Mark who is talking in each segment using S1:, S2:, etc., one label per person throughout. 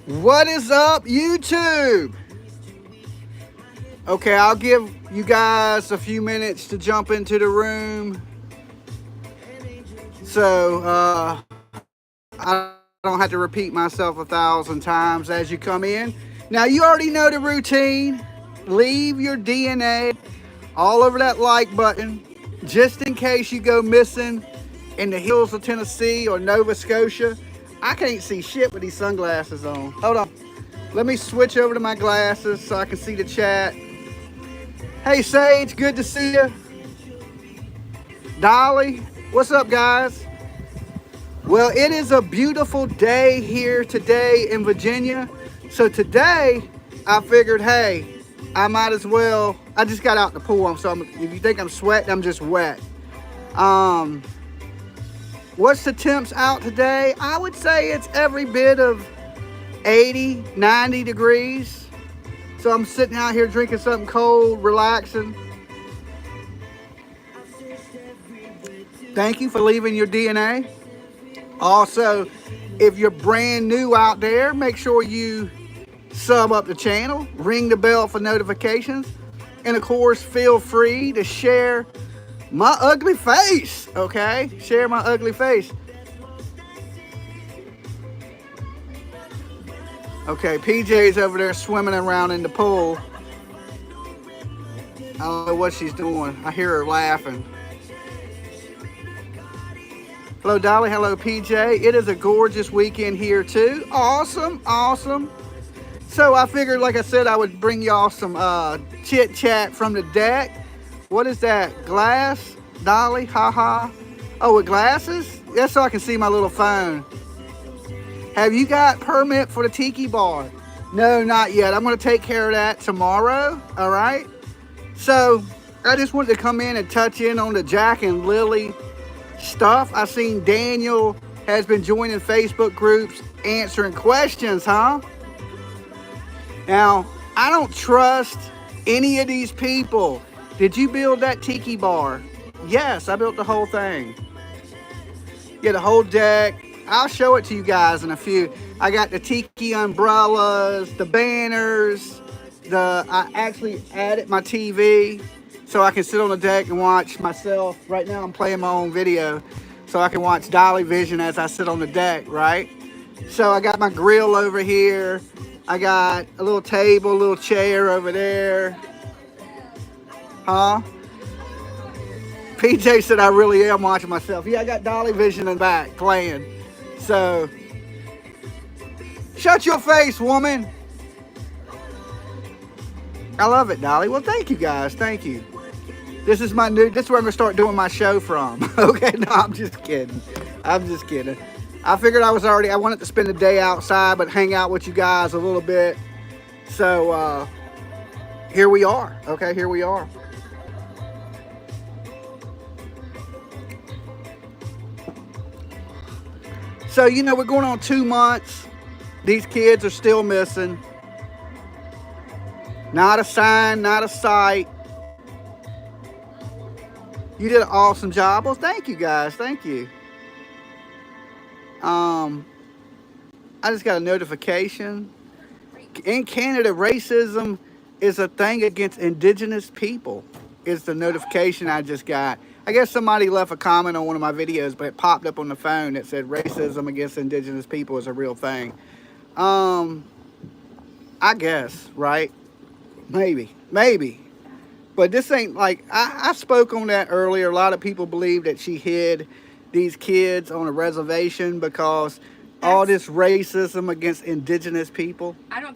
S1: What is up, YouTube? Okay, I'll give you guys a few minutes to jump into the room. So, I don't have to repeat myself 1,000 times as you come in. Now, you already know the routine. Leave your DNA all over that like button, just in case you go missing in the hills of Tennessee or Nova Scotia. I can't see shit with these sunglasses on. Hold on. Let me switch over to my glasses so I can see the chat. Hey, Sage, good to see you. Dolly, what's up, guys? Well, it is a beautiful day here today in Virginia. So today, I figured, hey, I might as well. I just got out the pool, so if you think I'm sweating, I'm just wet. What's the temps out today? I would say it's every bit of 80, 90 degrees. So I'm sitting out here drinking something cold, relaxing. Thank you for leaving your DNA. Also, if you're brand new out there, make sure you sub up the channel, ring the bell for notifications, and of course, feel free to share my ugly face, okay? Share my ugly face. Okay, PJ's over there swimming around in the pool. I don't know what she's doing. I hear her laughing. Hello, Dolly. Hello, PJ. It is a gorgeous weekend here, too. Awesome, awesome. So I figured, like I said, I would bring y'all some chit-chat from the deck. What is that? Glass? Dolly? Ha-ha. Oh, with glasses? That's so I can see my little phone. Have you got permit for the Tiki bar? No, not yet. I'm going to take care of that tomorrow, all right? So I just wanted to come in and touch in on the Jack and Lilly stuff. I seen Daniel has been joining Facebook groups answering questions, huh? Now, I don't trust any of these people. Did you build that Tiki bar? Yes, I built the whole thing. Yeah, the whole deck. I'll show it to you guys in a few. I got the Tiki umbrellas, the banners. I actually added my TV so I can sit on the deck and watch myself. Right now I'm playing my own video so I can watch Dolly Vision as I sit on the deck, right? So I got my grill over here. I got a little table, a little chair over there. Huh? PJ said I really am watching myself. Yeah, I got Dolly Vision in the back playing. So, shut your face, woman. I love it, Dolly. Well, thank you guys. Thank you. This is where I'm going to start doing my show from. Okay, no, I'm just kidding. I'm just kidding. I figured I wanted to spend the day outside, but hang out with you guys a little bit. So, here we are. Okay, here we are. So, you know, we're going on 2 months. These kids are still missing. Not a sign, not a sight. You did an awesome job. Well, thank you guys. Thank you. I just got a notification. In Canada, racism is a thing against Indigenous people. Is the notification I just got. I guess somebody left a comment on one of my videos, but it popped up on the phone that said racism against Indigenous people is a real thing. I guess, right? Maybe. But this ain't like, I spoke on that earlier. A lot of people believe that she hid these kids on a reservation because all this racism against Indigenous people.
S2: I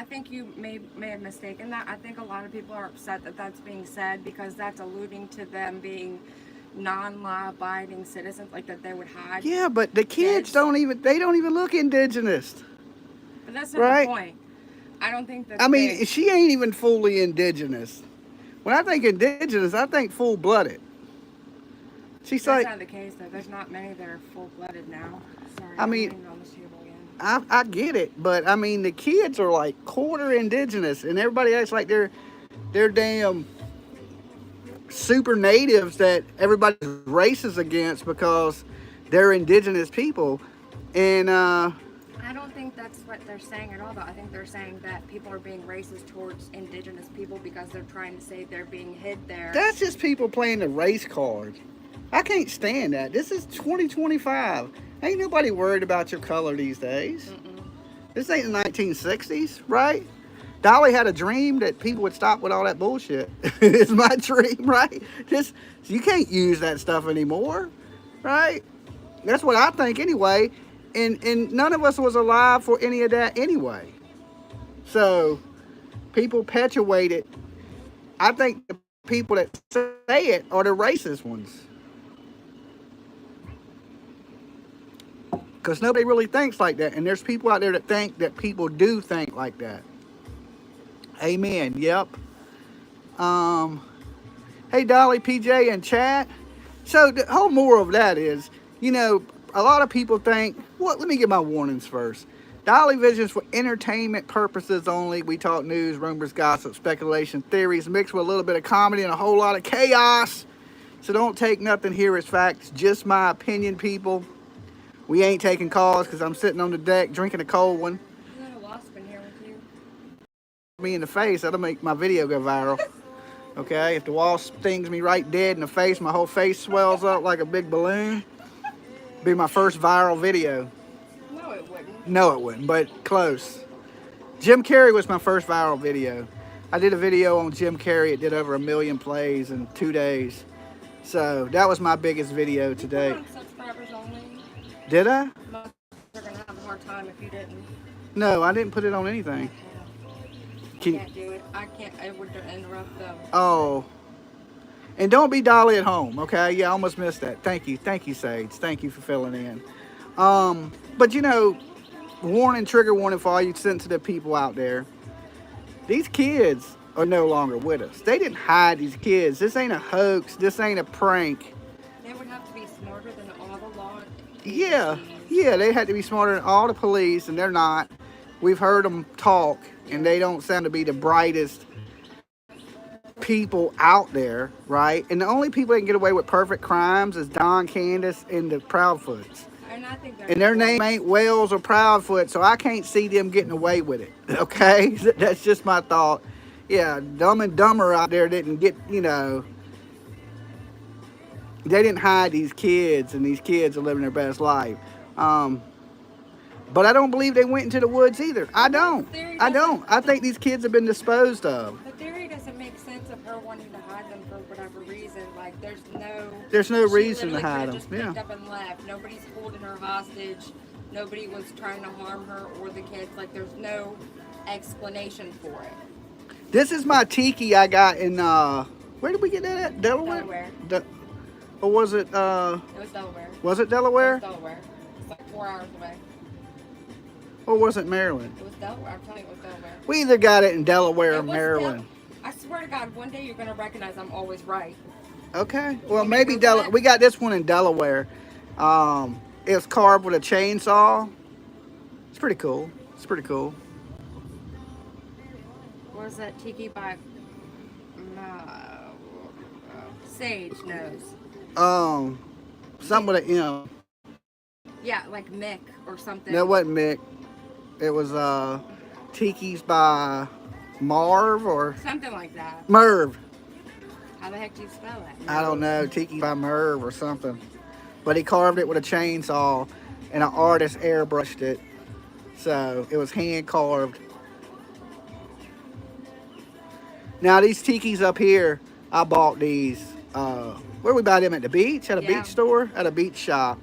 S2: think you may have mistaken that. I think a lot of people are upset that that's being said because that's alluding to them being non-law abiding citizens, like that they would hide.
S1: Yeah, but the kids don't even look Indigenous.
S2: But that's not the point. I don't think that.
S1: I mean, she ain't even fully Indigenous. When I think Indigenous, I think full-blooded.
S2: That's not the case, though. There's not many that are full-blooded now. Sorry,
S1: I mean, I get it, but I mean, the kids are like quarter Indigenous, and everybody acts like they're damn super natives that everybody's racist against because they're Indigenous people. And
S2: I I don't think that's what they're saying at all, though. I think they're saying that people are being racist towards indigenous people because they're trying to say they're being hid there.
S1: That's just people playing the race card. I can't stand that. This is 2025. Ain't nobody worried about your color these days.
S2: Mm-mm.
S1: This ain't the 1960s, right? Dolly had a dream that people would stop with all that bullshit. It's my dream, right? Just you can't use that stuff anymore, right? That's what I think anyway. And none of us was alive for any of that anyway. So people perpetuate it. I think the people that say it are the racist ones. Because nobody really thinks like that. And there's people out there that think that people do think like that. Amen. Yep. Hey, Dolly, PJ, and chat. So the whole moral of that is, you know, a lot of people think, well, let me get my warnings first. Dolly Vision's for entertainment purposes only. We talk news, rumors, gossip, speculation, theories, mixed with a little bit of comedy and a whole lot of chaos. So don't take nothing here as facts. Just my opinion, people. We ain't taking calls because I'm sitting on the deck drinking a cold one.
S2: You got a wasp in here with you.
S1: Me in the face, that'll make my video go viral. Okay, if the wasp stings me right dead in the face, my whole face swells up like a big balloon. Be my first viral video.
S2: No, it wouldn't.
S1: No, it wouldn't, but close. Jim Carrey was my first viral video. I did a video on Jim Carrey. It did over 1 million plays in 2 days. So that was my biggest video to date.
S2: Subscribers only.
S1: Did I?
S2: They're gonna have a hard time if you didn't.
S1: No, I didn't put it on anything.
S2: Can't do it. I can't. I would interrupt them.
S1: Oh. And don't be Dolly at home, okay? Yeah, I almost missed that. Thank you, Sage. Thank you for filling in. But you know, trigger warning for all you sensitive people out there. These kids are no longer with us. They didn't hide these kids. This ain't a hoax. This ain't a prank.
S2: They would have to be smarter than all the law.
S1: Yeah, they had to be smarter than all the police, and they're not. We've heard them talk, and they don't sound to be the brightest people out there, right? And the only people that can get away with perfect crimes is Don, Candace, and the Proudfoots.
S2: And I think
S1: And their name ain't Wells or Proudfoot, so I can't see them getting away with it, okay? That's just my thought. Yeah, Dumb and Dumber out there didn't get, you know, they didn't hide these kids, and these kids are living their best life. But I don't believe they went into the woods either. I don't. I think these kids have been disposed of.
S2: The theory doesn't make sense of her wanting to hide them for whatever reason. Like, there's
S1: no
S2: she
S1: reason to
S2: literally
S1: hide
S2: could've
S1: them.
S2: just picked up and left. Nobody's holding her hostage. Nobody was trying to harm her or the kids. Like, there's no explanation for it.
S1: This is my Tiki I got in, where did we get that at? Delaware? Or was it,
S2: It was Delaware.
S1: Was it Delaware?
S2: It was Delaware. It's like 4 hours away.
S1: Or was it Maryland?
S2: It was Delaware. I'm telling you, it was Delaware.
S1: We either got it in Delaware or
S2: It was
S1: Maryland.
S2: I swear to God, one day you're going to recognize I'm always right.
S1: Okay. Well, maybe Delaware. We got this one in Delaware. It's carved with a chainsaw. It's pretty cool.
S2: What was that? Tiki by Sage knows.
S1: Something with a M.
S2: Yeah, like Mick or something.
S1: That wasn't Mick. It was Tiki's by Marv or
S2: something like that.
S1: Merv.
S2: How the heck do you spell that?
S1: I don't know. Tiki's by Merv or something. But he carved it with a chainsaw, and an artist airbrushed it. So it was hand carved. Now these Tikis up here, I bought these. Where we buy them at the beach? At a beach store? At a beach shop.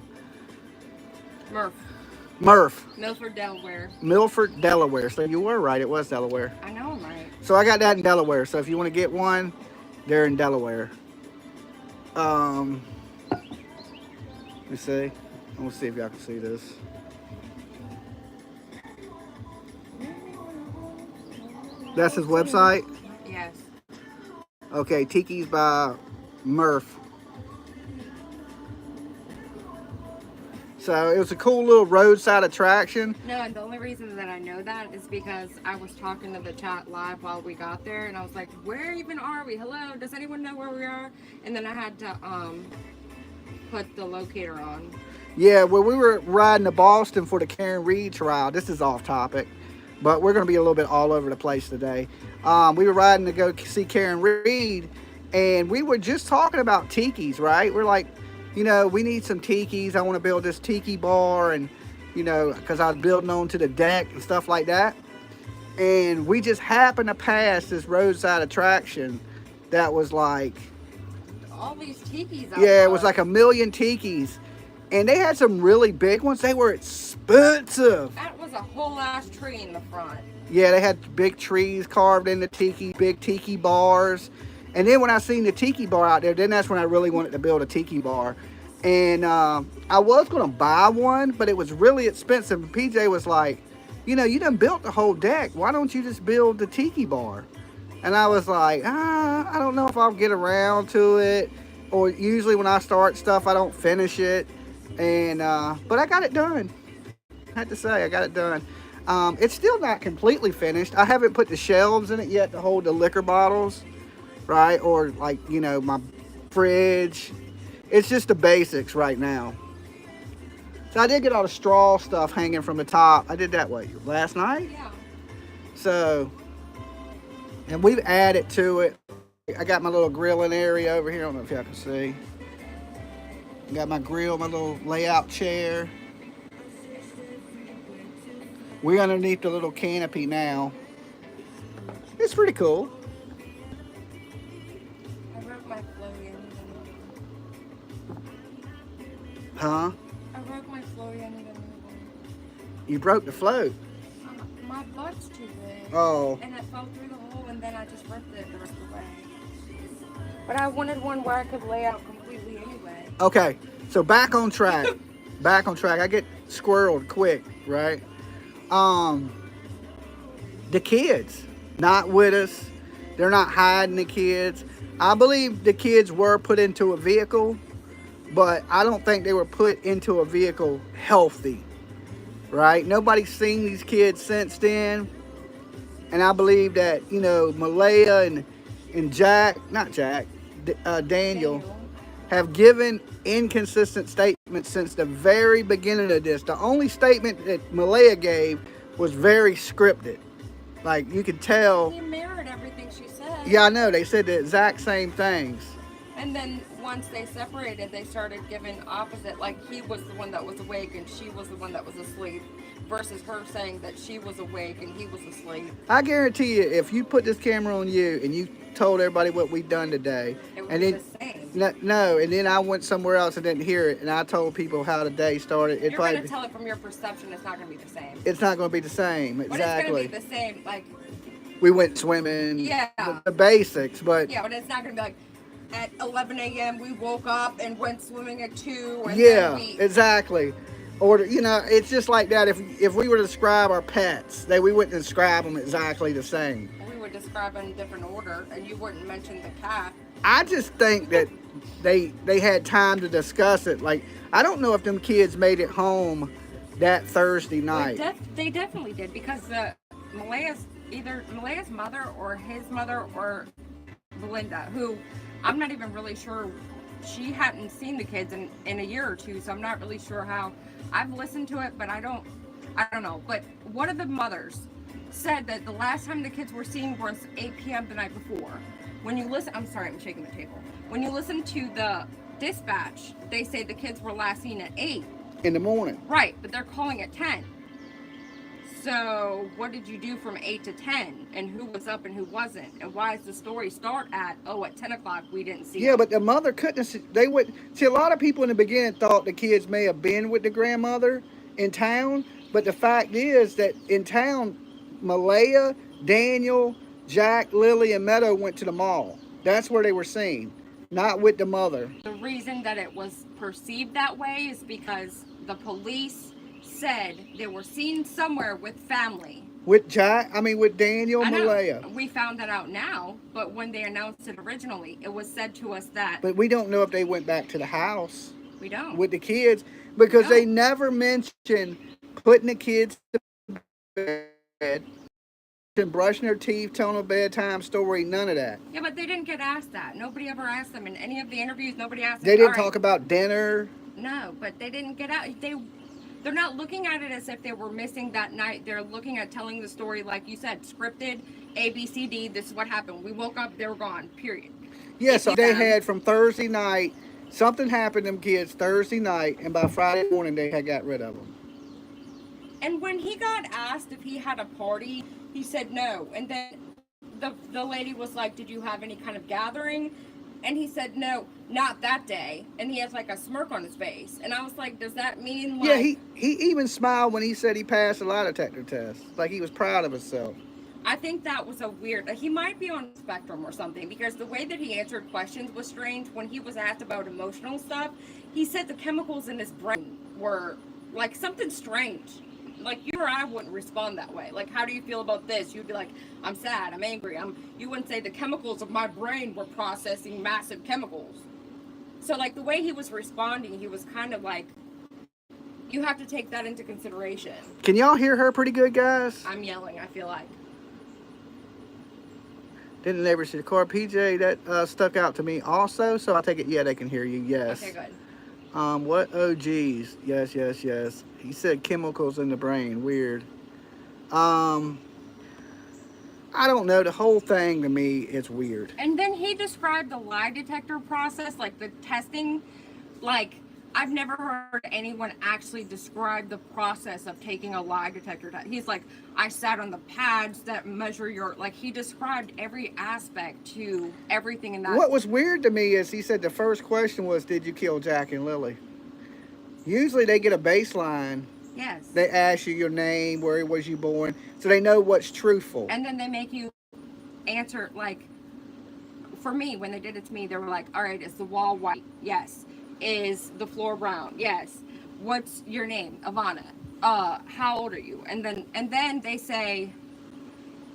S1: Murph.
S2: Milford, Delaware.
S1: Milford, Delaware. So you were right. It was Delaware.
S2: I know I'm right.
S1: So I got that in Delaware. So if you want to get one, they're in Delaware. Let me see. I'm going to see if y'all can see this. That's his website?
S2: Yes.
S1: Okay, Tiki's by Murph. So it was a cool little roadside attraction.
S2: No, and the only reason that I know that is because I was talking to the chat live while we got there, and I was like, where even are we? Hello, does anyone know where we are? And then I had to put the locator on.
S1: Yeah, well, we were riding to Boston for the Karen Reed trial. This is off topic, but we're going to be a little bit all over the place today. We were riding to go see Karen Reed, and we were just talking about tikis, right? We're like, we need some tikis. I want to build this tiki bar, and, because I was building onto the deck and stuff like that. And we just happened to pass this roadside attraction that was like,
S2: All these tikis out
S1: yeah, it was like 1 million tikis. And they had some really big ones. They were expensive.
S2: That was a whole ass tree in the front.
S1: Yeah, they had big trees carved in the tiki, big tiki bars. And then when I seen the tiki bar out there, then that's when I really wanted to build a tiki bar. And I was going to buy one, but it was really expensive. And PJ was like, you done built the whole deck. Why don't you just build the tiki bar? And I was like, I don't know if I'll get around to it. Or usually when I start stuff, I don't finish it. And but I got it done. I have to say, I got it done. It's still not completely finished. I haven't put the shelves in it yet to hold the liquor bottles, right? Or like, my fridge. It's just the basics right now. So I did get all the straw stuff hanging from the top. I did that, last night?
S2: Yeah.
S1: So, and we've added to it. I got my little grilling area over here. I don't know if y'all can see. Got my grill, my little layout chair. We're underneath the little canopy now. It's pretty cool.
S2: I broke my floaty.
S1: Huh?
S2: I broke my floaty.
S1: You broke the float.
S2: My butt's too big.
S1: Oh.
S2: And it fell through the hole, and then I just ripped it the rest of the way. But I wanted one where I could lay out completely anyway.
S1: Okay, so back on track. I get squirreled quick, right? The kids, not with us. They're not hiding the kids. I believe the kids were put into a vehicle, but I don't think they were put into a vehicle healthy, right? Nobody's seen these kids since then. And I believe that, Malaya and Daniel have given inconsistent statements since the very beginning of this. The only statement that Malaya gave was very scripted. Like, you could tell.
S2: He mirrored everything she said.
S1: Yeah, I know. They said the exact same things.
S2: And then once they separated, they started giving opposite. Like, he was the one that was awake and she was the one that was asleep. Versus her saying that she was awake and he was asleep.
S1: I guarantee you, if you put this camera on you and you told everybody what we've done today,
S2: It was
S1: and then
S2: the same.
S1: no, and then I went somewhere else and didn't hear it, and I told people how the day started,
S2: You're going to tell it from your perception. It's not going to be the same.
S1: it's not going to be the same. Exactly.
S2: But it's going to be the same. Like,
S1: we went swimming.
S2: Yeah.
S1: The basics, but
S2: yeah, but it's not going to be like, at 11 a.m. we woke up and went swimming at 2. And
S1: yeah,
S2: then we...
S1: exactly. Or, it's just like that. If we were to describe our pets, we wouldn't describe them exactly the same.
S2: We would describe in a different order, and you wouldn't mention the cat.
S1: I just think that they had time to discuss it. Like, I don't know if them kids made it home that Thursday night.
S2: They definitely did, because either Malaya's mother or his mother or Belinda, who I'm not even really sure, she hadn't seen the kids in a year or two, so I'm not really sure how. I've listened to it, but I don't know. But one of the mothers said that the last time the kids were seen was 8 p.m. the night before. When you listen, I'm sorry, I'm shaking the table. When you listen to the dispatch, they say the kids were last seen at 8
S1: in the morning.
S2: Right, but they're calling at 10. So what did you do from 8 to 10? And who was up and who wasn't? And why does the story start at 10 o'clock we didn't see
S1: Yeah,
S2: them?
S1: but the mother couldn't see. A lot of people in the beginning thought the kids may have been with the grandmother in town. But the fact is that in town, Malaya, Daniel, Jack, Lily, and Meadow went to the mall. That's where they were seen, not with the mother.
S2: The reason that it was perceived that way is because the police said they were seen somewhere with family.
S1: With Daniel,
S2: I know.
S1: Malaya.
S2: We found that out now, but when they announced it originally, it was said to us that...
S1: But we don't know if they went back to the house.
S2: We don't.
S1: With the kids, because they never mentioned putting the kids to bed, brushing their teeth, telling a bedtime story, none of that.
S2: Yeah, but they didn't get asked that. Nobody ever asked them in any of the interviews. Nobody asked them.
S1: They didn't talk about dinner.
S2: No, but they didn't get out. They're not looking at it as if they were missing that night. They're looking at telling the story, like you said, scripted, A, B, C, D. This is what happened. We woke up, they were gone, period.
S1: Yeah, so they had from Thursday night, something happened to them kids Thursday night, and by Friday morning they had got rid of them.
S2: And when he got asked if he had a party, he said no. And then the lady was like, did you have any kind of gathering? And he said, no, not that day. And he has like a smirk on his face. And I was like, does that mean like...
S1: Yeah, he even smiled when he said he passed a lie detector test. Like he was proud of himself.
S2: I think that was a weird... He might be on the spectrum or something, because the way that he answered questions was strange. When he was asked about emotional stuff, he said the chemicals in his brain were like something strange. Like you or I wouldn't respond that way. Like, how do you feel about this? You'd be like, I'm sad, I'm angry. You wouldn't say the chemicals of my brain were processing massive chemicals. So like the way he was responding, he was kind of like, you have to take that into consideration.
S1: Can y'all hear her pretty good, guys?
S2: I'm yelling, I feel like.
S1: Didn't ever see the car. PJ, that stuck out to me also. So I take it, yeah, they can hear you. Yes.
S2: Okay, good.
S1: What? Oh, geez. Yes, yes, yes. He said chemicals in the brain. Weird. I don't know. The whole thing to me is weird.
S2: And then he described the lie detector process, like the testing. Like, I've never heard anyone actually describe the process of taking a lie detector test. He's like, I sat on the pads that measure your... Like, he described every aspect to everything in that.
S1: What was weird to me is he said the first question was, did you kill Jack and Lily? Usually they get a baseline.
S2: Yes.
S1: They ask you your name, where was you born, so they know what's truthful.
S2: And then they make you answer, like, for me, when they did it to me, they were like, all right, is the wall white? Yes. Is the floor brown? Yes. What's your name? Ivana. How old are you? And then they say,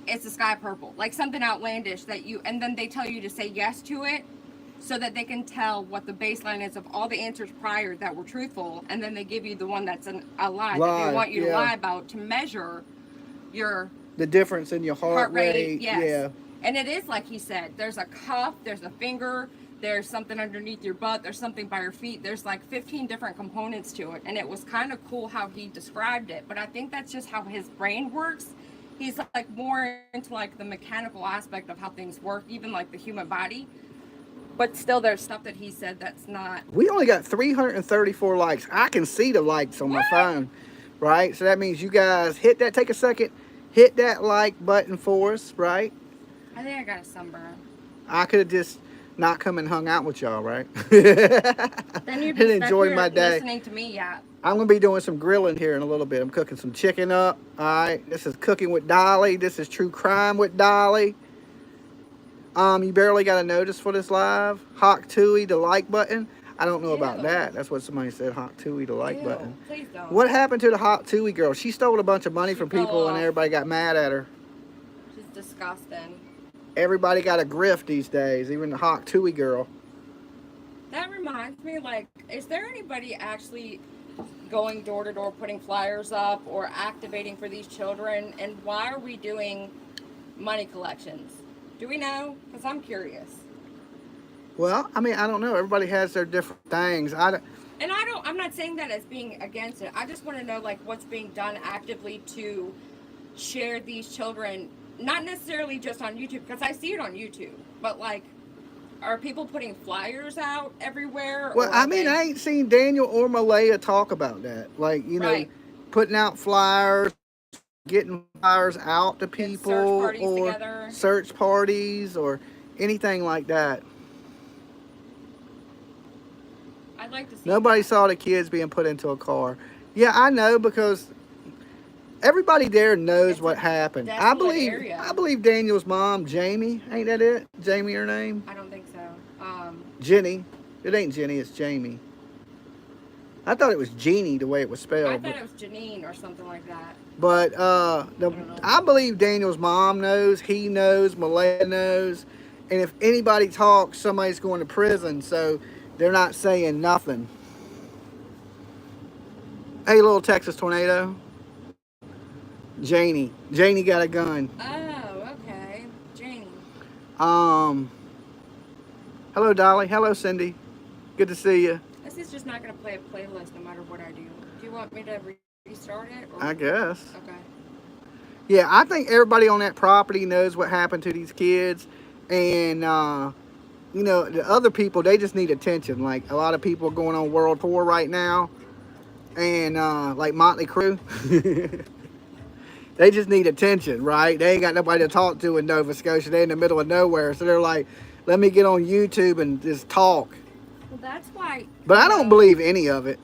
S2: it's the sky purple. Like something outlandish that you, and then they tell you to say yes to it, so that they can tell what the baseline is of all the answers prior that were truthful, and then they give you the one that's a lie that they want you to lie about to measure the
S1: difference in your heart rate.
S2: Yes.
S1: Yeah.
S2: And it is like he said, there's a cuff, there's a finger, there's something underneath your butt, there's something by your feet, there's like 15 different components to it. And it was kind of cool how he described it, but I think that's just how his brain works. He's like more into like the mechanical aspect of how things work, even like the human body. But still, there's stuff that he said that's not...
S1: We only got 334 likes. I can see the likes on my phone, right? So that means you guys hit that, take a second, hit that like button for us, right?
S2: I think I got a sunburn.
S1: I could have just not come and hung out with y'all, right?
S2: Then you'd be
S1: enjoy my day.
S2: Listening to me, yeah.
S1: I'm going to be doing some grilling here in a little bit. I'm cooking some chicken up, all right? This is Cooking with Dolly. This is True Crime with Dolly. You barely got a notice for this live. Hawk Tui, the like button. I don't know about that. That's what somebody said, Hawk Tui, the like button.
S2: Please don't.
S1: What happened to the Hawk Tui girl? She stole a bunch of money from people and everybody got mad at her.
S2: She's disgusting.
S1: Everybody got a grift these days, even the Hawk Tui girl.
S2: That reminds me, like, is there anybody actually going door to door putting flyers up or activating for these children? And why are we doing money collections? Do we know? Because I'm curious.
S1: Well, I mean, I don't know. Everybody has their different things. I'm
S2: not saying that as being against it. I just want to know, like, what's being done actively to share these children, not necessarily just on YouTube, because I see it on YouTube, but, like, are people putting flyers out everywhere?
S1: Well, I mean, I ain't seen Daniel or Malaya talk about that. Like, you know, putting out flyers, getting flyers out to people, or search parties or anything like that.
S2: I'd like to see
S1: Nobody saw the kids being put into a car. Yeah, I know, because everybody there knows what happened. I believe Daniel's mom, Jamie, ain't that it? Jamie, her name?
S2: I don't think so.
S1: Jenny. It ain't Jenny, it's Jamie. I thought it was Jeannie the way it was spelled.
S2: I thought it was Janine or something like that.
S1: But I believe Daniel's mom knows, he knows, Malaya knows. And if anybody talks, somebody's going to prison, so they're not saying nothing. Hey, little Texas tornado. Janie got a gun.
S2: Oh, okay. Janie.
S1: Hello, Dolly. Hello, Cindy. Good to see you.
S2: This is just not going to play a playlist no matter what I do. Do you want me to restart it? Or?
S1: I guess.
S2: Okay.
S1: Yeah, I think everybody on that property knows what happened to these kids. And, you know, the other people, they just need attention. Like, a lot of people are going on world tour right now. And, like Motley Crue. They just need attention, right? They ain't got nobody to talk to in Nova Scotia. They're in the middle of nowhere. So they're like, let me get on YouTube and just talk.
S2: Well, that's why.
S1: But I don't believe any of it.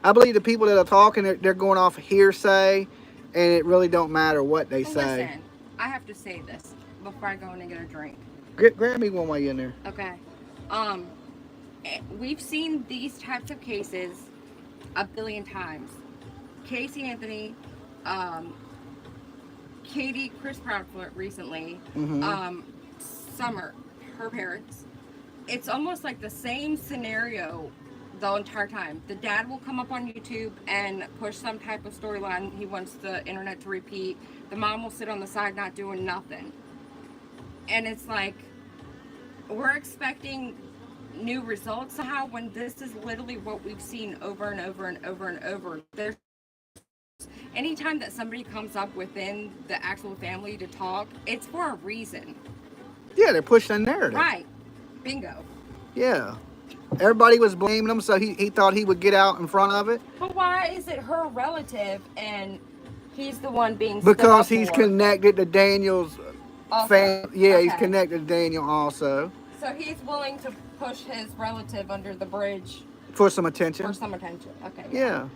S1: I believe the people that are talking, they're going off hearsay, and it really don't matter what they say.
S2: Listen, I have to say this before I go in and get a drink.
S1: Grab me one while you're in there.
S2: Okay. We've seen these types of cases a billion times. Casey Anthony, Katie, Chris Proudfoot recently, Summer, her parents. It's almost like the same scenario the entire time. The dad will come up on YouTube and push some type of storyline he wants the internet to repeat. The mom will sit on the side not doing nothing. And it's like, we're expecting new results somehow when this is literally what we've seen over and over and over and over. There's anytime that somebody comes up within the actual family to talk, it's for a reason.
S1: Yeah, they're pushing a narrative.
S2: Right. Bingo.
S1: Yeah. Everybody was blaming him, so he thought he would get out in front of it.
S2: But why is it her relative and he's the one being
S1: because he's connected to Daniel's family. Yeah,
S2: okay.
S1: He's connected to Daniel also.
S2: So he's willing to push his relative under the bridge
S1: for some attention.
S2: Okay.
S1: Yeah.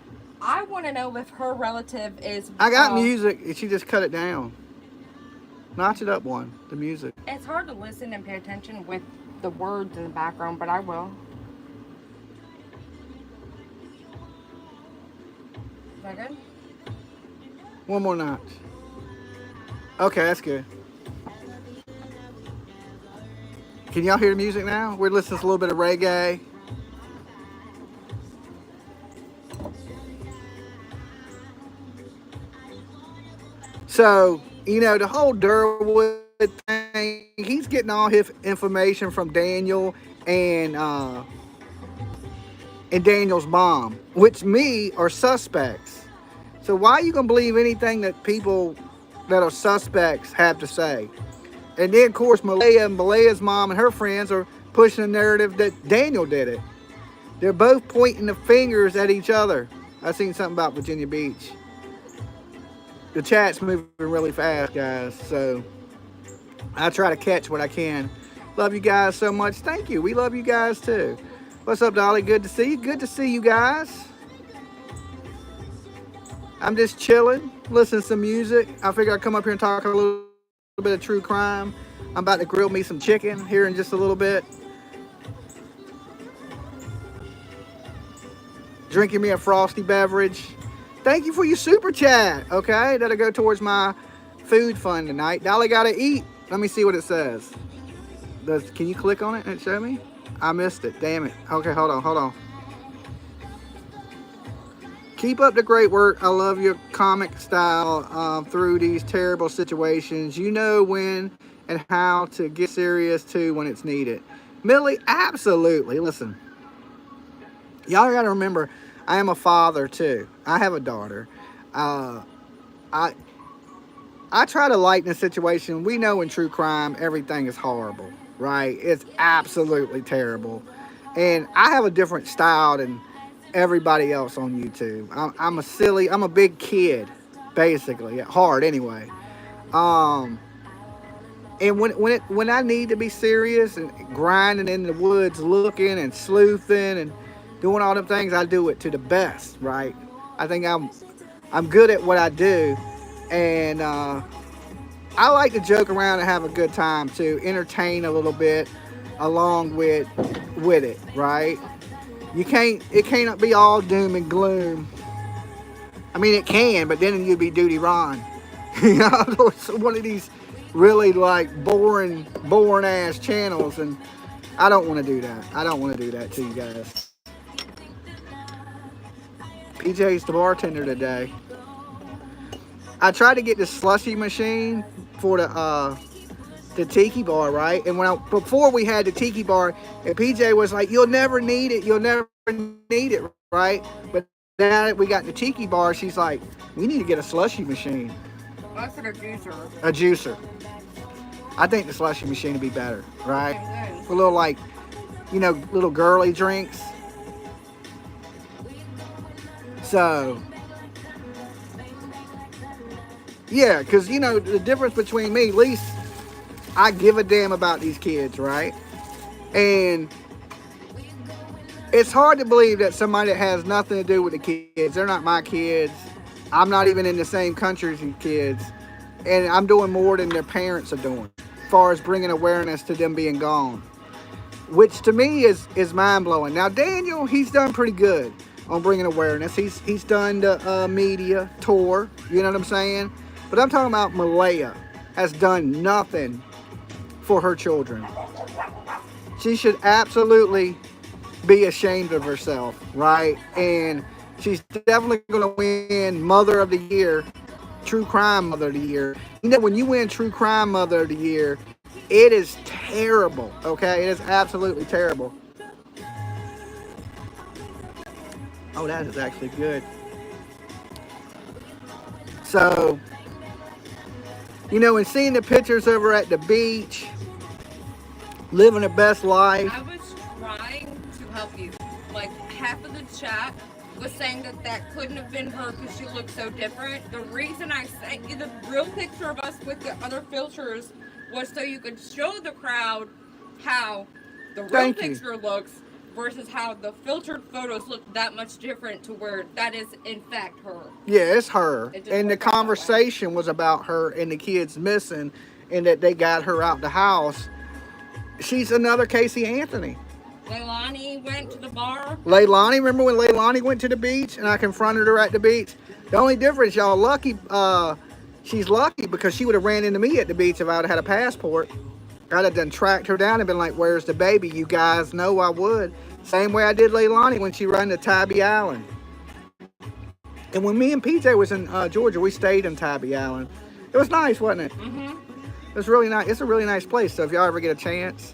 S2: I want to know if her relative is.
S1: I got music. She just cut it down. Notch it up one. The music.
S2: It's hard to listen and pay attention with the words in the background, but I will. Is that good?
S1: One more notch. Okay, that's good. Can y'all hear the music now? We're listening to a little bit of reggae. So, you know, the whole Durwood thing, he's getting all his information from Daniel and Daniel's mom, which me are suspects. So why are you going to believe anything that people that are suspects have to say? And then, of course, Malea's mom and her friends are pushing the narrative that Daniel did it. They're both pointing the fingers at each other. I seen something about Virginia Beach. The chat's moving really fast, guys, so I try to catch what I can. Love you guys so much. Thank you. We love you guys, too. What's up, Dolly? Good to see you. Good to see you guys. I'm just chilling, listening to some music. I figure I'd come up here and talk a little bit of true crime. I'm about to grill me some chicken here in just a little bit. Drinking me a frosty beverage. Thank you for your super chat, okay? That'll go towards my food fund tonight. Dolly gotta eat. Let me see what it says. Can you click on it and show me? I missed it, damn it. Okay, hold on. Keep up the great work. I love your comic style through these terrible situations. You know when and how to get serious too when it's needed. Millie, absolutely. Listen, y'all gotta remember, I am a father too. I have a daughter. I try to lighten the situation. We know in true crime, everything is horrible, right? It's absolutely terrible. And I have a different style than everybody else on YouTube. I'm a big kid, basically, at heart anyway. And when I need to be serious and grinding in the woods, looking and sleuthing and doing all them things, I do it to the best, right? I think I'm good at what I do, and I like to joke around and have a good time too, entertain a little bit along with it, right? It can't be all doom and gloom. I mean, it can, but then you'd be Duty Ron. You know, it's one of these really like boring ass channels, and I don't want to do that. I don't want to do that to you guys. PJ's the bartender today. I tried to get the slushy machine for the Tiki bar, right? And before we had the Tiki bar, and PJ was like, "You'll never need it. You'll never need it, right? But now that we got the Tiki bar, she's like, we need to get a slushy machine.
S2: What's it, a juicer?
S1: A juicer. I think the slushy machine would be better, right?
S2: Okay.
S1: For little, like, you know, little girly drinks. So, yeah, because, you know, the difference between me, at least I give a damn about these kids, right? And it's hard to believe that somebody that has nothing to do with the kids, they're not my kids. I'm not even in the same country as these kids. And I'm doing more than their parents are doing, as far as bringing awareness to them being gone. Which to me is mind-blowing. Now, Daniel, he's done pretty good on bringing awareness. He's done the media tour, you know what I'm saying? But I'm talking about Malaya has done nothing for her children. She should absolutely be ashamed of herself, right? And she's definitely going to win Mother of the Year, True Crime Mother of the Year. You know, when you win True Crime Mother of the Year, it is terrible, okay? It is absolutely terrible. Oh, that is actually good. So, you know, and seeing the pictures over at the beach, living the best life.
S2: I was trying to help you. Like, half of the chat was saying that couldn't have been her because she looked so different. The reason I sent you the real picture of us with the other filters was so you could show the crowd how the real picture looks versus how the filtered photos look that much different to where that is in fact her.
S1: Yeah, it's her. And the conversation was about her and the kids missing and that they got her out the house. She's another Casey Anthony.
S2: Leilani went to the bar.
S1: Leilani, remember when Leilani went to the beach and I confronted her at the beach? The only difference, y'all, she's lucky because she would have ran into me at the beach if I would have had a passport. I'd have done tracked her down and been like, where's the baby? You guys know I would. Same way I did Leilani when she ran to Tybee Island. And when me and PJ was in Georgia, we stayed in Tybee Island. It was nice, wasn't it?
S2: Mm-hmm.
S1: It was really nice. It's a really nice place. So if y'all ever get a chance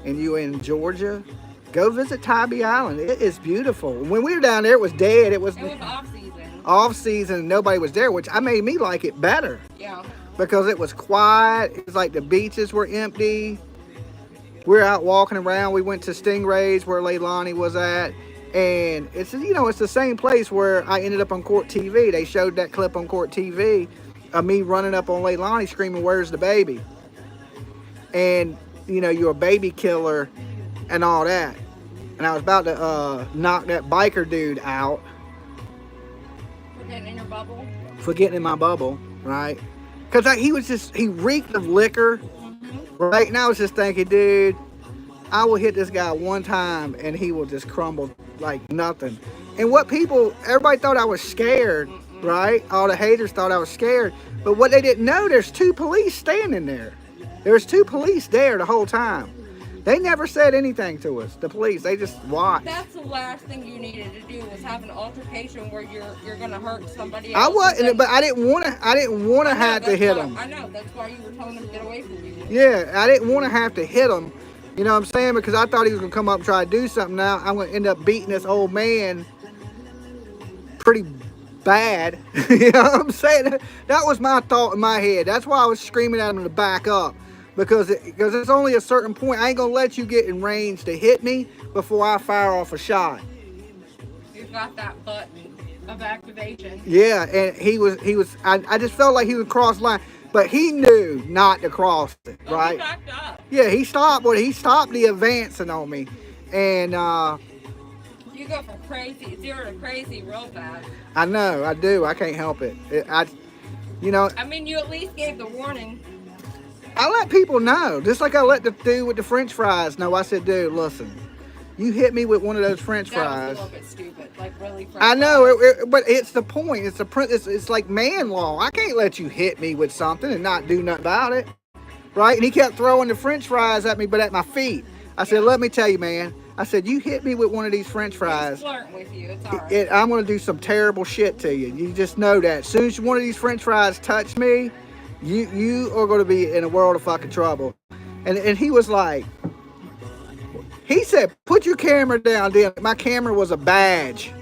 S1: and you in Georgia, go visit Tybee Island. It is beautiful. When we were down there, it was dead. It was
S2: off season.
S1: Off season, nobody was there, which I made me like it better.
S2: Yeah.
S1: Because it was quiet. It was like the beaches were empty. We were out walking around. We went to Stingrays where Leilani was at. And it's, you know, it's the same place where I ended up on Court TV. They showed that clip on Court TV of me running up on Leilani screaming, where's the baby? And, you know, you're a baby killer and all that. And I was about to knock that biker dude out.
S2: For getting in your bubble?
S1: For getting in my bubble, right? Because he reeked of liquor. Right now, I was just thinking, dude, I will hit this guy one time and he will just crumble like nothing. And everybody thought I was scared, right? All the haters thought I was scared. But what they didn't know, there's 2 police standing there. There's 2 police there the whole time. They never said anything to us, the police. They just watched.
S2: That's the last thing you needed to do was have an altercation where you're gonna hurt somebody
S1: I
S2: else.
S1: wasn't, but I didn't want to have to hit him.
S2: I know, that's why you were telling him to get away from you.
S1: Yeah, I didn't want to have to hit him. You know what I'm saying? Because I thought he was going to come up and try to do something. Now I'm going to end up beating this old man pretty bad. You know what I'm saying? That was my thought in my head. That's why I was screaming at him to back up. Because it's only a certain point. I ain't going to let you get in range to hit me before I fire off a shot.
S2: You've got that button of activation.
S1: Yeah, and I just felt like he would cross the line. But he knew not to cross it, right? He
S2: backed up.
S1: Yeah, he stopped the advancing on me. And
S2: you go from 0 to crazy real fast.
S1: I know, I do. I can't help it. I mean,
S2: you at least gave the warning.
S1: I let people know. Just like I let the dude with the French fries know. I said, dude, listen, you hit me with one of those French fries.
S2: That was a little bit stupid. Like, really? French
S1: I know, but it's the point. It's like man law. I can't let you hit me with something and not do nothing about it. Right? And he kept throwing the French fries at me, but at my feet. I said, let me tell you, man. I said, you hit me with one of these French fries.
S2: He's flirting with you. It's all right.
S1: I'm going to do some terrible shit to you. You just know that. As soon as one of these French fries touch me, you are going to be in a world of fucking trouble. And he was like, He said, put your camera down, then. My camera was a badge.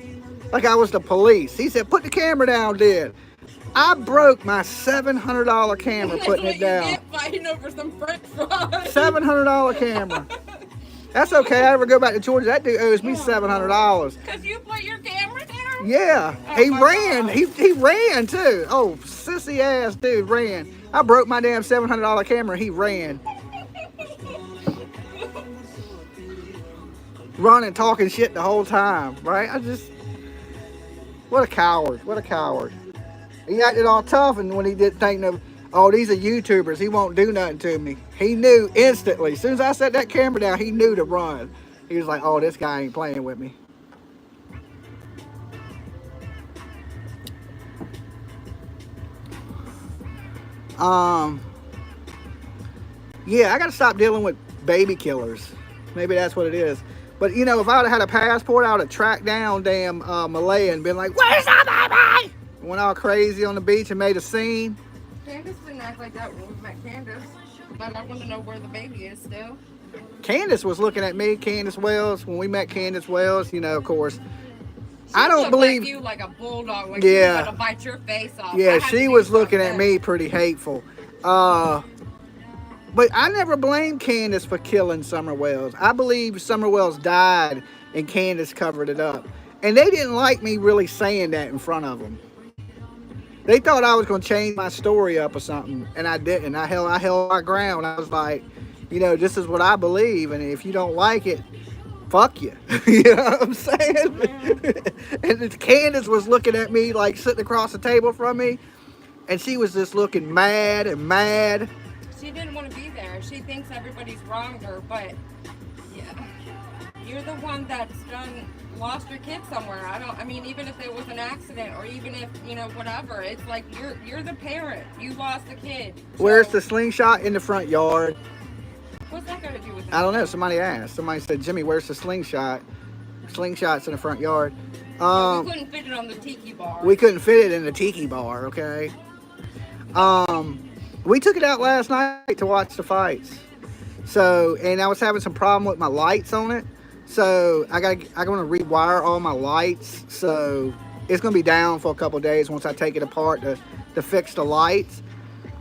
S1: Like I was the police. He said, put the camera down, then. I broke my $700 camera putting it down.
S2: You get fighting over some French fries.
S1: $700 camera. That's okay. I ever go back to Georgia, that dude owes me $700.
S2: Because you put your camera down?
S1: Yeah. He ran. He ran too. Oh, sissy ass dude ran. I broke my damn $700 camera. He ran. Running, talking shit the whole time, right? What a coward. What a coward. He acted all tough, and when he didn't think no, oh, these are YouTubers, he won't do nothing to me. He knew instantly. As soon as I set that camera down, he knew to run. He was like, oh, this guy ain't playing with me. Yeah, I gotta stop dealing with baby killers. Maybe that's what it is. But you know, if I would have had a passport, I would have tracked down damn Malaya and been like, where's our baby? Went all crazy on the beach and made a scene.
S2: Candace didn't act like that when we met Candace. But I want to know where the baby is still.
S1: Candace was looking at me, Candace Wells, when we met Candace Wells, you know, of course.
S2: She
S1: I don't believe
S2: you like a bulldog, like
S1: yeah.
S2: she was gonna bite your face off.
S1: Yeah, she was looking at me pretty hateful. But I never blamed Candace for killing Summer Wells. I believe Summer Wells died and Candace covered it up. And they didn't like me really saying that in front of them. They thought I was going to change my story up or something, and I didn't. I held my ground. I was like, you know, this is what I believe, and if you don't like it, fuck you. You know what I'm saying? And Candace was looking at me like sitting across the table from me, and she was just looking mad and mad.
S2: She didn't want to be there. She thinks everybody's wronged her, but yeah, you're the one that's lost your kid somewhere. I mean, even if it was an accident or even if, you know, whatever, it's like you're the parent. You lost the kid. So,
S1: where's the slingshot? In the front yard.
S2: What's that got to do with it?
S1: I don't know. Somebody asked. Somebody said, Jimmy, where's the slingshot? Slingshot's in the front yard.
S2: We couldn't fit it on the Tiki bar.
S1: We couldn't fit it in the Tiki bar, okay? We took it out last night to watch the fights. So, and I was having some problem with my lights on it. So I'm gonna rewire all my lights. So it's gonna be down for a couple days once I take it apart to fix the lights.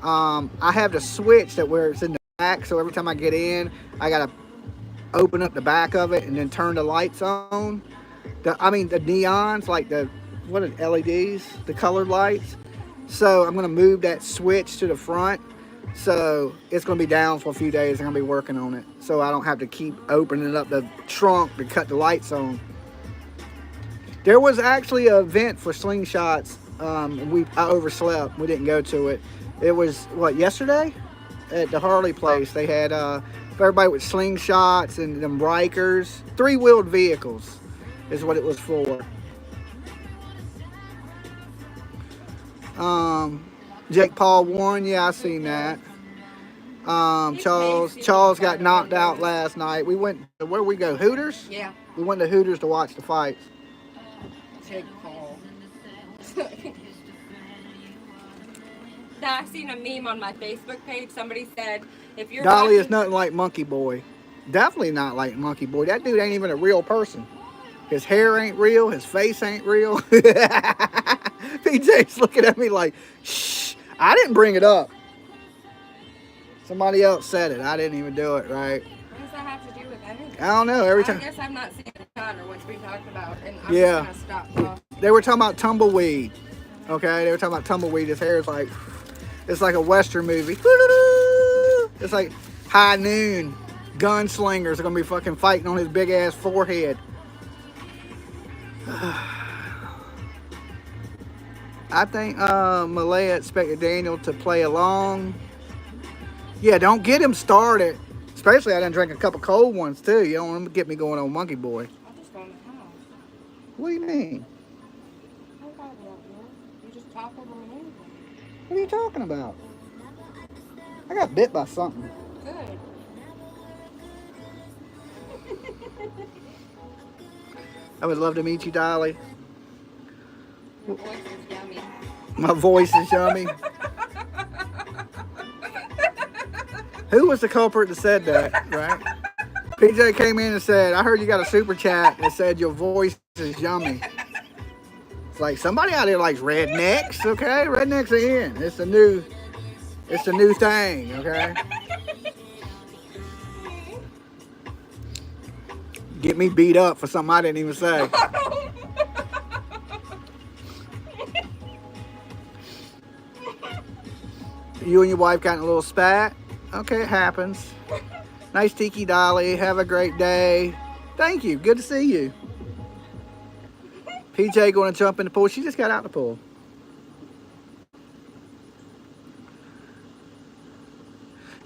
S1: I have the switch that where it's in the back. So every time I get in, I gotta open up the back of it and then turn the lights on. The neons, like what are LEDs, the colored lights. So I'm gonna move that switch to the front. So it's going to be down for a few days. I'm going to be working on it. So I don't have to keep opening up the trunk to cut the lights on. There was actually an event for slingshots. I overslept. We didn't go to it. It was, yesterday? At the Harley place. They had everybody with slingshots and them Rikers. 3-wheeled vehicles is what it was for. Jake Paul won. Yeah, I seen that. Charles got knocked out last night. We went to, where we go? Hooters?
S2: Yeah.
S1: We went to Hooters to watch the fights.
S2: Jake Paul. I seen a meme on my Facebook page. Somebody said, if you're
S1: Dolly is nothing like Monkey Boy. Definitely not like Monkey Boy. That dude ain't even a real person. His hair ain't real. His face ain't real. PJ's looking at me like, shh, I didn't bring it up. Somebody else said it. I didn't even do it, right?
S2: What does that have to do with anything?
S1: I don't know. Every time.
S2: I guess I'm not seeing the shot or what we talked about. And I'm
S1: yeah.
S2: just going to stop.
S1: They were talking about tumbleweed. Okay? They were talking about tumbleweed. His hair is like, it's like a Western movie. It's like High Noon. Gunslingers are going to be fucking fighting on his big ass forehead. I think Malaya expected Daniel to play along. Yeah, don't get him started. Especially I done drank a couple cold ones too. You don't want to get me going on Monkey Boy.
S2: I'll just go in the house.
S1: What do you mean?
S2: You just talk over me.
S1: What are you talking about? I got bit by something.
S2: Good.
S1: I would love to meet you, Dolly.
S2: Your voice is yummy.
S1: My voice is yummy. Who was the culprit that said that, right? PJ came in and said, I heard you got a super chat that said your voice is yummy. It's like somebody out there likes rednecks, okay? Rednecks are in. It's a new thing, okay? Get me beat up for something I didn't even say. You and your wife got in a little spat? Okay, it happens. Nice Tiki Dolly. Have a great day. Thank you. Good to see you. PJ going to jump in the pool. She just got out the pool.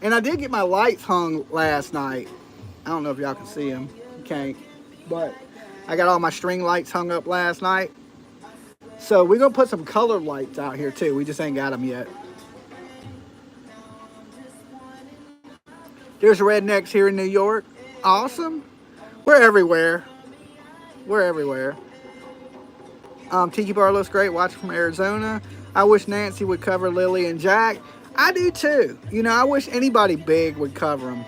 S1: And I did get my lights hung last night. I don't know if y'all can see them. You can't. But I got all my string lights hung up last night. So we're going to put some colored lights out here too. We just ain't got them yet. There's rednecks here in New York. Awesome. We're everywhere. We're everywhere. Tiki Bar looks great. Watching from Arizona. I wish Nancy would cover Lily and Jack. I do too. You know, I wish anybody big would cover them.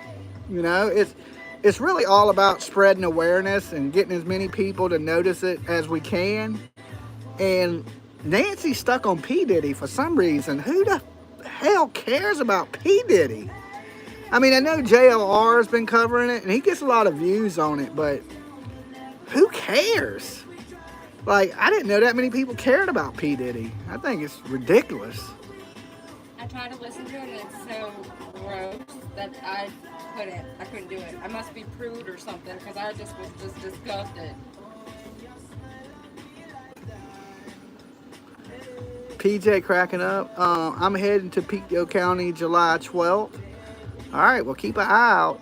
S1: You know, it's really all about spreading awareness and getting as many people to notice it as we can. And Nancy's stuck on P. Diddy for some reason. Who the hell cares about P. Diddy? I mean, I know JLR has been covering it, and he gets a lot of views on it, but who cares? Like, I didn't know that many people cared about P. Diddy. I think it's ridiculous.
S2: I tried to listen to it, and it's so gross that I couldn't do it. I must be prude or something, because I just was just disgusted.
S1: PJ cracking up. I'm heading to Pico County July 12th. All right, well, keep an eye out.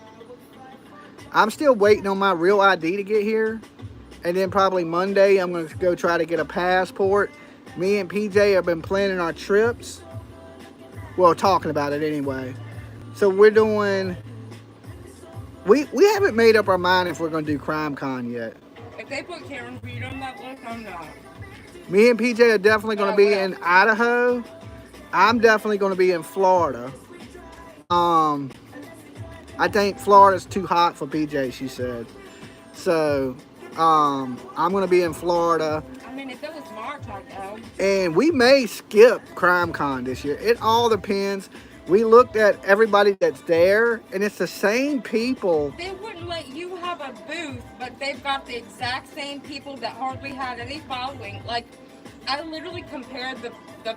S1: I'm still waiting on my real ID to get here. And then probably Monday, I'm going to go try to get a passport. Me and PJ have been planning our trips. Well, talking about it anyway. So we're doing... We haven't made up our mind if we're going to do CrimeCon yet.
S2: If they put Karen Reed on that list, I'm not.
S1: Me and PJ are definitely going to be in Idaho. I'm definitely going to be in Florida. I think Florida's too hot for PJ, she said. So, I'm going to be in Florida.
S2: I mean, if it was March, I'd go.
S1: And we may skip CrimeCon this year. It all depends. We looked at everybody that's there, and it's the same people.
S2: They wouldn't let you have a booth, but they've got the exact same people that hardly had any following. Like, I literally compared the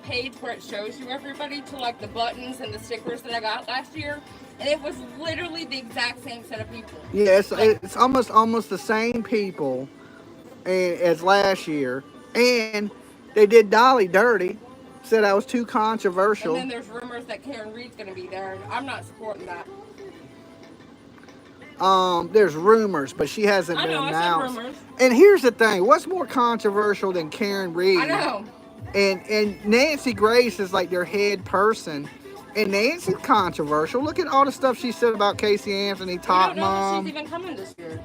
S2: page where it shows you everybody to like the buttons and the stickers that I got last year, and it was literally the exact same set of people.
S1: Yeah, it's almost the same people as last year, and they did Dolly dirty. Said I was too controversial.
S2: And then there's rumors that Karen Reed's going to be there, and I'm not supporting that.
S1: There's rumors, but she hasn't been announced.
S2: I said rumors.
S1: And here's the thing: what's more controversial than Karen Reed?
S2: I know.
S1: And Nancy Grace is like their head person, and Nancy's controversial. Look at all the stuff she said about Casey Anthony, Top Mom.
S2: I don't know that she's even coming this year.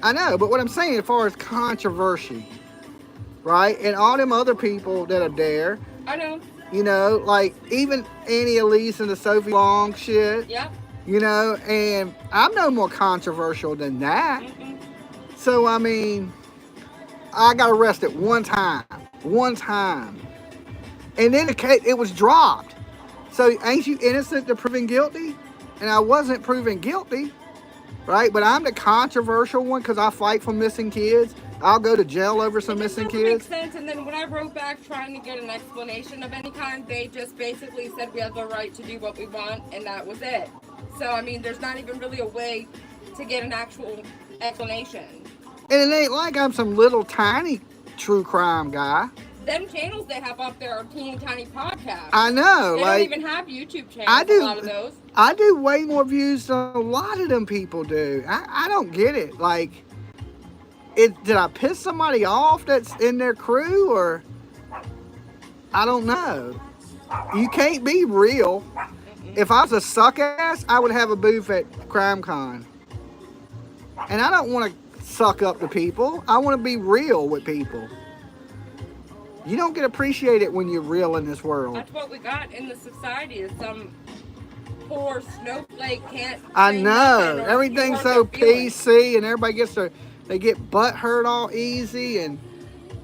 S1: I know, but what I'm saying as far as controversy, right? And all them other people that are there.
S2: I know.
S1: You know, like even Annie Elise and the Sophie Long shit.
S2: Yeah.
S1: You know, and I'm no more controversial than that.
S2: Mm-mm.
S1: So, I mean, I got arrested one time. And then it was dropped. So, ain't you innocent to proving guilty? And I wasn't proven guilty, right? But I'm the controversial one because I fight for missing kids. I'll go to jail over some missing kids.
S2: Makes sense. And then when I wrote back trying to get an explanation of any kind, they just basically said we have the right to do what we want, and that was it. So, I mean, there's not even really a way to get an actual explanation.
S1: And it ain't like I'm some little tiny true crime guy.
S2: Them channels they have up there are teeny tiny podcasts.
S1: I know.
S2: They don't even have YouTube channels, a lot of those.
S1: I do way more views than a lot of them people do. I don't get it. Like, did I piss somebody off that's in their crew, or I don't know. You can't be real. If I was a suck ass, I would have a booth at CrimeCon. And I don't want to suck up to people. I want to be real with people. You don't get appreciated when you're real in this world.
S2: That's what we got in the society is some poor snowflake can't.
S1: I
S2: say
S1: know.
S2: nothing or
S1: Everything's
S2: you
S1: so
S2: hurt their feelings.
S1: PC, and everybody they get butt hurt all easy, and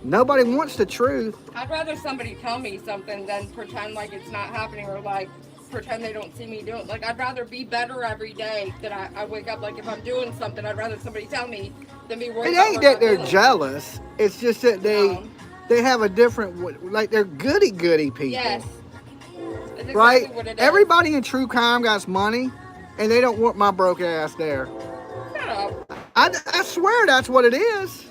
S1: nobody wants the truth.
S2: I'd rather somebody tell me something than pretend like it's not happening or like pretend they don't see me doing. Like I'd rather be better every day that I wake up. Like if I'm doing something, I'd rather somebody tell me than be worried.
S1: It
S2: about
S1: ain't
S2: what
S1: that
S2: I'm
S1: they're
S2: doing.
S1: jealous. It's just that
S2: No.
S1: they have a different, like they're goody people.
S2: Yes. That's exactly
S1: Right?
S2: what it is.
S1: Everybody in true crime got money, and they don't want my broke ass there.
S2: Shut up.
S1: I swear that's what it is.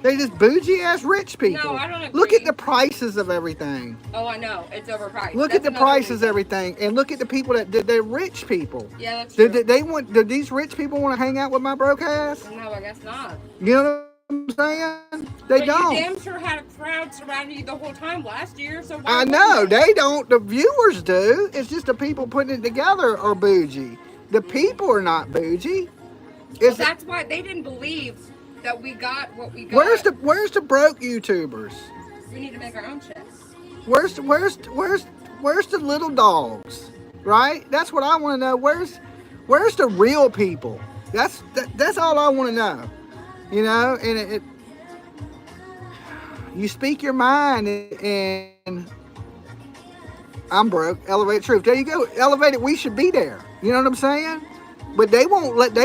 S1: They just bougie ass rich people.
S2: No, I don't agree.
S1: Look at the prices of everything.
S2: Oh, I know. It's overpriced.
S1: Look
S2: That's
S1: at the
S2: another
S1: prices of
S2: reason.
S1: everything, and look at the people they're rich people.
S2: Yeah, that's true.
S1: Do these rich people want to hang out with my broke ass?
S2: No, I guess not.
S1: You know what I'm saying? They
S2: But
S1: don't.
S2: you damn sure had a crowd surrounding you the whole time last year, so why
S1: I
S2: wouldn't
S1: know
S2: you?
S1: they don't. The viewers do. It's just the people putting it together are bougie. The people are not bougie.
S2: Well,
S1: It's
S2: that's why they didn't believe that we got what we got.
S1: where's the broke YouTubers?
S2: We need to make our own shit.
S1: Where's the little dogs? Right? That's what I want to know. Where's the real people? That's all I want to know. You know, and you speak your mind, and I'm broke. Elevate truth. There you go. Elevate it. We should be there. You know what I'm saying? But they won't let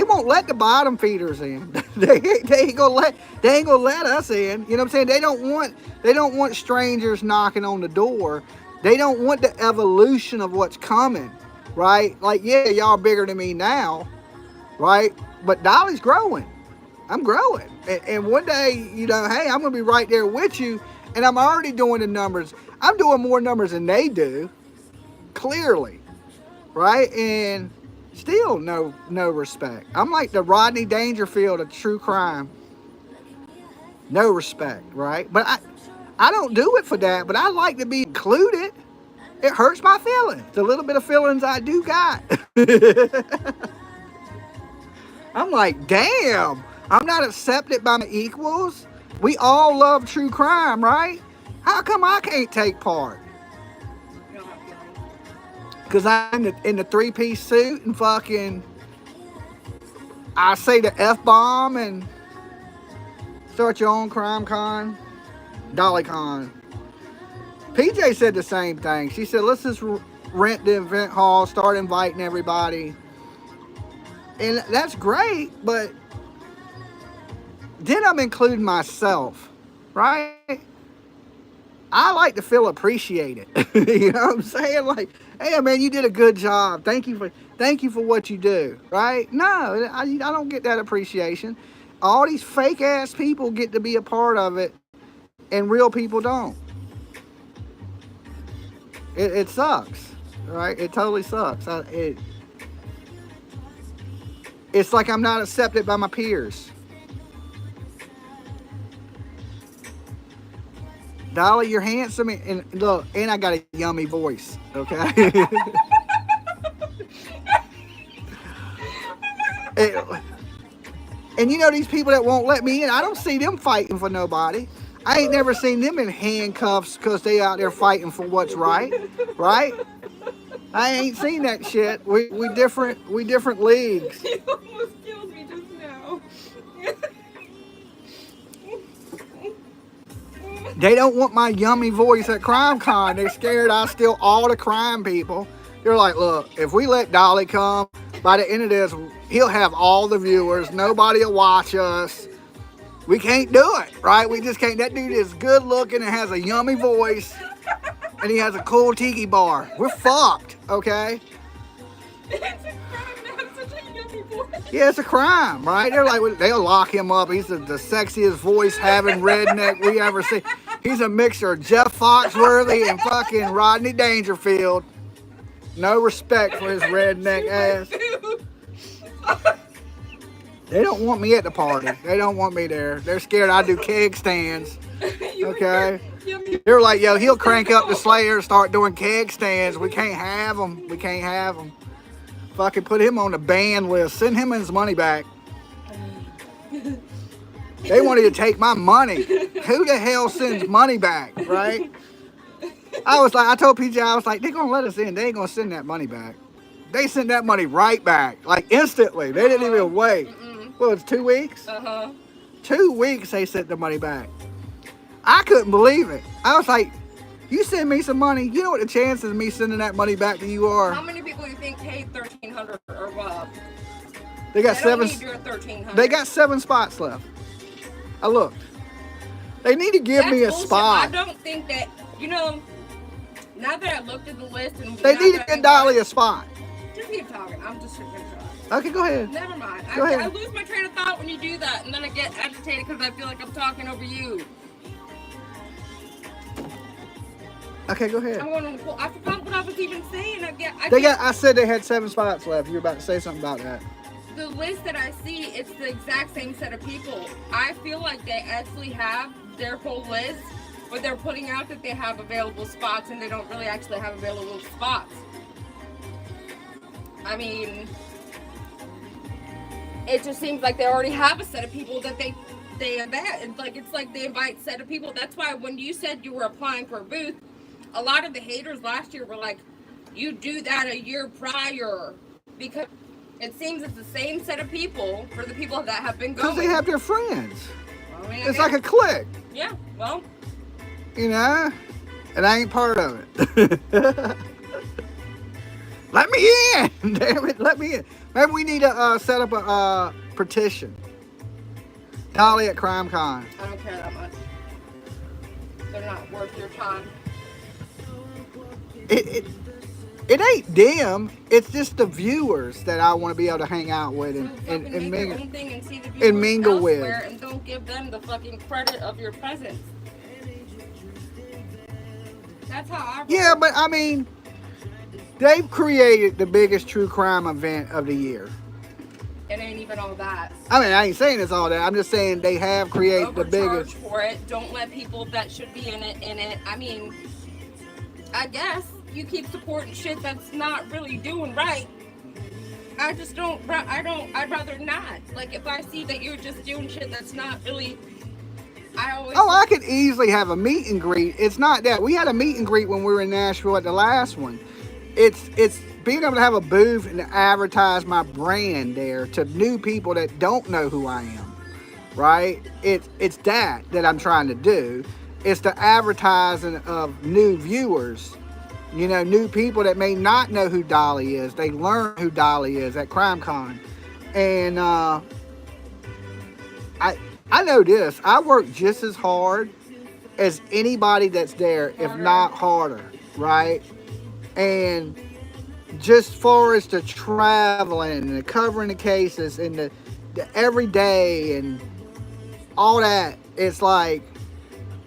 S1: the bottom feeders in. they ain't gonna let us in. You know what I'm saying? They don't want strangers knocking on the door. They don't want the evolution of what's coming, right? Like, yeah, y'all bigger than me now, right? But Dolly's growing. I'm growing. And one day, you know, hey, I'm gonna be right there with you. And I'm already doing the numbers. I'm doing more numbers than they do, clearly, right? And still no respect. I'm like the Rodney Dangerfield of true crime. No respect, right? But I don't do it for that, but I like to be included. It hurts my feelings. The little bit of feelings I do got. I'm like, damn, I'm not accepted by my equals. We all love true crime, right? How come I can't take part?
S2: You don't have feelings.
S1: Because I'm in the three-piece suit and fucking, I say the F-bomb and start your own crime con, Dolly con. PJ said the same thing. She said, let's just rent the event hall, start inviting everybody. And that's great, but then I'm including myself, right? I like to feel appreciated. You know what I'm saying? Like, hey man, you did a good job. Thank you for what you do, right? No, I don't get that appreciation. All these fake ass people get to be a part of it, and real people don't. It sucks, right? It totally sucks. It's like I'm not accepted by my peers. Dolly, you're handsome, and look, and I got a yummy voice, okay? and you know these people that won't let me in, I don't see them fighting for nobody. I ain't never seen them in handcuffs because they out there fighting for what's right, right? I ain't seen that shit. We different leagues.
S2: You almost killed me just now.
S1: They don't want my yummy voice at CrimeCon. They're scared I steal all the crime people. They're like, look, if we let Dolly come, by the end of this, he'll have all the viewers. Nobody will watch us. We can't do it, right? We just can't. That dude is good looking and has a yummy voice. And he has a cool tiki bar. We're fucked, okay?
S2: It's a crime to have such a yummy voice.
S1: Yeah, it's a crime, right? They're like, they'll lock him up. He's the sexiest voice having redneck we ever see. He's a mixture of Jeff Foxworthy and fucking Rodney Dangerfield. No respect for his redneck ass. They don't want me at the party. They don't want me there. They're scared I do keg stands. Okay? They're like, yo, he'll crank up the Slayer and start doing keg stands. We can't have him. We can't have him. Fucking put him on the ban list. Send him his money back. They wanted to take my money. Who the hell sends money back, right? I told PJ, I was like, they're going to let us in. They ain't going to send that money back. They sent that money right back, like instantly. They didn't even wait. Well, it's 2 weeks. 2 weeks they sent the money back. I couldn't believe it. I was like, you send me some money, you know what the chances of me sending that money back to you are?
S2: How many people do you think paid $1,300 or what?
S1: They got seven. They got 7 spots left. I looked. They need to give me a
S2: bullshit.
S1: spot.
S2: I don't think that, you know, now that I looked at the list and
S1: they need to get Dolly a spot.
S2: Just keep talking. I'm just going to try.
S1: Okay, go ahead.
S2: Never mind.
S1: Go ahead.
S2: I lose my train of thought when you do that, and then I get agitated because I feel like I'm talking over you.
S1: Okay, go ahead.
S2: I forgot what I was even saying.
S1: I said they had 7 spots left. You were about to say something about that.
S2: The list that I see, it's the exact same set of people. I feel like they actually have their whole list, but they're putting out that they have available spots, and they don't really actually have available spots. I mean, it just seems like they already have a set of people that they invite. It's like they invite a set of people. That's why when you said you were applying for a booth, a lot of the haters last year were like, you do that a year prior, because it seems it's the same set of people for the people that have been going.
S1: Because they have their friends.
S2: Well, I mean,
S1: it's like a clique.
S2: Yeah, well.
S1: You know? And I ain't part of it. Let me in! Damn it, let me in. Maybe we need to set up a petition. Dolly at CrimeCon.
S2: I don't care that much. They're not worth your time.
S1: It ain't them. It's just the viewers that I want to be able to hang out with and mingle with.
S2: And don't give them the fucking credit of your presence. That's how I roll.
S1: Yeah, but I mean, they've created the biggest true crime event of the year.
S2: It ain't even all that.
S1: I mean, I ain't saying it's all that. I'm just saying they have created the biggest.
S2: For it. Don't let people that should be in it. I mean, I guess you keep supporting shit that's not really doing right. I just don't. I'd rather not. Like, if I see that you're just doing shit that's not really. I
S1: could easily have a meet and greet. It's not that. We had a meet and greet when we were in Nashville at the last one. It's being able to have a booth and advertise my brand there to new people that don't know who I am, right? It's that I'm trying to do. It's the advertising of new viewers, you know, new people that may not know who Dolly is. They learn who Dolly is at CrimeCon. And I know this. I work just as hard as anybody that's there, if not harder, right? And just far as the traveling and the covering the cases and the everyday and all that, it's like,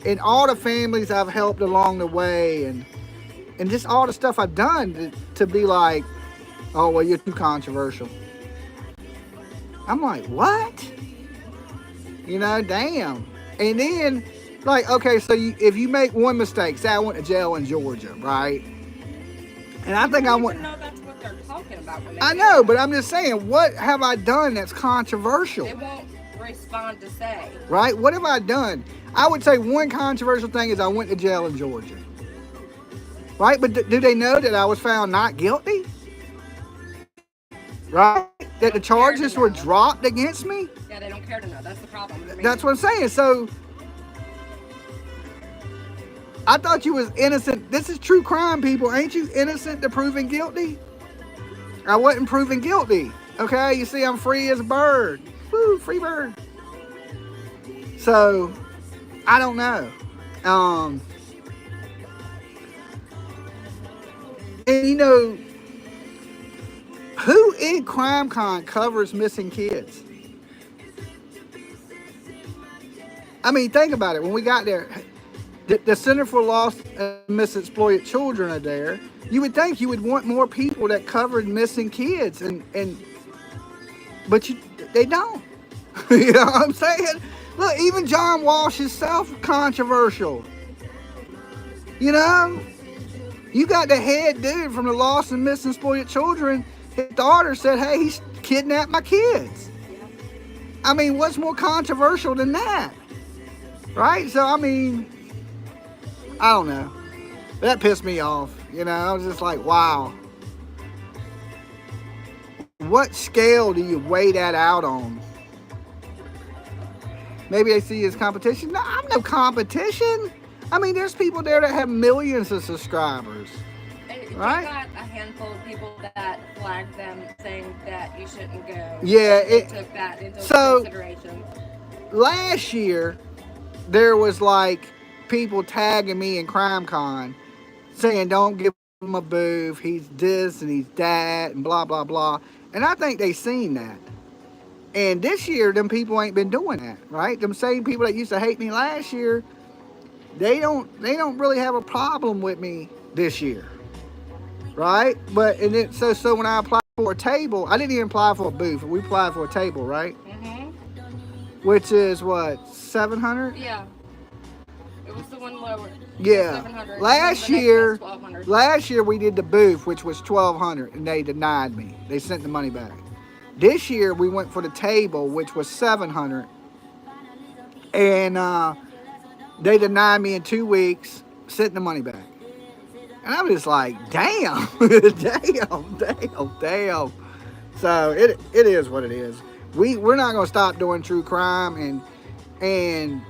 S1: and all the families I've helped along the way and just all the stuff I've done to be like, oh, well, you're too controversial. I'm like, what? You know, damn. And then, like, okay, so if you make one mistake, say I went to jail in Georgia, right? And I think I went.
S2: Know that's what they're talking about.
S1: I know, but I'm just saying, what have I done that's controversial?
S2: They won't respond to say.
S1: Right? What have I done? I would say one controversial thing is I went to jail in Georgia. Right? But do they know that I was found not guilty? Right? That the charges were dropped against me?
S2: Yeah, they don't care to know. That's the problem.
S1: That's what I'm saying. So, I thought you was innocent. This is true crime, people. Ain't you innocent to proving guilty? I wasn't proven guilty. Okay? You see, I'm free as a bird. Woo, free bird. So, I don't know. And you know, who in CrimeCon covers missing kids? I mean, think about it. When we got there, the Center for Lost and Misexploited Children are there. You would think you would want more people that covered missing kids, but they don't. You know what I'm saying? Look, even John Walsh is self-controversial. You know? You got the head dude from the Lost and Misexploited Children. His daughter said, hey, he's kidnapped my kids. I mean, what's more controversial than that? Right? So, I mean, I don't know. That pissed me off. You know, I was just like, wow. what scale do you weigh that out on? Maybe they see you as competition. No, I'm no competition. I mean, there's people there that have millions of subscribers.
S2: They
S1: right?
S2: got a handful of people that flagged them saying that you shouldn't go.
S1: Yeah,
S2: They took that into consideration.
S1: Last year, there was like people tagging me in CrimeCon saying, don't give him a booth. He's this and he's that and blah, blah, blah. And I think they seen that. And this year, them people ain't been doing that, right? Them same people that used to hate me last year, they don't really have a problem with me this year, right? But and it, so when I applied for a table, I didn't even apply for a booth. We applied for a table, right? Mm-hmm. Which is what, $700?
S2: Yeah. It was the one lower.
S1: Yeah.
S2: $700.
S1: Last year we did the booth, which was $1,200, and they denied me. They sent the money back. This year we went for the table, which was $700, and they denied me in 2 weeks, sent the money back. And I'm just like, damn, damn. So it is what it is. We're not gonna stop doing true crime, and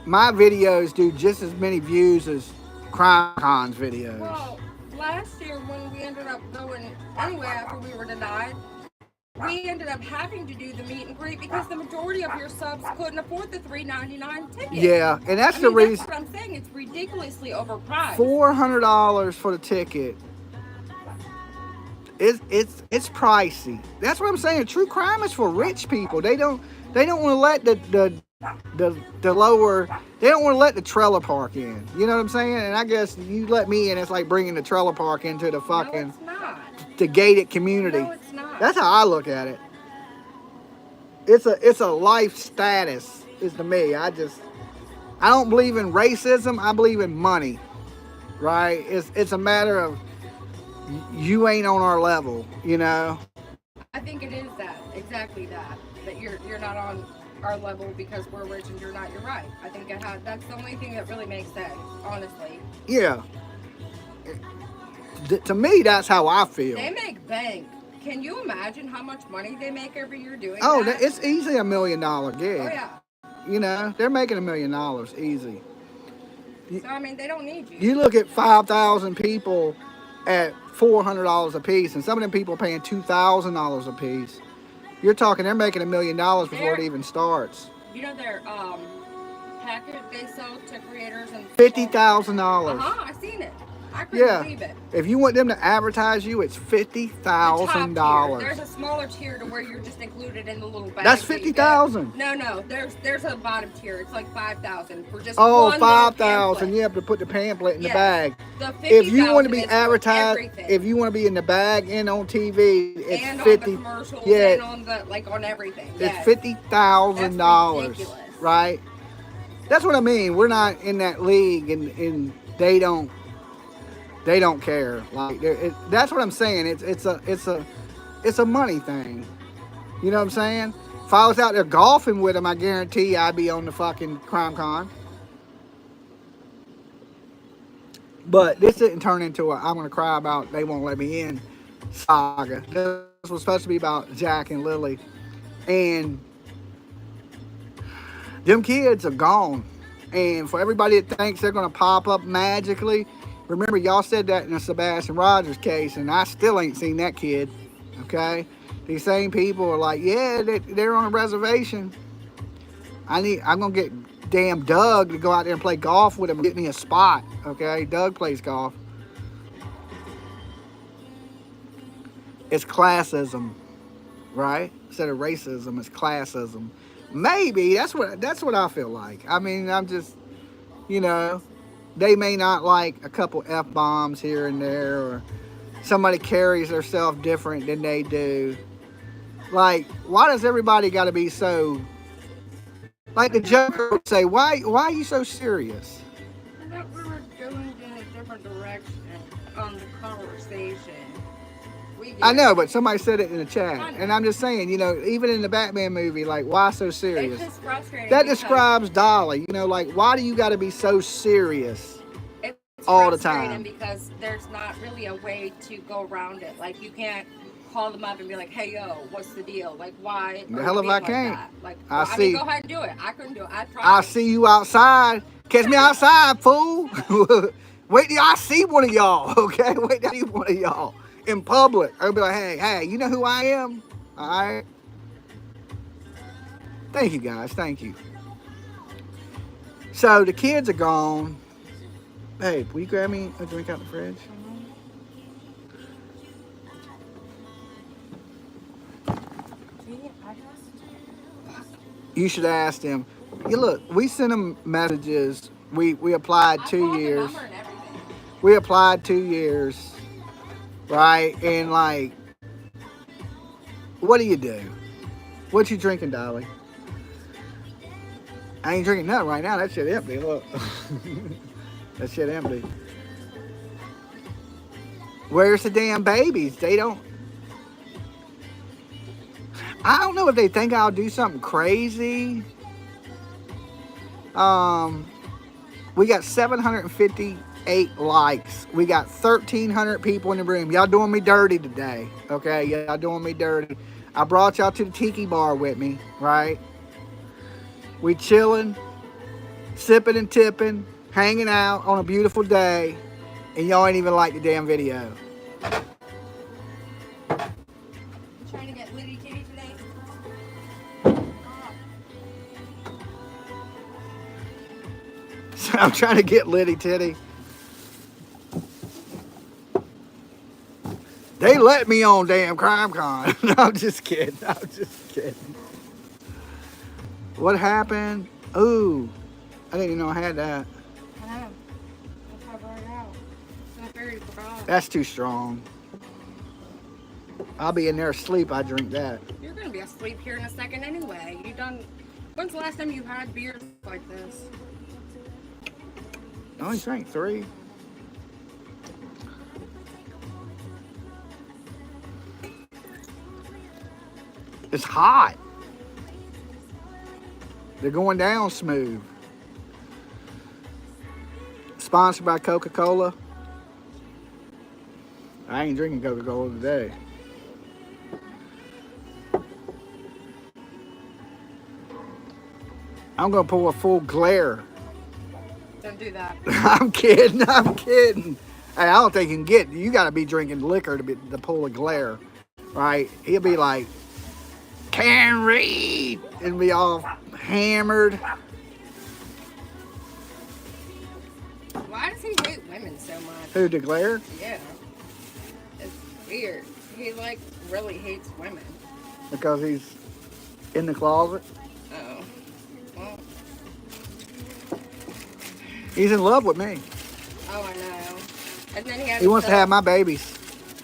S1: my videos do just as many views as CrimeCon's videos.
S2: Well, last year when we ended up going anyway after we were denied, we ended up having to do the meet and greet because the majority of your subs couldn't afford the $3.99 ticket.
S1: Yeah, and that's the reason.
S2: That's what I'm saying. It's ridiculously overpriced.
S1: $400 for the ticket. It's pricey. That's what I'm saying. True crime is for rich people. They don't want to let the lower. They don't want to let the trailer park in. You know what I'm saying? And I guess you let me in, it's like bringing the trailer park into the fucking.
S2: No, it's not.
S1: The gated community.
S2: No, it's not.
S1: That's how I look at it. It's a life status, is to me. I don't believe in racism. I believe in money. Right? It's a matter of you ain't on our level, you know.
S2: I think it is that, exactly that you're not on our level because we're rich and you're not. You're right. I think that's the only thing that really makes sense, honestly.
S1: Yeah. To me, that's how I feel.
S2: They make bank. Can you imagine how much money they make every year doing
S1: that?
S2: that?
S1: It's easily $1 million gig.
S2: Oh, yeah.
S1: You know, they're making $1 million easy.
S2: So, I mean, they don't need you.
S1: You look at 5,000 people at $400 a piece, and some of them people are paying $2,000 a piece. You're talking, they're making $1 million before it even starts.
S2: You know, their package they sell to creators and
S1: $50,000.
S2: I seen it. I couldn't believe it.
S1: If you want them to advertise you, it's $50,000.
S2: There's a smaller tier to where you're just included in the little bag.
S1: That's $50,000.
S2: No. There's a bottom tier. It's like $5,000 for just
S1: one $5,000. You have to put the pamphlet in the bag. If you want to be advertised, if you want to be in the bag and on TV, it's
S2: and
S1: 50.
S2: On the commercials and on the on everything.
S1: It's $50,000, right? That's what I mean. We're not in that league, and they don't care. Like that's what I'm saying. It's a money thing. You know what I'm saying? If I was out there golfing with them, I guarantee I'd be on the fucking CrimeCon. But this didn't turn into a I'm gonna cry about they won't let me in saga. This was supposed to be about Jack and Lilly, and them kids are gone. And for everybody that thinks they're gonna pop up magically. Remember, y'all said that in the Sebastian Rogers case, and I still ain't seen that kid, okay? These same people are like, yeah, they're on a reservation. I'm going to get damn Doug to go out there and play golf with him and get me a spot, okay? Doug plays golf. It's classism, right? Instead of racism, it's classism. Maybe, that's what I feel like. I mean, I'm just, you know... They may not like a couple F-bombs here and there, or somebody carries themselves different than they do. Like, why does everybody got to be so... Like the Joker would say, why are you so serious?
S2: I thought we were going in a different direction on the conversation.
S1: I know, but somebody said it in the chat. And I'm just saying, you know, even in the Batman movie, like, why so serious?
S2: It's just frustrating.
S1: That describes Dolly. You know, like, why do you got to be so serious all the time?
S2: Because there's not really a way to go around it. Like, you can't call them up and be like, hey, yo, what's the deal? Like, why?
S1: The hell if I can't.
S2: That? Like,
S1: I
S2: well,
S1: see.
S2: I mean, go ahead and do it. I couldn't do it. I tried.
S1: I see you outside. Catch me outside, fool. Wait till I see one of y'all, okay? Wait till I see one of y'all in public. I'll be like, hey, you know who I am? All right. Thank you, guys. Thank you. So the kids are gone. Hey, will you grab me a drink out the fridge? You should ask them. You look, we sent them messages. We applied 2 years. We applied 2 years, right? And like, what do you do? What you drinking, Dolly? I ain't drinking nothing right now. That shit empty. Look, that shit empty. Where's the damn babies? They don't. I don't know if they think I'll do something crazy. We got 758 likes. We got 1,300 people in the room. Y'all doing me dirty today, okay? Y'all doing me dirty. I brought y'all to the Tiki bar with me, right? We chilling, sipping and tipping, hanging out on a beautiful day, and y'all ain't even like the damn video.
S2: Trying to get Lilly Sullivan today.
S1: So I'm trying to get Liddy Titty. They let me on damn Crime Con. No, I'm just kidding. I'm just kidding. What happened? Ooh, I didn't even know I had that.
S2: I know. That's how I brought it out. I figured you forgot.
S1: That's too strong. I'll be in there asleep. I drink that.
S2: You're gonna be asleep here in a second anyway. You done? When's the last time you had beers like this?
S1: I only drank 3. It's hot. They're going down smooth. Sponsored by Coca-Cola. I ain't drinking Coca-Cola today. I'm gonna pour a full glare.
S2: Don't do that.
S1: I'm kidding. I'm kidding. Hey, I don't think you can get. You got to be drinking liquor to pull a glare, right? He'll be like, "Can't read," and be all hammered.
S2: Why does he hate women so much?
S1: Who, the glare?
S2: Yeah. It's weird. He like really hates women.
S1: Because he's in the closet.
S2: Oh. Well.
S1: He's in love with me.
S2: Oh, I know. And then he had.
S1: He wants to have my babies.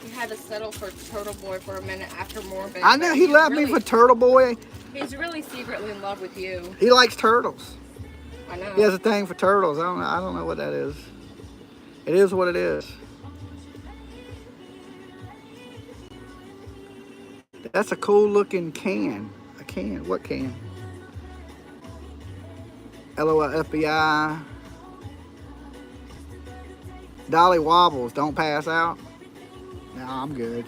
S2: He had to settle for Turtle Boy for a minute after more babies.
S1: I know he left me for Turtle Boy.
S2: He's really secretly in love with you.
S1: He likes turtles.
S2: I know.
S1: He has a thing for turtles. I don't know what that is. It is what it is. That's a cool looking can. A can. What can? LOL FBI. Dolly wobbles. Don't pass out. No, I'm good.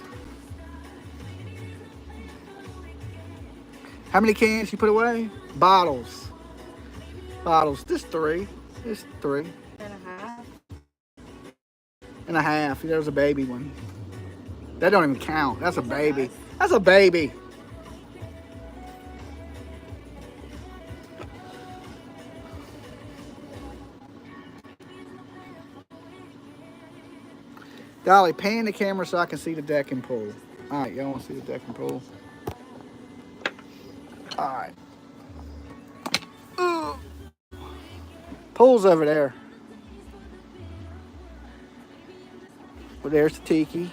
S1: How many cans you put away? Bottles. Bottles. Just 3. Just 3.
S2: And a half.
S1: And a half. There's a baby one. That don't even count. That's a baby.
S2: Nice.
S1: That's a baby. Dolly, pan the camera so I can see the deck and pool. All right, y'all want to see the deck and pool? All right. Pool's over there. Well, there's the Tiki.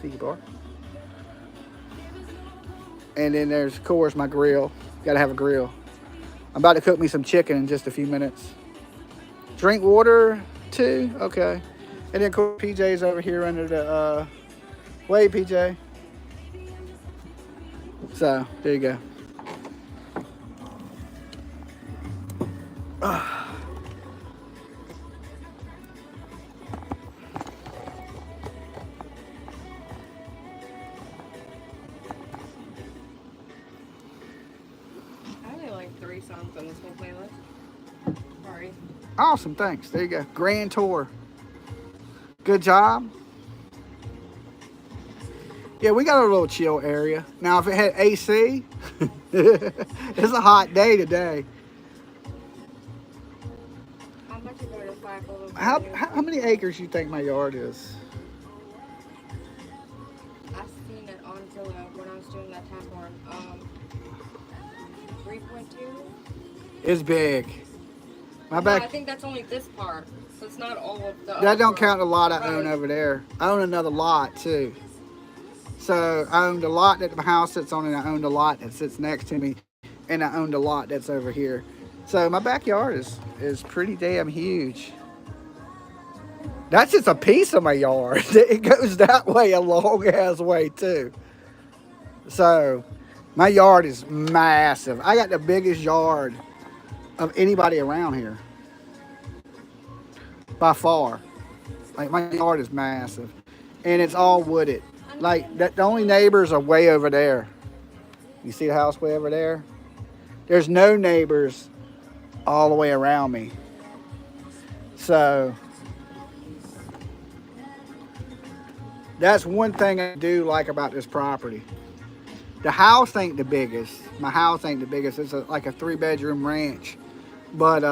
S1: Tiki bar. And then there's, of course, my grill. Gotta have a grill. I'm about to cook me some chicken in just a few minutes. Drink water, too? Okay. And then, of course, PJ's over here under the, wait, PJ. So, there you go.
S2: songs on this whole playlist. Sorry.
S1: Awesome, thanks. There you go. Grand tour. Good job. Yeah, we got a little chill area. Now, if it had AC, it's a hot day today.
S2: How much is there to cycle?
S1: How many acres you think my yard is?
S2: I seen it on Zillow when I was doing that tap horn. 3.2.
S1: It's big. My
S2: No,
S1: back.
S2: I think that's only this part, so it's not all of the.
S1: That don't count the lot I
S2: Right.
S1: own over there. I own another lot too. So I owned a lot that my house sits on, and I owned a lot that sits next to me, and I owned a lot that's over here. So my backyard is pretty damn huge. That's just a piece of my yard. It goes that way a long ass way too. So my yard is massive. I got the biggest yard of anybody around here. By far. Like my yard is massive. And it's all wooded. Like the only neighbors are way over there. You see the house way over there? There's no neighbors all the way around me. So that's one thing I do like about this property. The house ain't the biggest. My house ain't the biggest. It's like a 3-bedroom ranch. But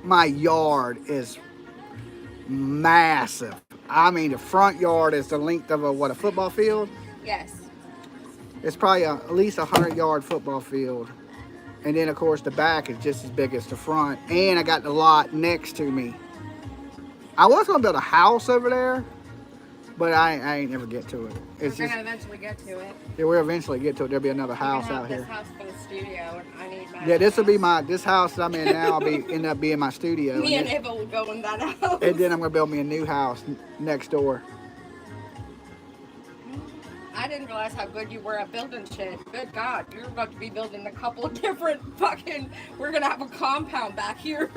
S1: my yard is massive. I mean, the front yard is the length of a football field?
S2: Yes.
S1: It's probably at least a 100-yard football field. And then, of course, the back is just as big as the front. And I got the lot next to me. I was going to build a house over there, but I ain't never get to it. It's
S2: We're
S1: just,
S2: gonna eventually get to it.
S1: yeah, we'll eventually get to it. There'll be another house out
S2: This
S1: here.
S2: house for the studio, and I need my.
S1: Yeah, this will be this house that I'm in now will end up being my studio.
S2: Me and
S1: then,
S2: Ava will go in that house.
S1: and then I'm going to build me a new house next door.
S2: I didn't realize how good you were at building shit. Good God, you're about to be building a couple of different fucking. We're gonna have a compound back here.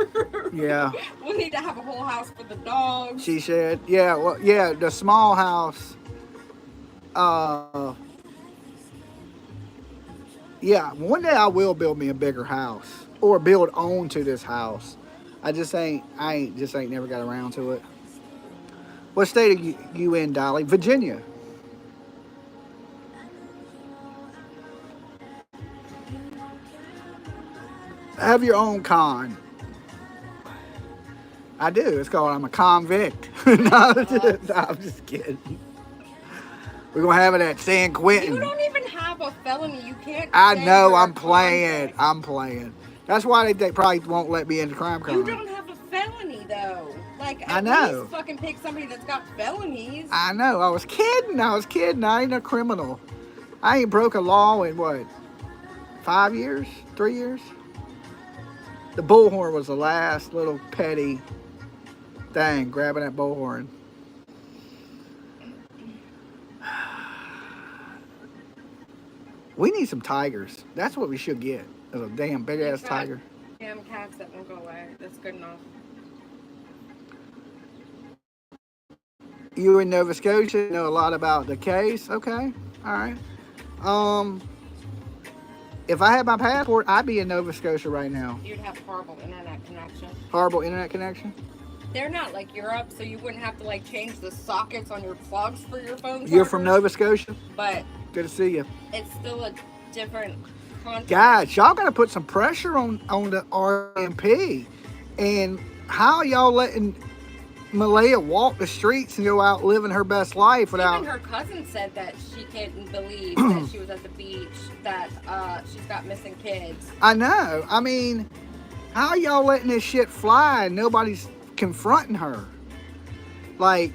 S1: Yeah.
S2: We'll need to have a whole house for the dogs.
S1: She said, yeah, well, yeah, the small house. Yeah, one day I will build me a bigger house or build onto this house. I just ain't never got around to it. What state are you in, Dolly? Virginia. Have your own con. I do. It's called I'm a convict. No, I'm just kidding. We're going to have it at San Quentin.
S2: You don't even have a felony. You can't.
S1: I
S2: say
S1: know.
S2: you're
S1: I'm
S2: a
S1: playing.
S2: convict.
S1: I'm playing. That's why they probably won't let me into crime.
S2: You don't have a felony though. Like
S1: I
S2: at
S1: know.
S2: least fucking pick somebody that's got felonies.
S1: I know. I was kidding. I ain't a criminal. I ain't broke a law in what? 5 years? 3 years? The bullhorn was the last little petty thing, grabbing that bullhorn. We need some tigers. That's what we should get. Is a damn big ass tiger.
S2: Damn cats that won't go away. That's good enough.
S1: You in Nova Scotia, know a lot about the case. Okay. All right. If I had my passport, I'd be in Nova Scotia right now.
S2: You'd have horrible internet connection.
S1: Horrible internet connection?
S2: They're not like Europe, so you wouldn't have to like change the sockets on your plugs for your phone.
S1: You're from
S2: chargers,
S1: Nova Scotia?
S2: but
S1: Good to see you.
S2: it's still a different content.
S1: Guys, y'all got to put some pressure on the RMP. And how y'all letting Malaya walk the streets and go out living her best life without...
S2: Even her cousin said that she couldn't believe that she was at the beach, that she's got missing kids.
S1: I know. I mean, how y'all letting this shit fly and nobody's confronting her? Like...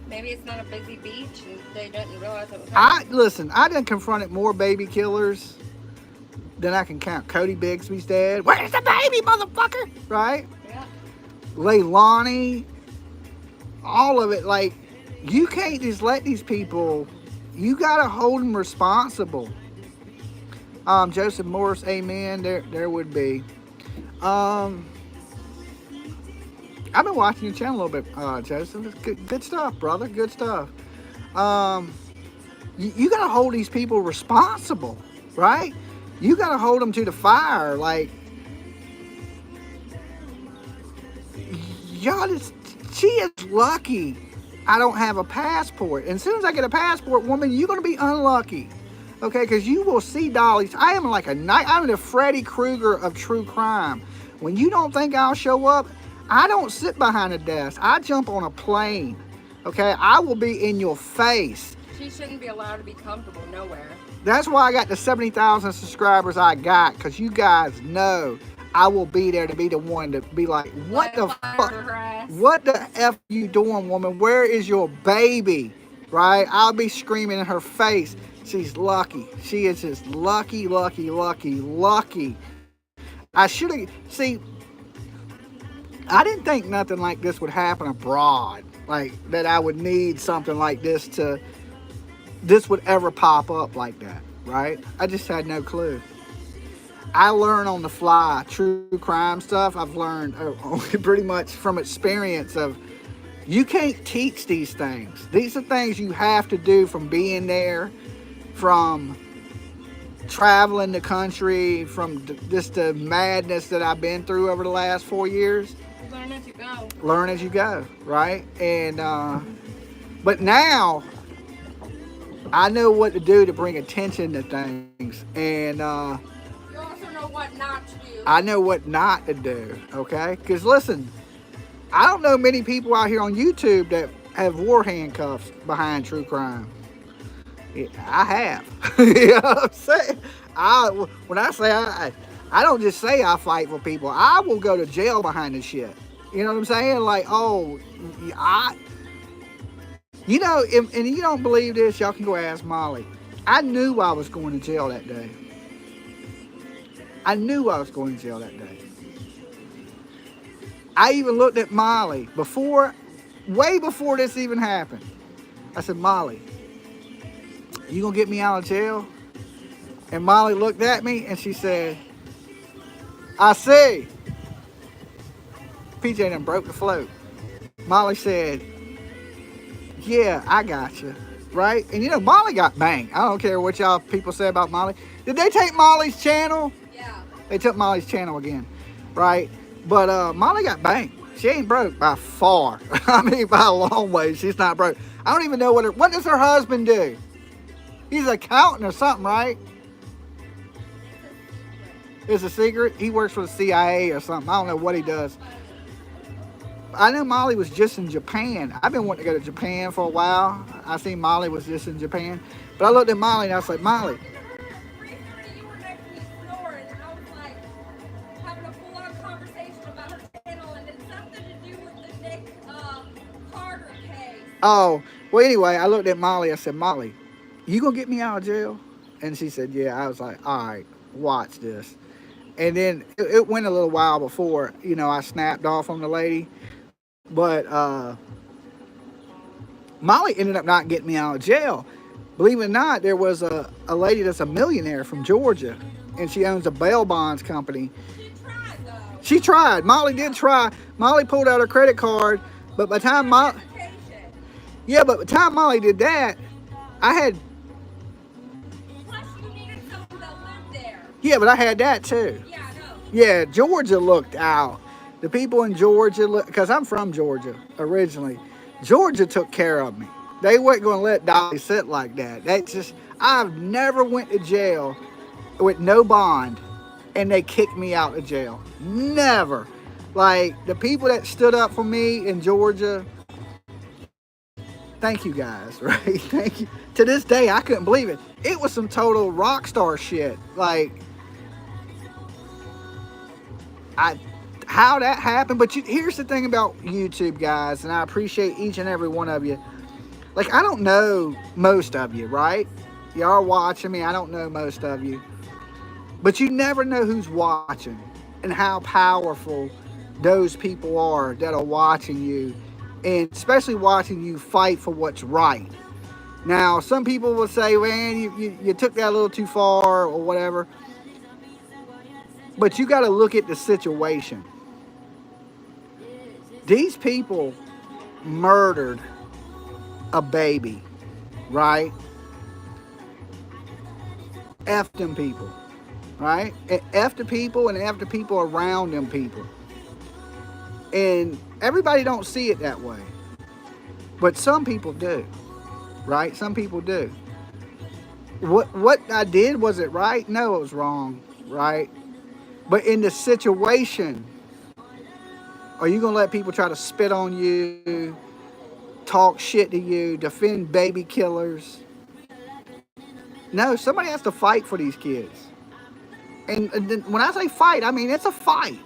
S2: Maybe it's not a busy beach and they didn't realize it was happening.
S1: Listen, I done confronted more baby killers than I can count. Cody Bigsby's dead. Where's the baby, motherfucker? Right?
S2: Yeah.
S1: Leilani, all of it. Like, you can't just let these people, you gotta hold them responsible. Joseph Morris, amen. There would be. I've been watching your channel a little bit, Joseph. It's good stuff, brother. Good stuff. You gotta hold these people responsible, right? You got to hold them to the fire. Like, y'all just, she is lucky I don't have a passport. And as soon as I get a passport, woman, you're going to be unlucky. Okay, because you will see dollies. I am like I'm the Freddy Krueger of true crime. When you don't think I'll show up, I don't sit behind a desk. I jump on a plane. Okay, I will be in your face.
S2: She shouldn't be allowed to be comfortable nowhere.
S1: That's why I got the 70,000 subscribers I got, because you guys know I will be there to be the one to be like, what the fuck? What the F you doing, woman? Where is your baby? Right? I'll be screaming in her face. She's lucky. She is just lucky, lucky, lucky, lucky. I should have, see, I didn't think nothing like this would happen abroad. Like, that I would need something like this would ever pop up like that, right? I just had no clue. I learn on the fly. True crime stuff, I've learned pretty much from experience of, you can't teach these things. These are things you have to do from being there, from traveling the country, from just the madness that I've been through over the last 4 years.
S2: Learn as you go.
S1: Learn as you go, right? And but now I know what to do to bring attention to things, and
S2: you also know what not to do.
S1: I know what not to do. Okay, because listen, I don't know many people out here on YouTube that have war handcuffs behind true crime. Yeah, I have. You know what I'm saying? When I say I don't just say I fight for people. I will go to jail behind this shit. You know what I'm saying? Like, you know, and you don't believe this, y'all can go ask Molly. I knew I was going to jail that day. I knew I was going to jail that day. I even looked at Molly way before this even happened. I said, Molly, you gonna get me out of jail? And Molly looked at me and she said, I see. PJ done broke the float. Molly said, yeah, I got you. Right? And you know, Molly got banged. I don't care what y'all people say about Molly. Did they take Molly's channel?
S2: Yeah.
S1: They took Molly's channel again. Right? But Molly got banged. She ain't broke by far. I mean, by a long way, she's not broke. I don't even know what does her husband do? He's an accountant or something, right? It's a secret. He works for the CIA or something. I don't know what he does. I know Molly was just in Japan. I've been wanting to go to Japan for a while. I seen Molly was just in Japan. But I looked at Molly and I was like, Molly.
S2: You were next to me snoring, and I was like having a full-on conversation about her channel, and it's something to do with the Nick Carter case.
S1: Oh, well, anyway, I looked at Molly. I said, Molly, you gonna get me out of jail? And she said, yeah. I was like, all right, watch this. And then it went a little while before, you know, I snapped off on the lady. But Molly ended up not getting me out of jail. Believe it or not, there was a lady that's a millionaire from Georgia, and she owns a bail bonds company.
S2: She tried, though.
S1: She tried. Molly did try. Molly pulled out her credit card, but by the time Molly did that, I had.
S2: Plus, you needed someone that lived there.
S1: Yeah, but I had that too.
S2: Yeah, I know.
S1: Yeah, Georgia looked out. The people in Georgia, because I'm from Georgia originally, Georgia took care of me. They weren't going to let Dolly sit like that. I've never went to jail with no bond, and they kicked me out of jail. Never. Like, the people that stood up for me in Georgia, thank you guys, right? Thank you. To this day, I couldn't believe it. It was some total rock star shit. Like, how that happened. But here's the thing about YouTube, guys, and I appreciate each and every one of you. Like, I don't know most of you, right? Y'all are watching me. I don't know most of you. But you never know who's watching and how powerful those people are that are watching you, and especially watching you fight for what's right. Now, some people will say, man, you took that a little too far or whatever. But you got to look at the situation. These people murdered a baby, right? F them people. right? And F the people and F the people around them people. And everybody don't see it that way. But some people do, right? Some people do. What I did, was it right? No, it was wrong, right? But in the situation, are you gonna let people try to spit on you, talk shit to you, defend baby killers? No, somebody has to fight for these kids. And when I say fight, I mean it's a fight.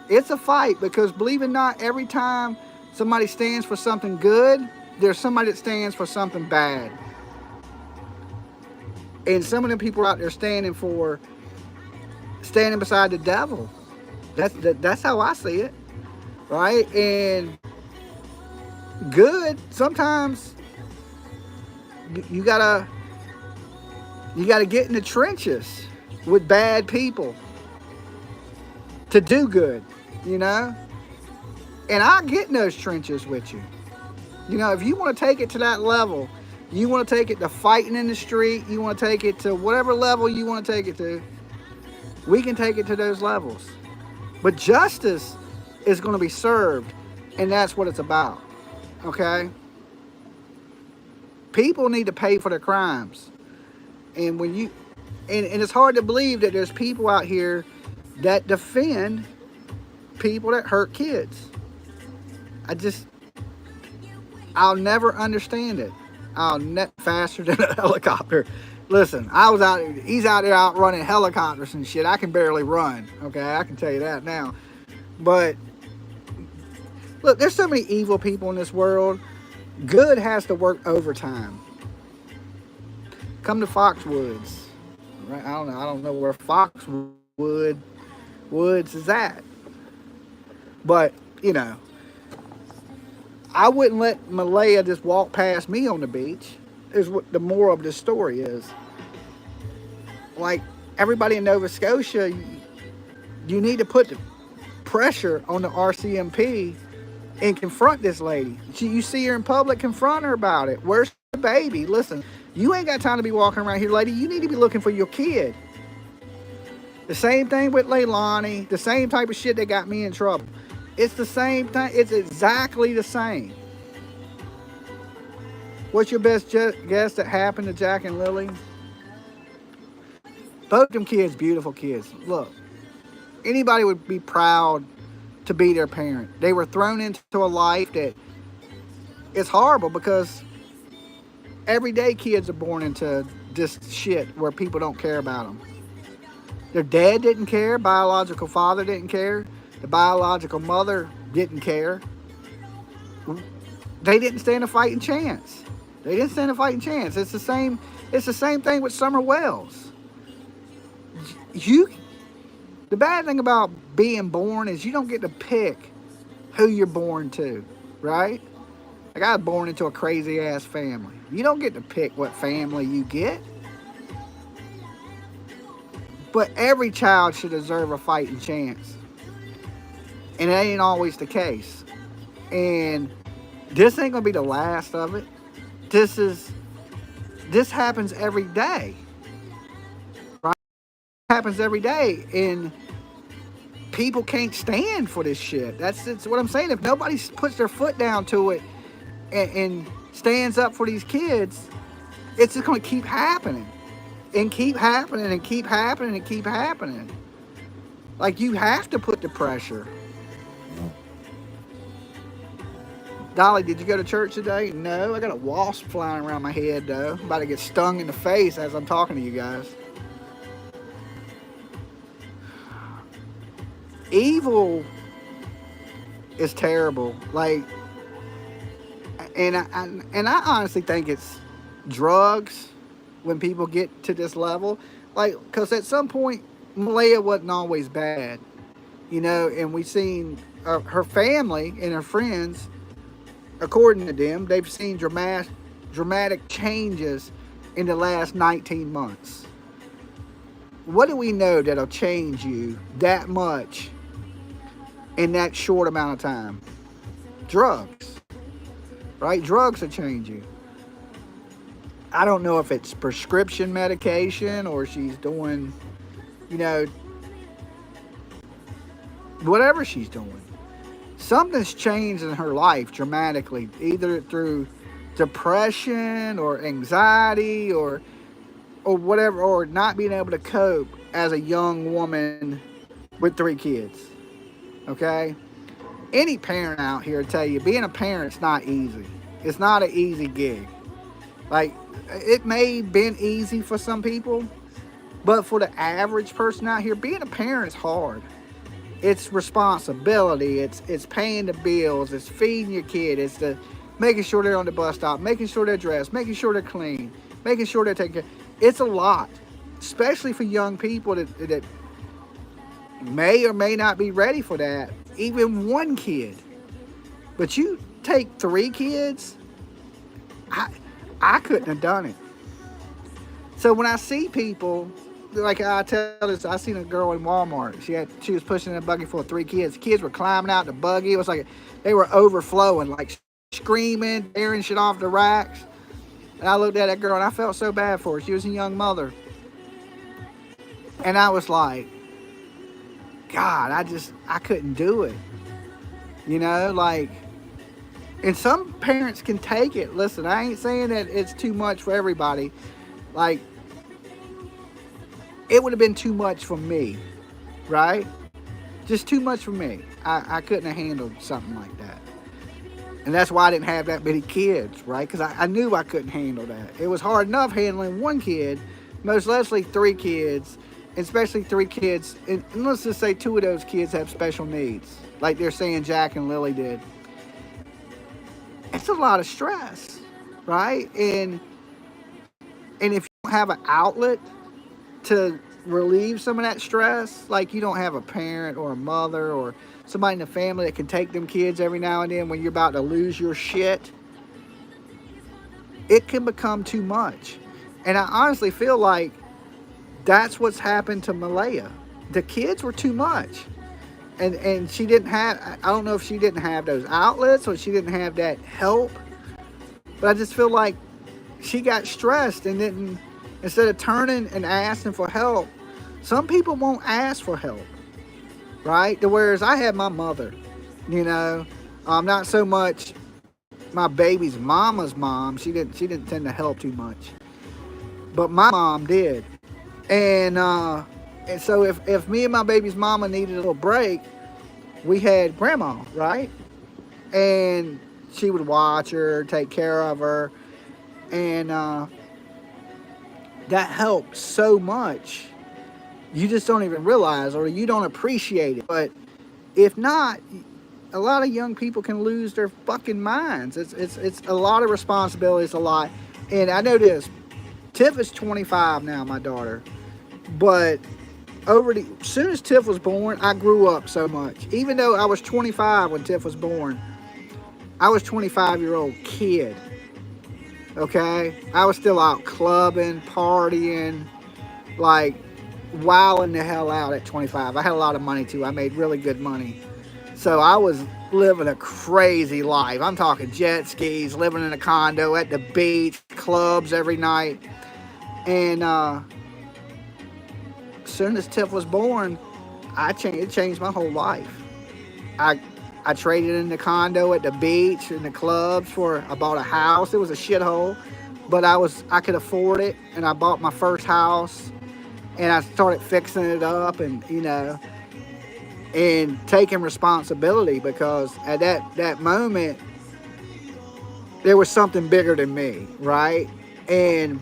S1: It's a fight, because believe it or not, every time somebody stands for something good, there's somebody that stands for something bad. And some of the people out there standing beside the devil. That's how I see it, right? And good, sometimes you gotta get in the trenches with bad people to do good, you know? And I'll get in those trenches with you. You know, if you want to take it to that level, you want to take it to fighting in the street, you want to take it to whatever level you want to take it to, we can take it to those levels. But justice is going to be served, and that's what it's about, okay? People need to pay for their crimes. And when you, and it's hard to believe that there's people out here that defend people that hurt kids. I'll never understand it. Faster than a helicopter. Listen, he's out there out running helicopters and shit. I can barely run, okay? I can tell you that now. But look, there's so many evil people in this world. Good has to work overtime. Come to Foxwoods. Right? I don't know where Foxwoods is at. But, you know, I wouldn't let Malaya just walk past me on the beach, is what the moral of this story is. Like, everybody in Nova Scotia, you need to put the pressure on the RCMP and confront this lady. You see her in public, confront her about it. Where's the baby? Listen, you ain't got time to be walking around here, lady. You need to be looking for your kid. The same thing with Leilani, the same type of shit that got me in trouble. It's the same thing. It's exactly the same. What's your best guess that happened to Jack and Lily? Both them kids, beautiful kids. Look, anybody would be proud to be their parent. They were thrown into a life that is horrible, because every day kids are born into this shit where people don't care about them. Their dad didn't care. Biological father didn't care. The biological mother didn't care. They didn't stand a fighting chance. It's the same thing with Summer Wells. The bad thing about being born is you don't get to pick who you're born to, right? Like, I was born into a crazy ass family. You don't get to pick what family you get. But every child should deserve a fighting chance. And it ain't always the case. And this ain't gonna be the last of it. This happens every day. Right? It happens every day. And people can't stand for this shit. That's what I'm saying. If nobody puts their foot down to it and stands up for these kids, it's just gonna keep happening. And keep happening and keep happening and keep happening. Like, you have to put the pressure. Dolly, did you go to church today? No, I got a wasp flying around my head, though. I'm about to get stung in the face as I'm talking to you guys. Evil is terrible. Like, and I honestly think it's drugs when people get to this level. Like, because at some point, Malaya wasn't always bad. You know, and we've seen her family and her friends, according to them, they've seen dramatic changes in the last 19 months. What do we know that'll change you that much in that short amount of time? Drugs, right? Drugs will change you. I don't know if it's prescription medication or she's doing you know, whatever she's doing. Something's changed in her life dramatically, either through depression or anxiety or whatever, or not being able to cope as a young woman with 3 kids. Okay? Any parent out here will tell you, being a parent's not easy. It's not an easy gig. Like, it may have been easy for some people, but for the average person out here, being a parent is hard. It's responsibility. It's paying the bills. It's feeding your kid. It's the making sure they're on the bus stop, making sure they're dressed, making sure they're clean, making sure they're taken care. It's a lot, especially for young people that may or may not be ready for that. Even 1 kid. But you take 3 kids, I couldn't have done it. So when I see people, like I tell this, I seen a girl in Walmart. She was pushing a buggy full of 3 kids. The kids were climbing out the buggy. It was like they were overflowing, like screaming, tearing shit off the racks. And I looked at that girl and I felt so bad for her. She was a young mother. And I was like, God, I couldn't do it. You know, like, and some parents can take it. Listen, I ain't saying that it's too much for everybody. Like, it would have been too much for me, right? Just too much for me. I couldn't have handled something like that. And that's why I didn't have that many kids, right? Because I knew I couldn't handle that. It was hard enough handling 1 kid, most likely 3 kids, especially 3 kids. And let's just say 2 of those kids have special needs, like they're saying Jack and Lily did. It's a lot of stress, right? And if you don't have an outlet to relieve some of that stress, like you don't have a parent or a mother or somebody in the family that can take them kids every now and then when you're about to lose your shit, it can become too much. And I honestly feel like that's what's happened to Malaya. The kids were too much. And she didn't have, I don't know if she didn't have those outlets or she didn't have that help, but I just feel like she got stressed and didn't, instead of turning and asking for help. Some people won't ask for help, right? Whereas I had my mother, you know, not so much my baby's mama's mom. She didn't tend to help too much, but my mom did. And so if me and my baby's mama needed a little break, we had grandma, right? And she would watch her, take care of her, and that helps so much. You just don't even realize, or you don't appreciate it. But if not, a lot of young people can lose their fucking minds. It's a lot of responsibility. It's a lot. And I know this. Tiff is 25 now, my daughter. But as soon as Tiff was born, I grew up so much. Even though I was 25 when Tiff was born, I was a 25-year-old kid. Okay? I was still out clubbing, partying, like wilding the hell out at 25. I had a lot of money too. I made really good money. So I was living a crazy life. I'm talking jet skis, living in a condo, at the beach, clubs every night. And as soon as Tiff was born, it changed my whole life. I traded in the condo at the beach and the clubs I bought a house. It was a shithole, but I could afford it, and I bought my first house, and I started fixing it up, and you know, and taking responsibility, because at that moment there was something bigger than me, right? And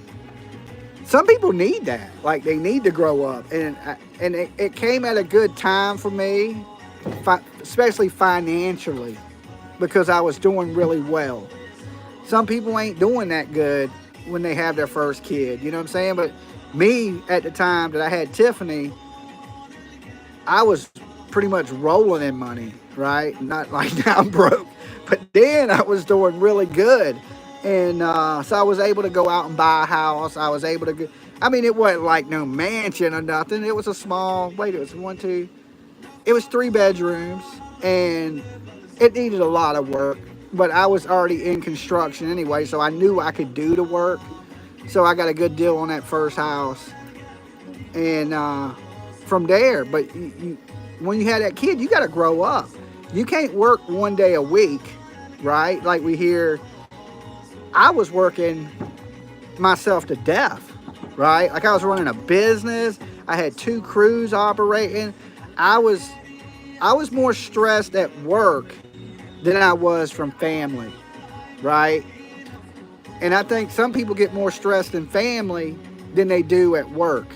S1: some people need that, like they need to grow up, and it came at a good time for me, especially financially, because I was doing really well. Some people ain't doing that good when they have their first kid, you know what I'm saying? But me, at the time that I had Tiffany, I was pretty much rolling in money, right? Not like now I'm broke, but then I was doing really good. And so I was able to go out and buy a house. I was able to go, I mean, it wasn't like no mansion or nothing. It was a small, it was 3 bedrooms, and it needed a lot of work, but I was already in construction anyway, so I knew I could do the work. So I got a good deal on that first house. And from there. But when you have that kid, you got to grow up. You can't work one day a week, right? Like we hear, I was working myself to death, right? Like I was running a business. I had 2 crews operating. I was more stressed at work than I was from family, right? And I think some people get more stressed in family than they do at work.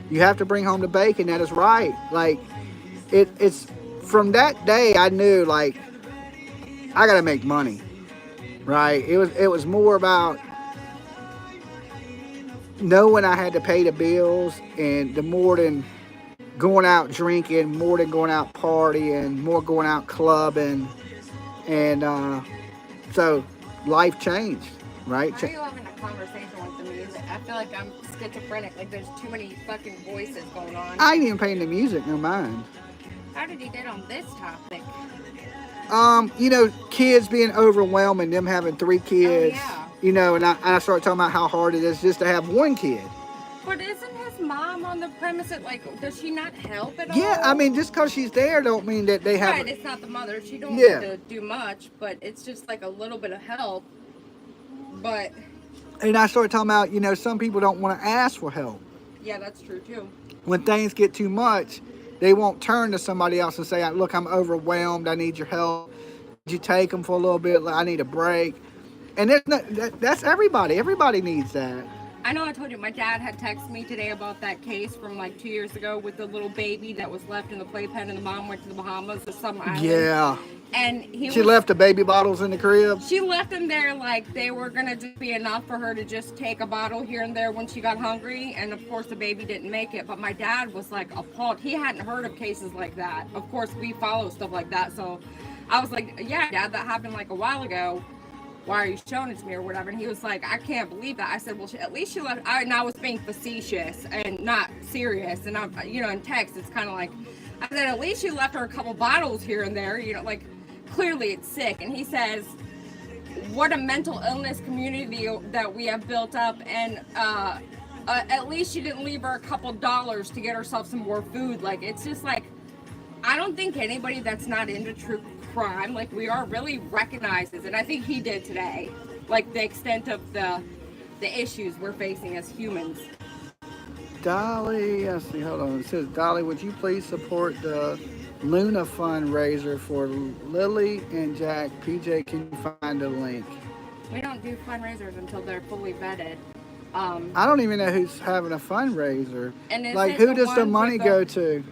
S1: You have to bring home the bacon. That is right. Like it's from that day I knew, like, I gotta make money, right? It was more about knowing I had to pay the bills, and the more than going out drinking, more than going out partying, more going out clubbing, and so life changed, right?
S2: Why are you having a conversation with the music? I feel like I'm schizophrenic. Like there's too many fucking voices going on.
S1: I ain't even paying the music no mind.
S2: How did he get on this topic?
S1: You know, kids being overwhelmed and them having 3 kids.
S2: Oh, yeah.
S1: You know, and I started talking about how hard it is just to have 1 kid.
S2: But isn't his mom on the premise that, like, does she not help at all?
S1: Yeah, I mean, just because she's there don't mean that they have...
S2: Right, it's not the mother. She don't need to do much, but it's just like a little bit of help. But...
S1: And I started talking about, you know, some people don't want to ask for help.
S2: Yeah, that's true, too.
S1: When things get too much, they won't turn to somebody else and say, look, I'm overwhelmed. I need your help. Could you take them for a little bit? I need a break. And that's everybody. Everybody needs that.
S2: I know I told you, my dad had texted me today about that case from like 2 years ago with the little baby that was left in the playpen and the mom went to the Bahamas or some island.
S1: Yeah.
S2: And
S1: she left the baby bottles in the crib?
S2: She left them there like they were going to just be enough for her to just take a bottle here and there when she got hungry. And of course the baby didn't make it. But my dad was like appalled. He hadn't heard of cases like that. Of course we follow stuff like that. So I was like, yeah, Dad, that happened like a while ago. Why are you showing it to me or whatever? And he was like, I can't believe that. I said, well, at least she left. And I was being facetious and not serious. And I'm, you know, in text, it's kind of like, I said, at least you left her a couple bottles here and there, you know, like clearly it's sick. And he says, what a mental illness community that we have built up. And at least she didn't leave her a couple dollars to get herself some more food. Like, it's just like, I don't think anybody that's not into true crime, like we are, really recognizes, and I think he did today, like the extent of the issues we're facing as humans.
S1: Dolly, let's see, hold on. It says, Dolly, would you please support the Luna fundraiser for Lily and Jack? PJ, can you find a link?
S2: We don't do fundraisers until they're fully vetted.
S1: I don't even know who's having a fundraiser.
S2: And
S1: like, who does the money go to?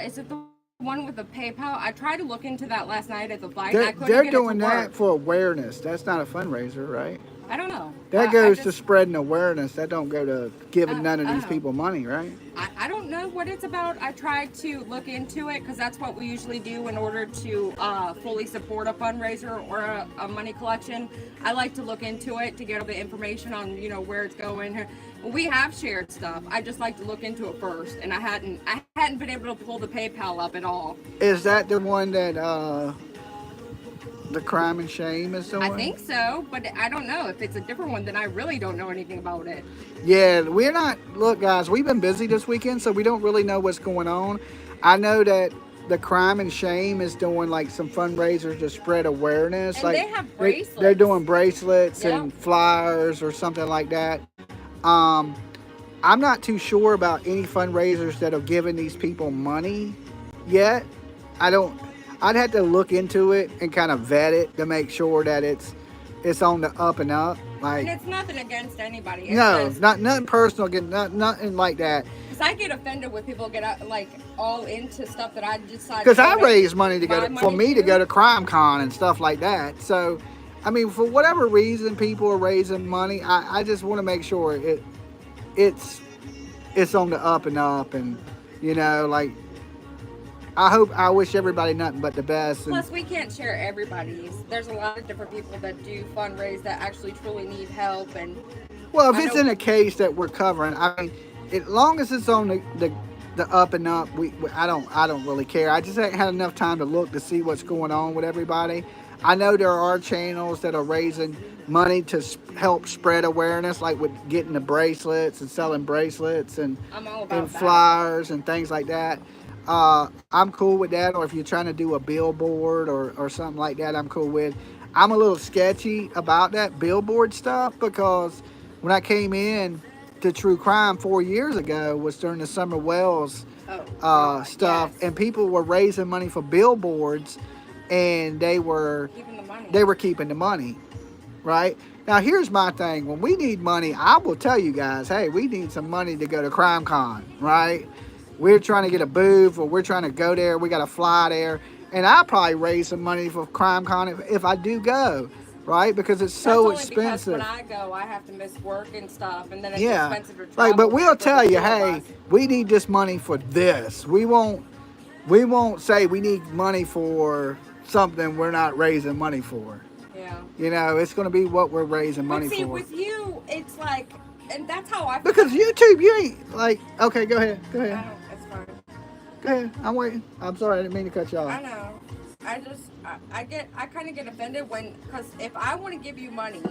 S2: Is it the one with the PayPal? I tried to look into that last night at the fight.
S1: They're doing that for awareness. That's not a fundraiser, right?
S2: I don't know.
S1: That goes to spreading awareness. That don't go to giving none of these people money, right?
S2: I don't know what it's about. I tried to look into it because that's what we usually do in order to fully support a fundraiser or a money collection. I like to look into it to get all the information on, you know, where it's going. We have shared stuff. I just like to look into it first, and I hadn't been able to pull the PayPal up at all.
S1: Is that the one that the crime and shame is doing?
S2: I think so, but I don't know. If it's a different one, then I really don't know anything about it.
S1: Yeah, we're not. Look, guys, we've been busy this weekend, so we don't really know what's going on. I know that the crime and shame is doing like some fundraisers to spread awareness.
S2: And
S1: like
S2: they have bracelets.
S1: They're doing bracelets and flyers or something like that. I'm not too sure about any fundraisers that are giving these people money yet. I'd have to look into it and kind of vet it to make sure that it's on the up and up. Like,
S2: and it's nothing against anybody. It's
S1: no,
S2: just,
S1: nothing personal. Nothing like that.
S2: Because I get offended when people get like all into stuff that I decided.
S1: Because I raise money to go for me to go to Crime Con and stuff like that. So, I mean, for whatever reason people are raising money, I just want to make sure it's on the up and up, and you know, like, I wish everybody nothing but the best.
S2: Plus, we can't share everybody's. There's a lot of different people that do fundraise that actually truly need help. And
S1: well, if it's in a case that we're covering, I mean, as long as it's on the up and up, I don't really care. I just haven't had enough time to look to see what's going on with everybody. I know there are channels that are raising money to help spread awareness, like with getting the bracelets and selling bracelets
S2: I'm all
S1: and
S2: about that.
S1: flyers and things like that. I'm cool with that. Or if you're trying to do a billboard or something like that, I'm cool with. I'm a little sketchy about that billboard stuff because when I came in to true crime 4 years ago was during the Summer Wells
S2: Oh God,
S1: stuff,
S2: yes.
S1: and people were raising money for billboards, and
S2: Keeping the money.
S1: they were keeping the money, right? Now here's my thing: when we need money, I will tell you guys, hey, we need some money to go to CrimeCon, right? We're trying to get a booth, or we're trying to go there. We got to fly there, and I'll probably raise some money for CrimeCon if I do go, right? Because it's
S2: That's
S1: so
S2: only because when
S1: expensive.
S2: I go, I have to miss work and stuff, and then it's
S1: Yeah,
S2: expensive to
S1: like, but
S2: travel
S1: we'll
S2: for the
S1: tell you,
S2: two of
S1: hey,
S2: us.
S1: we need this money for this. We won't say we need money for something we're not raising money for.
S2: Yeah.
S1: You know, it's going to be what we're raising
S2: But
S1: money
S2: see,
S1: for.
S2: with you, it's like, and that's how I feel.
S1: Because YouTube, you ain't like, okay, go ahead. Go
S2: I
S1: ahead.
S2: don't. It's fine.
S1: Go ahead. I'm waiting. I'm sorry. I didn't mean to cut you off.
S2: I know. I kind of get offended because if I want to give you money,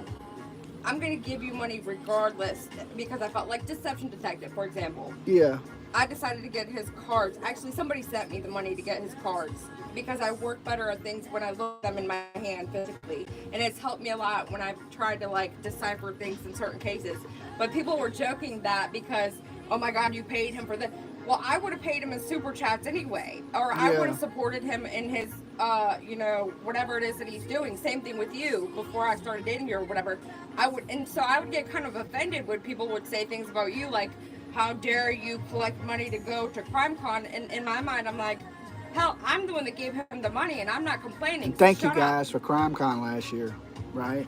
S2: I'm gonna give you money regardless because I felt like Deception Detective, for example.
S1: Yeah.
S2: I decided to get his cards. Actually, somebody sent me the money to get his cards because I work better at things when I look them in my hand physically, and it's helped me a lot when I've tried to like decipher things in certain cases. But people were joking that because, oh my God, you paid him for that. Well, I would have paid him in super chats anyway, or I would
S1: Yeah.
S2: have supported him in his, whatever it is that he's doing. Same thing with you before I started dating you or whatever. So I would get kind of offended when people would say things about you like, how dare you collect money to go to CrimeCon? And in my mind, I'm like, hell, I'm the one that gave him the money, and I'm not complaining.
S1: And thank
S2: so
S1: you
S2: shut up.
S1: guys for CrimeCon last year, right?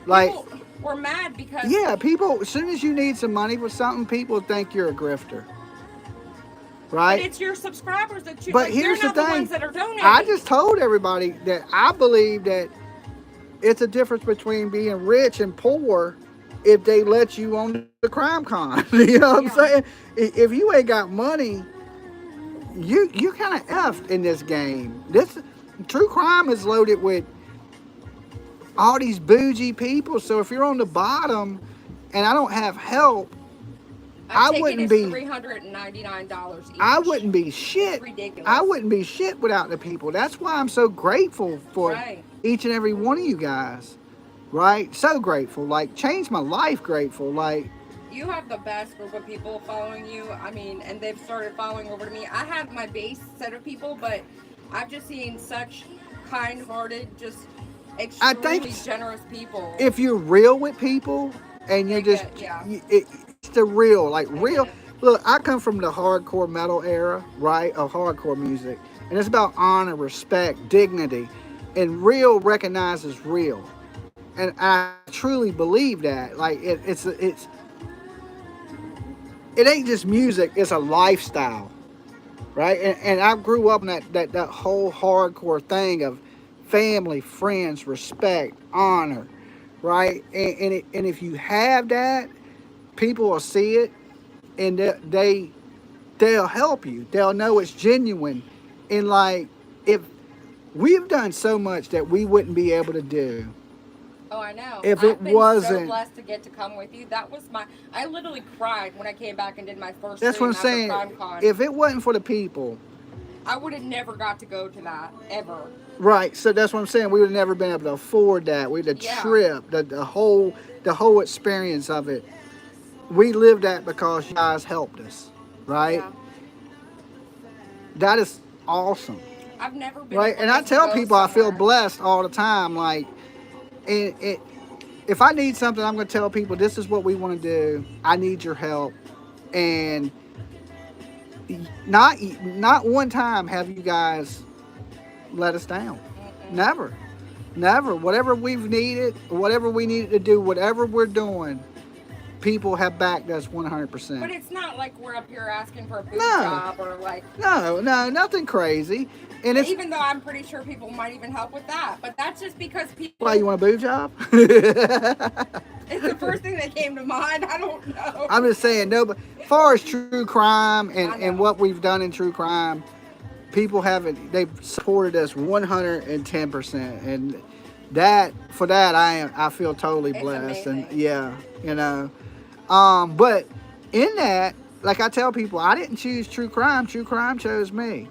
S1: Like,
S2: People were mad because
S1: yeah, people, as soon as you need some money for something, people think you're a grifter,
S2: but
S1: right?
S2: it's your subscribers that you.
S1: But
S2: Like,
S1: here's
S2: they're
S1: the
S2: not the
S1: thing.
S2: ones that are donating.
S1: I just told everybody that I believe that it's a difference between being rich and poor if they let you on the crime con. You know what I'm
S2: Yeah.
S1: saying? If you ain't got money, you kind of effed in this game. This true crime is loaded with all these bougie people. So if you're on the bottom and I don't have help, I
S2: ticket
S1: wouldn't
S2: is
S1: be
S2: $399 each.
S1: I wouldn't be shit.
S2: It's ridiculous.
S1: I wouldn't be shit without the people. That's why I'm so grateful for
S2: Right.
S1: each and every one of you guys. Right? So grateful. Like, changed my life grateful. Like,
S2: You have the best group of people following you. I mean, and they've started following over to me. I have my base set of people, but I've just seen such kind-hearted, just
S1: I think
S2: extremely generous people.
S1: if you're real with people and you're
S2: They
S1: just,
S2: get- yeah.
S1: it's the real, like real.
S2: get it.
S1: Look, I come from the hardcore metal era, right? Of hardcore music. And it's about honor, respect, dignity. And real recognizes real. And I truly believe that. Like, it ain't just music, it's a lifestyle. Right? And I grew up in that whole hardcore thing of family, friends, respect, honor, right? And if you have that, people will see it, and they'll help you. They'll know it's genuine. And like, if we've done so much that we wouldn't be able to do
S2: Oh, I know.
S1: if
S2: I've
S1: it
S2: been
S1: wasn't.
S2: so blessed to get to come with you. That was I literally cried when I came back and did my first
S1: That's what
S2: stream
S1: I'm
S2: after
S1: saying.
S2: CrimeCon.
S1: If it wasn't for the people,
S2: I would have never got to go to that, ever.
S1: right? So that's what I'm saying. We would have never been able to afford that. The
S2: Yeah.
S1: trip, the whole experience of it. We lived that because you guys helped us, right?
S2: Yeah.
S1: That is awesome,
S2: I've never been
S1: right?
S2: able
S1: And I
S2: just to
S1: tell
S2: go
S1: people I feel
S2: somewhere.
S1: blessed all the time. Like, if I need something, I'm going to tell people this is what we want to do. I need your help, and not one time have you guys let us down. Never. Whatever we've needed, whatever we needed to do, whatever we're doing, people have backed us 100%.
S2: But it's not like we're up here asking for a boob
S1: No.
S2: job or like.
S1: No, nothing crazy. And it's
S2: Even though I'm pretty sure people might even help with that, but that's just because people.
S1: why you want a boob job?
S2: It's the first thing that came to mind. I don't know.
S1: I'm just saying, no. But as far as true crime
S2: I know.
S1: and what we've done in true crime, people they've supported us 110%, and for that I feel totally
S2: It's
S1: blessed, and
S2: amazing.
S1: yeah, you know. But in that, like I tell people, I didn't choose true crime. True crime chose me.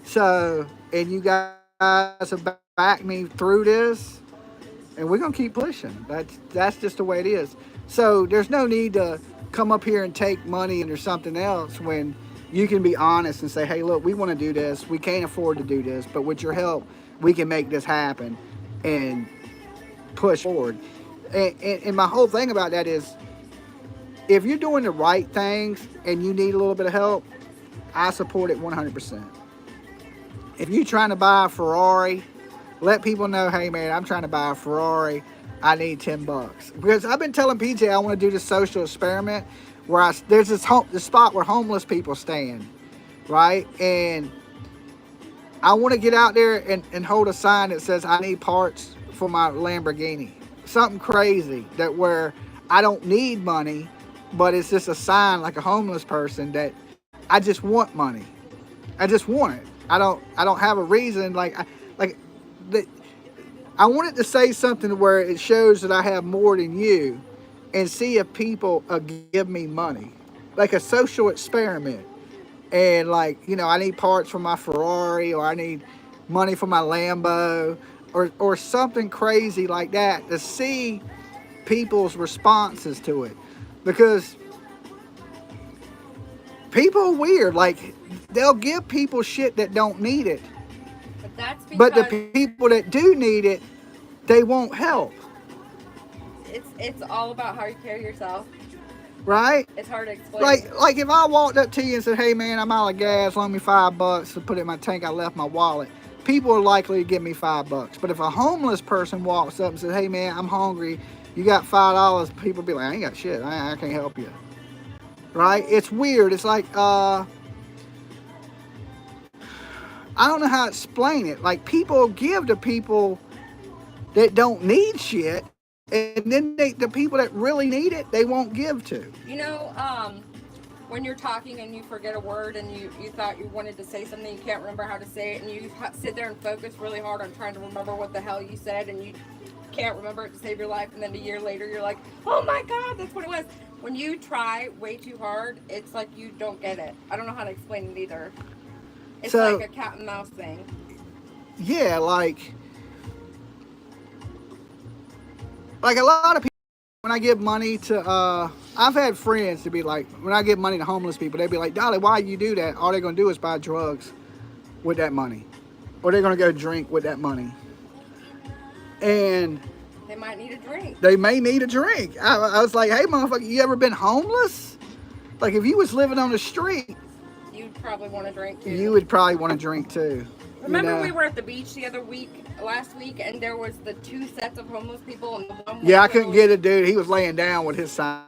S1: So, and you guys have backed me through this, and we're gonna keep pushing. That's just the way it is. So there's no need to come up here and take money and or something else when you can be honest and say, hey, look, we want to do this. We can't afford to do this, but with your help, we can make this happen and push forward. And my whole thing about that is, if you're doing the right things and you need a little bit of help, I support it 100%. If you're trying to buy a Ferrari, let people know, hey man, I'm trying to buy a Ferrari. I need $10 because I've been telling PJ I want to do this social experiment where there's this spot where homeless people stand, right? And I want to get out there and hold a sign that says I need parts for my Lamborghini. Something crazy that where I don't need money, but it's just a sign like a homeless person that I just want money. I just want it. I don't have a reason like the, I wanted to say something where it shows that I have more than you, and see if people give me money, like a social experiment. And like, you know, I need parts for my Ferrari, or I need money for my Lambo, or something crazy like that, to see people's responses to it, because people are weird. Like, they'll give people shit that don't need it,
S2: But that's
S1: but the
S2: because
S1: people that do need it, they won't help,
S2: it's all about how you carry yourself.
S1: right?
S2: It's hard to explain.
S1: Like if I walked up to you and said, hey man, I'm out of gas, loan me $5 to put it in my tank, I left my wallet, people are likely to give me $5. But if a homeless person walks up and says, hey man, I'm hungry, you got $5, people be like, I ain't got shit, I can't help you, right? It's weird. It's like I don't know how to explain it. Like, people give to people that don't need shit, and then the people that really need it, they won't give to.
S2: You know, when you're talking and you forget a word and you thought you wanted to say something, you can't remember how to say it, and you sit there and focus really hard on trying to remember what the hell you said, and you can't remember it to save your life, and then a year later you're like, oh my god, that's what it was. When you try way too hard, it's like you don't get it. I don't know how to explain it either. It's
S1: So,
S2: like a cat and mouse thing.
S1: yeah, like a lot of people, when I give money to, I've had friends to be like, when I give money to homeless people, they'd be like, Dolly, why you do that? All they're going to do is buy drugs with that money. Or they're going to go drink with that money. And
S2: They might need a drink.
S1: they may need a drink. I was like, hey, motherfucker, you ever been homeless? Like, if you was living on the street,
S2: You'd probably want a drink too.
S1: you would probably want to drink too.
S2: Remember we were at the beach last week, and there was the two sets of homeless people, and the one
S1: Yeah, I
S2: was
S1: couldn't get a dude. He was laying down with his sign.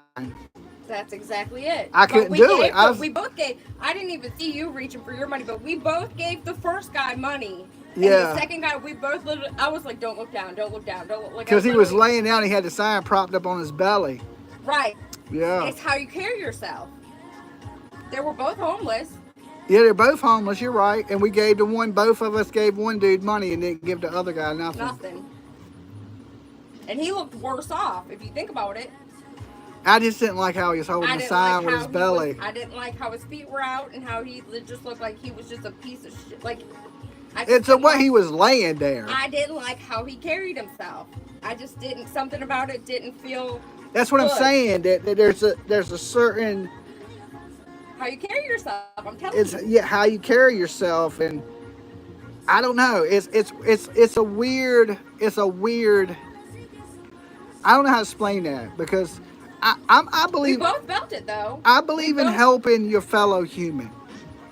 S2: That's exactly it.
S1: I couldn't do it.
S2: We both gave. I didn't even see you reaching for your money, but we both gave the first guy money. And
S1: Yeah.
S2: the second guy, we both literally. I was like, "Don't look down! Don't look down! Don't look." Like,
S1: Because he was laying down, he had the sign propped up on his belly.
S2: Right.
S1: Yeah.
S2: It's how you carry yourself. They were both homeless.
S1: Yeah, they're both homeless, you're right. And we gave both of us gave one dude money and didn't give the other guy nothing.
S2: Nothing. And he looked worse off if you think about it.
S1: I just didn't like how he was holding the sign with his belly.
S2: I didn't like how his feet were out and how he just looked like he was just a piece of shit. Like,
S1: It's the way he was laying there.
S2: I didn't like how he carried himself. I just didn't. Something about it didn't feel.
S1: That's what
S2: good.
S1: I'm saying. That there's a certain.
S2: How you carry yourself. I'm telling you.
S1: Yeah, how you carry yourself, and I don't know. It's a weird. I don't know how to explain that, because I
S2: We
S1: believe
S2: both felt it though.
S1: I believe in helping your fellow human.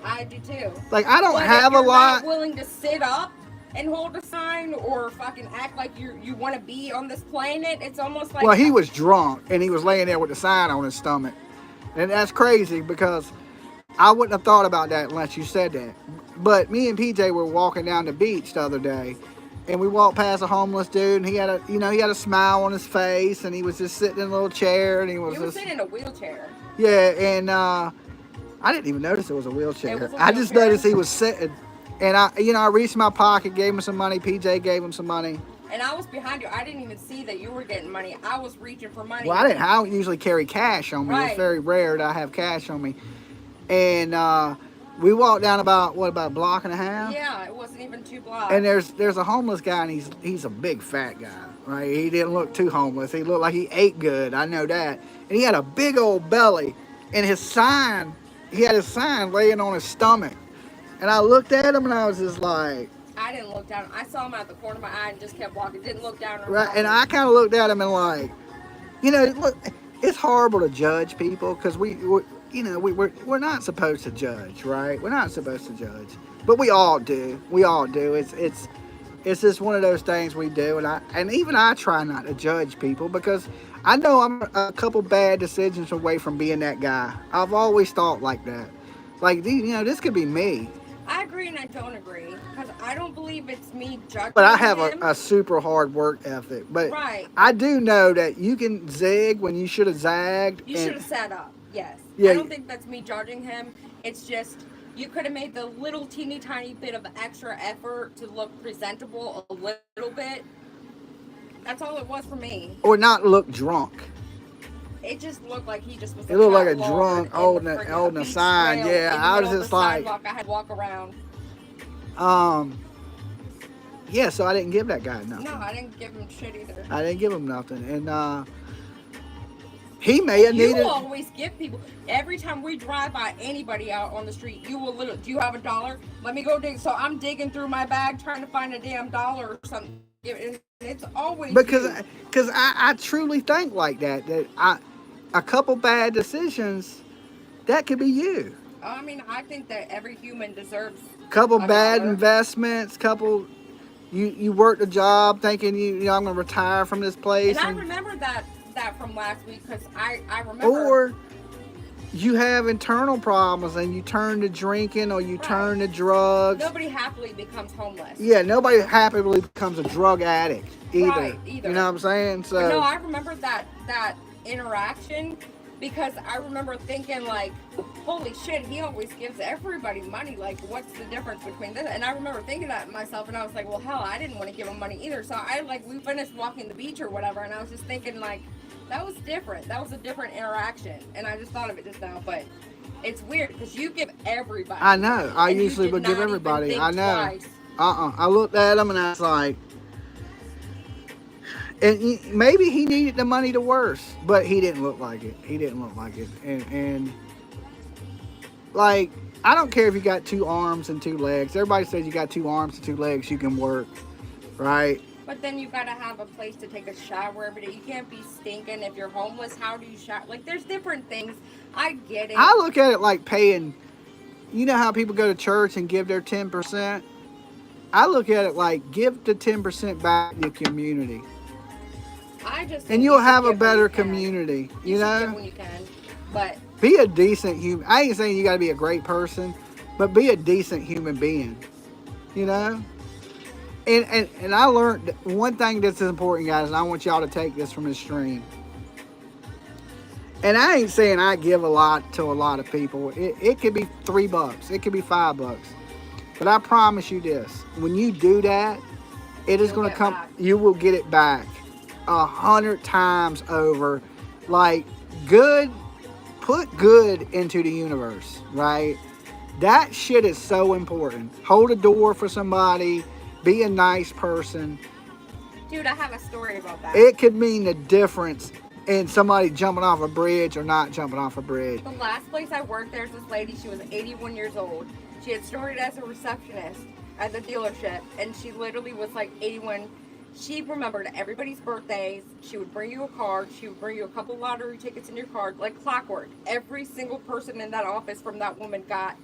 S2: I do too.
S1: Like, I don't
S2: But
S1: have
S2: if you're
S1: a lot.
S2: not willing to sit up and hold a sign or fucking act like you want to be on this planet, it's almost like.
S1: Well, he was drunk and he was laying there with the sign on his stomach, and that's crazy because I wouldn't have thought about that unless you said that. But me and PJ were walking down the beach the other day, and we walked past a homeless dude, and he had a smile on his face, and he was just sitting in a little chair, and he was
S2: sitting in a wheelchair.
S1: yeah, and I didn't even notice it was a wheelchair.
S2: It was a
S1: I just
S2: wheelchair.
S1: noticed he was sitting. And I reached in my pocket, gave him some money. PJ gave him some money.
S2: And I was behind you. I didn't even see that you were getting money. I was reaching for money.
S1: Well, I don't usually carry cash on me.
S2: Right.
S1: It's very rare that I have cash on me. And we walked down about a block and a half.
S2: Yeah, it wasn't even 2 blocks.
S1: And there's a homeless guy, and he's a big fat guy, right? He didn't look too homeless. He looked like he ate good. I know that. And he had a big old belly, and he had his sign laying on his stomach. And I looked at him, and I was just like,
S2: I didn't look down. I saw him out the corner of my eye and just kept walking. Didn't look down.
S1: Right. And I kind of looked at him and like, look, it's horrible to judge people because we're not supposed to judge, right? We're not supposed to judge, but we all do. We all do. It's just one of those things we do, and even I try not to judge people because I know I'm a couple bad decisions away from being that guy. I've always thought like that. Like, this could be me.
S2: I agree and I don't agree because I don't believe it's me judging.
S1: But I have
S2: him.
S1: a super hard work ethic. But
S2: right.
S1: I do know that you can zig when you should have zagged.
S2: You should have sat up. Yes.
S1: Yeah.
S2: I don't think that's me judging him. It's just you could have made the little teeny tiny bit of extra effort to look presentable a little bit. That's all it was for me.
S1: Or not look drunk.
S2: It just looked like he just was.
S1: It looked like a drunk holding a sign. Yeah, I was just like,
S2: I had to walk around.
S1: Yeah, so I didn't give that guy nothing.
S2: No, I didn't give him shit either.
S1: I didn't give him nothing, and he may have needed.
S2: You always give people. Every time we drive by anybody out on the street, you will literally. Do you have $1? Let me go dig. So I'm digging through my bag trying to find a damn dollar or something. It's always
S1: because I truly think like that a couple bad decisions that could be you.
S2: I mean, I think that every human deserves
S1: couple bad
S2: dollar.
S1: Investments, couple you worked a job thinking I'm gonna retire from this place.
S2: And I remember that from last week because I remember.
S1: Or you have internal problems and you turn to drinking or you turn to drugs.
S2: Nobody happily becomes homeless.
S1: Yeah, nobody happily becomes a drug addict either.
S2: Right, either.
S1: You know what I'm saying? So
S2: but no, I remember that interaction because I remember thinking like, holy shit, he always gives everybody money. Like, what's the difference between this? And I remember thinking that myself, and I was like, well, hell, I didn't want to give him money either. So we finished walking the beach or whatever, and I was just thinking like, that was different. That was a different interaction, and I just thought of it just now. But it's weird because you give everybody.
S1: I know. I usually would give everybody. I know. Twice. I looked at him and I was like, and maybe he needed the money the worst, but he didn't look like it. He didn't look like it, and like I don't care if you got 2 arms and 2 legs. Everybody says you got 2 arms and 2 legs, you can work, right?
S2: But then you gotta have a place to take a shower every day. You can't be stinking if you're homeless. How do you shower? Like, there's different things. I get it.
S1: I look at it like paying. You know how people go to church and give their 10%? I look at it like give the 10% back to the community. And you'll have a better community. You know?
S2: Give when you can. But
S1: be a decent human. I ain't saying you gotta be a great person, but be a decent human being. You know? And I learned one thing that's important, guys, and I want y'all to take this from this stream. And I ain't saying I give a lot to a lot of people. It could be $3. It could be $5. But I promise you this. When you do that, it is going to come. You will get it back 100 times over. Like, good. Put good into the universe, right? That shit is so important. Hold a door for somebody. Be a nice person.
S2: Dude, I have a story about that.
S1: It could mean the difference in somebody jumping off a bridge or not jumping off a bridge.
S2: The last place I worked, there's this lady. She was 81 years old. She had started as a receptionist at the dealership, and she literally was like 81. She remembered everybody's birthdays. She would bring you a card. She would bring you a couple lottery tickets in your card, like clockwork. Every single person in that office from that woman got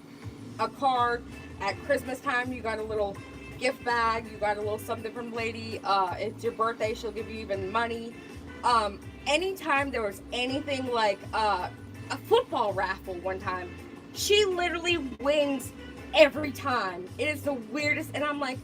S2: a card. At Christmas time, you got a little gift bag, you got a little something from the lady. It's your birthday, she'll give you even money. Anytime there was anything like a football raffle one time, she literally wins every time. It is the weirdest, and I'm like,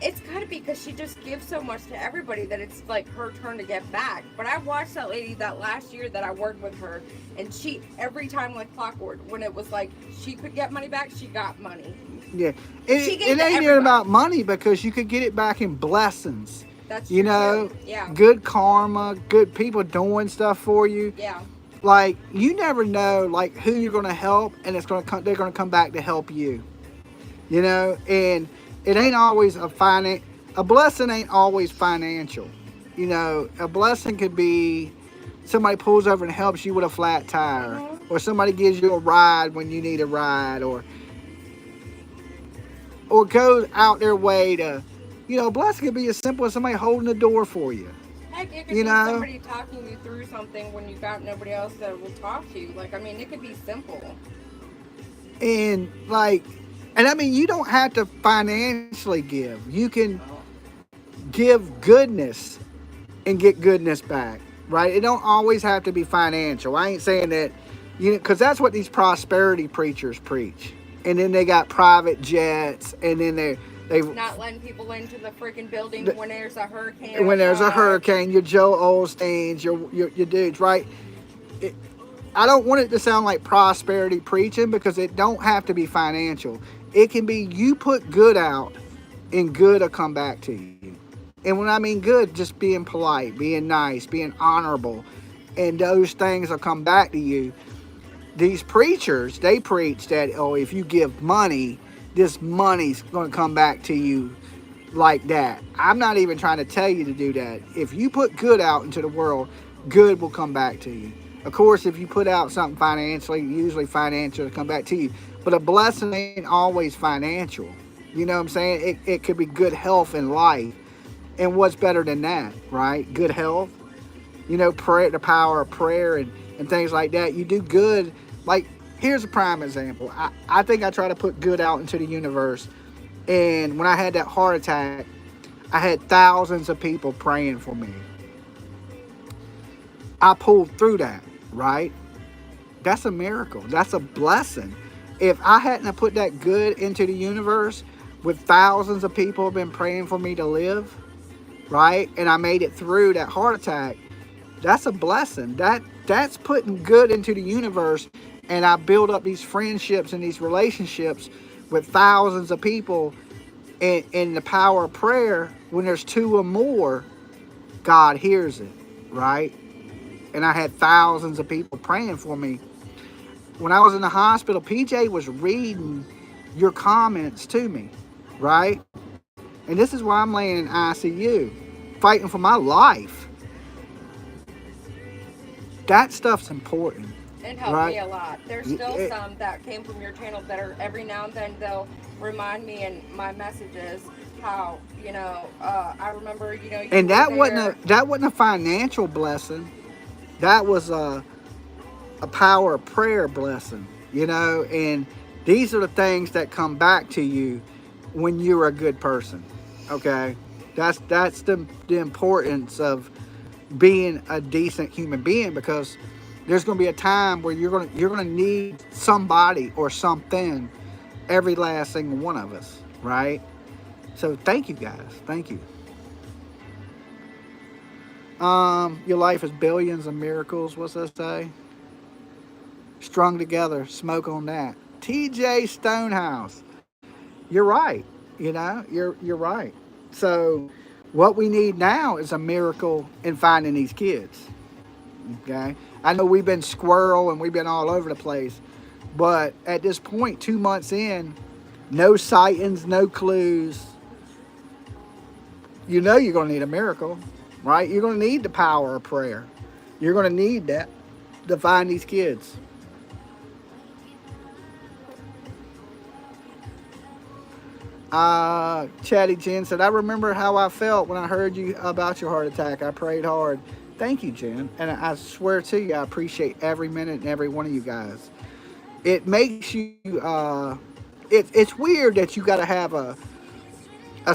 S2: it's gotta be because she just gives so much to everybody that it's like her turn to get back. But I watched that lady that last year that I worked with her, and she every time like clockwork, when it was like she could get money back, she got money.
S1: Yeah,
S2: She
S1: it
S2: gave
S1: ain't
S2: to
S1: even
S2: everybody.
S1: about money because you could get it back in blessings.
S2: That's
S1: You
S2: true,
S1: know,
S2: too. Yeah.
S1: good karma, good people doing stuff for you.
S2: Yeah.
S1: Like you never know, like who you're gonna help, and it's gonna come. They're gonna come back to help you. You know, and it ain't always a blessing ain't always financial. You know, a blessing could be somebody pulls over and helps you with a flat tire, or somebody gives you a ride when you need a ride, or goes out their way to, you know, a blessing could be as simple as somebody holding the door for you.
S2: Heck, it could
S1: You
S2: be
S1: know,
S2: somebody talking you through something when you got nobody else that will talk to you. Like, I mean, it could be simple.
S1: and like, and I mean, you don't have to financially give. You can give goodness and get goodness back, right? It don't always have to be financial. I ain't saying that, you know, because that's what these prosperity preachers preach. And then they got private jets, and then they
S2: Not letting people into the freaking building when there's a hurricane.
S1: when there's a
S2: outside.
S1: hurricane, your Joe Osteens, your dudes, right? I don't want it to sound like prosperity preaching because it don't have to be financial. It can be you put good out, and good will come back to you. And when I mean good, just being polite, being nice, being honorable, and those things will come back to you. These preachers, they preach that, oh, if you give money, this money's going to come back to you like that. I'm not even trying to tell you to do that. If you put good out into the world, good will come back to you. Of course, if you put out something financially, usually financial will come back to you. But a blessing ain't always financial. You know what I'm saying? It could be good health in life. And what's better than that, right? Good health. You know, prayer, the power of prayer and things like that. You do good. Like, here's a prime example. I think I try to put good out into the universe. And when I had that heart attack, I had thousands of people praying for me. I pulled through that, right? That's a miracle. That's a blessing. If I hadn't have put that good into the universe, with thousands of people have been praying for me to live, right? And I made it through that heart attack. That's a blessing. That's putting good into the universe. And I build up these friendships and these relationships with thousands of people. And in the power of prayer, when there's two or more, God hears it, right? And I had thousands of people praying for me. When I was in the hospital, PJ was reading your comments to me, right? And this is why I'm laying in ICU, fighting for my life. That stuff's important.
S2: It helped
S1: right?
S2: me a lot. There's still some that came from your channel that are every now and then they'll remind me in my messages how, you know, I remember, you know, you
S1: and that
S2: there.
S1: wasn't a financial blessing. That was a power of prayer blessing, you know. And these are the things that come back to you when you're a good person. Okay, that's the importance of being a decent human being, because there's going to be a time where you're going to need somebody or something, every last single one of us, right? So thank you guys, thank you. Your life is billions of miracles. What's that say? Strung together, smoke on that. TJ Stonehouse, you're right. You know, you're right. So what we need now is a miracle in finding these kids. Okay, I know we've been squirrel and we've been all over the place, but at this point, 2 months in, no sightings, no clues. You know you're going to need a miracle, right? You're going to need the power of prayer. You're going to need that to find these kids. Chatty Jen said, I remember how I felt when I heard you about your heart attack. I prayed hard. Thank you, Jen. And I swear to you, I appreciate every minute and every one of you guys. It makes you, it's weird that you got to have a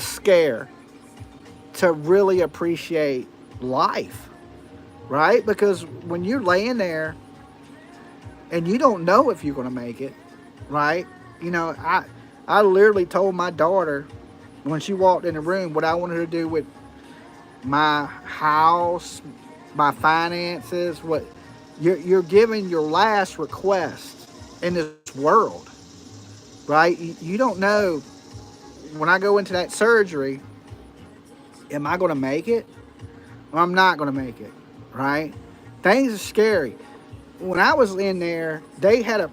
S1: scare to really appreciate life, right? Because when you're laying there and you don't know if you're going to make it, right? You know, I literally told my daughter when she walked in the room what I wanted her to do with my house, my finances, what you're giving your last request in this world. right? You don't know when I go into that surgery, am I going to make it or I'm not going to make it, right? Things are scary. When I was in there, they had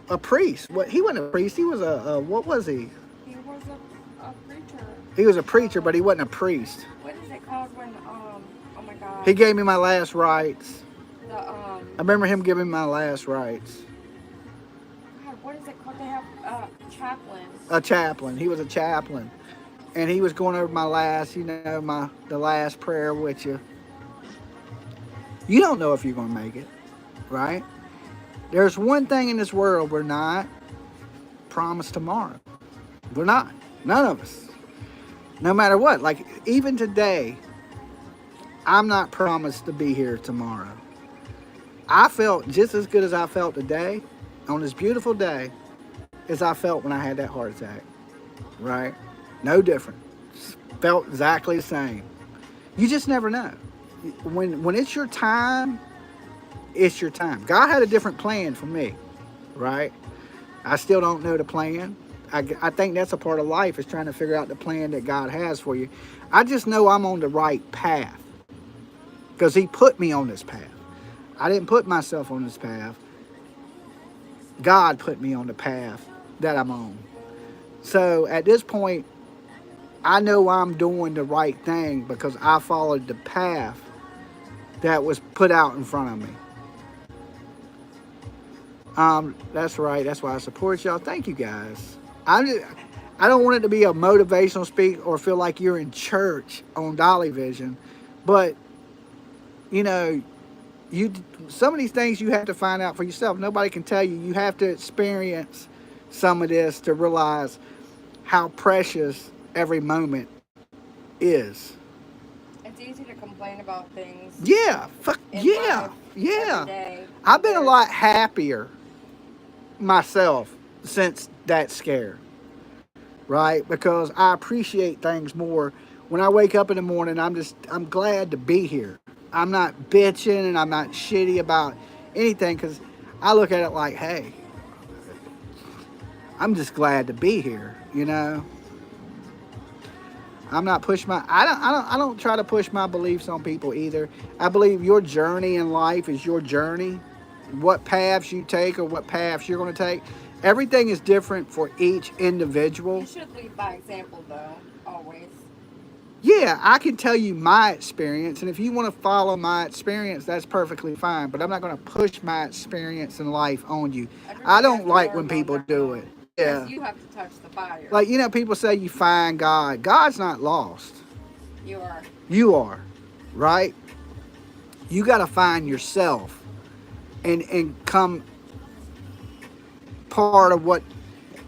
S1: a priest. What, he wasn't a priest. He was what was he?
S2: He was a preacher.
S1: He was a preacher, but he wasn't a priest.
S2: What is it called when oh my god.
S1: He gave me my last rites.
S2: The
S1: I remember him giving me my last rites.
S2: God, what is it called? They have chaplains.
S1: A chaplain. He was a chaplain, and he was going over my last, the last prayer with you. You don't know if you're going to make it, right? There's one thing in this world we're not promised tomorrow. We're not. None of us. No matter what. Like, even today, I'm not promised to be here tomorrow. I felt just as good as I felt today, on this beautiful day, as I felt when I had that heart attack. Right? No different. Felt exactly the same. You just never know. When it's your time, it's your time. God had a different plan for me, right? I still don't know the plan. I think that's a part of life, is trying to figure out the plan that God has for you. I just know I'm on the right path because he put me on this path. I didn't put myself on this path. God put me on the path that I'm on. So at this point, I know I'm doing the right thing because I followed the path that was put out in front of me. That's right. That's why I support y'all. Thank you guys. I don't want it to be a motivational speak or feel like you're in church on Dolly Vision, but some of these things you have to find out for yourself. Nobody can tell you. You have to experience some of this to realize how precious every moment is.
S2: It's easy to complain about things.
S1: Yeah, yeah.
S2: Every day.
S1: I've been a lot happier myself since that scare, right? Because I appreciate things more. When I wake up in the morning, I'm glad to be here. I'm not bitching and I'm not shitty about anything because I look at it like, hey, I'm just glad to be here, I'm not pushing I don't try to push my beliefs on people either. I believe your journey in life is your journey. What paths you take or what paths you're going to take, everything is different for each individual.
S2: You should lead by example, though, always.
S1: Yeah, I can tell you my experience, and if you want to follow my experience, that's perfectly fine. But I'm not going to push my experience in life on you. I don't like when people do it. Yeah.
S2: You have to touch the fire.
S1: Like, people say you find God. God's not lost.
S2: You are.
S1: You are, right? You got to find yourself and come part of what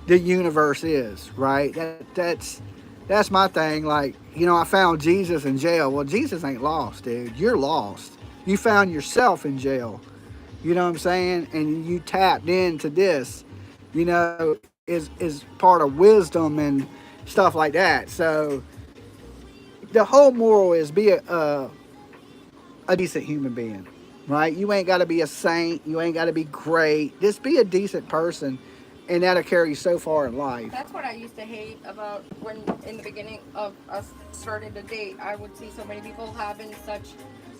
S1: the universe is, right? That's my thing. Like, I found Jesus in jail. Well, Jesus ain't lost, dude. You're lost. You found yourself in jail. You know what I'm saying? And you tapped into this, is part of wisdom and stuff like that. So the whole moral is be a decent human being, right? You ain't got to be a saint. You ain't got to be great. Just be a decent person, and that'll carry you so far in life.
S2: That's what I used to hate about when, in the beginning of us starting to date, I would see so many people having such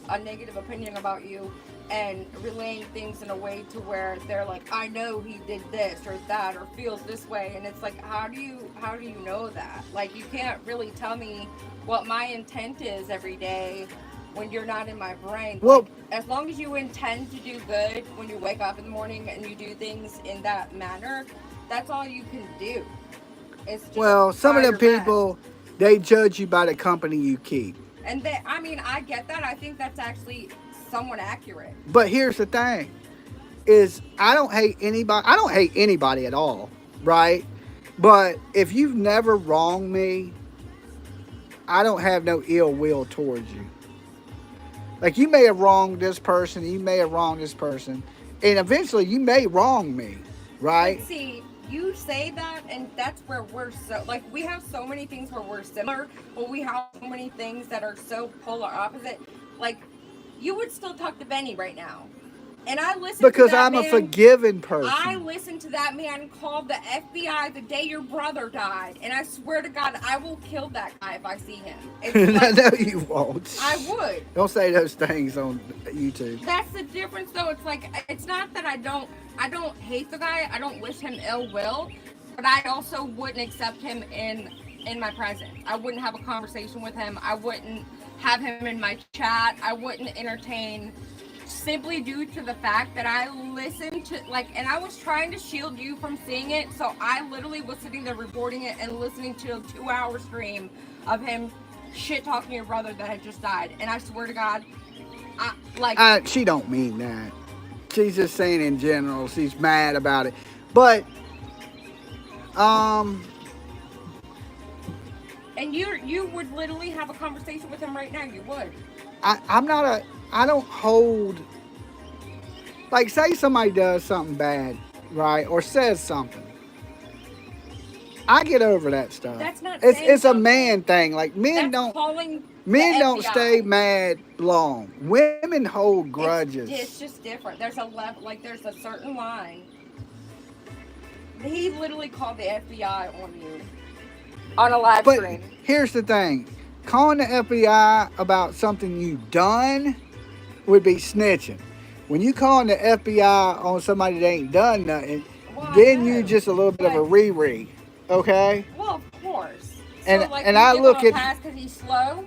S2: a negative opinion about you and relaying things in a way to where they're like, I know he did this or that or feels this way, and it's like, how do you know that? Like, you can't really tell me what my intent is every day when you're not in my brain.
S1: Well,
S2: like, as long as you intend to do good when you wake up in the morning and you do things in that manner, that's all you can do. It's just
S1: some of the people, they judge you by the company you keep.
S2: And I get that. I think that's actually somewhat accurate.
S1: But here's the thing, is I don't hate anybody. I don't hate anybody at all, right? But if you've never wronged me, I don't have no ill will towards you. Like, you may have wronged this person, you may have wronged this person, and eventually you may wrong me, right?
S2: But see, you say that, and that's where we're so, like, we have so many things where we're similar, but we have so many things that are so polar opposite. Like, you would still talk to Benny right now. And I listened
S1: because
S2: to that
S1: I'm
S2: man,
S1: a forgiving person.
S2: I listened to that man call the FBI the day your brother died, and I swear to God, I will kill that guy if I see him. It's like,
S1: No, you won't.
S2: I would.
S1: Don't say those things on YouTube.
S2: That's the difference, though. It's like, it's not that I don't hate the guy. I don't wish him ill will, but I also wouldn't accept him in my presence. I wouldn't have a conversation with him. I wouldn't have him in my chat. I wouldn't entertain, simply due to the fact that I listened to, like, and I was trying to shield you from seeing it, so I literally was sitting there recording it and listening to a 2-hour stream of him shit talking your brother that had just died. And I swear to God,
S1: she don't mean that. She's just saying in general, she's mad about it. But,
S2: and you would literally have a conversation with him right now. You would.
S1: I don't hold, like, say somebody does something bad, right, or says something. I get over that stuff.
S2: That's not.
S1: It's a man thing. Like, men
S2: That's
S1: don't stay mad long. Women hold grudges.
S2: It's just different. There's a level, like, there's a certain line. He literally called the FBI on you on a live stream.
S1: But here's the thing: calling the FBI about something you done would be snitching. When you calling the FBI on somebody that ain't done nothing, then you just a little bit of a ree-ree. Okay?
S2: Well, of course.
S1: And
S2: so, like,
S1: and I look at
S2: pass because he's slow.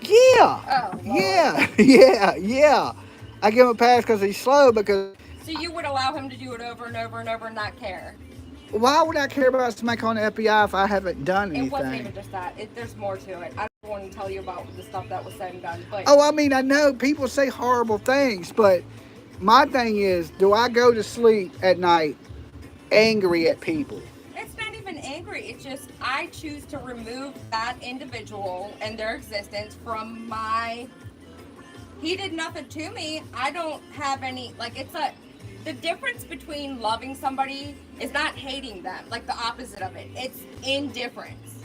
S1: Yeah.
S2: Oh, well.
S1: Yeah. I give him a pass because he's slow because.
S2: So you would allow him to do it over and over and over and not care?
S1: Why would I care about somebody calling the FBI if I haven't done anything?
S2: It wasn't even just that. There's more to it. I don't want to tell you about the stuff that was said and done. But
S1: I mean, I know people say horrible things, but my thing is, do I go to sleep at night angry at people?
S2: It's not even angry. It's just I choose to remove that individual and their existence from my... He did nothing to me. I don't have any... Like, the difference between loving somebody is not hating them, like the opposite of it. It's indifference.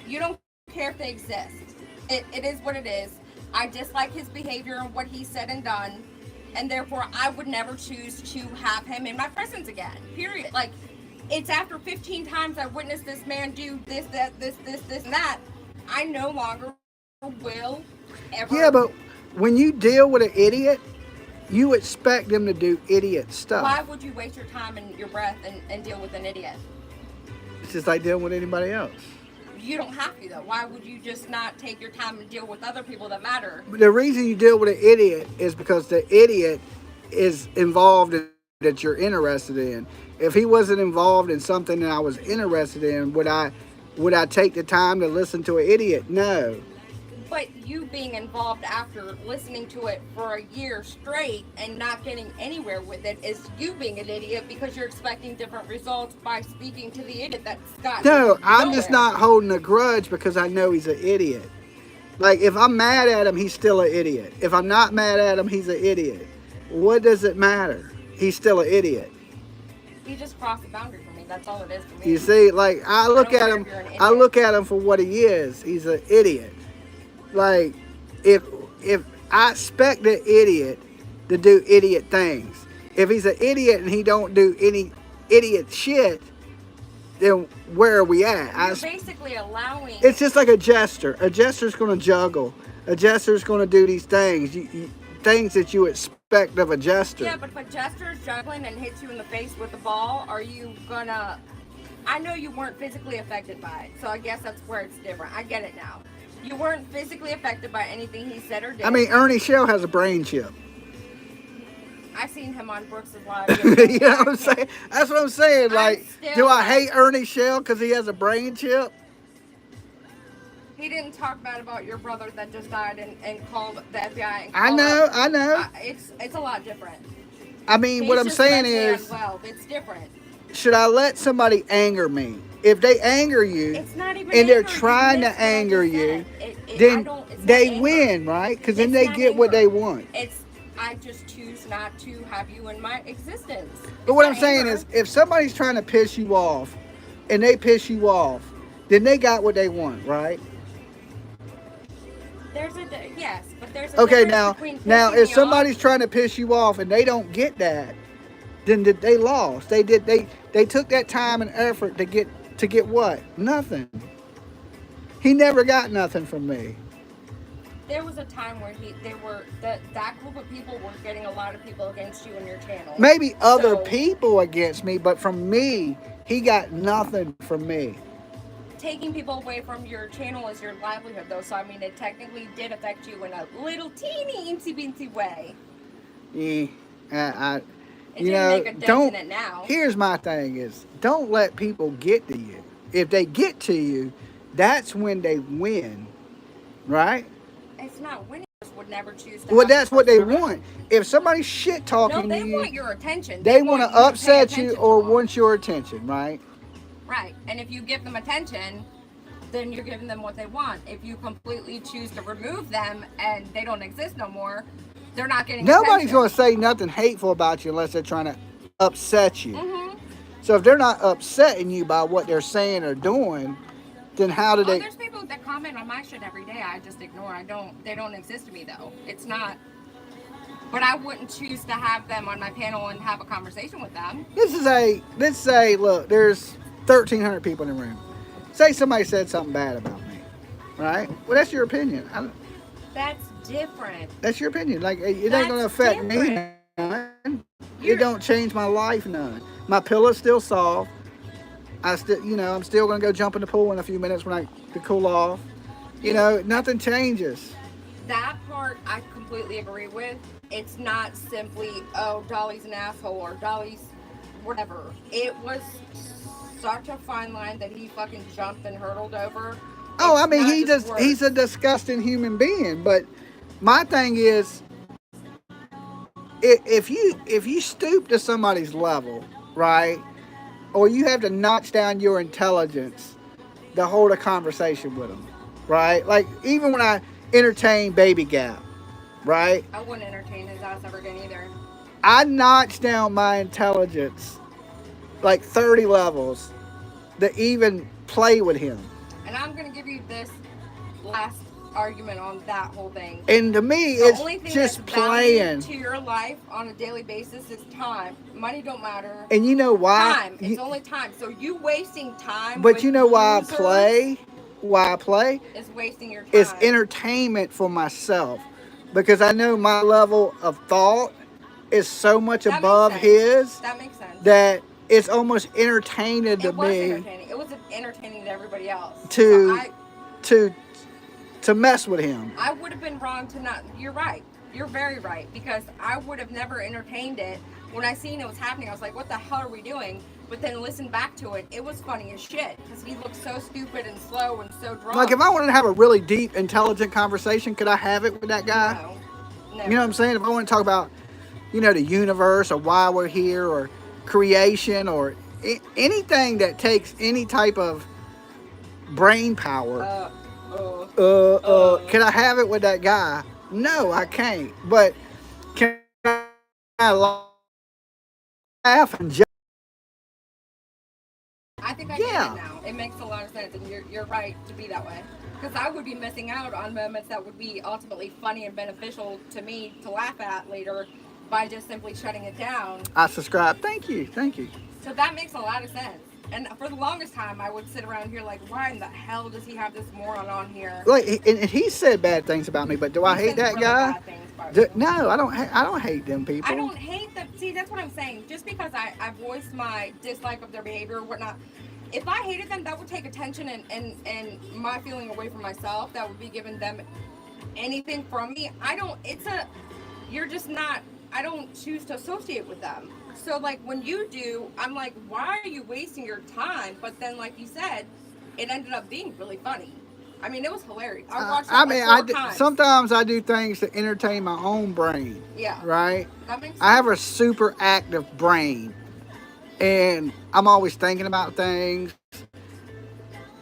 S2: You don't care if they exist. It is what it is. I dislike his behavior and what he said and done, and therefore I would never choose to have him in my presence again. Period. Like, it's after 15 times I witnessed this man do this, that, this, and that. I no longer will ever.
S1: Yeah, but when you deal with an idiot, you expect them to do idiot stuff.
S2: Why would you waste your time and your breath and deal with an idiot?
S1: It's just like dealing with anybody else.
S2: You don't have to, though. Why would you just not take your time and deal with other people that matter?
S1: The reason you deal with an idiot is because the idiot is involved in that you're interested in. If he wasn't involved in something that I was interested in, would I take the time to listen to an idiot? No.
S2: But you being involved after listening to it for a year straight and not getting anywhere with it is you being an idiot because you're expecting different results by speaking to the idiot that's got
S1: No, I'm just not holding a grudge because I know he's an idiot. Like, if I'm mad at him, he's still an idiot. If I'm not mad at him, he's an idiot. What does it matter? He's still an idiot.
S2: He just crossed the boundary for me. That's all it is for me.
S1: You see, like, I look at him for what he is. He's an idiot. Like, if I expect the idiot to do idiot things, if he's an idiot and he don't do any idiot shit, then where are we at?
S2: You're basically allowing...
S1: It's just like a jester. A jester's going to juggle. A jester's going to do these things. Things that you expect of a jester.
S2: Yeah, but if a jester is juggling and hits you in the face with the ball, are you gonna... I know you weren't physically affected by it, so I guess that's where it's different. I get it now. You weren't physically affected by anything he said or did.
S1: I mean, Ernie Shell has a brain chip.
S2: I seen him on Brooks' Live.
S1: You know what I'm saying? That's what I'm saying. Like, do I hate Ernie Shell because he has a brain chip?
S2: He didn't talk bad about your brother that just died and called the FBI.
S1: I know.
S2: It's a lot different.
S1: I mean, what I'm saying is,
S2: it's different.
S1: Should I let somebody anger me? If they anger you,
S2: it's not even
S1: and they're trying to anger you, then they win, right? Because then they get what they want.
S2: I just choose not to have you in my existence.
S1: But what I'm saying is, if somebody's trying to piss you off, and they piss you off, then they got what they want, right?
S2: Yes, but There's a
S1: Okay,
S2: difference between
S1: now
S2: pissing
S1: if
S2: me
S1: somebody's
S2: off.
S1: trying to piss you off and they don't get that, then they lost. They took that time and effort to get what? Nothing. He never got nothing from me.
S2: There was a time where that group of people were getting a lot of people against you and your channel.
S1: Maybe other
S2: So,
S1: people against me, but from me, he got nothing from me.
S2: taking people away from your channel is your livelihood, though. So I mean, it technically did affect you in a little teeny incy beansy way.
S1: Yeah, I
S2: It
S1: you
S2: didn't
S1: know,
S2: make a dent in it now.
S1: here's my thing is, don't let people get to you. If they get to you, that's when they win, right?
S2: It's not winning. Would never choose to.
S1: Well,
S2: have
S1: that's
S2: the
S1: what they
S2: person around.
S1: want. If somebody's shit
S2: No,
S1: talking to
S2: they
S1: you,
S2: want your attention.
S1: they want to
S2: you pay
S1: upset you
S2: attention
S1: or
S2: to them.
S1: want your attention, right?
S2: Right. And if you give them attention, then you're giving them what they want. If you completely choose to remove them and they don't exist no more, they're not getting
S1: Nobody's
S2: attention.
S1: going to say nothing hateful about you unless they're trying to upset you.
S2: Mm-hmm.
S1: So if they're not upsetting you by what they're saying or doing, then how do
S2: Oh,
S1: they?
S2: there's people that comment on my shit every day. I just ignore. They don't exist to me though. It's not. But I wouldn't choose to have them on my panel and have a conversation with them.
S1: Let's say, look, there's 1,300 people in the room. Say somebody said something bad about me, right? Well, that's your opinion.
S2: That's different.
S1: That's your opinion. Like, it ain't
S2: That's
S1: going to affect me
S2: different.
S1: none. It don't change my life none. My pillow's still soft. I'm still going to go jump in the pool in a few minutes to cool off. Nothing changes.
S2: That part I completely agree with. It's not simply, oh, Dolly's an asshole or Dolly's whatever. It was such a fine line that he fucking jumped and hurtled over.
S1: Oh,
S2: It's
S1: I mean,
S2: not
S1: he's a
S2: words.
S1: disgusting human being. But my thing is, if you stoop to somebody's level, right, or you have to notch down your intelligence to hold a conversation with them, right? Like, even when I entertain Baby Gap, right,
S2: I wouldn't entertain his ass ever again either.
S1: I notch down my intelligence like 30 levels to even play with him.
S2: And I'm going to give you this last argument on that whole thing.
S1: And to me,
S2: The
S1: it's
S2: only thing
S1: just
S2: that's valued
S1: playing.
S2: to your life on a daily basis is time. Money don't matter.
S1: And you know why?
S2: Time. It's only time. So you wasting time.
S1: But
S2: with
S1: you know why
S2: losers
S1: I play? Why I play?
S2: is wasting your time.
S1: It's entertainment for myself. Because I know my level of thought is so much
S2: That
S1: above
S2: makes sense.
S1: his
S2: That makes sense.
S1: that it's almost entertaining to
S2: It was
S1: me
S2: entertaining. It was entertaining to everybody else.
S1: to
S2: So
S1: to mess with him.
S2: I would have been wrong to not. You're right. You're very right, because I would have never entertained it. When I seen it was happening, I was like, what the hell are we doing? But then listen back to it, it was funny as shit, because he looked so stupid and slow and so drunk.
S1: Like, if I wanted to have a really deep, intelligent conversation, could I have it with that guy?
S2: No.
S1: You know what I'm saying? If I want to talk about, the universe or why we're here or creation or anything that takes any type of brain power, can I have it with that guy? No, I can't. But can I laugh and joke?
S2: I think I get it now. It makes a lot of sense, and you're right to be that way. Because I would be missing out on moments that would be ultimately funny and beneficial to me to laugh at later by just simply shutting it down.
S1: I subscribe. Thank you.
S2: So that makes a lot of sense. And for the longest time, I would sit around here like, why in the hell does he have this moron on here?
S1: Like, and he said bad things about me, but do I hate that
S2: really
S1: guy?
S2: bad things about you.
S1: No, I don't. I don't hate them people.
S2: I don't hate them. See, that's what I'm saying. Just because I voiced my dislike of their behavior or whatnot, if I hated them, that would take attention and my feeling away from myself. That would be giving them anything from me. You're just not, I don't choose to associate with them. So, like, when you do, I'm like, why are you wasting your time? But then, like you said, it ended up being really funny. I mean, it was hilarious. I watched it four times.
S1: Sometimes I do things to entertain my own brain.
S2: Yeah.
S1: Right?
S2: That makes sense.
S1: I have a super active brain. And I'm always thinking about things.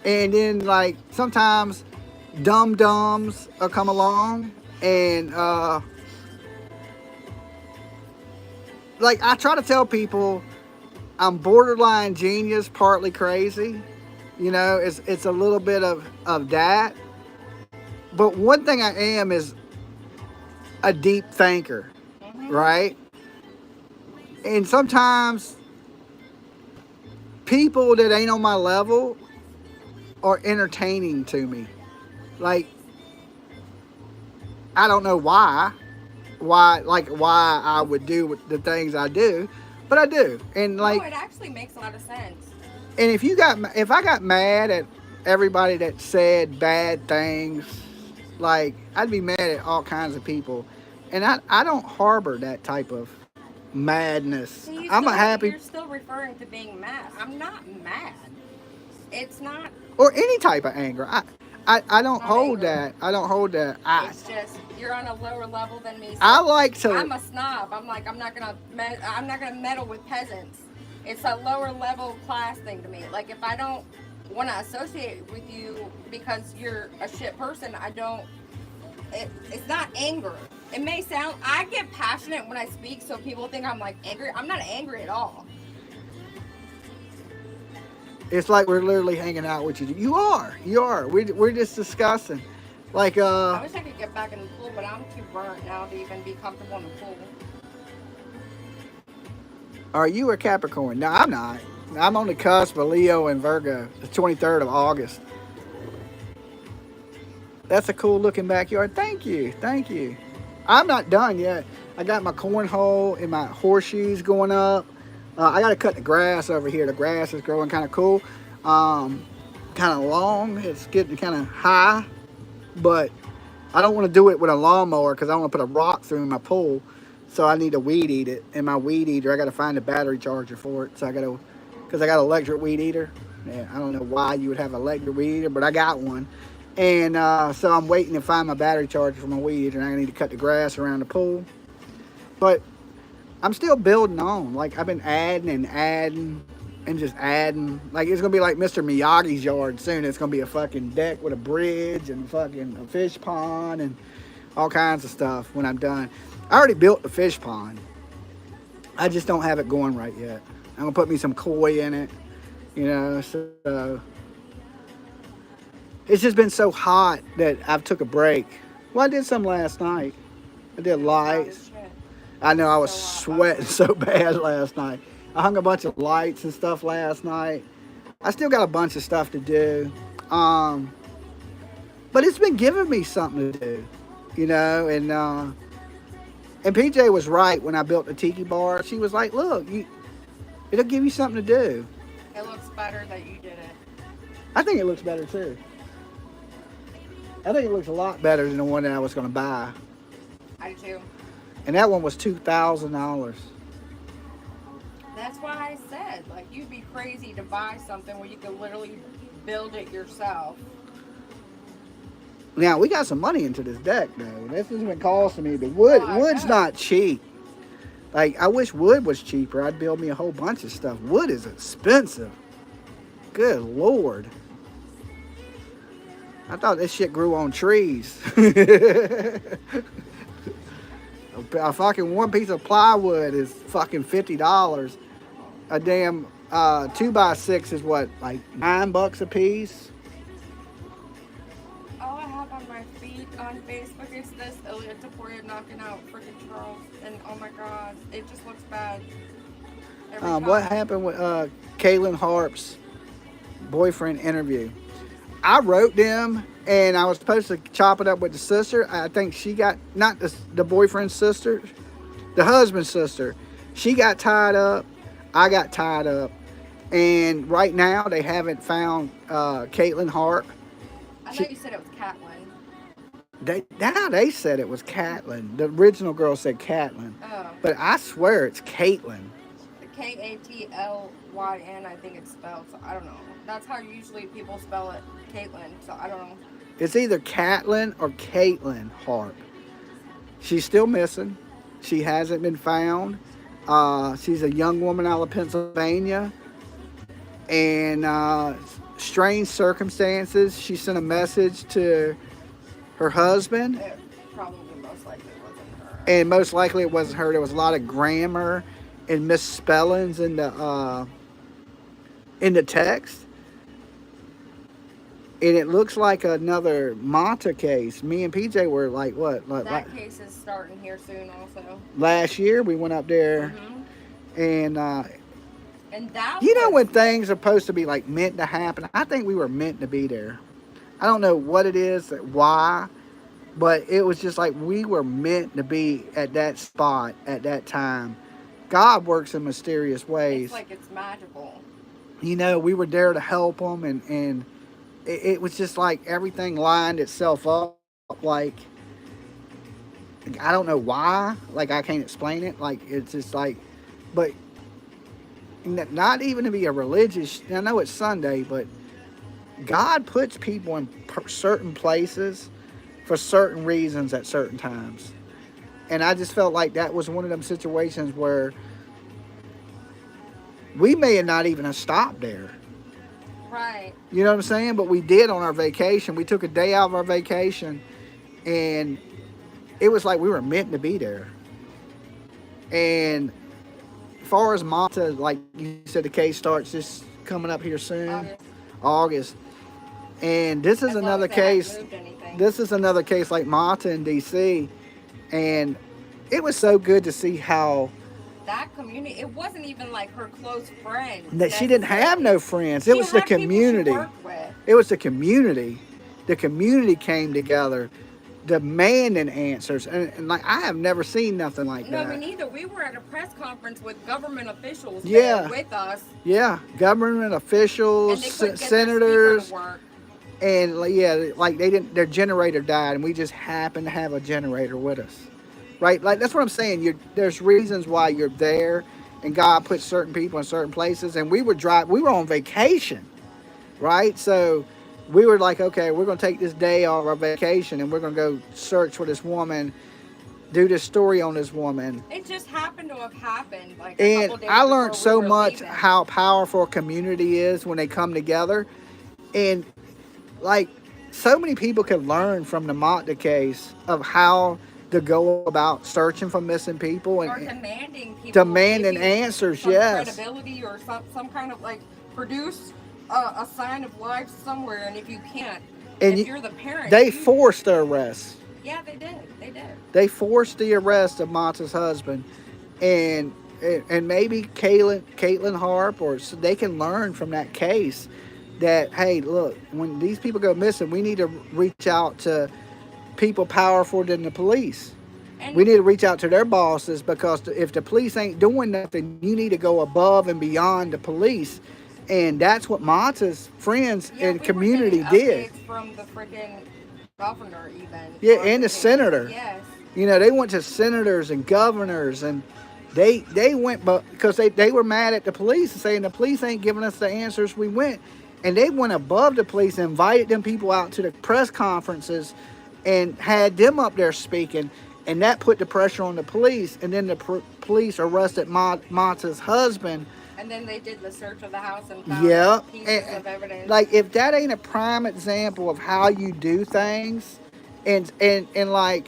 S1: And then, like, sometimes dum-dums will come along. And, like, I try to tell people I'm borderline genius, partly crazy. It's a little bit of that. But one thing I am is a deep thinker, right? And sometimes people that ain't on my level are entertaining to me. Like, I don't know why I would do the things I do, but I do. And like,
S2: no, it actually makes a lot of sense.
S1: and if I got mad at everybody that said bad things, like, I'd be mad at all kinds of people, and I don't harbor that type of madness.
S2: So you're still referring to being mad. I'm not mad. It's not.
S1: Or any type of anger. I don't
S2: Not
S1: hold
S2: anger.
S1: that. I don't hold that.
S2: It's just you're on a lower level than me. So
S1: I like to.
S2: I'm a snob. I'm like I'm not gonna meddle with peasants. It's a lower level class thing to me. Like if I don't want to associate with you because you're a shit person, I don't. It's not anger. It may sound. I get passionate when I speak, so people think I'm like angry. I'm not angry at all.
S1: It's like we're literally hanging out with you. You are. We're just discussing. Like
S2: I wish I could get back in the pool, but I'm too burnt now to even be comfortable in the pool.
S1: Are you a Capricorn? No, I'm not. I'm on the cusp of Leo and Virgo. The 23rd of August. That's a cool looking backyard. Thank you. I'm not done yet. I got my cornhole and my horseshoes going up. I got to cut the grass over here. The grass is growing kind of cool. Kind of long. It's getting kind of high. But I don't want to do it with a lawnmower because I want to put a rock through my pool. So I need to weed eat it. And my weed eater, I got to find a battery charger for it. So because I got an electric weed eater. Yeah, I don't know why you would have an electric weed eater, but I got one. And so I'm waiting to find my battery charger for my weed eater. And I need to cut the grass around the pool. But I'm still building on. Like, I've been adding and just adding. Like, it's going to be like Mr. Miyagi's yard soon. It's going to be a fucking deck with a bridge and fucking a fish pond and all kinds of stuff when I'm done. I already built the fish pond. I just don't have it going right yet. I'm going to put me some koi in it, so it's just been so hot that I've took a break. Well, I did some last night. I did lights. I know I was sweating so bad last night. I hung a bunch of lights and stuff last night. I still got a bunch of stuff to do. But it's been giving me something to do, and PJ was right when I built the Tiki bar. She was like, look, it'll give you something to do.
S2: It looks better that you did it.
S1: I think it looks better too. I think it looks a lot better than the one that I was going to buy.
S2: I do too.
S1: And that one was $2,000.
S2: That's why I said, like, you'd be crazy to buy something where you could literally build it yourself.
S1: Now, we got some money into this deck, though. This has been costing me, but wood's not cheap. Like, I wish wood was cheaper. I'd build me a whole bunch of stuff. Wood is expensive. Good Lord. I thought this shit grew on trees. A fucking one piece of plywood is fucking $50. A damn 2x6 is what, like $9 a piece?
S2: All I have on my feed on Facebook is this Ilya Taporia knocking out freaking Charles, and oh my god, it just looks bad.
S1: What happened with Caitlyn Harp's boyfriend interview? I wrote them, and I was supposed to chop it up with the sister. I think she got, not the boyfriend's sister, the husband's sister. She got tied up. I got tied up. And right now, they haven't found Caitlyn Harp.
S2: I thought you said it was Caitlyn.
S1: They said it was Caitlyn. The original girl said Caitlyn.
S2: Oh.
S1: But I swear it's Caitlyn.
S2: Katlyn, I think it's spelled, so I don't know. That's how usually people spell it, Caitlyn, so I don't know.
S1: It's either Caitlyn or Caitlyn Harp. She's still missing. She hasn't been found. She's a young woman out of Pennsylvania. And strange circumstances. She sent a message to her husband.
S2: It probably most likely wasn't her.
S1: And most likely it wasn't her. There was a lot of grammar and misspellings in the text. And it looks like another Mata case. Me and PJ were like, what?
S2: That case is starting here soon, also.
S1: Last year we went up there, and
S2: that
S1: you know when things are supposed to be like meant to happen. I think we were meant to be there. I don't know what it is, why, but it was just like we were meant to be at that spot at that time. God works in mysterious ways.
S2: It's like it's magical.
S1: You know, we were there to help them, and it was just like everything lined itself up. Like, I don't know why. Like, I can't explain it. Like, it's just like, but not even to be a religious. I know it's Sunday, but God puts people in certain places for certain reasons at certain times. And I just felt like that was one of them situations where we may have not even have stopped there.
S2: Right.
S1: You know what I'm saying? But we did on our vacation. We took a day out of our vacation, and it was like we were meant to be there. And as far as Mata, like you said, the case starts just coming up here soon. August. And this is another case. This is another case like Mata in DC. And it was so good to see how
S2: that community, it wasn't even like her close friends.
S1: That she didn't have no friends. It was the community. It was the community. The community came together demanding answers. And like, I have never seen nothing like that.
S2: No, me neither. We were at a press conference with government officials there with us.
S1: Yeah, government officials, senators. And like they didn't, their generator died, and we just happened to have a generator with us. Right? Like, that's what I'm saying. There's reasons why you're there, and God puts certain people in certain places. And we were on vacation, right? So we were like, okay, we're going to take this day off our vacation, and we're going to go search for this woman, do this story on this woman.
S2: It just happened to have happened. Like,
S1: and I learned so much how powerful a community is when they come together. And like, so many people can learn from the Mata case of how to go about searching for missing people and demanding answers. Yes,
S2: credibility or some kind of like produce a sign of life somewhere. And if you can't, and if you're the parent,
S1: they forced the arrest.
S2: Yeah, they did.
S1: They forced the arrest of Mata's husband, and maybe Caitlyn Harp, or so they can learn from that case that, hey, look, when these people go missing, we need to reach out to people powerful than the police. And we need to reach out to their bosses, because if the police ain't doing nothing, you need to go above and beyond the police. And that's what Mata's friends and community did.
S2: From the freaking governor, even.
S1: Yeah, and the senator.
S2: Yes.
S1: You know, they went to senators and governors, and they went because they were mad at the police and saying the police ain't giving us the answers we went. And they went above the police and invited them people out to the press conferences and had them up there speaking, and that put the pressure on the police. And then the police arrested Mata's husband.
S2: And then they did the search of the house and found pieces of evidence.
S1: Like, if that ain't a prime example of how you do things, and like,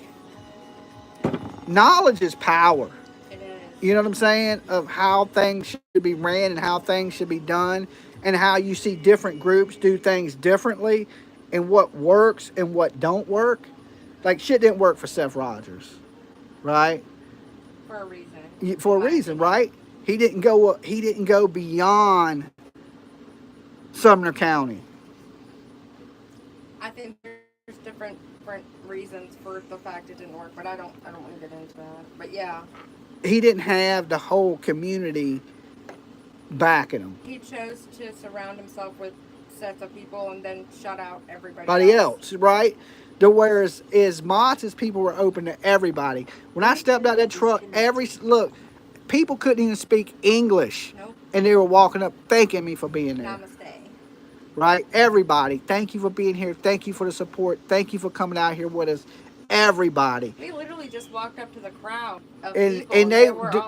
S1: knowledge is power.
S2: It is.
S1: You know what I'm saying? Of how things should be ran and how things should be done, and how you see different groups do things differently, and what works and what don't work. Like, shit didn't work for Seth Rogers, right?
S2: For a reason.
S1: For a reason, right? He didn't go beyond Sumner County.
S2: I think there's different reasons for the fact it didn't work, but I don't want to get into that. But yeah.
S1: He didn't have the whole community backing him.
S2: He chose to surround himself with sets of people and then shut out
S1: everybody else, right? Whereas Mata's people were open to everybody. When I stepped out that truck, people couldn't even speak English.
S2: Nope.
S1: And they were walking up thanking me for being there.
S2: Namaste.
S1: Right? Everybody, thank you for being here. Thank you for the support. Thank you for coming out here with us. Everybody.
S2: We literally just walked up to the crowd of
S1: and
S2: people.
S1: And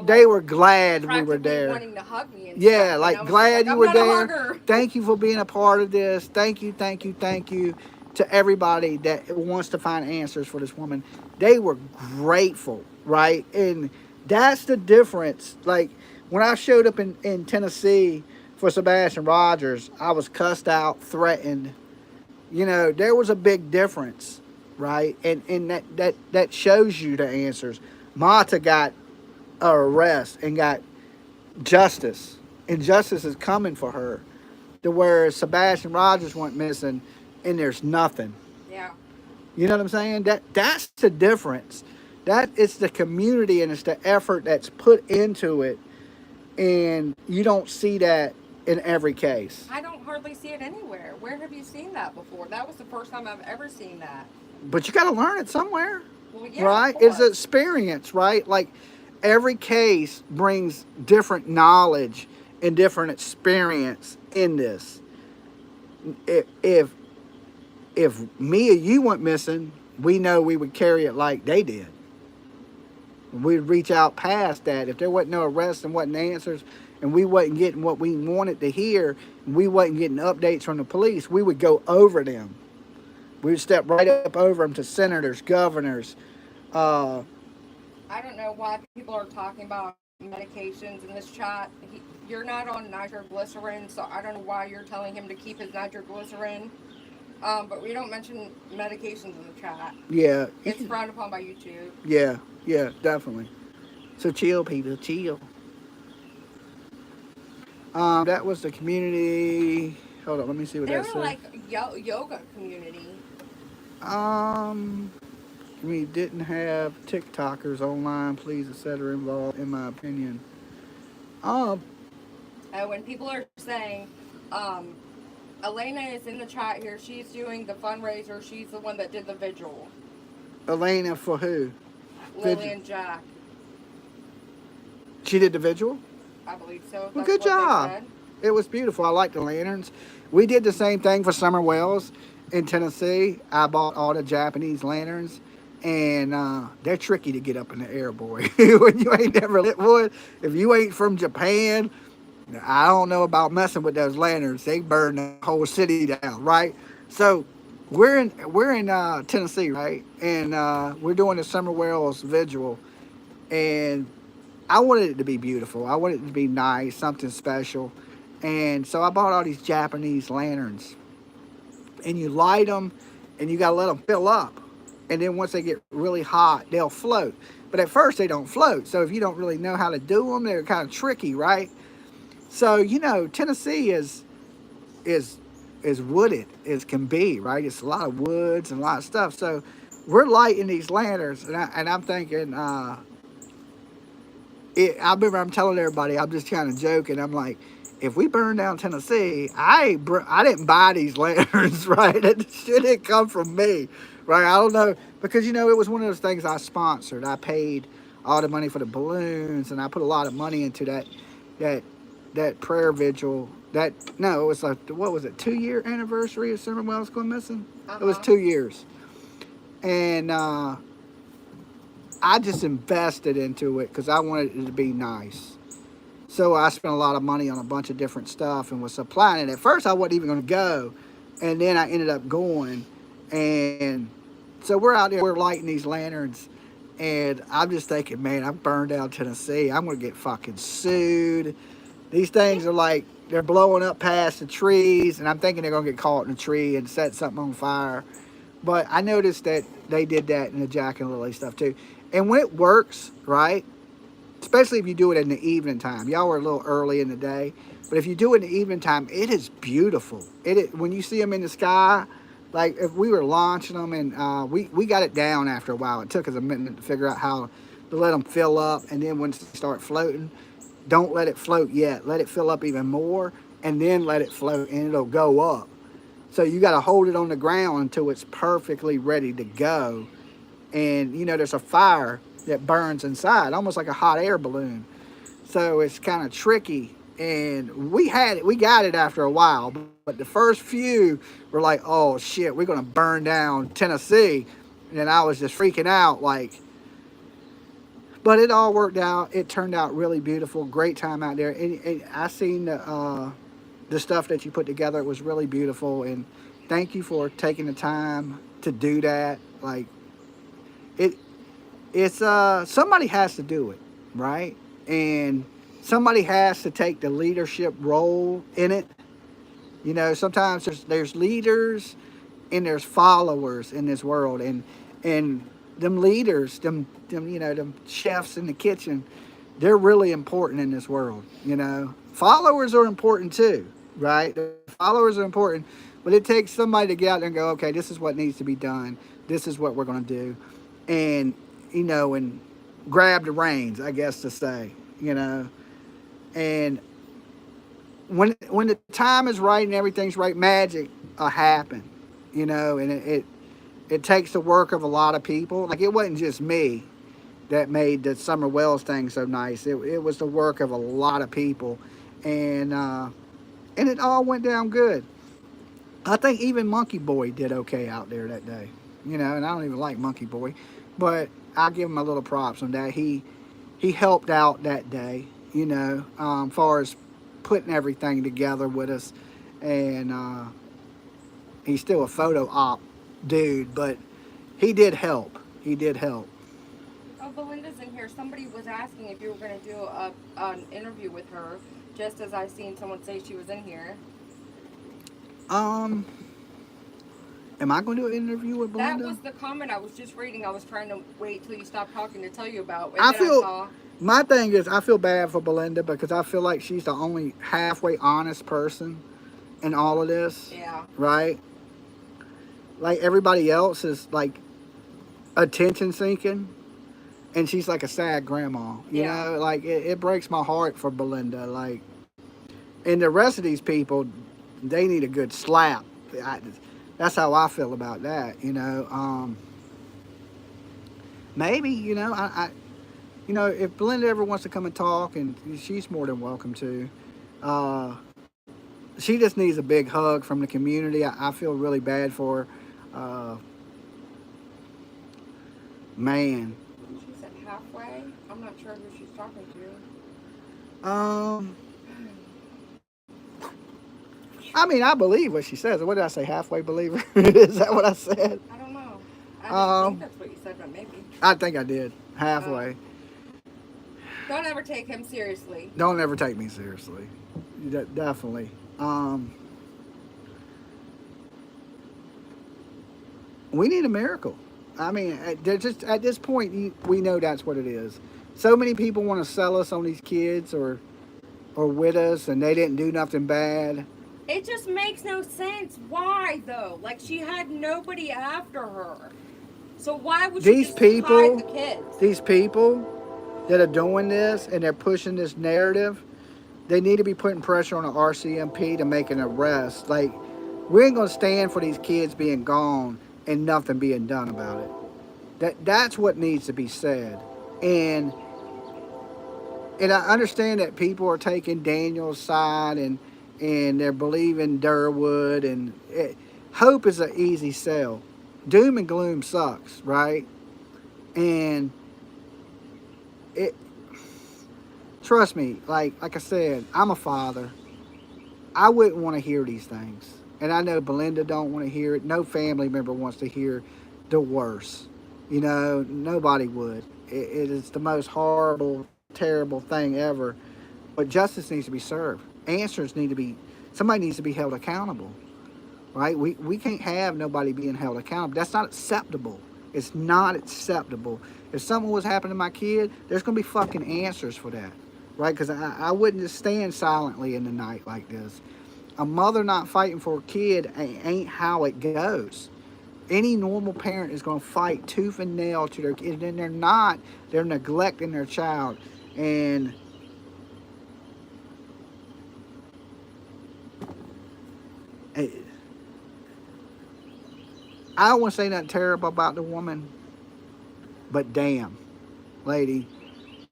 S1: they were glad we were there.
S2: Wanting to hug me and
S1: yeah,
S2: stuff,
S1: like, glad you were there. Thank you for being a part of this. Thank you to everybody that wants to find answers for this woman. They were grateful, right? And that's the difference. Like, when I showed up in Tennessee for Sebastian Rogers, I was cussed out, threatened, You know, there was a big difference, right? And that shows you the answers. Mata got a arrest and got justice, and justice is coming for her. To where Sebastian Rogers went missing, and there's nothing.
S2: Yeah.
S1: You know what I'm saying? That's the difference. That it's the community and it's the effort that's put into it, and you don't see that in every case.
S2: I don't hardly see it anywhere. Where have you seen that before? That was the first time I've ever seen that.
S1: But you got to learn it somewhere,
S2: Well, yeah,
S1: right?
S2: of
S1: It's an
S2: course.
S1: experience, right? Like every case brings different knowledge and different experience in this. If if me or you went missing, we know we would carry it like they did. We'd reach out past that. If there wasn't no arrests and wasn't answers, and we wasn't getting what we wanted to hear, and we wasn't getting updates from the police, we would go over them. We would step right up over them to senators, governors. Uh,
S2: I don't know why people are talking about medications in this chat. You're not on nitroglycerin, so I don't know why you're telling him to keep his nitroglycerin. But we don't mention medications in the chat.
S1: yeah,
S2: It's frowned upon by YouTube.
S1: yeah, definitely. So chill, people, chill. That was the community. Hold on, let me see what
S2: They're
S1: that said.
S2: like yoga community.
S1: Um, we didn't have TikTokers online, please, etc. involved, in my opinion. Um,
S2: When people are saying, Elena is in the chat here. She's doing the fundraiser. She's the one that did the vigil.
S1: Elena for who?
S2: Lily and Jack.
S1: She did the vigil?
S2: I believe so.
S1: Well,
S2: That's
S1: good
S2: what they
S1: job.
S2: said.
S1: It was beautiful. I like the lanterns. We did the same thing for Summer Wells in Tennessee. I bought all the Japanese lanterns, and they're tricky to get up in the air, boy. When you ain't never lit one, if you ain't from Japan, I don't know about messing with those lanterns. They burn the whole city down, right? So we're in Tennessee, right? And we're doing the Summer Wells vigil, and I wanted it to be beautiful. I wanted it to be nice, something special. And so I bought all these Japanese lanterns. And you light them, and you got to let them fill up. And then once they get really hot, they'll float. But at first, they don't float. So if you don't really know how to do them, they're kind of tricky, right? So, you know, Tennessee is wooded as can be, right? It's a lot of woods and a lot of stuff. So we're lighting these lanterns, and I'm thinking, I remember I'm telling everybody, I'm just kind of joking. I'm like, if we burn down Tennessee, I didn't buy these lanterns, right? That shit didn't come from me, right? I don't know, because, you know, it was one of those things I sponsored. I paid all the money for the balloons, and I put a lot of money into that prayer vigil. It was like, what was it, 2-year anniversary of Summer Wells going missing? It was 2 years. And I just invested into it because I wanted it to be nice. So I spent a lot of money on a bunch of different stuff and was supplying it. At first, I wasn't even going to go, and then I ended up going. And so we're out there, we're lighting these lanterns, and I'm just thinking, man, I'm burned down Tennessee. I'm going to get fucking sued. These things are like, they're blowing up past the trees, and I'm thinking they're going to get caught in a tree and set something on fire. But I noticed that they did that in the Jack and Lily stuff too. And when it works, right, especially if you do it in the evening time. Y'all were a little early in the day, but if you do it in the evening time, it is beautiful. When you see them in the sky, like if we were launching them, and we got it down after a while. It took us a minute to figure out how to let them fill up, and then once they start floating, don't let it float yet. Let it fill up even more, and then let it float, and it'll go up. So you got to hold it on the ground until it's perfectly ready to go. And, you know, there's a fire that burns inside, almost like a hot air balloon. So it's kind of tricky. And we got it after a while. But the first few were like, oh, shit, we're going to burn down Tennessee. And I was just freaking out, like. But it all worked out. It turned out really beautiful. Great time out there. And I seen the stuff that you put together. It was really beautiful. And thank you for taking the time to do that. Like, it's somebody has to do it, right? And somebody has to take the leadership role in it. You know, sometimes there's leaders, and there's followers in this world, and them leaders, them you know, them chefs in the kitchen, they're really important in this world. You know, followers are important too, right? The followers are important, but it takes somebody to get out there and go, okay, this is what needs to be done. This is what we're going to do, and you know, and grab the reins, I guess to say, you know, and when the time is right and everything's right, magic will happen, you know, and it takes the work of a lot of people. Like, it wasn't just me that made the Summer Wells thing so nice. It was the work of a lot of people, and it all went down good. I think even Monkey Boy did okay out there that day, you know. And I don't even like Monkey Boy, but I give him a little props on that. He helped out that day, you know, far as putting everything together with us, and he's still a photo op dude, but he did help. He did help.
S2: Oh, Belinda's in here. Somebody was asking if you were going to do an interview with her, just as I seen someone say she was in here.
S1: Um, am I going to do an interview with Belinda?
S2: That was the comment I was just reading. I was trying to wait till you stopped talking to tell you about. And
S1: I
S2: then
S1: feel,
S2: I saw,
S1: my thing is, I feel bad for Belinda because I feel like she's the only halfway honest person in all of this.
S2: yeah.
S1: Right? Like, everybody else is like attention seeking, and she's like a sad grandma. You know, like it breaks my heart for Belinda. Like, and the rest of these people, they need a good slap. That's how I feel about that. You know, maybe, you know, you know, if Belinda ever wants to come and talk, and she's more than welcome to. She just needs a big hug from the community. I feel really bad for her. Man.
S2: She said halfway. I'm not sure who she's talking to.
S1: I mean, I believe what she says. What did I say? Halfway believer? Is that what I said?
S2: I don't know. I didn't think that's what you said, but maybe.
S1: I think I did. Halfway.
S2: Don't ever take him seriously.
S1: Don't ever take me seriously. Definitely. We need a miracle. I mean, just at this point, we know that's what it is. So many people want to sell us on these kids or with us, and they didn't do nothing bad.
S2: It just makes no sense. Why though? Like, she had nobody after her. So why would she just hide the kids?
S1: These people that are doing this and they're pushing this narrative, they need to be putting pressure on the RCMP to make an arrest. Like, we ain't gonna stand for these kids being gone and nothing being done about it. That's what needs to be said. And I understand that people are taking Daniel's side and they're believing Durwood, and hope is an easy sell. Doom and gloom sucks, right? And trust me, like I said, I'm a father. I wouldn't want to hear these things. And I know Belinda don't want to hear it. No family member wants to hear the worst. You know, nobody would. It is the most horrible, terrible thing ever. But justice needs to be served. Answers need to be, somebody needs to be held accountable. Right? We can't have nobody being held accountable. That's not acceptable. It's not acceptable. If something was happening to my kid, there's going to be fucking answers for that. Right? Because I wouldn't just stand silently in the night like this. A mother not fighting for a kid ain't how it goes. Any normal parent is going to fight tooth and nail to their kid, and they're not. They're neglecting their child. And I don't want to say nothing terrible about the woman, but damn, lady,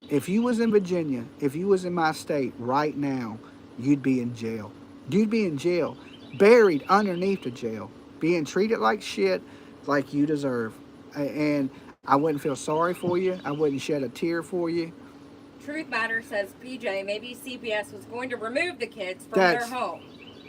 S1: if you was in Virginia, if you was in my state right now, you'd be in jail. You'd be in jail, buried underneath the jail, being treated like shit, like you deserve. And I wouldn't feel sorry for you. I wouldn't shed a tear for you.
S2: Truth Matter says, PJ, maybe CPS was going to remove the kids from their home.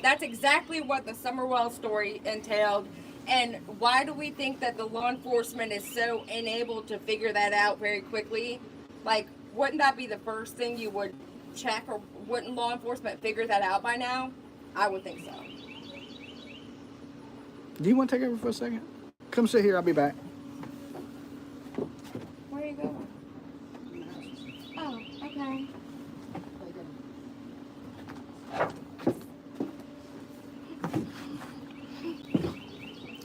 S2: That's exactly what the Summerwell story entailed. And why do we think that the law enforcement is so enabled to figure that out very quickly? Like, wouldn't that be the first thing you would check, or wouldn't law enforcement figure that out by now? I would think so.
S1: Do you want to take over for a second? Come sit here. I'll be back.
S2: Where are you going? Oh, okay.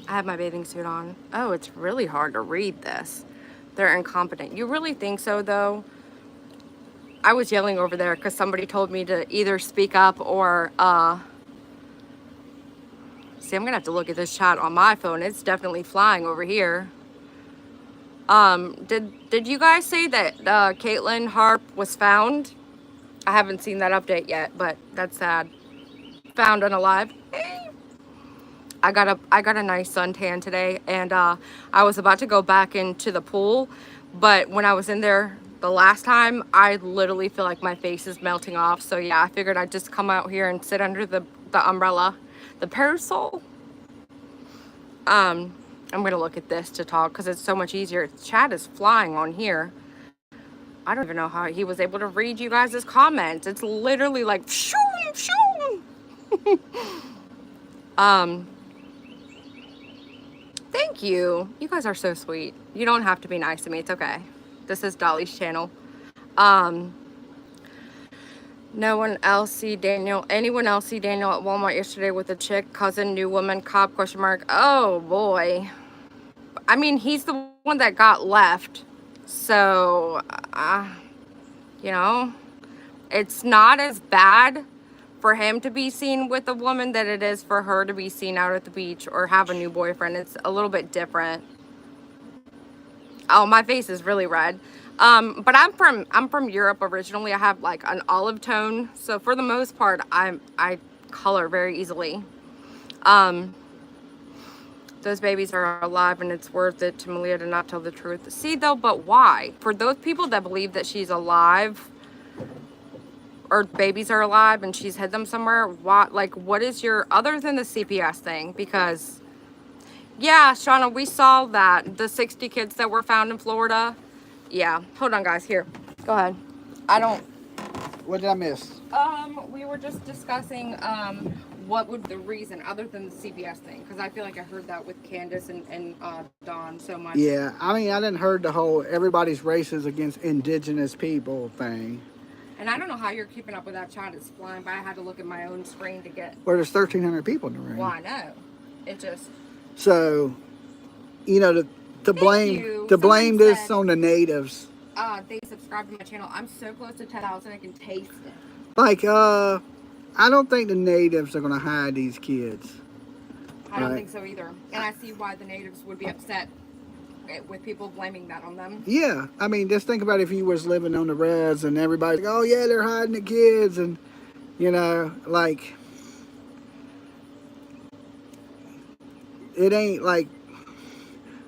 S2: I have my bathing suit on. Oh, it's really hard to read this. They're incompetent. You really think so, though? I was yelling over there because somebody told me to either speak up or, see, I'm gonna have to look at this chat on my phone. It's definitely flying over here. Did you guys say that Caitlyn Harp was found? I haven't seen that update yet, but that's sad. Found unalive. I got a nice suntan today, and I was about to go back into the pool, but when I was in there the last time, I literally feel like my face is melting off. So yeah, I figured I'd just come out here and sit under the umbrella, the parasol. I'm gonna look at this to talk because it's so much easier. Chat is flying on here. I don't even know how he was able to read you guys' comments. It's literally like shoom, shoom. Thank you. You guys are so sweet. You don't have to be nice to me. It's okay. This is Dolly's channel. No one else see Daniel. Anyone else see Daniel at Walmart yesterday with a chick, cousin, new woman, cop, question mark? Oh boy. I mean, he's the one that got left. So, you know, it's not as bad for him to be seen with a woman that it is for her to be seen out at the beach or have a new boyfriend. It's a little bit different. Oh, my face is really red. But I'm from Europe originally. I have like an olive tone, so for the most part, I color very easily. Those babies are alive, and it's worth it to Malia to not tell the truth. See though, but why? For those people that believe that she's alive, or babies are alive and she's hid them somewhere, what is your, other than the CPS thing? Because yeah, Shauna, we saw that the 60 kids that were found in Florida. Yeah, hold on guys, here, go ahead.
S1: What did I miss?
S2: We were just discussing what would the reason other than the CPS thing, because I feel like I heard that with Candace and Dawn so much.
S1: Yeah, I mean, I didn't heard the whole everybody's racist against indigenous people thing.
S2: And I don't know how you're keeping up with that chat. It's flying by. I had to look at my own screen to get.
S1: Well, there's 1,300 people in the room.
S2: Well, I know. It just.
S1: So, you know, to blame this said, on the natives.
S2: They subscribe to my channel. I'm so close to 10,000, I can taste it.
S1: Like, I don't think the natives are gonna hide these kids.
S2: I don't think so either. And I see why the natives would be upset with people blaming that on them.
S1: Yeah, I mean, just think about if you was living on the res and everybody's like, oh yeah, they're hiding the kids, and you know, like, it ain't like,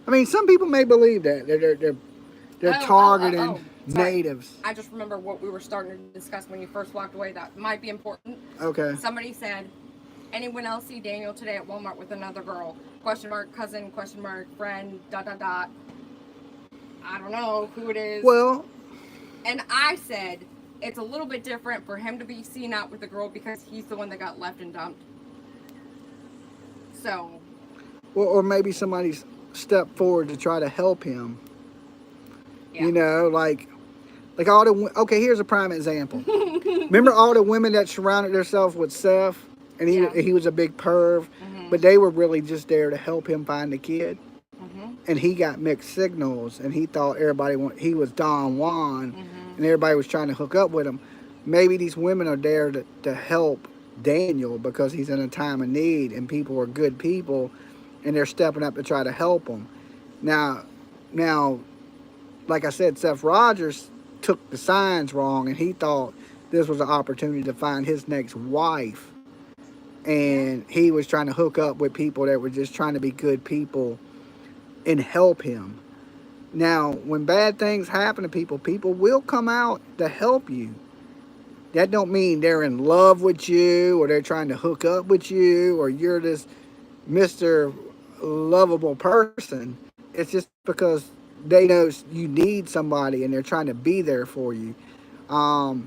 S1: I mean, some people may believe that they're targeting natives.
S2: I just remember what we were starting to discuss when you first walked away. That might be important.
S1: Okay.
S2: Somebody said, anyone else see Daniel today at Walmart with another girl? Question mark, cousin, question mark, friend, ... I don't know who it is.
S1: Well.
S2: And I said, it's a little bit different for him to be seen out with the girl because he's the one that got left and dumped. So.
S1: Well, or maybe somebody's stepped forward to try to help him. Yeah. You know, like all the, okay, here's a prime example. Remember all the women that surrounded themselves with Seth? And he was a big perv, but they were really just there to help him find the kid. And he got mixed signals, and he thought he was Don Juan, and everybody was trying to hook up with him. Maybe these women are there to help Daniel because he's in a time of need, and people are good people, and they're stepping up to try to help him. Now, like I said, Seth Rogers took the signs wrong, and he thought this was an opportunity to find his next wife. And he was trying to hook up with people that were just trying to be good people and help him. Now, when bad things happen to people, people will come out to help you. That don't mean they're in love with you or they're trying to hook up with you or you're this Mr. Lovable person. It's just because they know you need somebody and they're trying to be there for you. I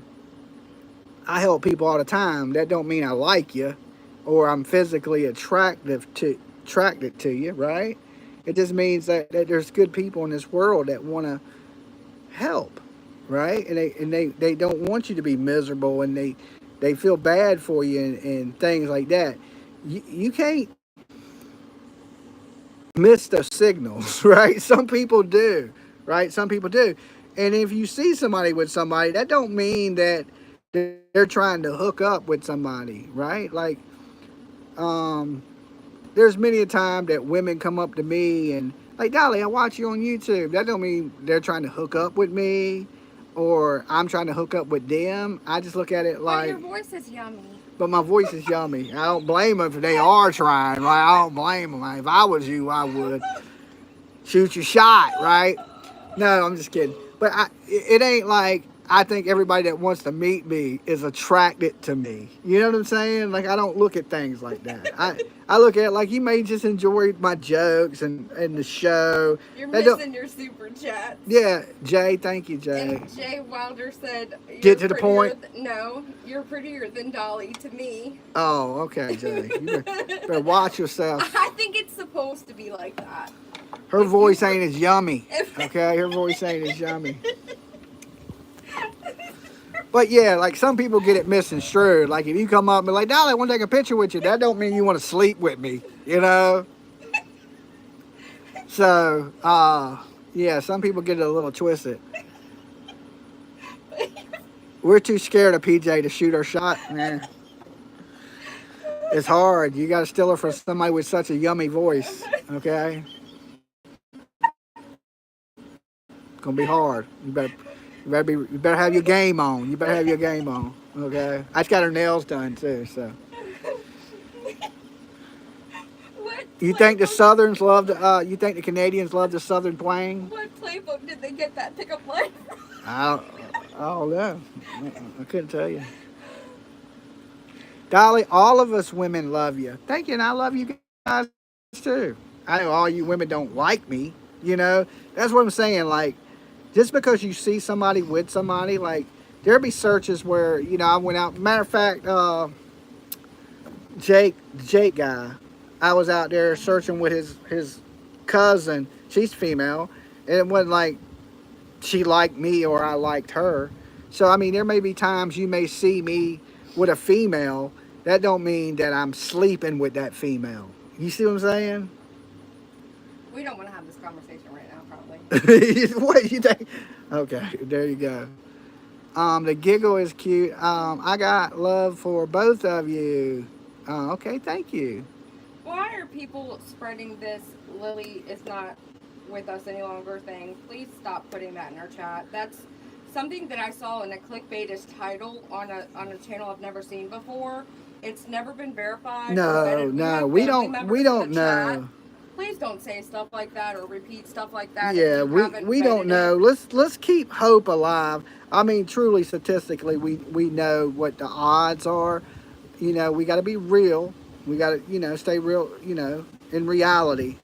S1: help people all the time. That don't mean I like you or I'm physically attractive to attracted to you, right? It just means that there's good people in this world that want to help, right? And they don't want you to be miserable, and they feel bad for you and things like that. You can't miss those signals, right? Some people do, right? Some people do. And if you see somebody with somebody, that don't mean that they're trying to hook up with somebody, right? Like, there's many a time that women come up to me and like, Dolly, I watch you on YouTube. That don't mean they're trying to hook up with me or I'm trying to hook up with them. I just look at it like,
S2: but your voice is yummy.
S1: But my voice is yummy. I don't blame them if they are trying. Right? I don't blame them. If I was you, I would shoot your shot, right? No, I'm just kidding. But it ain't like I think everybody that wants to meet me is attracted to me. You know what I'm saying? Like, I don't look at things like that. I look at it like you may just enjoy my jokes and the show.
S2: You're missing your super chat.
S1: Yeah, Jay, thank you, Jay.
S2: And Jay Wilder said,
S1: get to the point.
S2: No, you're prettier than Dolly to me.
S1: Oh, okay, Jay. You better watch yourself.
S2: I think it's supposed to be like that.
S1: Her voice ain't as yummy. Okay, her voice ain't as yummy. But yeah, like some people get it misconstrued. Like if you come up and be like, Dolly, I want to take a picture with you, that don't mean you want to sleep with me, you know? So, yeah, some people get it a little twisted. We're too scared of PJ to shoot her shot, man. It's hard. You got to steal her from somebody with such a yummy voice, okay? It's going to be hard. You better have your game on. You better have your game on. Okay. I just got her nails done too. So. You think the Southerns love the? You think the Canadians love the Southern twang?
S2: What playbook did they get that pickup line from?
S1: I don't know. I couldn't tell you. Dolly, all of us women love you. Thank you, and I love you guys too. I know all you women don't like me. You know, that's what I'm saying. Like, just because you see somebody with somebody, like, there'll be searches where, you know, I went out. Matter of fact, Jake guy, I was out there searching with his cousin. She's female, and it wasn't like she liked me or I liked her. So, I mean, there may be times you may see me with a female. That don't mean that I'm sleeping with that female. You see what I'm saying?
S2: We don't want to have this conversation right now, probably.
S1: What you think? Okay, there you go. The giggle is cute. I got love for both of you. Okay, thank you.
S2: Why are people spreading this Lilly is not with us any longer thing? Please stop putting that in our chat. That's something that I saw in a clickbaitish title on a channel I've never seen before. It's never been verified.
S1: No, we don't know.
S2: Please don't say stuff like that or repeat stuff like that.
S1: Yeah, we don't know. Let's keep hope alive. I mean, truly, statistically, we know what the odds are. You know, we got to be real. We got to, you know, stay real, you know, in reality.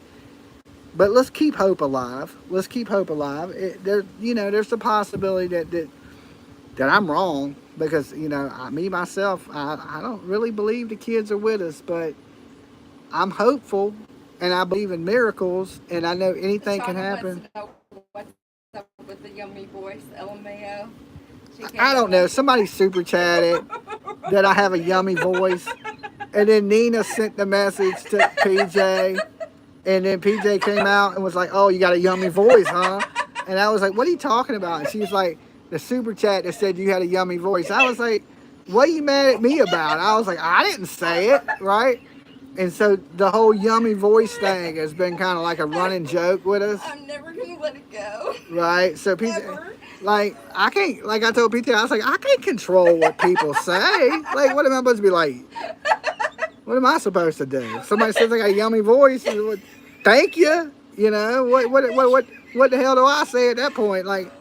S1: But let's keep hope alive. Let's keep hope alive. There's the possibility that I'm wrong because, you know, me myself, I don't really believe the kids are with us, but I'm hopeful. And I believe in miracles, and I know anything can happen.
S2: What's up with the yummy voice, LMAO?
S1: I don't know. Somebody super chatted that I have a yummy voice, and then Nina sent the message to PJ, and then PJ came out and was like, "Oh, you got a yummy voice, huh?" And I was like, "What are you talking about?" And she was like, "The super chat that said you had a yummy voice." I was like, "What are you mad at me about?" I was like, "I didn't say it, right?" And so the whole yummy voice thing has been kind of like a running joke with us.
S2: I'm never going to let it go.
S1: Right? So people, like, I can't, like I told PJ, I was like, I can't control what people say. Like, what am I supposed to be like? What am I supposed to do? If somebody says I got a yummy voice, thank you. You know, what the hell do I say at that point? Like,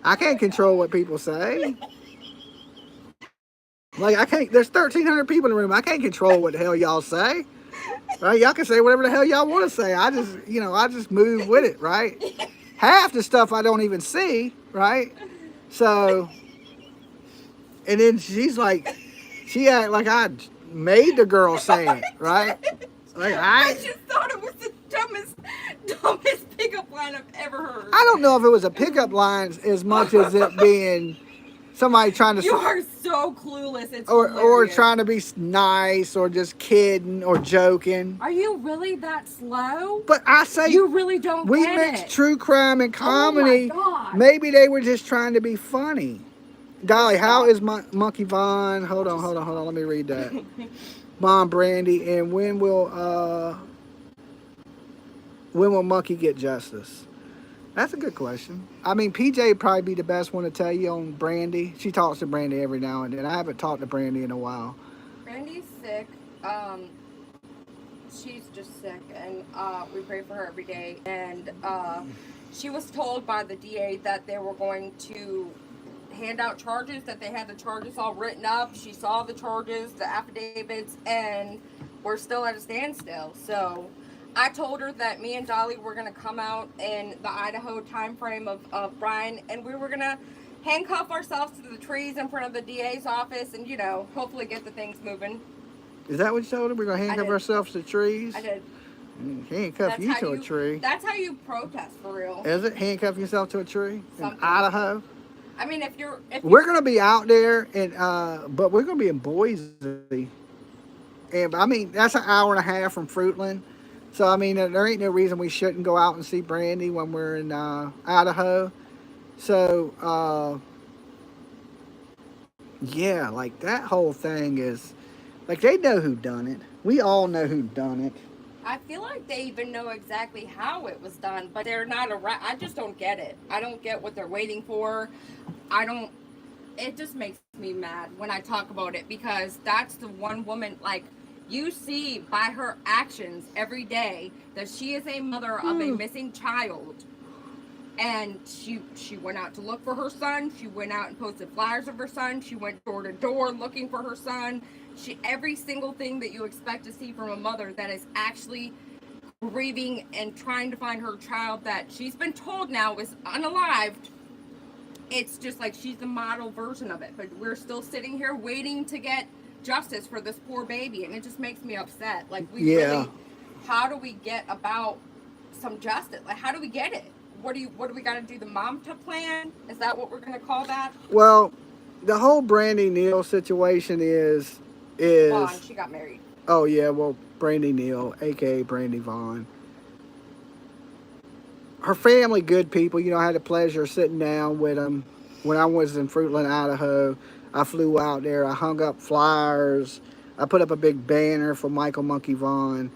S1: I can't control what people say. Like, I can't, there's 1,300 people in the room. I can't control what the hell y'all say. Right? Y'all can say whatever the hell y'all want to say. I just move with it, right? Half the stuff I don't even see, right? So, and then she's like, she act like I made the girl say it, right? Like,
S2: I just thought it was the dumbest pickup line I've ever heard.
S1: I don't know if it was a pickup line as much as it being somebody trying to...
S2: You are so clueless. It's
S1: or
S2: hilarious.
S1: trying to be nice or just kidding or joking.
S2: Are you really that slow?
S1: But I say...
S2: You really don't
S1: we
S2: get
S1: mix
S2: it.
S1: true crime and comedy.
S2: Oh my God.
S1: Maybe they were just trying to be funny. Dolly, how is Monkey Vaughn? Hold on. Let me read that. Mom, Brandy, and when will Monkey get justice? That's a good question. I mean, PJ would probably be the best one to tell you on Brandy. She talks to Brandy every now and then. I haven't talked to Brandy in a while.
S2: Brandy's sick. She's just sick, and we pray for her every day. And she was told by the DA that they were going to hand out charges, that they had the charges all written up. She saw the charges, the affidavits, and we're still at a standstill. So I told her that me and Dolly were going to come out in the Idaho time frame of Brian, and we were going to handcuff ourselves to the trees in front of the DA's office and, you know, hopefully get the things moving.
S1: Is that what you told her? We're going to handcuff ourselves to trees?
S2: I did.
S1: Handcuff you to a tree.
S2: That's how you protest, for real.
S1: Is it? Handcuff yourself to a tree?
S2: Something.
S1: In Idaho?
S2: I mean, if
S1: we're going to be out there, and but we're going to be in Boise. And I mean, that's an hour and a half from Fruitland. So, I mean, there ain't no reason we shouldn't go out and see Brandy when we're in Idaho. So, yeah, like that whole thing is, like, they know who done it. We all know who done it.
S2: I feel like they even know exactly how it was done, but they're not around. I just don't get it. I don't get what they're waiting for. It just makes me mad when I talk about it, because that's the one woman, like, you see by her actions every day that she is a mother of a missing child. And she went out to look for her son. She went out and posted flyers of her son. She went door to door looking for her son. Every single thing that you expect to see from a mother that is actually grieving and trying to find her child that she's been told now is unalived. It's just like she's the model version of it. But we're still sitting here waiting to get justice for this poor baby, and it just makes me upset. Like, really, how do we get about some justice? Like, how do we get it? What do we got to do? The mom to plan? Is that what we're going to call that?
S1: Well, the whole Brandy Neal situation is
S2: Vaughn, she got married.
S1: Oh yeah, well, Brandy Neal, aka Brandy Vaughn. Her family, good people. You know, I had the pleasure of sitting down with them when I was in Fruitland, Idaho. I flew out there. I hung up flyers. I put up a big banner for Michael Monkey Vaughn.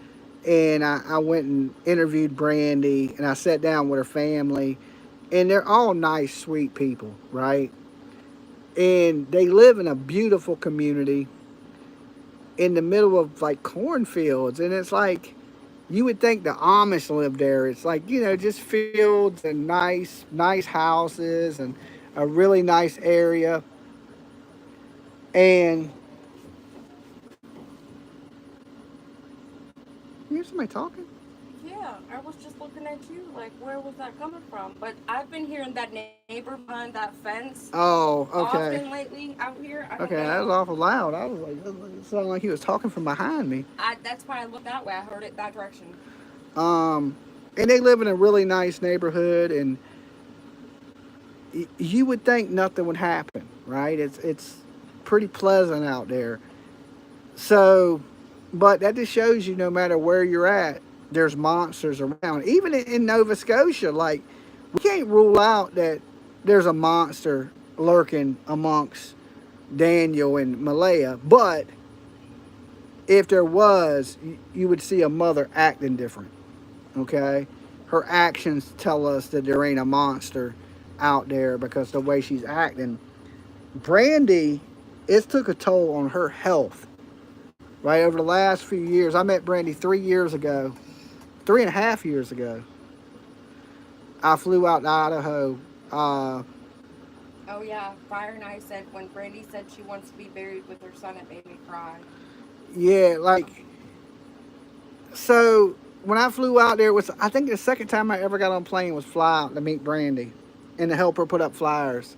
S1: And I went and interviewed Brandy, and I sat down with her family. And they're all nice, sweet people, right? And they live in a beautiful community in the middle of, like, cornfields. And it's like, you would think the Amish live there. It's like, you know, just fields and nice houses and a really nice area. And you hear somebody talking?
S2: Yeah, I was just looking at you, like, where was that coming from? But I've been hearing that neighbor behind that fence.
S1: Oh, okay.
S2: Often lately out here.
S1: Okay, that was awful loud. I was like, it sounded like he was talking from behind me.
S2: That's why I looked that way. I heard it that direction.
S1: And they live in a really nice neighborhood, and you would think nothing would happen, right? It's pretty pleasant out there. So, but that just shows you no matter where you're at, there's monsters around. Even in Nova Scotia, like, we can't rule out that there's a monster lurking amongst Daniel and Malaya. But if there was, you would see a mother acting different, okay? Her actions tell us that there ain't a monster out there because the way she's acting. Brandy, it took a toll on her health, right? Over the last few years. I met Brandy 3 years ago. 3.5 years ago. I flew out to Idaho.
S2: Oh yeah, Fire and I said when Brandy said she wants to be buried with her son, it made me cry.
S1: Yeah, like, so when I flew out there, I think the second time I ever got on a plane was fly out to meet Brandy and to help her put up flyers.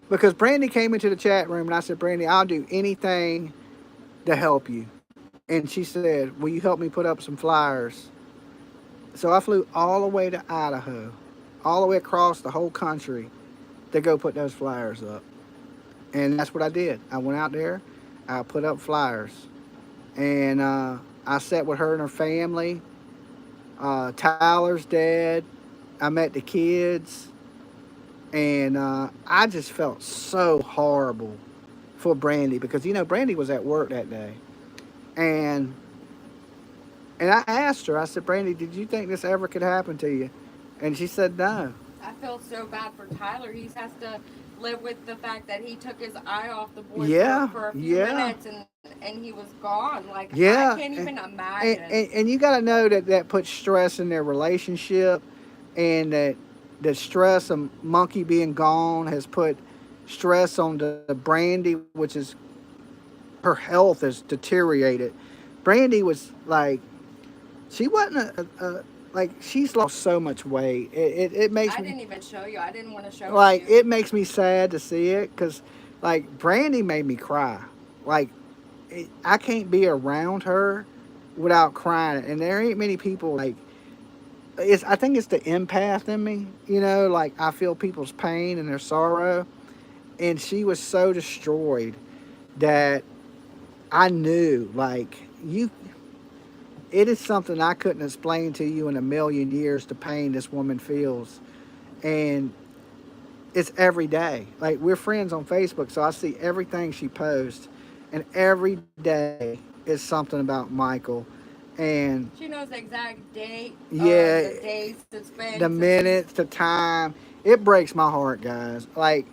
S1: Because Brandy came into the chat room and I said, Brandy, I'll do anything to help you. And she said, will you help me put up some flyers? So I flew all the way to Idaho, all the way across the whole country to go put those flyers up. And that's what I did. I went out there, I put up flyers. And I sat with her and her family. Tyler's dad. I met the kids. And I just felt so horrible for Brandy because, Brandy was at work that day. And I asked her, I said, Brandy, did you think this ever could happen to you? And she said no.
S2: I feel so bad for Tyler. He has to live with the fact that he took his eye off the board for a few minutes and he was gone. Like, I can't even imagine.
S1: And you got to know that puts stress in their relationship, and that the stress of Monkey being gone has put stress on the Brandy, which is her health has deteriorated. Brandy was like, she wasn't like, she's lost so much weight. It makes me.
S2: I didn't even show you. I didn't want to show you.
S1: Like, it makes me sad to see it because, like, Brandy made me cry. Like, I can't be around her without crying. And there ain't many people, like, I think it's the empath in me, like, I feel people's pain and their sorrow. And she was so destroyed that I knew, like, it is something I couldn't explain to you in a million years, the pain this woman feels. And it's every day. Like, we're friends on Facebook, so I see everything she posts. And every day is something about Michael. And
S2: she knows the exact date,
S1: the
S2: days it's been,
S1: the minutes, the time. It breaks my heart, guys. Like,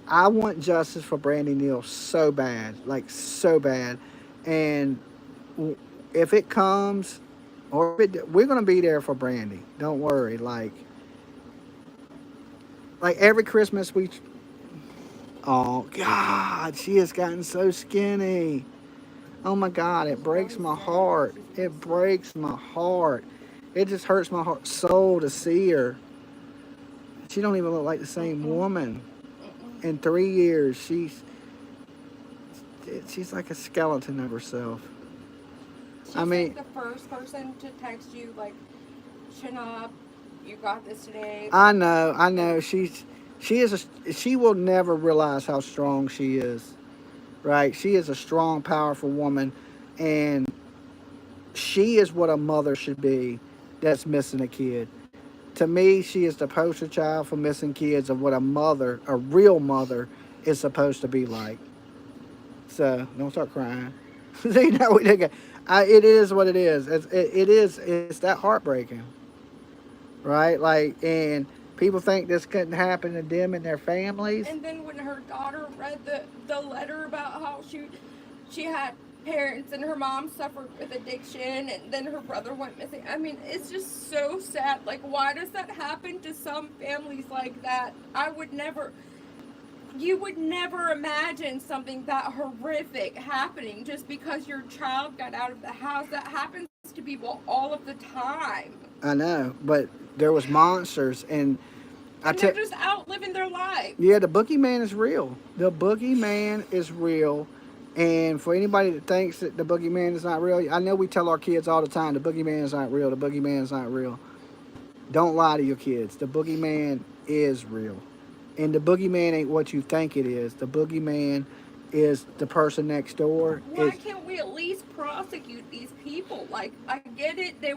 S1: I want justice for Brandy Neal so bad, like, so bad. And if it comes, we're going to be there for Brandy. Don't worry. Like every Christmas oh God, she has gotten so skinny. Oh my God, it breaks my heart. It breaks my heart. It just hurts my heart soul to see her. She don't even look like the same woman. In 3 years, she's like a skeleton of herself.
S2: She's like the first person to text you, like, chin up, you got this today.
S1: I know. She will never realize how strong she is. Right? She is a strong, powerful woman, and she is what a mother should be that's missing a kid. To me, she is the poster child for missing kids of what a mother, a real mother, is supposed to be like. So, don't start crying. It is what it is. It's that heartbreaking. Right? Like, and people think this couldn't happen to them and their families.
S2: And then when her daughter read the letter about how she had parents and her mom suffered with addiction and then her brother went missing. I mean, it's just so sad. Like, why does that happen to some families like that? You would never imagine something that horrific happening just because your child got out of the house. That happens to people all of the time.
S1: I know, but there was monsters, and
S2: they're just out living their life.
S1: Yeah, the boogeyman is real. The boogeyman is real. And for anybody that thinks that the boogeyman is not real, I know we tell our kids all the time, the boogeyman is not real, the boogeyman is not real. Don't lie to your kids. The boogeyman is real. And the boogeyman ain't what you think it is. The boogeyman is the person next door.
S2: Why can't we at least prosecute these people? Like, I get it. They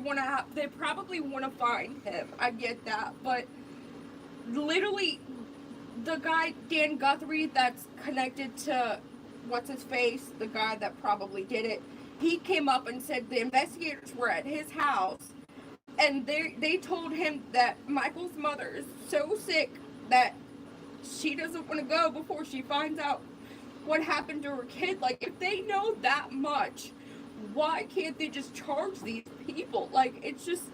S2: probably want to find him. I get that. But literally, the guy, Dan Guthrie, that's connected to what's his face, the guy that probably did it, he came up and said the investigators were at his house and they told him that Michael's mother is so sick that she doesn't want to go before she finds out what happened to her kid. Like, if they know that much, why can't they just charge these people? Like, it's just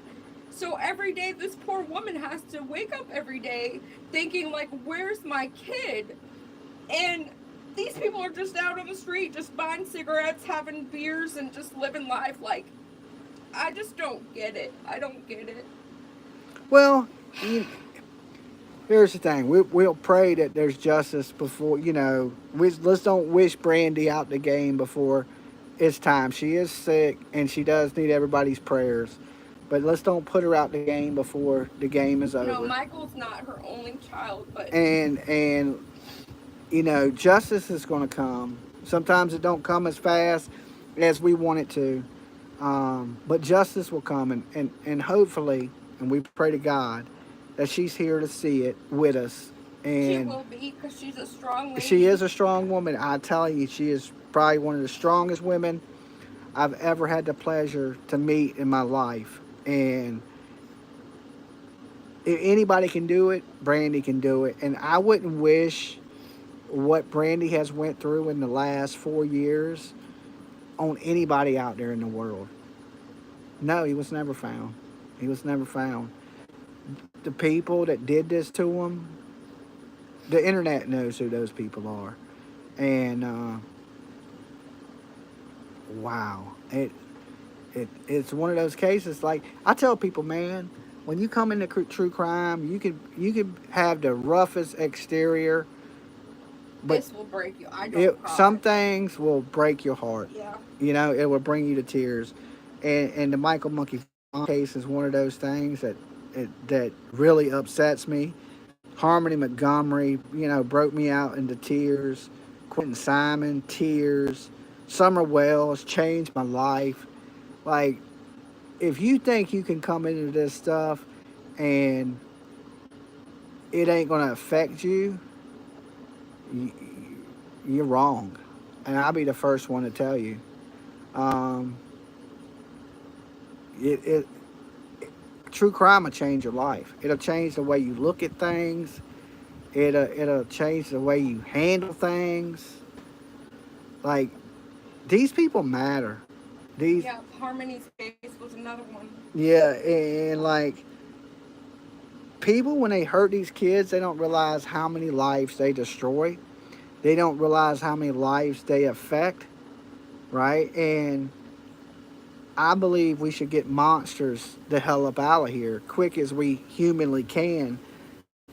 S2: so every day this poor woman has to wake up every day thinking, like, where's my kid? And these people are just out on the street just buying cigarettes, having beers, and just living life. Like, I just don't get it. I don't get it.
S1: Well, here's the thing. We'll pray that there's justice before, let's don't wish Brandy out the game before it's time. She is sick, and she does need everybody's prayers. But let's don't put her out the game before the game is
S2: No,
S1: over.
S2: Michael's not her only child, but
S1: And you know, justice is going to come. Sometimes it don't come as fast as we want it to, but justice will come, and hopefully, and we pray to God that she's here to see it with us.
S2: she
S1: And
S2: will be because she's a strong lady.
S1: she is a strong woman. I tell you, she is probably one of the strongest women I've ever had the pleasure to meet in my life. And if anybody can do it, Brandy can do it. And I wouldn't wish what Brandy has went through in the last 4 years on anybody out there in the world. No, he was never found. He was never found. The people that did this to him, the internet knows who those people are. And wow, it's one of those cases. Like I tell people, man, when you come into true crime, you could have the roughest exterior, but
S2: this will break you. I don't cry.
S1: some things will break your heart.
S2: Yeah.
S1: You know, it will bring you to tears. And the Michael Monkey case is one of those things that really upsets me. Harmony Montgomery, you know, broke me out into tears. Quentin Simon, tears. Summer Wells changed my life. Like, if you think you can come into this stuff and it ain't going to affect you, you're wrong. And I'll be the first one to tell you. It true crime will change your life. It'll change the way you look at things. It'll change the way you handle things. Like, these people matter. These
S2: Yeah, Harmony's case was another one.
S1: Yeah, and like people when they hurt these kids, they don't realize how many lives they destroy. They don't realize how many lives they affect, right? And I believe we should get monsters the hell up out of here quick as we humanly can.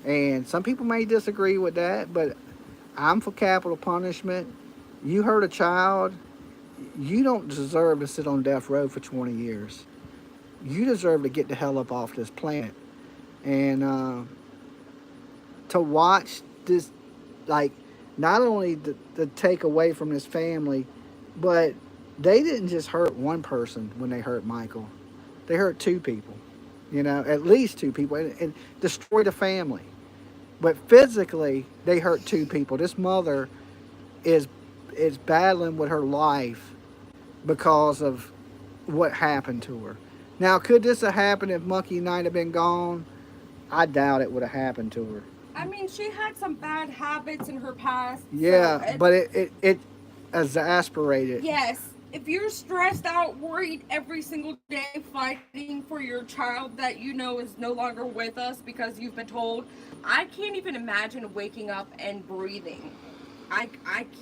S1: And some people may disagree with that, but I'm for capital punishment. You hurt a child, you don't deserve to sit on death row for 20 years. You deserve to get the hell up off this planet. And to watch this, like, not only the take away from this family, but they didn't just hurt one person when they hurt Michael. They hurt two people, you know, at least two people, and destroyed a family. But physically, they hurt two people. This mother is battling with her life because of what happened to her. Now, could this have happened if Monkey Knight had been gone? I doubt it would have happened to her.
S2: I mean, she had some bad habits in her past.
S1: Yeah,
S2: so
S1: but it exasperated.
S2: Yes. If you're stressed out, worried every single day, fighting for your child that you know is no longer with us because you've been told, I can't even imagine waking up and breathing. I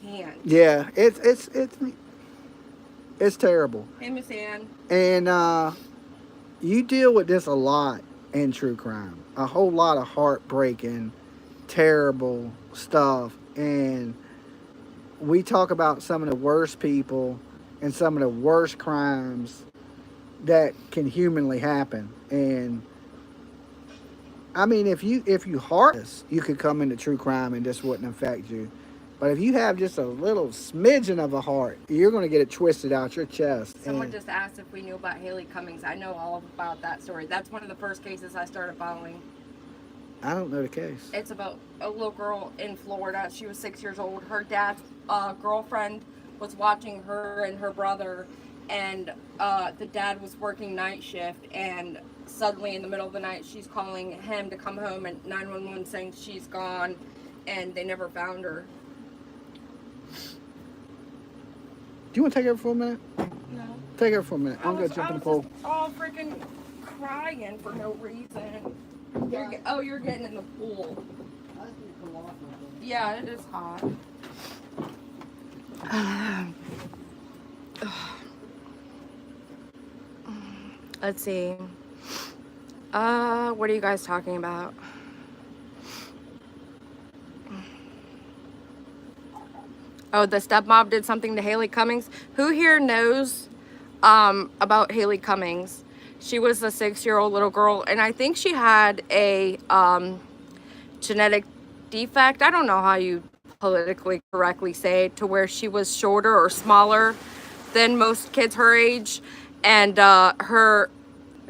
S2: can't.
S1: Yeah, it's terrible.
S2: Hey, Miss Ann.
S1: And you deal with this a lot in true crime. A whole lot of heartbreaking, terrible stuff. And we talk about some of the worst people and some of the worst crimes that can humanly happen. And I mean, if you heart this, you could come into true crime and this wouldn't affect you. But if you have just a little smidgen of a heart, you're going to get it twisted out your chest.
S2: Someone just asked if we knew about Haley Cummings. I know all about that story. That's one of the first cases I started following.
S1: I don't know the case.
S2: It's about a little girl in Florida. She was 6 years old. Her dad's girlfriend was watching her and her brother, and the dad was working night shift, and suddenly in the middle of the night she's calling him to come home, and 911 saying she's gone, and they never found her.
S1: Do you want to take her for a minute?
S2: No.
S1: Take her for a minute. I'm going to jump in the pool.
S2: All freaking crying for no reason. You're getting in the pool. Yeah, it is hot. Let's see. What are you guys talking about? Oh, the stepmom did something to Haley Cummings. Who here knows about Haley Cummings? She was a 6-year-old little girl, and I think she had a genetic defect. I don't know how you politically correctly say it, to where she was shorter or smaller than most kids her age, and her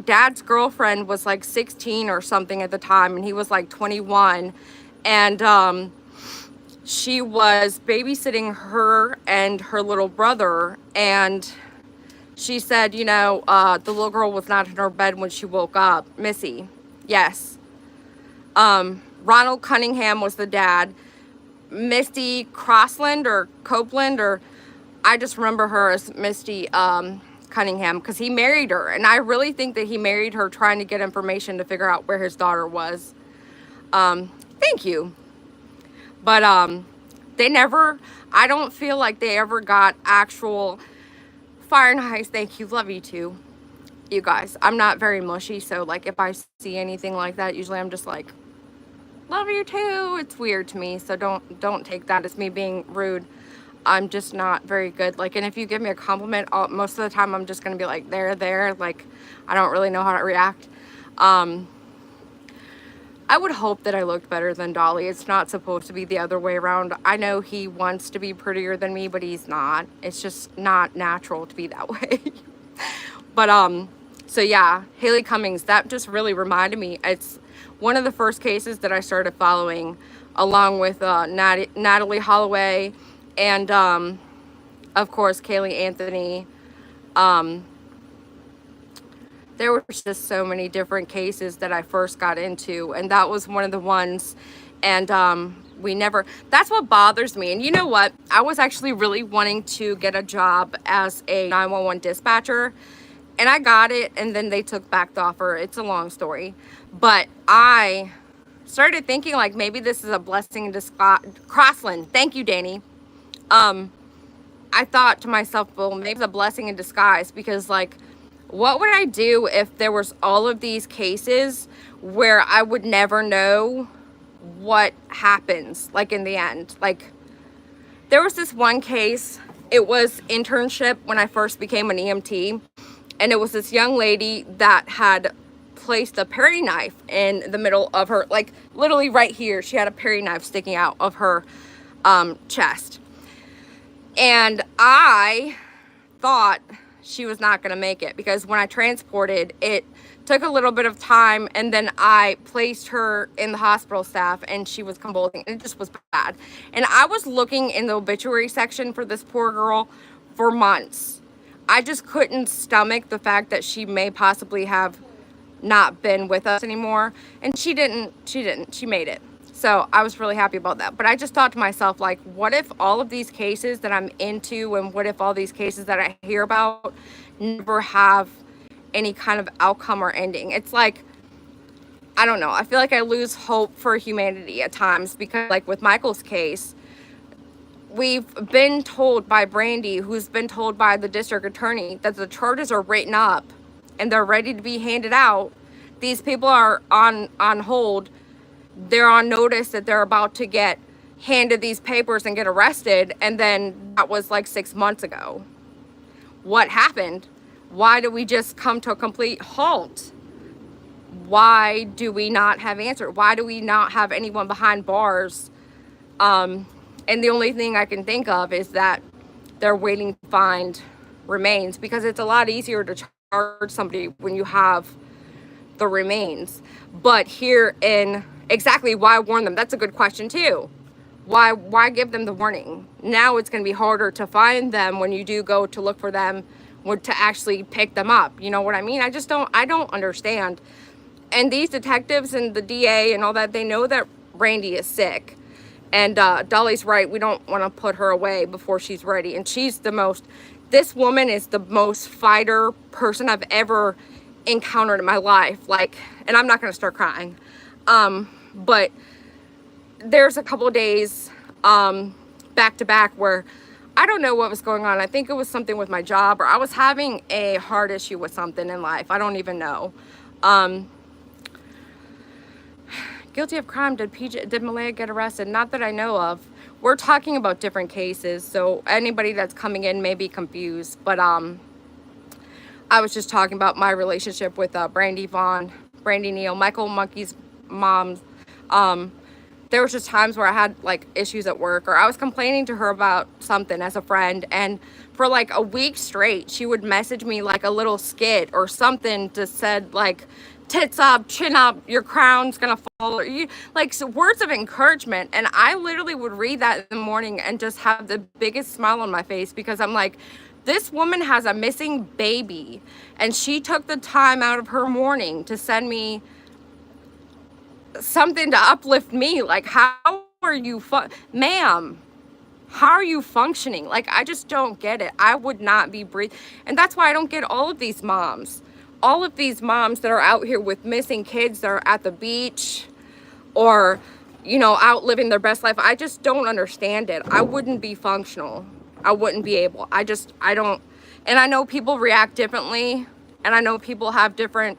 S2: dad's girlfriend was like 16 or something at the time, and he was like 21, and she was babysitting her and her little brother, and she said, you know, the little girl was not in her bed when she woke up. Missy, yes. Ronald Cunningham was the dad. Misty Crossland or Copeland, or I just remember her as Misty Cunningham, because he married her, and I really think that he married her trying to get information to figure out where his daughter was. Thank you. But they never, I don't feel like they ever got actual fire and ice. Thank you, love you too, you guys. I'm not very mushy, so like if I see anything like that, usually I'm just like, love you too. It's weird to me, so don't take that as me being rude. I'm just not very good. Like, and if you give me a compliment, most of the time I'm just gonna be like, there, like I don't really know how to react. I would hope that I looked better than Dolly. It's not supposed to be the other way around. I know he wants to be prettier than me, but he's not. It's just not natural to be that way. But so yeah, Haley Cummings, that just really reminded me. It's one of the first cases that I started following, along with Natalie Holloway, and of course Kaylee Anthony. There were just so many different cases that I first got into, and that was one of the ones. And we never, that's what bothers me. And you know what, I was actually really wanting to get a job as a 911 dispatcher, and I got it, and then they took back the offer. It's a long story, but I started thinking like maybe this is a blessing in disguise. Crossland, thank you, Danny. I thought to myself, well, maybe it's a blessing in disguise, because like, what would I do if there was all of these cases where I would never know what happens, like in the end? Like, there was this one case, it was internship when I first became an EMT, and it was this young lady that had placed a paring knife in the middle of her, like literally right here, she had a paring knife sticking out of her chest. And I thought she was not going to make it, because when I transported, it took a little bit of time, and then I placed her in the hospital staff, and she was convulsing, and it just was bad. And I was looking in the obituary section for this poor girl for months. I just couldn't stomach the fact that she may possibly have not been with us anymore, and she made it. So I was really happy about that. But I just thought to myself, like, what if all of these cases that I'm into, and what if all these cases that I hear about never have any kind of outcome or ending? It's like, I don't know. I feel like I lose hope for humanity at times, because like with Michael's case, we've been told by Brandy, who's been told by the district attorney, that the charges are written up and they're ready to be handed out. These people are on hold. They're on notice that they're about to get handed these papers and get arrested, and then that was like 6 months ago. What happened? Why do we just come to a complete halt? Why do we not have answers? Why do we not have anyone behind bars? And the only thing I can think of is that they're waiting to find remains, because it's a lot easier to charge somebody when you have the remains. But here in, exactly, why warn them? That's a good question too. Why give them the warning? Now it's going to be harder to find them when you do go to look for them, to actually pick them up. You know what I mean? I don't understand. And these detectives and the DA and all that, they know that Brandy is sick. And Dolly's right, we don't want to put her away before she's ready. And this woman is the most fighter person I've ever encountered in my life. Like, and I'm not going to start crying. But there's a couple of days back to back where I don't know what was going on. I think it was something with my job, or I was having a hard issue with something in life. I don't even know. Guilty of crime. Did Malaya get arrested? Not that I know of. we're talking about different cases, so anybody that's coming in may be confused. But I was just talking about my relationship with Brandy Vaughn, Brandy Neal, Michael Monkey's mom. There was just times where I had like issues at work, or I was complaining to her about something as a friend, and for like a week straight she would message me like a little skit or something to said like, tits up, chin up, your crown's gonna fall, or you like, so words of encouragement. And I literally would read that in the morning and just have the biggest smile on my face, because I'm like, this woman has a missing baby and she took the time out of her morning to send me something to uplift me. Like, how are you ma'am, how are you functioning? Like, I just don't get it. I would not be breathing. And that's why I don't get all of these moms that are out here with missing kids that are at the beach, or, you know, out living their best life. I just don't understand it. I wouldn't be functional. I wouldn't be able. I don't. And I know people react differently, and I know people have different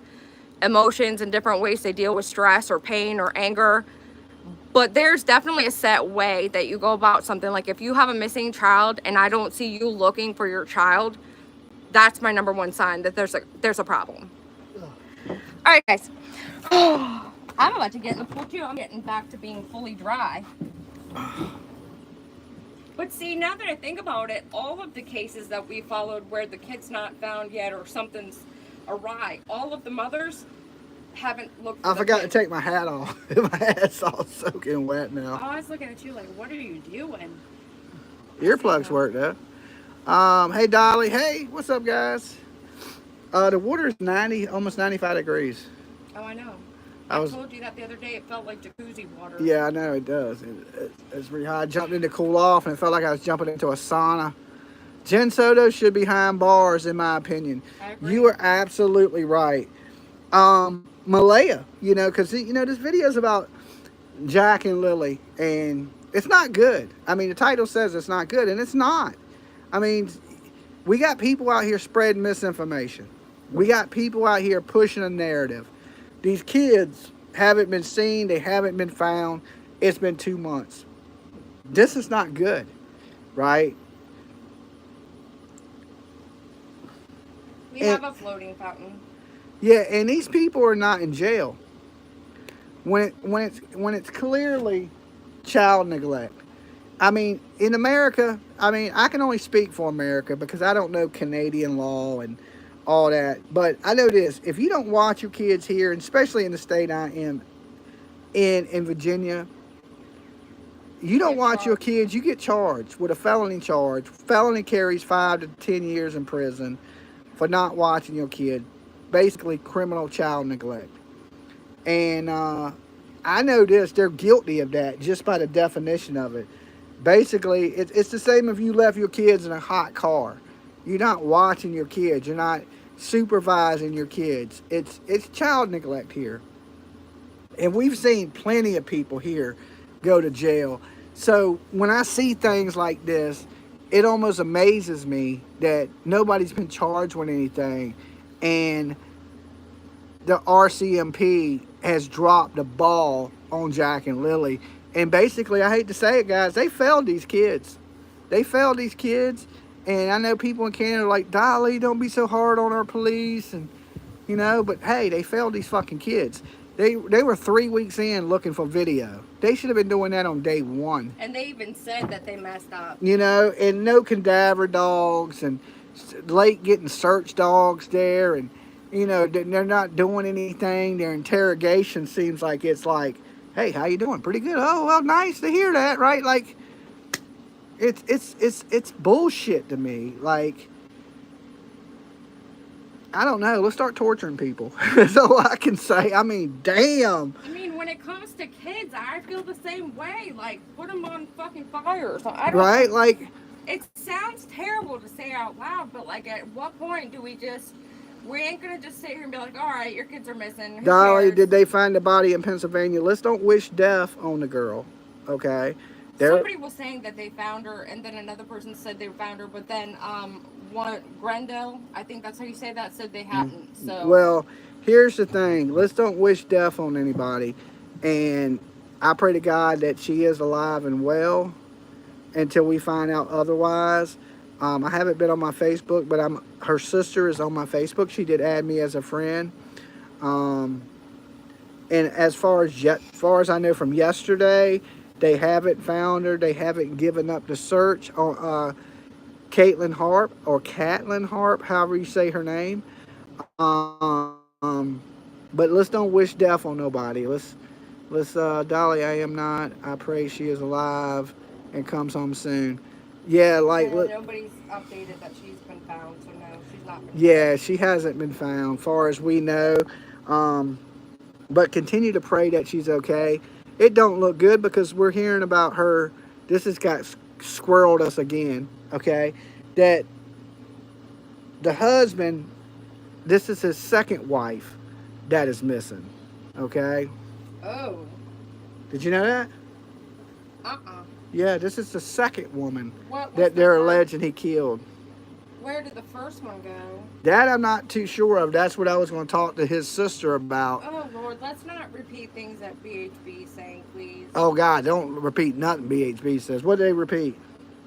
S2: emotions and different ways they deal with stress or pain or anger. But there's definitely a set way that you go about something. Like, if you have a missing child and I don't see you looking for your child, that's my number one sign that there's a problem. All right, guys. I'm about to get in the pool too. I'm getting back to being fully dry. But see, now that I think about it, all of the cases that we followed where the kid's not found yet or something's awry, all of the mothers haven't looked.
S1: I forgot to take my hat off. My hat's all soaking wet now.
S2: I was looking at you like, what are you doing?
S1: Earplugs work though. Hey Dolly. Hey, what's up, guys? The water's 90, almost 95 degrees.
S2: Oh, I know. I told you that the other day. It felt like jacuzzi water.
S1: Yeah, I know it does. It's pretty hot. I jumped in to cool off, and it felt like I was jumping into a sauna. Jen Soto should be behind bars, in my opinion.
S2: I agree.
S1: You are absolutely right. Malaya, you know, because, you know, this video is about Jack and Lilly, and it's not good. I mean, the title says it's not good, and it's not. I mean, we got people out here spreading misinformation. We got people out here pushing a narrative. These kids haven't been seen. They haven't been found. It's been 2 months. This is not good, right?
S2: We have a floating fountain.
S1: Yeah, and these people are not in jail. When it's clearly child neglect. I mean, in America, I mean, I can only speak for America because I don't know Canadian law and all that. But I know this: if you don't watch your kids here, and especially in the state I am in Virginia, you don't watch your kids, you get charged with a felony charge. Felony carries 5 to 10 years in prison for not watching your kid. Basically, criminal child neglect. And I know this: they're guilty of that just by the definition of it. Basically, it's the same if you left your kids in a hot car. You're not watching your kids. You're not supervising your kids. It's child neglect here. And we've seen plenty of people here go to jail. So when I see things like this, it almost amazes me that nobody's been charged with anything. And the RCMP has dropped the ball on Jack and Lilly. And basically, I hate to say it, guys, they failed these kids. They failed these kids. And I know people in Canada are like, Dolly, don't be so hard on our police. And, you know, but hey, they failed these fucking kids. They were 3 weeks in looking for video. They should have been doing that on day one.
S2: And they even said that they messed up.
S1: You know, and no cadaver dogs and late getting search dogs there. And, you know, they're not doing anything. Their interrogation seems like it's like, hey, how you doing? Pretty good. Oh, well, nice to hear that, right? Like, it's bullshit to me. Like, I don't know. Let's start torturing people. That's all I can say. I mean, damn.
S2: I mean, when it comes to kids, I feel the same way. Like, put them on fucking fire. So I don't,
S1: right? Like,
S2: it sounds terrible to say out loud, but like, at what point do we ain't gonna just sit here and be like, all right, your kids are missing. Who
S1: Dolly,
S2: cares?
S1: did they find the body in Pennsylvania? Let's don't wish death on the girl, okay?
S2: Somebody was saying that they found her, and then another person said they found her, but then Grendel, I think that's how you say that, said they hadn't. So
S1: well, here's the thing. Let's don't wish death on anybody. And I pray to God that she is alive and well. until we find out otherwise. I haven't been on my Facebook, but her sister is on my Facebook. She did add me as a friend. Um, and as far as I know from yesterday, they haven't found her. They haven't given up the search on Caitlyn Harp or Catlin Harp, however you say her name. But let's don't wish death on nobody. Let's Dolly, I am not. I pray she is alive and comes home soon. Yeah, like
S2: And
S1: look,
S2: nobody's updated that she's been found, so no, she's not been found.
S1: yeah, she hasn't been found, far as we know. Um, but continue to pray that she's okay. It don't look good because we're hearing about her. This has got squirreled us again. Okay, that the husband, this is his second wife that is missing. Okay,
S2: Oh.
S1: did you know that?
S2: Uh-uh.
S1: Yeah, this is the second woman
S2: What was
S1: that
S2: the
S1: they're
S2: first?
S1: alleging he killed.
S2: Where did the first one go?
S1: That I'm not too sure of. That's what I was going to talk to his sister about.
S2: Oh Lord, let's not repeat things that BHB is saying, please.
S1: Oh God, don't repeat nothing BHB says. What did they repeat?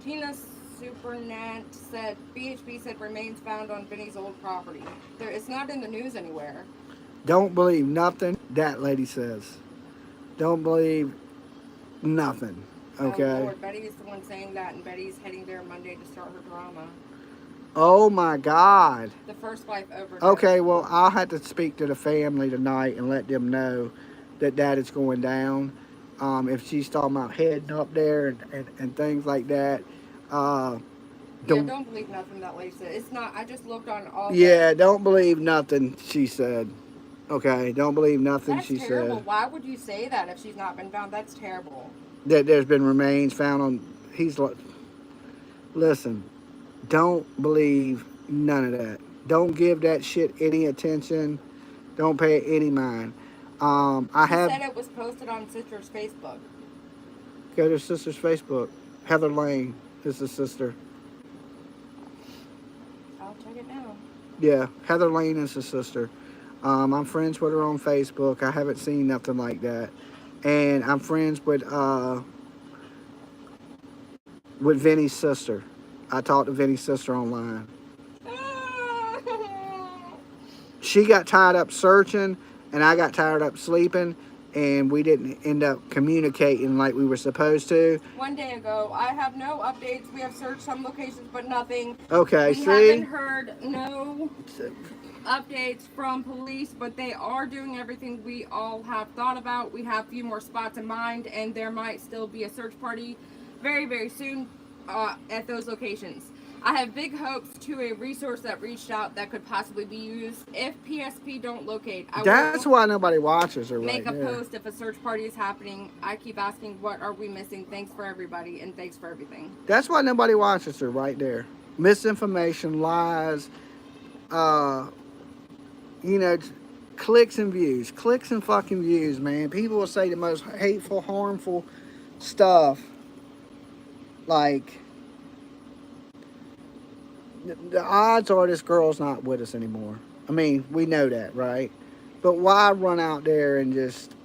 S2: Tina Supernant said BHB said remains found on Vinny's old property. It's not in the news anywhere.
S1: Don't believe nothing that lady says. Don't believe nothing. Okay.
S2: Oh Lord, Betty is the one saying that, and Betty's heading there Monday to start her drama.
S1: Oh my God.
S2: The first wife overdose.
S1: Okay, well, I'll have to speak to the family tonight and let them know that that is going down. If she's talking about heading up there and things like that.
S2: Yeah, don't believe nothing that lady said. It's not. I just looked on all.
S1: Yeah, don't believe nothing she said. Okay, don't believe nothing
S2: That's
S1: she
S2: terrible.
S1: said.
S2: Why would you say that if she's not been found? That's terrible.
S1: That there's been remains found on. He's like, listen, don't believe none of that. Don't give that shit any attention. Don't pay it any mind. I
S2: She
S1: have
S2: said it was posted on Sister's Facebook.
S1: go to her sister's Facebook. Heather Lane is the sister.
S2: I'll check it now.
S1: Yeah, Heather Lane is the sister. I'm friends with her on Facebook. I haven't seen nothing like that. And I'm friends with Vinny's sister. I talked to Vinny's sister online. She got tied up searching, and I got tired up sleeping, and we didn't end up communicating like we were supposed to.
S2: 1 day ago, I have no updates. We have searched some locations, but nothing.
S1: Okay,
S2: We
S1: see?
S2: haven't heard no updates from police, but they are doing everything we all have thought about. We have a few more spots in mind, and there might still be a search party very, very soon at those locations. I have big hopes to a resource that reached out that could possibly be used if PSP don't locate.
S1: That's why nobody watches her
S2: make
S1: right
S2: a
S1: there.
S2: post if a search party is happening. I keep asking, what are we missing? Thanks for everybody, and thanks for everything.
S1: That's why nobody watches her right there. Misinformation, lies, you know, clicks and views. Clicks and fucking views, man. People will say the most hateful, harmful stuff. Like, the odds are this girl's not with us anymore. I mean, we know that, right? But why run out there and just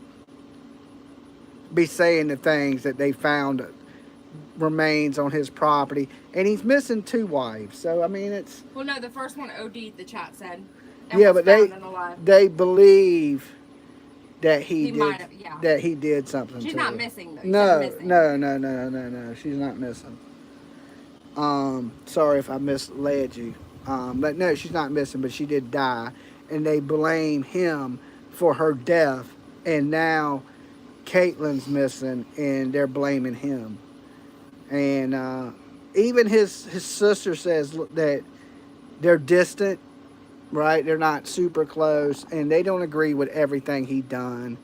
S1: be saying the things that they found remains on his property? And he's missing 2 wives. So, I mean, it's...
S2: Well, no, the first one OD'd, the chat said. And
S1: Yeah,
S2: was
S1: but
S2: found and alive.
S1: they believe that he did,
S2: might have, yeah.
S1: that he did something
S2: She's
S1: to
S2: not
S1: her.
S2: missing, though. You
S1: No,
S2: said missing.
S1: no. She's not missing. Sorry if I misled you. But no, she's not missing, but she did die. And they blame him for her death. And now Caitlyn's missing, and they're blaming him. And even his sister says that they're distant, right? They're not super close, and they don't agree with everything he done.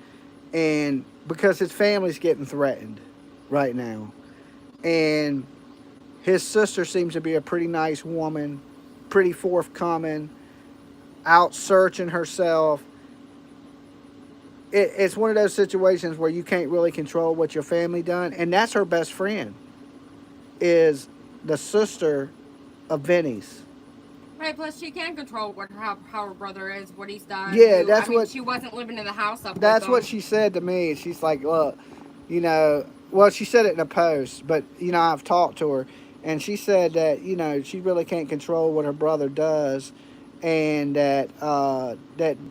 S1: And because his family's getting threatened right now. And his sister seems to be a pretty nice woman, pretty forthcoming, out searching herself. It's one of those situations where you can't really control what your family done. And that's her best friend, is the sister of Vinny's.
S2: Right, plus she can control how her brother is, what he's done.
S1: Yeah, that's
S2: I mean,
S1: what...
S2: she wasn't living in the house up
S1: That's
S2: with
S1: what
S2: them.
S1: she said to me. She's like, look, you know, Well, she said it in a post, but you know, I've talked to her, and she said that you know she really can't control what her brother does, and that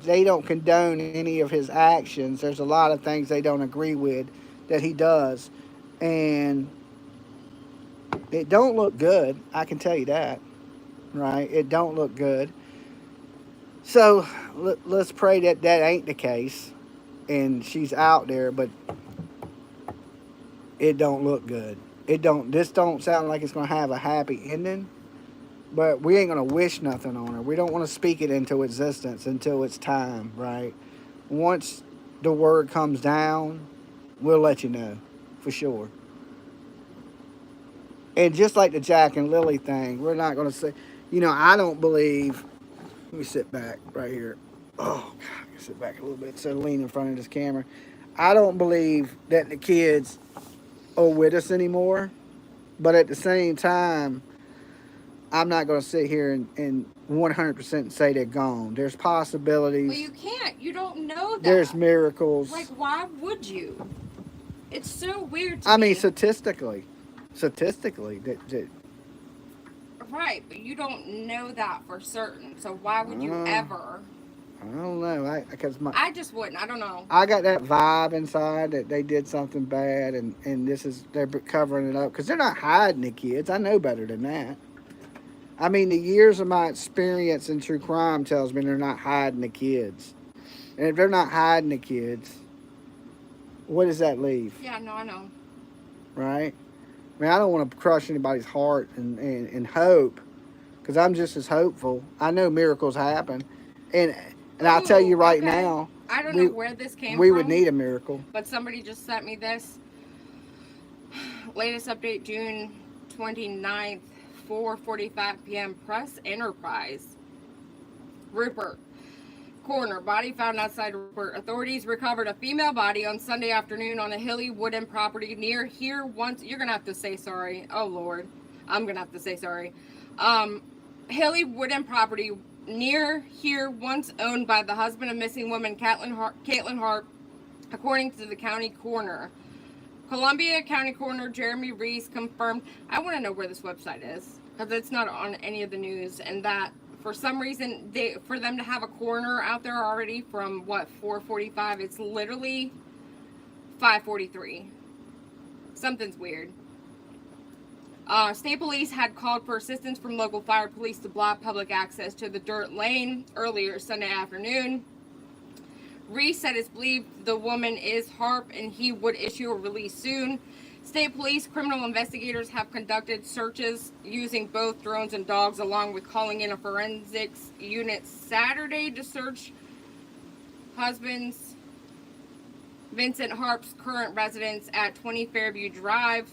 S1: they don't condone any of his actions. There's a lot of things they don't agree with that he does, and it don't look good. I can tell you that, right? It don't look good. So let's pray that that ain't the case, and she's out there, but it don't look good. It don't. This don't sound like it's gonna have a happy ending. But we ain't gonna wish nothing on her. We don't want to speak it into existence until it's time, right? Once the word comes down, we'll let you know for sure. And just like the Jack and Lily thing, we're not gonna say, you know, I don't believe. Let me sit back right here. Oh God, I sit back a little bit so I lean in front of this camera. I don't believe that the kids are with us anymore. But at the same time, I'm not going to sit here and 100% say they're gone. There's possibilities.
S2: Well, you can't. You don't know that.
S1: There's miracles.
S2: Like, why would you? It's so weird to
S1: I
S2: me.
S1: mean, statistically, that
S2: Right, but you don't know that for certain. So why would you ever?
S1: I don't know.
S2: I just wouldn't. I don't know.
S1: I got that vibe inside that they did something bad, and they're covering it up because they're not hiding the kids. I know better than that. I mean, the years of my experience in true crime tells me they're not hiding the kids. And if they're not hiding the kids, what does that leave?
S2: Yeah, no, I know.
S1: Right? I mean, I don't want to crush anybody's heart and hope, because I'm just as hopeful. I know miracles happen. And I'll tell you right now,
S2: I don't know where this came from.
S1: We would need a miracle.
S2: But somebody just sent me this. Latest update, June 29th. 4:45 p.m. Press Enterprise. Rupert. Coroner. Body found outside Rupert. Authorities recovered a female body on Sunday afternoon on a hilly wooden property near here once. You're going to have to say sorry. Oh, Lord. I'm going to have to say sorry. Hilly wooden property near here once owned by the husband of missing woman Caitlyn Harp, according to the county coroner. Columbia County Coroner Jeremy Reese confirmed. I want to know where this website is because it's not on any of the news, and that for some reason for them to have a coroner out there already from 4:45, it's literally 5:43. Something's weird. State police had called for assistance from local fire police to block public access to the dirt lane earlier Sunday afternoon. Reese said it's believed the woman is Harp and he would issue a release soon. State police criminal investigators have conducted searches using both drones and dogs, along with calling in a forensics unit Saturday to search husband's Vincent Harp's current residence at 20 Fairview Drive.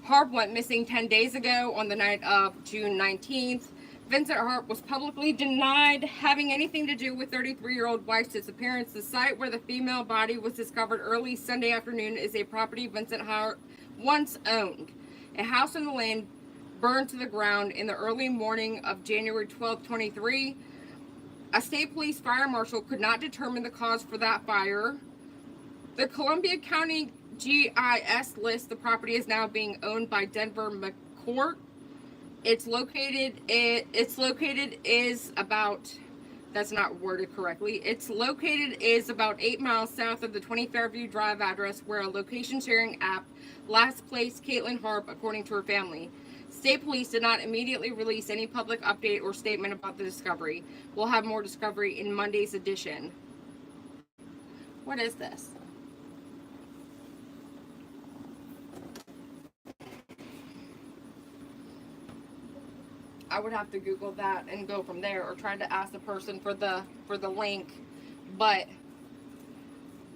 S2: Harp went missing 10 days ago on the night of June 19th. Vincent Harp was publicly denied having anything to do with 33-year-old wife's disappearance. The site where the female body was discovered early Sunday afternoon is a property Vincent Harp once owned. A house in the lane burned to the ground in the early morning of January 12, 23. A state police fire marshal could not determine the cause for that fire. The Columbia County GIS lists the property is now being owned by Denver McCourt. It's located is about, that's not worded correctly. It's located is about 8 miles south of the 20 Fairview Drive address where a location sharing app last placed Caitlyn Harp, according to her family. State police did not immediately release any public update or statement about the discovery. We'll have more discovery in Monday's edition. What is this? I would have to Google that and go from there, or try to ask the person for the link. But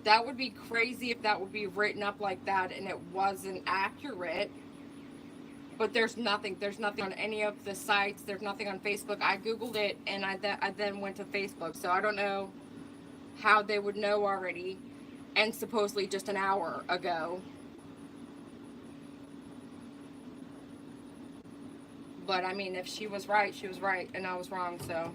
S2: that would be crazy if that would be written up like that and it wasn't accurate. But there's nothing on any of the sites. There's nothing on Facebook. I Googled it and I then went to Facebook. So I don't know how they would know already, and supposedly just an hour ago. But I mean, if she was right, and I was wrong, so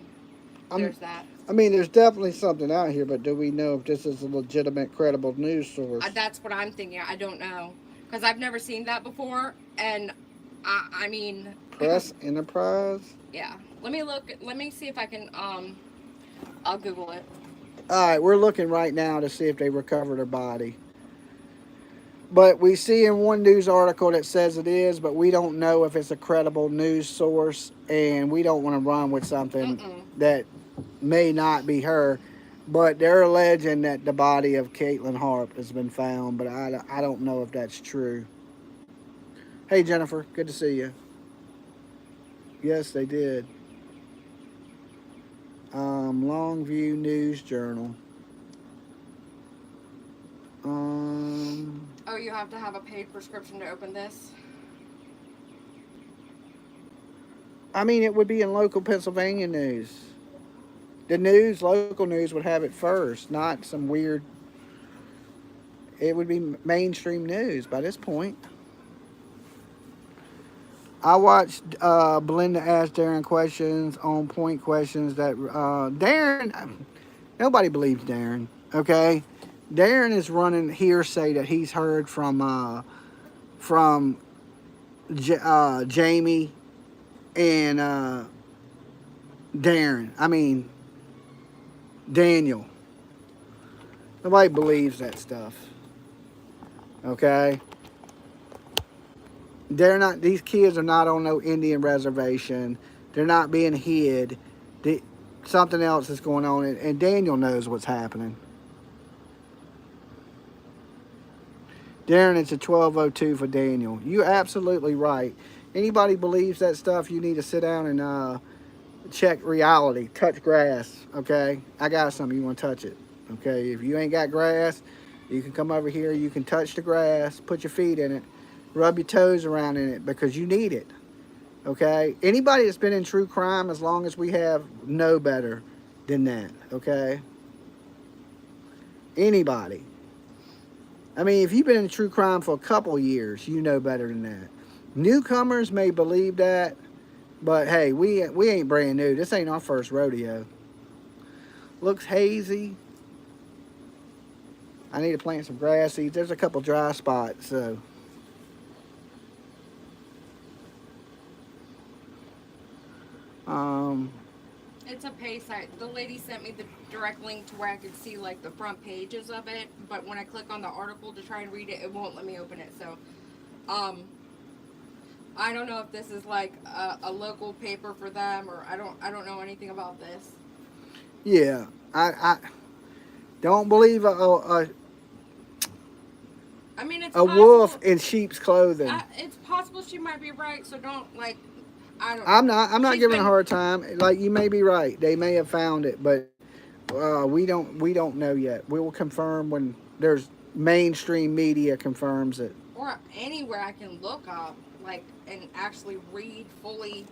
S2: there's that.
S1: I mean, there's definitely something out here, but do we know if this is a legitimate, credible news source?
S2: That's what I'm thinking. I don't know. because I've never seen that before. And I mean,
S1: Press Enterprise.
S2: yeah. Let me look. Let me see if I can. I'll Google it.
S1: All right, we're looking right now to see if they recovered her body. But we see in one news article that says it is, but we don't know if it's a credible news source, and we don't want to run with something that may not be her. But they're alleging that the body of Caitlyn Harp has been found, but I don't know if that's true. Hey, Jennifer, good to see you. Yes, they did. Longview News Journal.
S2: Oh, you have to have a paid prescription to open this?
S1: I mean, it would be in local Pennsylvania news. Local news would have it first, not some weird. It would be mainstream news by this point. I watched Belinda ask Darren questions, on point questions that Darren, nobody believes Darren, okay? Darren is running hearsay that he's heard from Jamie and Daniel. Nobody believes that stuff, okay? These kids are not on no Indian reservation. They're not being hid. Something else is going on, and Daniel knows what's happening. Darren, it's a 12:02 for Daniel. You're absolutely right. Anybody believes that stuff, you need to sit down and check reality. Touch grass, okay? I got something, you want to touch it, okay? If you ain't got grass, you can come over here. You can touch the grass, put your feet in it. Rub your toes around in it because you need it, okay? Anybody that's been in true crime, as long as we have, know better than that, okay? Anybody. I mean, if you've been in true crime for a couple years, you know better than that. Newcomers may believe that, but hey, we ain't brand new. This ain't our first rodeo. Looks hazy. I need to plant some grass seeds. There's a couple dry spots, so...
S2: It's a pay site. The lady sent me the direct link to where I could see like the front pages of it, but when I click on the article to try and read it, it won't let me open it. So, I don't know if this is like a local paper for them, or I don't know anything about this.
S1: Yeah, I don't believe
S2: I mean, it's
S1: a wolf in sheep's clothing.
S2: It's possible she might be right, so don't like. I don't
S1: I'm
S2: know.
S1: not giving her a hard time. Like, you may be right. They may have found it, but we don't know yet. We will confirm when there's mainstream media confirms it.
S2: Or anywhere I can look up, like, and actually read fully.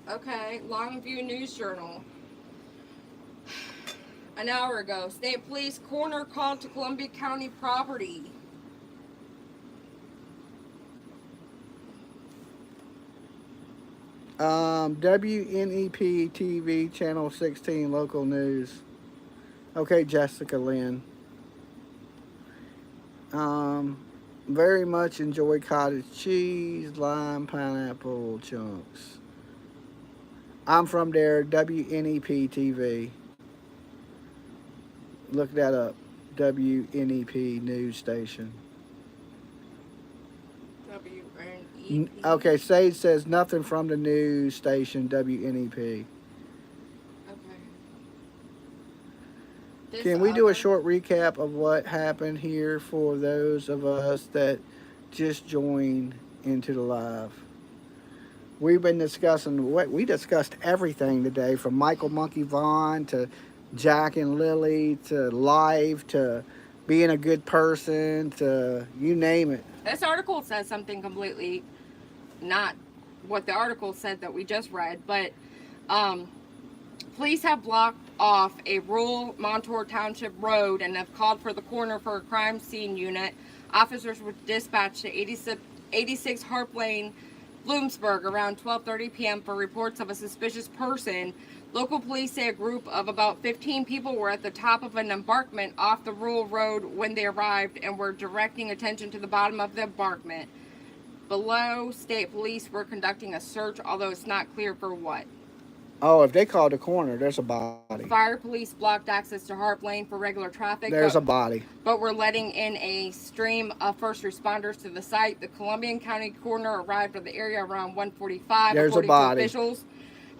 S2: Okay, Longview News Journal. An hour ago, State Police coroner called to Columbia County property.
S1: WNEP TV Channel 16 local news. Okay, Jessica Lynn. Very much enjoy cottage cheese, lime, pineapple chunks. I'm from there, WNEP TV. Look that up. WNEP news station. Okay, Sage says nothing from the news station WNEP.
S2: Okay.
S1: Can we do a short recap of what happened here for those of us that just joined into the live? We've been discussing we discussed everything today, from Michael Monkey Vaughn to Jack and Lily to life to being a good person to you name it.
S2: This article says something completely not what the article said that we just read, but police have blocked off a rural Montour Township road and have called for the coroner for a crime scene unit. Officers were dispatched to 86 Harp Lane Bloomsburg around 12:30 p.m. for reports of a suspicious person. Local police say a group of about 15 people were at the top of an embankment off the rural road when they arrived and were directing attention to the bottom of the embankment. Below, state police were conducting a search, although it's not clear for what.
S1: Oh, if they called the coroner, there's a body.
S2: Fire police blocked access to Harp Lane for regular traffic.
S1: There's a body.
S2: But we're letting in a stream of first responders to the site. The Columbian County coroner arrived at the area around 1:45.
S1: There's a body.
S2: To officials.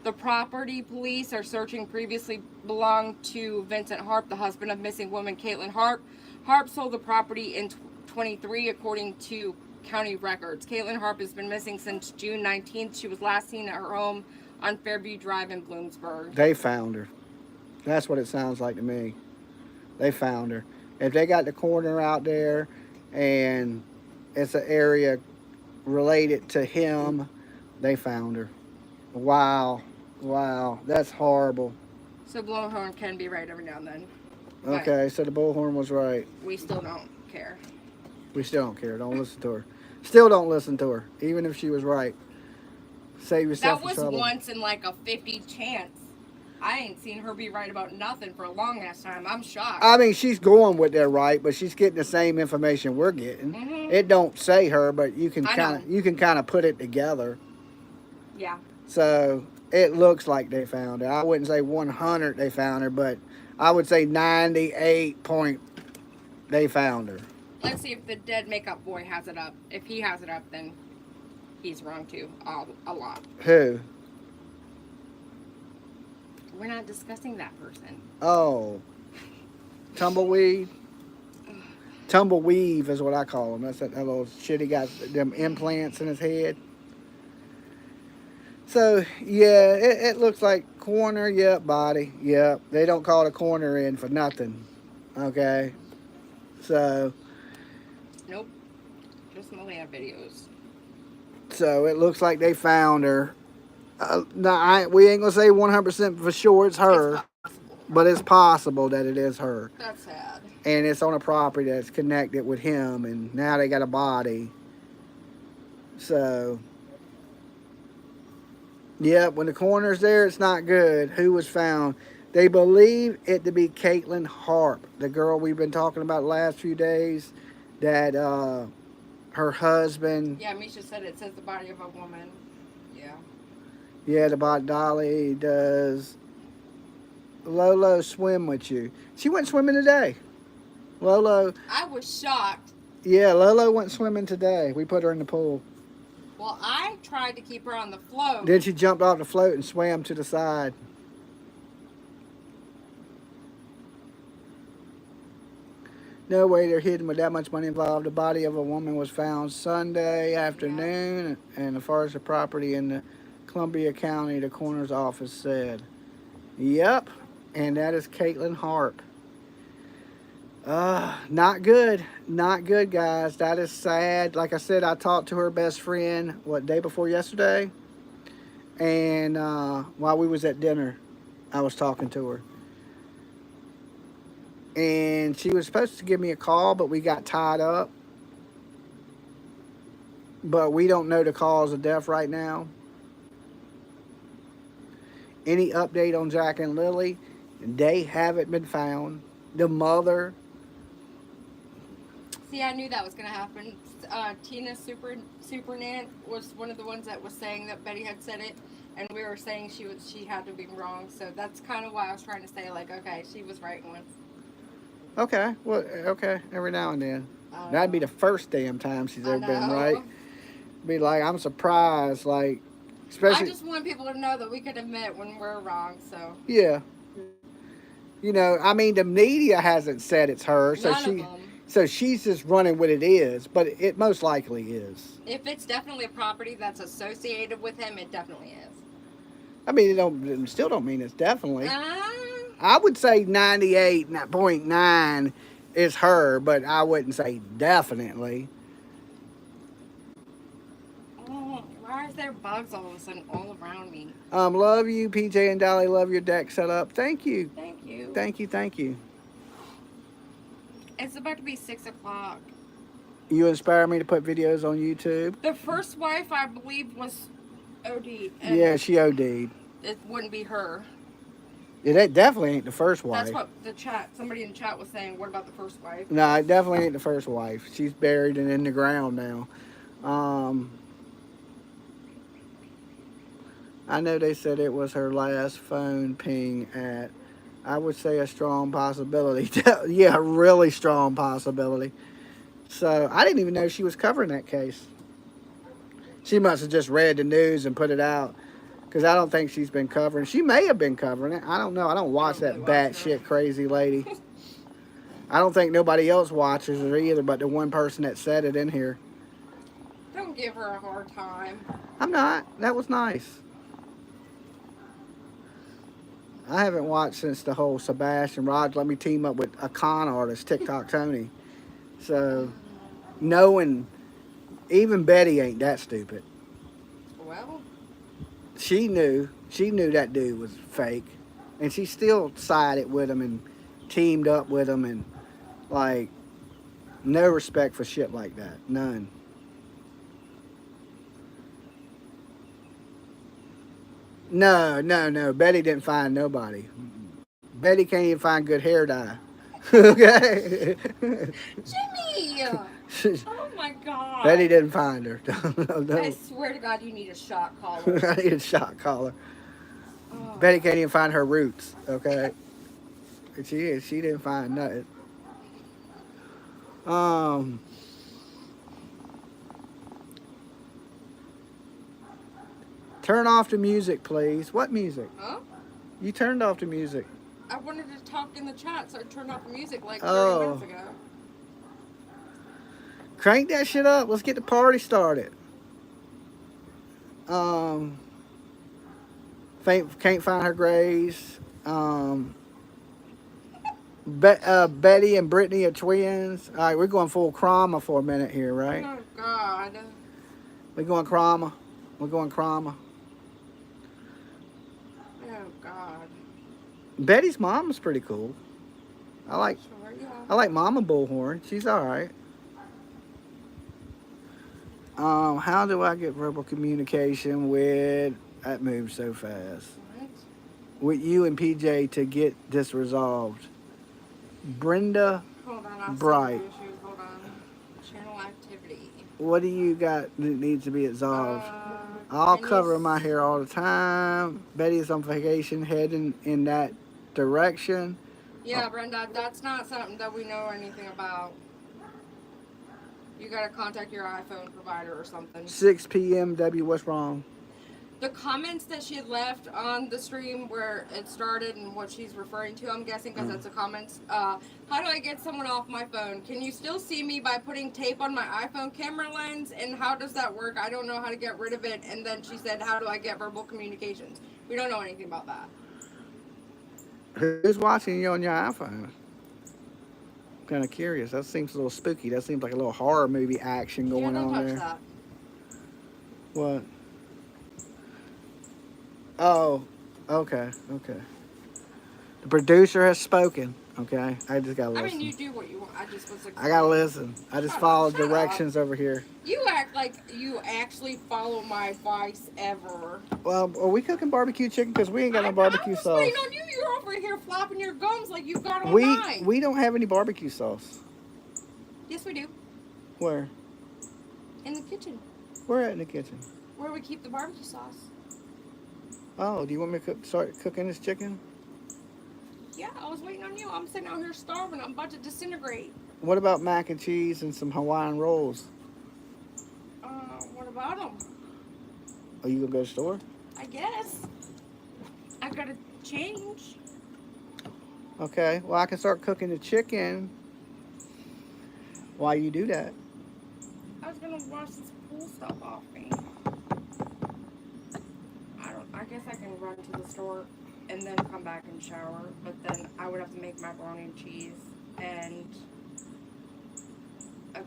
S2: The property police are searching previously belonged to Vincent Harp, the husband of missing woman Caitlyn Harp. Harp sold the property in 23, according to county records. Caitlyn Harp has been missing since June 19th. She was last seen at her home on Fairview Drive in Bloomsburg.
S1: They found her. That's what it sounds like to me. They found her. If they got the coroner out there and it's an area related to him, they found her. Wow. Wow. That's horrible.
S2: So Blowhorn can be right every now and then.
S1: Okay, so the bullhorn was right.
S2: We still don't care.
S1: We still don't care. Don't listen to her. Still don't listen to her, even if she was right. Save yourself
S2: the trouble.
S1: That was
S2: once in like a 50 chance. I ain't seen her be right about nothing for a long ass time. I'm shocked.
S1: I mean, she's going with their right, but she's getting the same information we're getting.
S2: Mm-hmm.
S1: It don't say her, but you can kind of put it together.
S2: Yeah.
S1: So it looks like they found her. I wouldn't say 100 they found her, but I would say 98 point they found her.
S2: Let's see if the dead makeup boy has it up. If he has it up, then he's wrong too. A lot.
S1: Who?
S2: We're not discussing that person.
S1: Oh. Tumbleweed? Tumbleweave is what I call him. That's that little shit he got them implants in his head. So, yeah, it looks like coroner, yep, body, yep. They don't call the coroner in for nothing, okay? So.
S2: Nope. Just Malia videos.
S1: So, it looks like they found her. We ain't going to say 100% for sure it's her, but it's possible that it is her.
S2: That's sad.
S1: And it's on a property that's connected with him, and now they got a body. So. Yeah, when the coroner's there, it's not good. Who was found? They believe it to be Caitlyn Harp, the girl we've been talking about the last few days, that her husband...
S2: Yeah, Misha said it says the body of a woman. Yeah.
S1: Yeah, the body. Dolly does Lolo swim with you? She went swimming today. Lolo...
S2: I was shocked.
S1: Yeah, Lolo went swimming today. We put her in the pool.
S2: Well, I tried to keep her on the float.
S1: Then she jumped off the float and swam to the side. No way they're hidden with that much money involved. The body of a woman was found Sunday afternoon and the forest property in the Columbia County, the coroner's office said. Yep, and that is Caitlyn Harp. Not good. Not good, guys. That is sad. Like I said, I talked to her best friend, day before yesterday? And while we was at dinner, I was talking to her. And she was supposed to give me a call, but we got tied up. But we don't know the cause of death right now. Any update on Jack and Lily? They haven't been found. The mother...
S2: See, I knew that was going to happen. Tina Supernant was one of the ones that was saying that Betty had said it, and we were saying she had to be wrong. So that's kind of why I was trying to say, like, okay, she was right once.
S1: Okay, well, okay, every now and then. That'd be the first damn time she's ever been right. Be like, I'm surprised, like, especially.
S2: I just want people to know that we can admit when we're wrong. So.
S1: Yeah. You know, I mean, the media hasn't said it's her, so
S2: None of them.
S1: So she's just running what it is, but it most likely is.
S2: If it's definitely a property that's associated with him, it definitely is.
S1: I mean, it still don't mean it's definitely. I would say 98.9 is her, but I wouldn't say definitely.
S2: Oh, why is there bugs all of a sudden all around me?
S1: Love you, PJ and Dolly. Love your deck set up. Thank you.
S2: Thank you.
S1: Thank you. Thank you.
S2: It's about to be 6 o'clock.
S1: You inspire me to put videos on YouTube.
S2: The first wife, I believe, was OD.
S1: Yeah, she OD'd.
S2: It wouldn't be her.
S1: Yeah, that definitely ain't the first wife.
S2: That's what the chat, somebody in the chat was saying. What about the first wife?
S1: No, it definitely ain't the first wife. She's buried and in the ground now. I know they said it was her last phone ping at, I would say a strong possibility. Yeah, a really strong possibility. So I didn't even know she was covering that case. She must have just read the news and put it out. Because I don't think she's been covering. She may have been covering it. I don't know. I don't watch that batshit crazy lady. I don't think nobody else watches her either, but the one person that said it in here.
S2: Don't give her a hard time.
S1: I'm not. That was nice. I haven't watched since the whole Sebastian Rogers let me team up with a con artist, TikTok Tony. So, knowing even Betty ain't that stupid.
S2: Well,
S1: she knew that dude was fake, and she still sided with him and teamed up with him, and like no respect for shit like that, none. No, Betty didn't find nobody. Betty can't even find good hair dye. Okay.
S2: Jimmy! Oh my God.
S1: Betty didn't find her. No.
S2: I swear to God, you need a shot collar.
S1: I need a shot collar.
S2: Oh.
S1: Betty can't even find her roots. Okay. She didn't find nothing. Turn off the music, please. What music?
S2: Huh?
S1: You turned off the music.
S2: I wanted to talk in the chat, so I turned off the music like 30 minutes ago.
S1: Crank that shit up. Let's get the party started. Can't find her grays. Betty and Brittany are twins. All right, we're going full Krama for a minute here, right?
S2: Oh God.
S1: We're going Krama. We're going Krama.
S2: Oh God.
S1: Betty's mom is pretty cool. I like Mama Bullhorn. She's all right. How do I get verbal communication with? That moves so fast.
S2: What?
S1: With you and PJ to get this resolved. Brenda
S2: Hold on,
S1: Bright.
S2: Hold on. Channel activity.
S1: What do you got that needs to be resolved? I'll cover my hair all the time. Betty's on vacation, heading in that direction.
S2: Yeah, Brenda, that's not something that we know anything about. You gotta contact your iPhone provider or something.
S1: 6 p.m. W, what's wrong?
S2: The comments that she had left on the stream where it started and what she's referring to, I'm guessing, because that's the comments. How do I get someone off my phone? Can you still see me by putting tape on my iPhone camera lens? And how does that work? I don't know how to get rid of it. And then she said, how do I get verbal communications? We don't know anything about that.
S1: Who's watching you on your iPhone? I'm kind of curious. That seems a little spooky. That seems like a little horror movie action going on there.
S2: That.
S1: What? Oh, okay. The producer has spoken. Okay, I just gotta listen.
S2: I mean, you do what you want. I just was like,
S1: I gotta listen. I just follow directions over here.
S2: You act like you actually follow my advice ever.
S1: Well, are we cooking barbecue chicken? Because we ain't got no barbecue sauce.
S2: I was waiting on you. You're over here flopping your gums like you've got all night.
S1: We don't have any barbecue sauce.
S2: Yes, we do.
S1: Where?
S2: In the kitchen.
S1: Where at in the kitchen?
S2: Where we keep the barbecue sauce.
S1: Oh, do you want me to start cooking this chicken?
S2: Yeah, I was waiting on you. I'm sitting out here starving. I'm about to disintegrate.
S1: What about mac and cheese and some Hawaiian rolls?
S2: What about them?
S1: Are you gonna go to the store?
S2: I guess. I gotta change.
S1: Okay, well I can start cooking the chicken while you do that.
S2: I was gonna wash this pool stuff off me. I guess I can run to the store and then come back and shower, but then I would have to make macaroni and cheese and okay.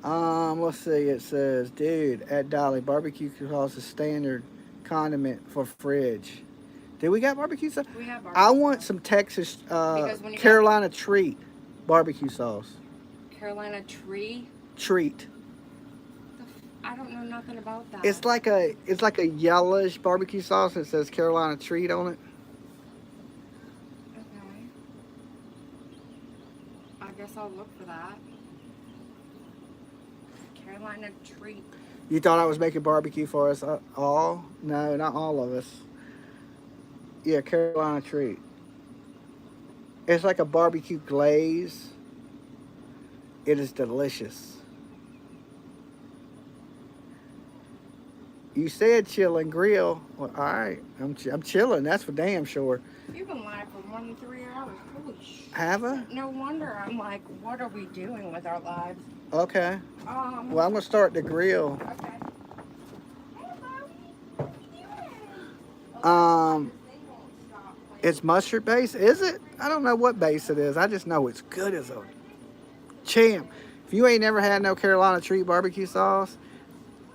S1: Let's see, it says, dude, at Dolly, barbecue sauce is standard condiment for fridge. Do we got barbecue sauce?
S2: We have barbecue
S1: I want some Texas Carolina treat barbecue sauce.
S2: Carolina tree.
S1: Treat.
S2: I don't know nothing about that.
S1: It's like a yellowish barbecue sauce that says Carolina Treat on it.
S2: Okay. I guess I'll look for that. Carolina treat.
S1: You thought I was making barbecue for us all? No, not all of us. Yeah, Carolina Treat. It's like a barbecue glaze. It is delicious. You said chill and grill. Well, all right. I'm chilling. That's for damn sure.
S2: You've been live for 1 to 3 hours. Holy shit.
S1: Have I?
S2: No wonder I'm like, what are we doing with our lives?
S1: Okay. Well, I'm going to start the grill.
S2: Okay.
S1: It's mustard base, is it? I don't know what base it is. I just know it's good as a champ. If you ain't never had no Carolina Treat barbecue sauce,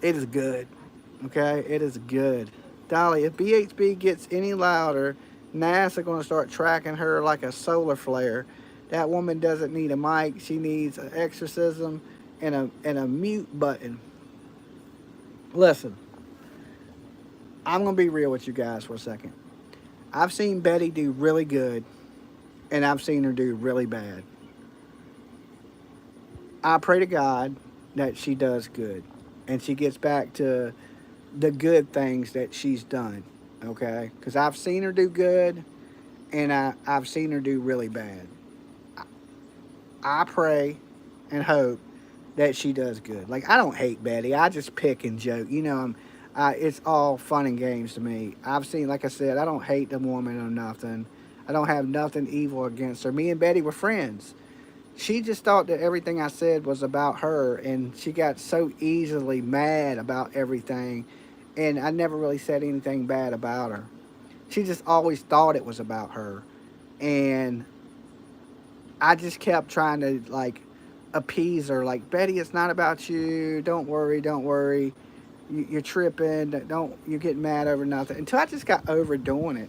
S1: it is good. Okay, it is good. Dolly, if BHB gets any louder, NASA going to start tracking her like a solar flare. That woman doesn't need a mic. She needs an exorcism and a mute button. Listen, I'm going to be real with you guys for a second. I've seen Betty do really good, and I've seen her do really bad. I pray to God that she does good, and she gets back to the good things that she's done, okay? Because I've seen her do good, and I've seen her do really bad. I pray and hope that she does good. Like, I don't hate Betty. I just pick and joke. You know, it's all fun and games to me. I've seen, like I said, I don't hate the woman or nothing. I don't have nothing evil against her. Me and Betty were friends. She just thought that everything I said was about her, and she got so easily mad about everything, and I never really said anything bad about her. She just always thought it was about her, and I just kept trying to, like, appease her. Like, Betty, it's not about you. Don't worry, don't worry. You're tripping. You're getting mad over nothing. Until I just got overdoing it.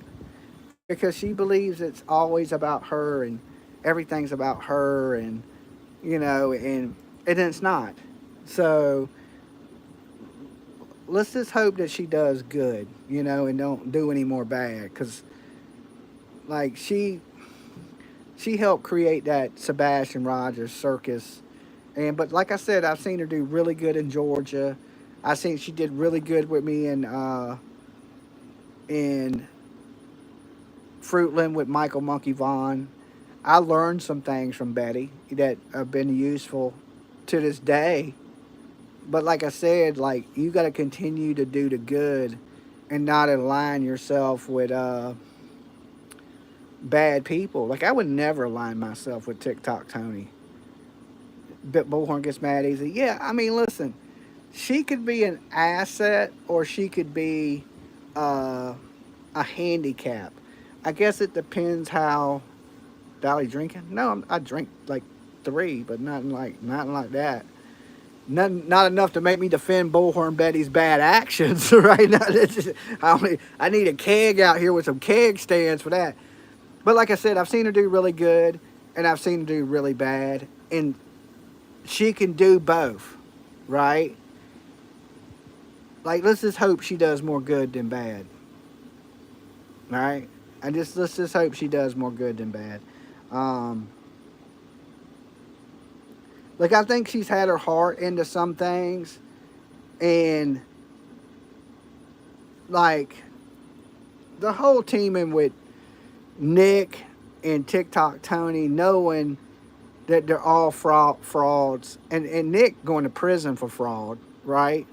S1: Because she believes it's always about her and everything's about her and, you know, and it's not. So let's just hope that she does good, you know, and don't do any more bad. Because, like, she helped create that Sebastian Rogers circus. But like I said, I've seen her do really good in Georgia. I think she did really good with me in Fruitland with Michael Monkey Vaughn. I learned some things from Betty that have been useful to this day. But like I said, like, you got to continue to do the good and not align yourself with bad people. Like, I would never align myself with TikTok Tony. Bullhorn gets mad easy. Yeah, I mean, listen. She could be an asset or she could be a handicap. I guess it depends how. Dolly drinking? No, I drink like 3, but nothing like that. Not enough to make me defend Bullhorn Betty's bad actions right now. I need a keg out here with some keg stands for that. But like I said, I've seen her do really good and I've seen her do really bad, and she can do both, right? Like, let's just hope she does more good than bad. All right? Let's just hope she does more good than bad. Like, I think she's had her heart into some things, and like the whole teaming with Nick and TikTok Tony, knowing that they're all frauds, and Nick going to prison for fraud, right?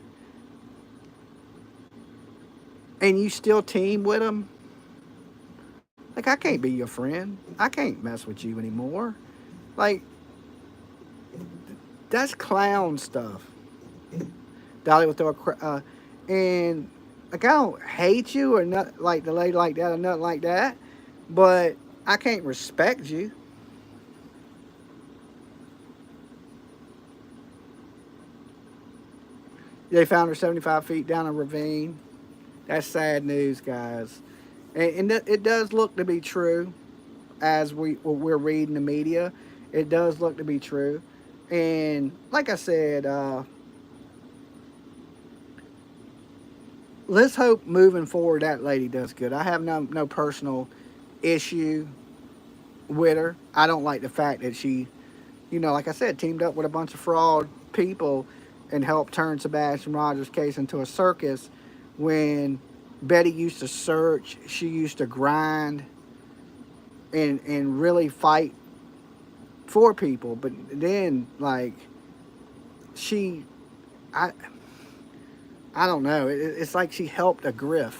S1: And you still team with him? Like, I can't be your friend. I can't mess with you anymore. Like, that's clown stuff. Dolly will throw and, like, I don't hate you or not, like the lady like that or nothing like that, but I can't respect you. They found her 75 feet down a ravine. That's sad news, guys. And it does look to be true, as we're reading the media. It does look to be true. And like I said, let's hope moving forward that lady does good. I have no personal issue with her. I don't like the fact that she, like I said, teamed up with a bunch of fraud people and helped turn Sebastian Rogers' case into a circus when Betty used to search, she used to grind and really fight for people. But then, like, she, I, I don't know. It's like she helped a grift,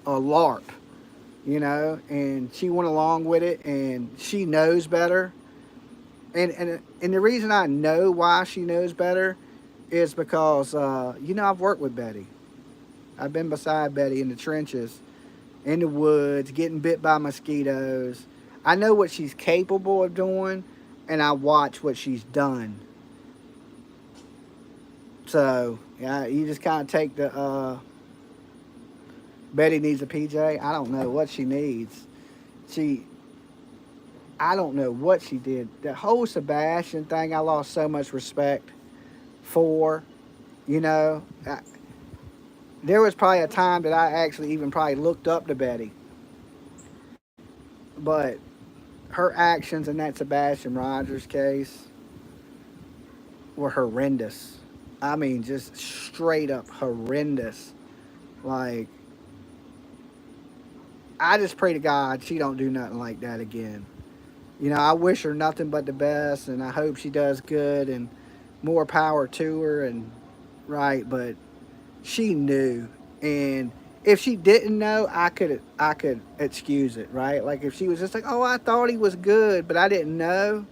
S1: a LARP, and she went along with it, and she knows better. And the reason I know why she knows better is because I've worked with Betty. I've been beside Betty in the trenches, in the woods, getting bit by mosquitoes. I know what she's capable of doing, and I watch what she's done. So, yeah, you just kind of take the, Betty needs a PJ. I don't know what she needs. I don't know what she did. The whole Sebastian thing, I lost so much respect for, There was probably a time that I actually even probably looked up to Betty. But her actions in that Sebastian Rogers case were horrendous. I mean, just straight up horrendous. Like, I just pray to God she don't do nothing like that again. I wish her nothing but the best, and I hope she does good, and more power to her, and right, but she knew. And if she didn't know, I could excuse it, right? Like, if she was just like, oh, I thought he was good, but I didn't know,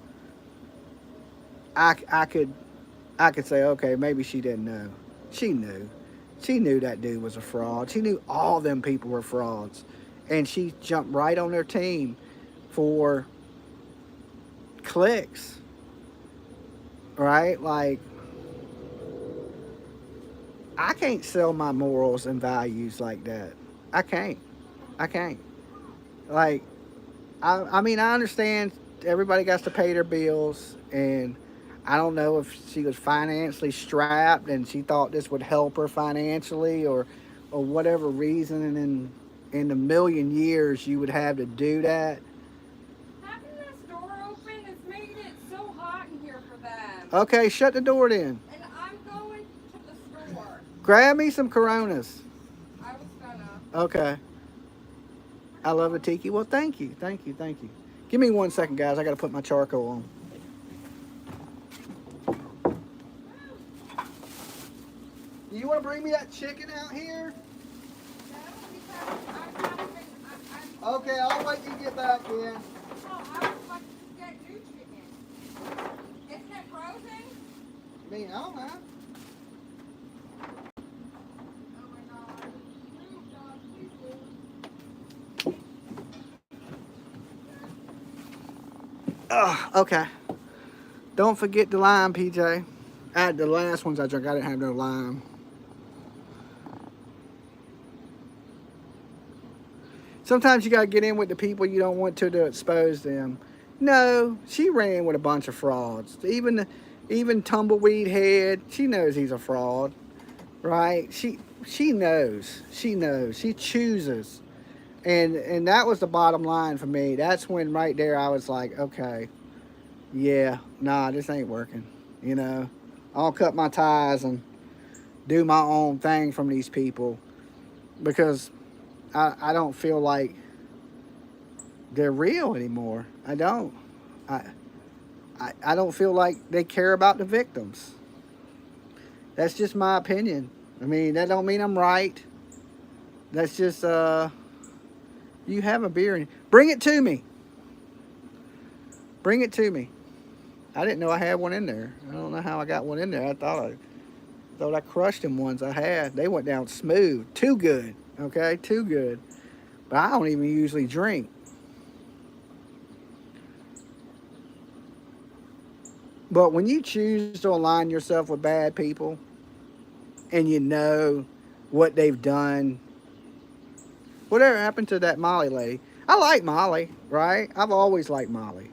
S1: I could say, okay, maybe she didn't know. She knew. She knew that dude was a fraud. She knew all them people were frauds. And she jumped right on their team for clicks. Right? Like, I can't sell my morals and values like that. I can't. Like, I mean, I understand everybody got to pay their bills, and I don't know if she was financially strapped and she thought this would help her financially, or whatever reason, and in a million years you would have to do that.
S2: Having this door open has made it so hot in here for them.
S1: Okay, shut the door then.
S2: And I'm going to the store.
S1: Grab me some Coronas.
S2: I was gonna.
S1: Okay. I love the Tiki. Well, thank you. Give me 1 second, guys. I got to put my charcoal on. Do you want to bring me that chicken out here?
S2: No, because I'm not even.
S1: Okay, I'll wait till you get back in.
S2: Oh, I was about to get new chicken. Isn't it frozen?
S1: I mean, I don't know.
S2: Oh my God. Move, dog, please move.
S1: Okay. Don't forget the lime, PJ. The last ones I drank, I didn't have no lime. Sometimes you gotta get in with the people you don't want to expose them. No, she ran with a bunch of frauds. Even Tumbleweed Head, she knows he's a fraud, right? She knows. She chooses. And that was the bottom line for me. That's when right there I was like, okay, yeah, nah, this ain't working. I'll cut my ties and do my own thing from these people, because I don't feel like they're real anymore. I don't. I don't feel like they care about the victims. That's just my opinion. I mean, that don't mean I'm right. That's just, you have a beer. Bring it to me. Bring it to me. I didn't know I had one in there. I don't know how I got one in there. I thought I crushed them ones I had. They went down smooth. Too good. Okay? Too good. But I don't even usually drink. But when you choose to align yourself with bad people, and you know what they've done, whatever happened to that Molly lady? I like Molly, right? I've always liked Molly.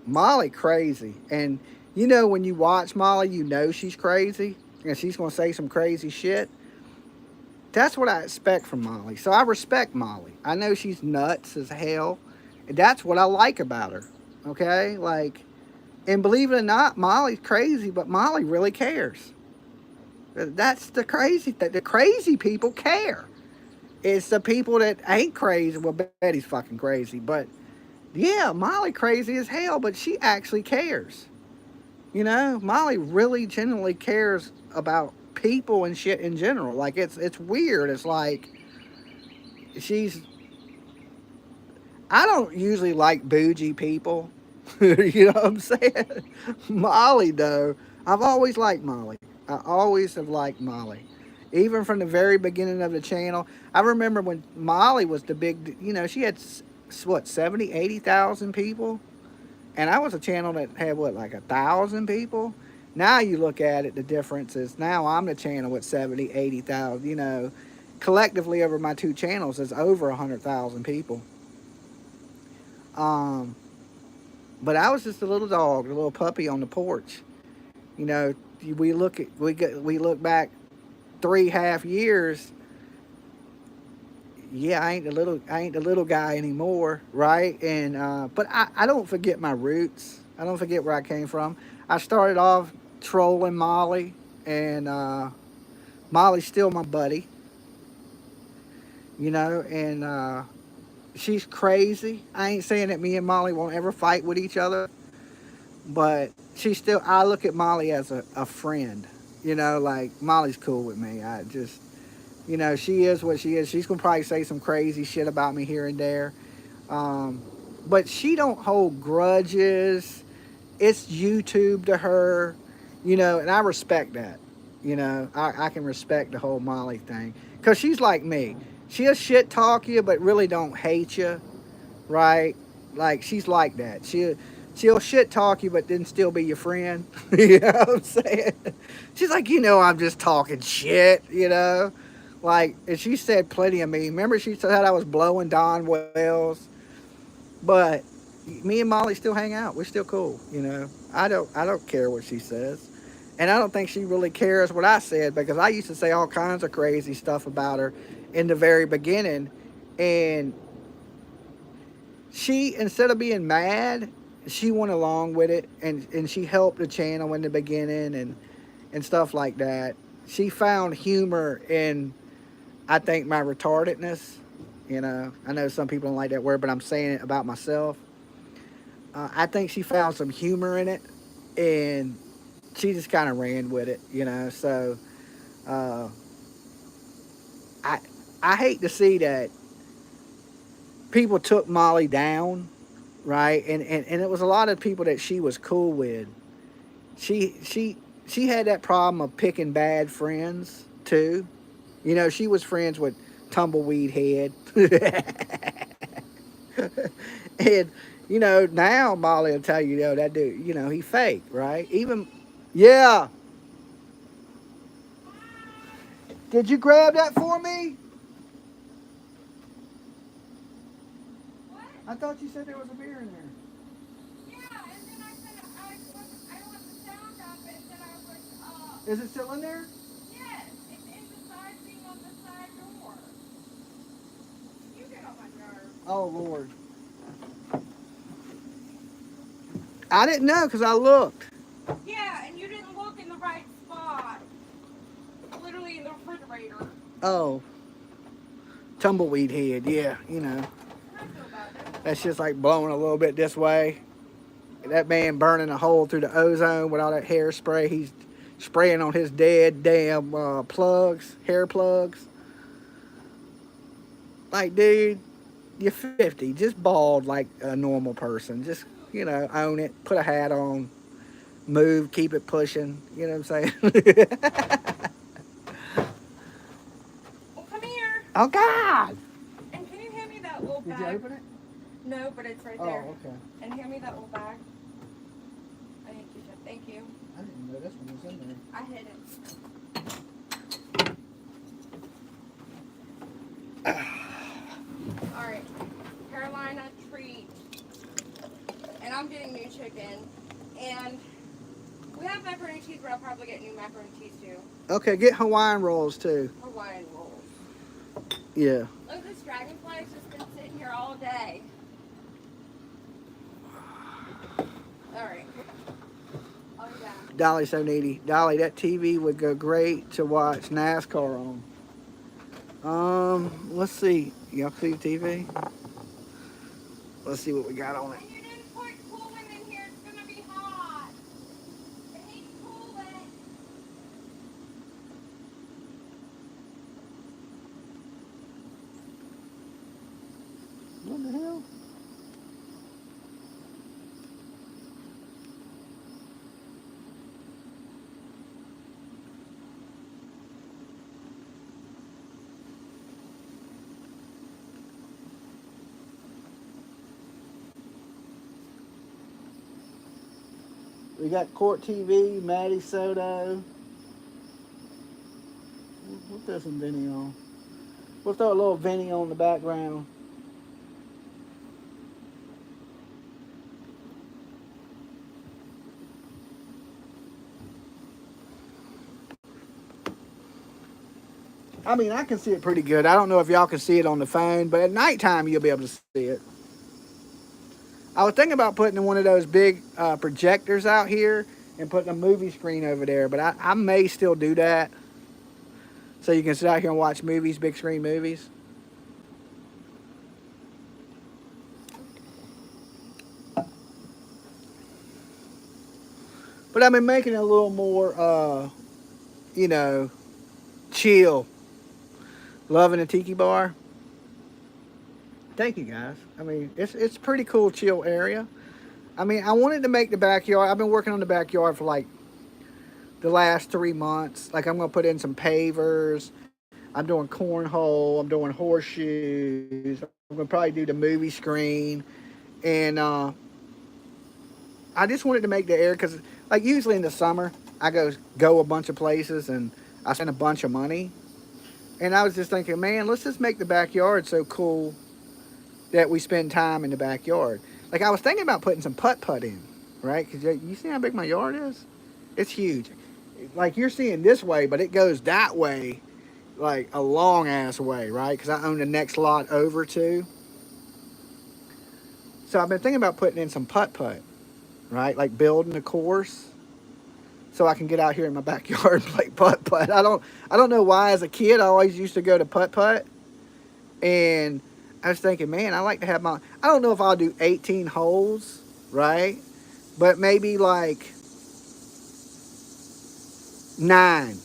S1: Molly crazy. And you know, when you watch Molly, you know she's crazy and she's going to say some crazy shit. That's what I expect from Molly. So I respect Molly. I know she's nuts as hell. And that's what I like about her. Okay? Like, and believe it or not, Molly's crazy, but Molly really cares. That's the crazy thing. The crazy people care. It's the people that ain't crazy. Well, Betty's fucking crazy, but yeah, Molly crazy as hell, but she actually cares. You know, Molly really genuinely cares about people and shit in general. Like it's weird. It's like she's I don't usually like bougie people. You know what I'm saying? Molly though, I've always liked Molly. I always have liked Molly. Even from the very beginning of the channel. I remember when Molly was the big, you know, she had what, 70, 80,000 people? And I was a channel that had what, like 1,000 people. Now you look at it, the difference is now I'm the channel with 70, 80,000. You know, collectively over my two channels is over 100,000 people. Um, but I was just a little dog, a little puppy on the porch. You know, we look back 3.5 years. Yeah, I ain't the little guy anymore, right? And but I don't forget my roots. I don't forget where I came from. I started off trolling Molly, and Molly's still my buddy, you know. And she's crazy. I ain't saying that me and Molly won't ever fight with each other, but she's still. I look at Molly as a friend, you know. Like Molly's cool with me. I just, you know, she is what she is. She's gonna probably say some crazy shit about me here and there. Um, but she don't hold grudges. It's YouTube to her, you know, and I respect that. You know, I can respect the whole Molly thing. Because she's like me. She'll shit talk you, but really don't hate you, right? Like, she's like that. She'll shit talk you, but then still be your friend. You know what I'm saying? She's like, you know, I'm just talking shit, you know? Like, and she said plenty of me. Remember, she said I was blowing Don Wells? But me and Molly still hang out. We're still cool, you know. I don't care what she says. And I don't think she really cares what I said because I used to say all kinds of crazy stuff about her in the very beginning. And she, instead of being mad, she went along with it and she helped the channel in the beginning and stuff like that. She found humor in, I think, my retardedness. You know, I know some people don't like that word, but I'm saying it about myself. I think she found some humor in it, and she just kind of ran with it, you know. So uh, I I hate to see that people took Molly down, right? And it was a lot of people that she was cool with. She she she had that problem of picking bad friends too. You know, she was friends with Tumbleweed Head. And you know, now Molly will tell you, that dude, you know, he fake, right? Even, yeah. Did you grab that for me?
S2: What?
S1: I thought you said there was a beer in there.
S2: Yeah, and then I said I don't want the sound up, and then I was
S1: Is it still in there?
S2: yes, it's in the side thing on the side door. You get on my nerves.
S1: Oh Lord, I didn't know because I looked.
S2: Yeah, and you didn't look in the right spot. Literally in the refrigerator.
S1: Oh, Tumbleweed Head, yeah, you know.
S2: I feel bad.
S1: That's just like blowing a little bit this way. That man burning a hole through the ozone with all that hairspray. He's spraying on his dead damn plugs, hair plugs. Like, dude, you're 50. Just bald like a normal person. Just, you know, own it. Put a hat on. Move. Keep it pushing. You know what I'm saying?
S2: Well, come here.
S1: Oh, God.
S2: And can you hand me that little bag?
S1: Did you open it?
S2: No, but it's right
S1: Oh,
S2: there.
S1: okay.
S2: And hand me that little bag. I think you should. Thank you.
S1: I didn't know this one was in there.
S2: I hid it. All right. Carolina treat. And I'm getting new chicken. And we have macaroni and cheese, but I'll probably get new macaroni and cheese too.
S1: Okay, get Hawaiian rolls too.
S2: Hawaiian rolls.
S1: Yeah.
S2: Look, this dragonfly's just been sitting here all day. Alright. I'll be back.
S1: Dolly's so needy. Dolly, that TV would go great to watch NASCAR on. Let's see. Y'all see the TV? Let's see what we got on it.
S2: And you didn't put coolant in here, it's gonna be hot. It needs coolant.
S1: What the hell? We got Court TV, Maddie Soto. We'll throw some Vinny on. We'll throw a little Vinny on the background. I mean, I can see it pretty good. I don't know if y'all can see it on the phone, but at nighttime you'll be able to see it. I was thinking about putting one of those big projectors out here and putting a movie screen over there, but I may still do that. So you can sit out here and watch movies, big screen movies. But I've been making it a little more, you know, chill. Loving a Tiki bar. Thank you guys. I mean, it's a pretty cool, chill area. I mean, I wanted to make the backyard. I've been working on the backyard for like the last 3 months. Like I'm gonna put in some pavers. I'm doing cornhole. I'm doing horseshoes. I'm gonna probably do the movie screen, and I just wanted to make the area because, like, usually in the summer I go a bunch of places and I spend a bunch of money. And I was just thinking, man, let's just make the backyard so cool that we spend time in the backyard. Like I was thinking about putting some putt-putt in, right? Because you see how big my yard is? It's huge. Like you're seeing this way, but it goes that way, like a long ass way, right? Because I own the next lot over too. So I've been thinking about putting in some putt-putt, right? Like building a course so I can get out here in my backyard and play putt-putt. I don't know why as a kid I always used to go to putt-putt, and I was thinking, man, I like to have I don't know if I'll do 18 holes, right? But maybe like 9.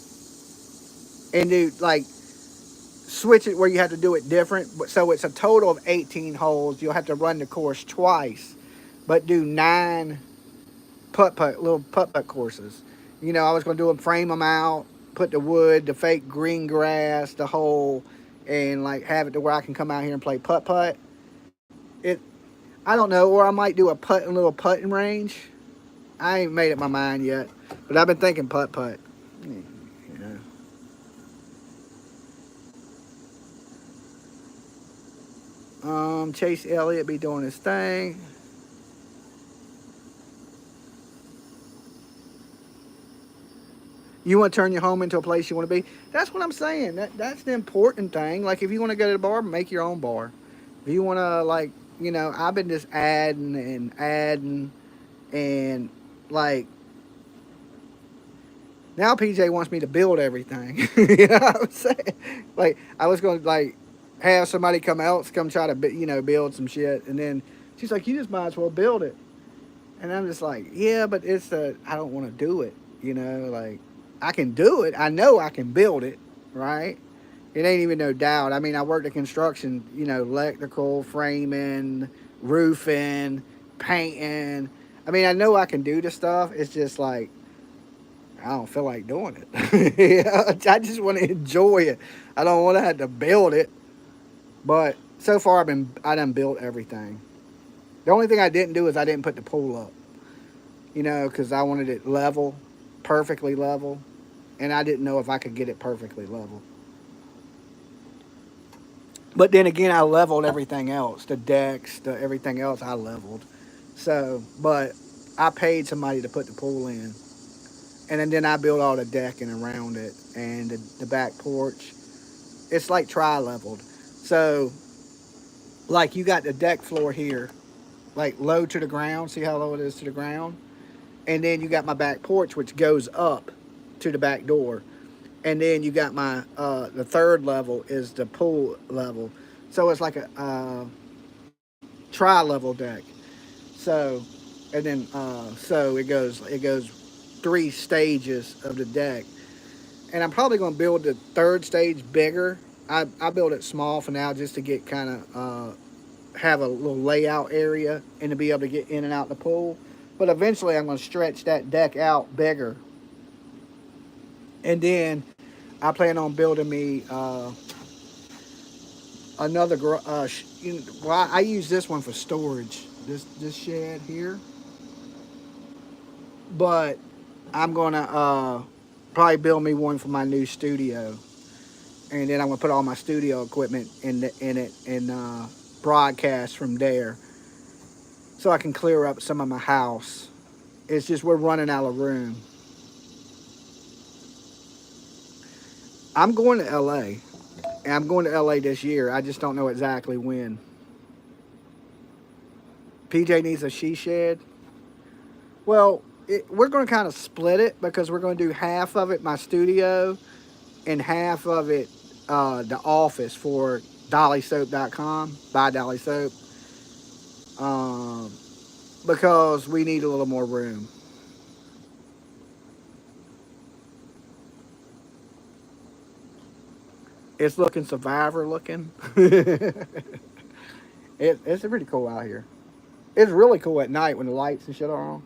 S1: And do like switch it where you have to do it different. So it's a total of 18 holes. You'll have to run the course twice, but do 9 little putt-putt courses. You know, I was going to do them, frame them out, put the wood, the fake green grass, the hole, and like have it to where I can come out here and play putt-putt. I don't know, or I might do a little putting range. I ain't made up my mind yet, but I've been thinking putt-putt. You know. Chase Elliott be doing his thing. You want to turn your home into a place you want to be. That's what I'm saying. That's the important thing. Like, if you want to go to the bar, make your own bar. If you want to, like, you know, I've been just adding, and like, now PJ wants me to build everything. You know what I'm saying? Like, I was going to, like, have somebody come try to, you know, build some shit. And then she's like, you just might as well build it. And I'm just like, yeah, but I don't want to do it. You know, like, I can do it. I know I can build it, right? It ain't even no doubt. I mean, I worked at construction, you know, electrical, framing, roofing, painting. I mean, I know I can do the stuff. It's just like, I don't feel like doing it. You know? I just want to enjoy it. I don't want to have to build it. But so far, I done built everything. The only thing I didn't do is I didn't put the pool up. You know, because I wanted it level, perfectly level. And I didn't know if I could get it perfectly level. But then again, I leveled everything else. The decks, everything else I leveled. So, but I paid somebody to put the pool in. And then I built all the decking around it and the back porch. It's like tri-leveled. So, like you got the deck floor here, like low to the ground. See how low it is to the ground? And then you got my back porch, which goes up to the back door. And then you got my, the third level is the pool level. So it's like a tri-level deck. So, and then, so it goes 3 stages of the deck. And I'm probably going to build the third stage bigger. I build it small for now just to get kind of have a little layout area and to be able to get in and out the pool. But eventually I'm going to stretch that deck out bigger. And then I plan on building me another well, I use this one for storage, this shed here. But I'm going to probably build me one for my new studio. And then I'm going to put all my studio equipment in it and broadcast from there so I can clear up some of my house. It's just we're running out of room. I'm going to LA. And I'm going to LA this year. I just don't know exactly when. PJ needs a she shed. Well, we're going to kind of split it because we're going to do half of it my studio and half of it the office for dollysoap.com. Buy Dolly Soap. Because we need a little more room. It's looking Survivor looking. It's pretty cool out here. It's really cool at night when the lights and shit are on.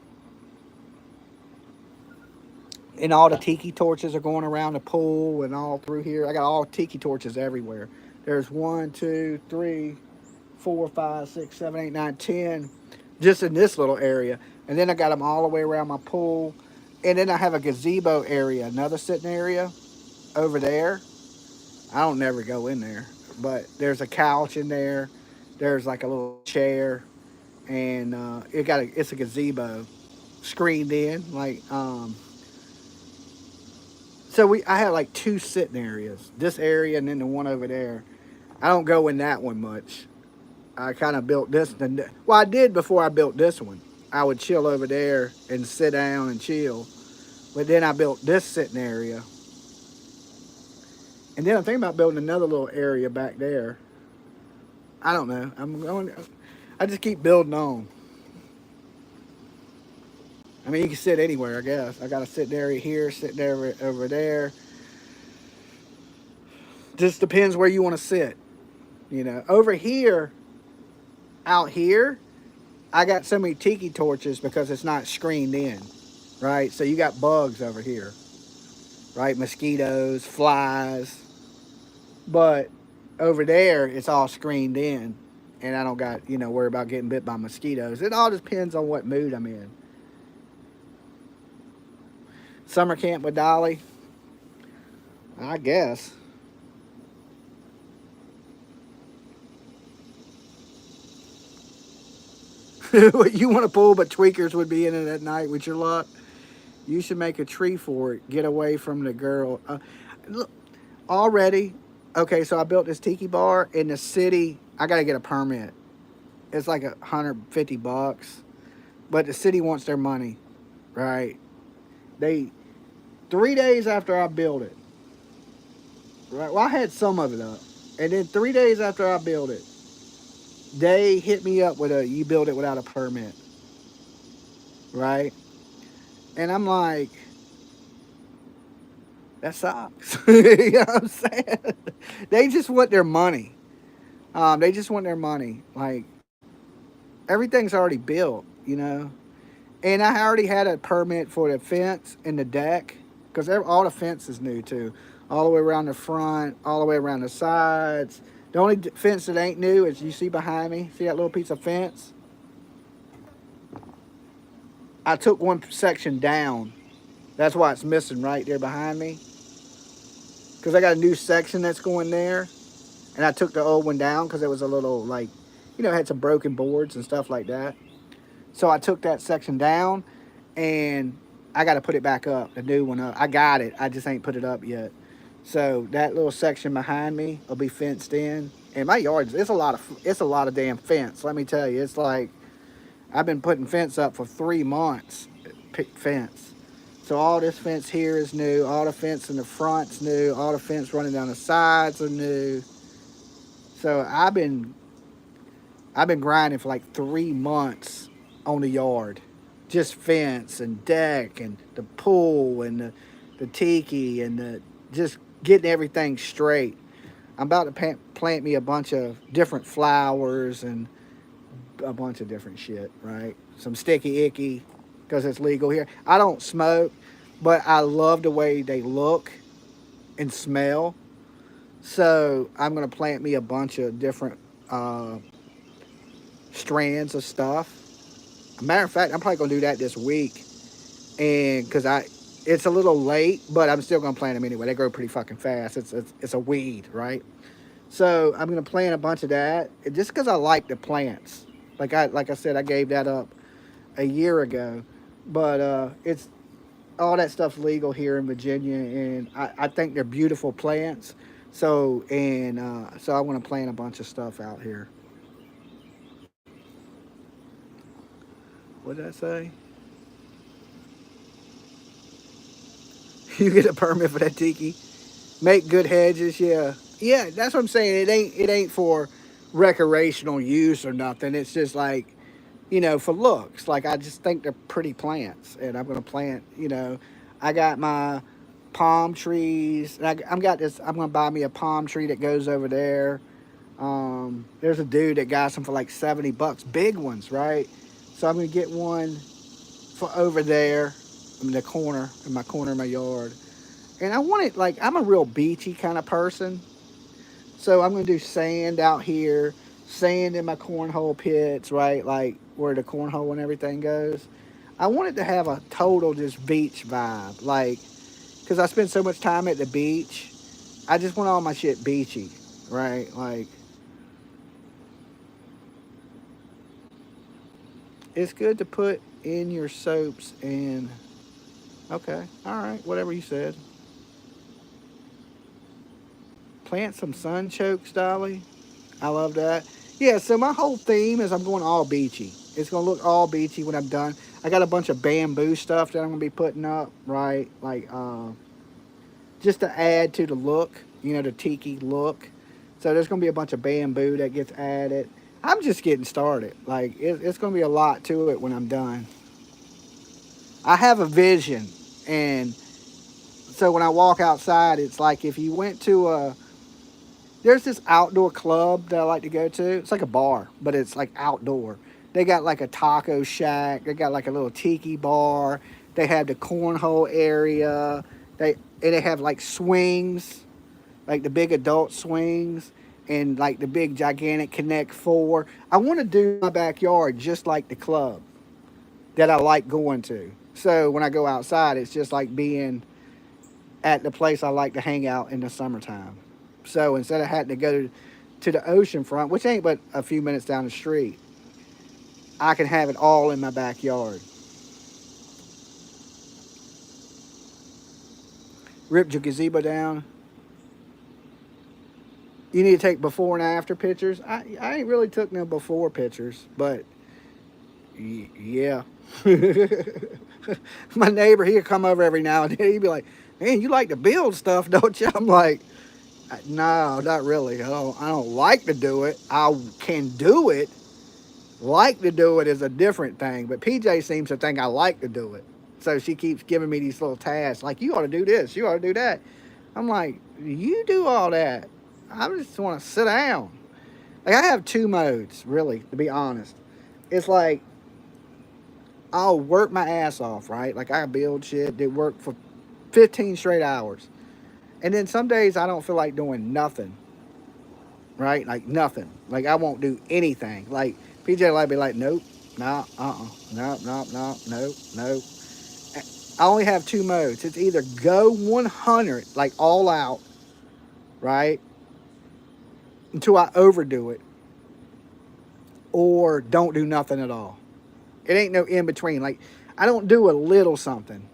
S1: And all the tiki torches are going around the pool and all through here. I got all tiki torches everywhere. There's 1, 2, 3, 4, 5, 6, 7, 8, 9, 10 just in this little area. And then I got them all the way around my pool. And then I have a gazebo area, another sitting area over there. I don't never go in there, but there's a couch in there. There's like a little chair, and it's a gazebo, screened in. So I had like 2 sitting areas, this area and then the one over there. I don't go in that one much. I kind of built this. Well, I did before I built this one. I would chill over there and sit down and chill. But then I built this sitting area. And then I'm thinking about building another little area back there. I don't know. I just keep building on. I mean, you can sit anywhere, I guess. I got a sitting area here, sitting area over there. Just depends where you want to sit. Over here, out here, I got so many tiki torches because it's not screened in, right? So you got bugs over here, right? Mosquitoes, flies. But over there, it's all screened in, and I don't got, worry about getting bit by mosquitoes. It all depends on what mood I'm in. Summer camp with Dolly, I guess. You want a pool, but tweakers would be in it at night with your luck. You should make a tree for it. Get away from the girl. Look, already, okay, so I built this tiki bar in the city. I got to get a permit. It's like $150, but the city wants their money, right? 3 days after I built it, right? Well, I had some of it up, and then 3 days after I built it, they hit me up with you build it without a permit, right? And I'm like, that sucks. You know what I'm saying? They just want their money. They just want their money. Like, everything's already built, And I already had a permit for the fence and the deck, because all the fence is new too. All the way around the front, all the way around the sides. The only fence that ain't new is you see behind me. See that little piece of fence? I took one section down. That's why it's missing right there behind me. Because I got a new section that's going there. And I took the old one down because it was a little, it had some broken boards and stuff like that. So I took that section down, and I got to put it back up, the new one up. I got it. I just ain't put it up yet. So that little section behind me will be fenced in. And my yard, it's a lot of damn fence. Let me tell you, it's like I've been putting fence up for 3 months. Fence. So all this fence here is new. All the fence in the front's new. All the fence running down the sides are new. So I've been grinding for like 3 months on the yard, just fence and deck and the pool and the tiki and just getting everything straight. I'm about to plant me a bunch of different flowers and a bunch of different shit, right? Some sticky icky, because it's legal here. I don't smoke, but I love the way they look and smell. So I'm going to plant me a bunch of different strands of stuff. Matter of fact, I'm probably going to do that this week. And because it's a little late, but I'm still going to plant them anyway. They grow pretty fucking fast. It's a weed, right? So I'm going to plant a bunch of that just because I like the plants. Like I said, I gave that up a year ago, but it's all that stuff's legal here in Virginia, and I think they're beautiful plants. So I want to plant a bunch of stuff out here. What did I say? You get a permit for that tiki. Make good hedges, yeah. Yeah, that's what I'm saying. It ain't for recreational use or nothing. It's just like, for looks. Like I just think they're pretty plants, and I'm gonna plant. I got my palm trees. And I'm got this. I'm gonna buy me a palm tree that goes over there. There's a dude that got some for like $70, big ones, right? So I'm gonna get one for over there in the corner, of my yard. And I want it like I'm a real beachy kind of person. So I'm gonna do sand out here, sand in my cornhole pits, right? Like where the cornhole and everything goes. I want it to have a total just beach vibe. Like, because I spend so much time at the beach, I just want all my shit beachy, right? Like, it's good to put in your soaps and, okay, all right, whatever you said. Plant some sunchokes, Dolly. I love that. Yeah, so my whole theme is I'm going all beachy. It's going to look all beachy when I'm done. I got a bunch of bamboo stuff that I'm going to be putting up, right? Like, just to add to the look, the tiki look. So there's going to be a bunch of bamboo that gets added. I'm just getting started. Like, it's going to be a lot to it when I'm done. I have a vision. And so when I walk outside, it's like if you went to there's this outdoor club that I like to go to. It's like a bar, but it's like outdoor. They got like a taco shack. They got like a little tiki bar. They have the cornhole area. They have like swings, like the big adult swings, and like the big gigantic Connect Four. I want to do my backyard just like the club that I like going to. So when I go outside, it's just like being at the place I like to hang out in the summertime. So instead of having to go to the ocean front, which ain't but a few minutes down the street, I can have it all in my backyard. Ripped your gazebo down. You need to take before and after pictures. I ain't really took no before pictures, but yeah. My neighbor, he'll come over every now and then. He'd be like, man, you like to build stuff, don't you? I'm like, no, not really. I don't like to do it. I can do it. Like to do it is a different thing. But PJ seems to think I like to do it. So she keeps giving me these little tasks. Like, you ought to do this. You ought to do that. I'm like, you do all that. I just want to sit down. Like, I have two modes, really, to be honest. It's like, I'll work my ass off, right? Like, I build shit, do work for 15 straight hours. And then some days I don't feel like doing nothing, right? Like, nothing. Like, I won't do anything. Like, PJ might be like, nope, no, no, no, no, no, no. I only have two modes. It's either go 100, like all out, right? Until I overdo it, or don't do nothing at all. It ain't no in between. Like, I don't do a little something.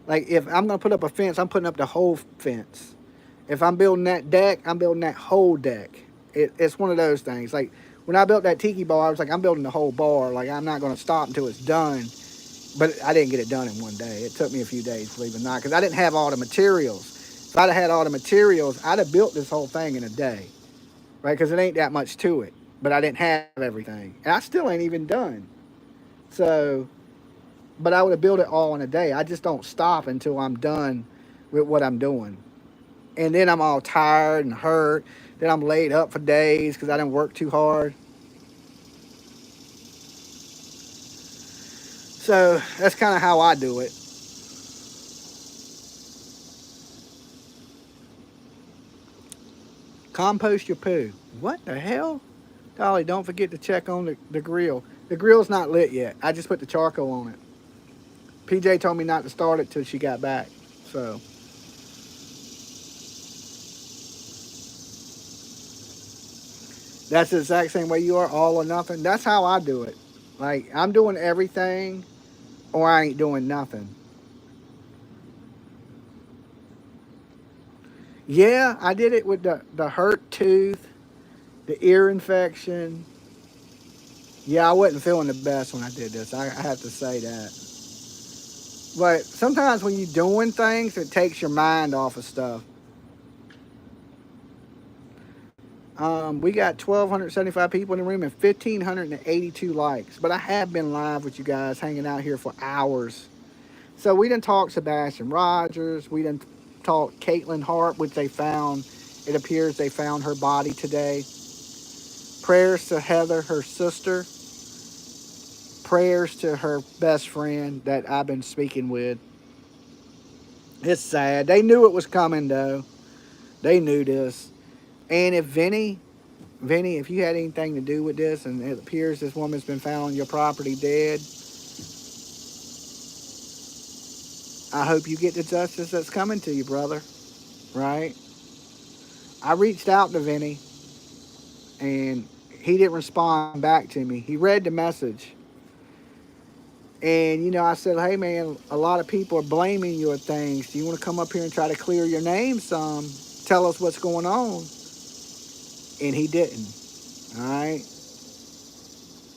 S1: Like, if I'm going to put up a fence, I'm putting up the whole fence. If I'm building that deck, I'm building that whole deck. It's one of those things. Like, when I built that Tiki bar, I was like, I'm building the whole bar. Like, I'm not going to stop until it's done. But I didn't get it done in one day. It took me a few days, believe it or not, because I didn't have all the materials. If I'd have had all the materials, I'd have built this whole thing in a day, right? Because it ain't that much to it. But I didn't have everything. And I still ain't even done. So, but I would have built it all in a day. I just don't stop until I'm done with what I'm doing. And then I'm all tired and hurt. Then I'm laid up for days because I didn't work too hard. So that's kind of how I do it. Compost your poo. What the hell? Dolly, don't forget to check on the grill. The grill's not lit yet. I just put the charcoal on it. PJ told me not to start it till she got back. So that's the exact same way you are, all or nothing. That's how I do it. Like, I'm doing everything or I ain't doing nothing. Yeah, I did it with the hurt tooth, the ear infection. Yeah, I wasn't feeling the best when I did this. I have to say that. But sometimes when you're doing things, it takes your mind off of stuff. We got 1,275 people in the room and 1,582 likes. But I have been live with you guys, hanging out here for hours. So we done talked Sebastian Rogers. We done talked Caitlyn Harp, which they found. It appears they found her body today. Prayers to Heather, her sister. Prayers to her best friend that I've been speaking with. It's sad. They knew it was coming, though. They knew this. And if Vinny, if you had anything to do with this, and it appears this woman's been found on your property dead, I hope you get the justice that's coming to you, brother. Right? I reached out to Vinny, and he didn't respond back to me. He read the message. And, I said, hey, man, a lot of people are blaming you for things. Do you want to come up here and try to clear your name some? Tell us what's going on. And he didn't. All right?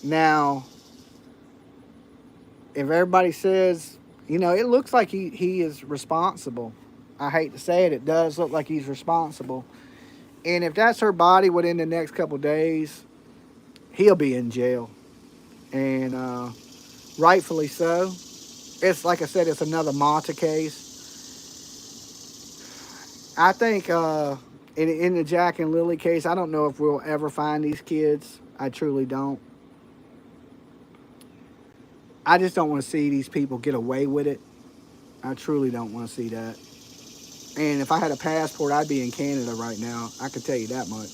S1: Now, if everybody says, it looks like he is responsible. I hate to say it. It does look like he's responsible. And if that's her body within the next couple of days, he'll be in jail. And rightfully so. It's like I said, it's another Mata case. I think in the Jack and Lily case, I don't know if we'll ever find these kids. I truly don't. I just don't want to see these people get away with it. I truly don't want to see that. And if I had a passport, I'd be in Canada right now. I can tell you that much.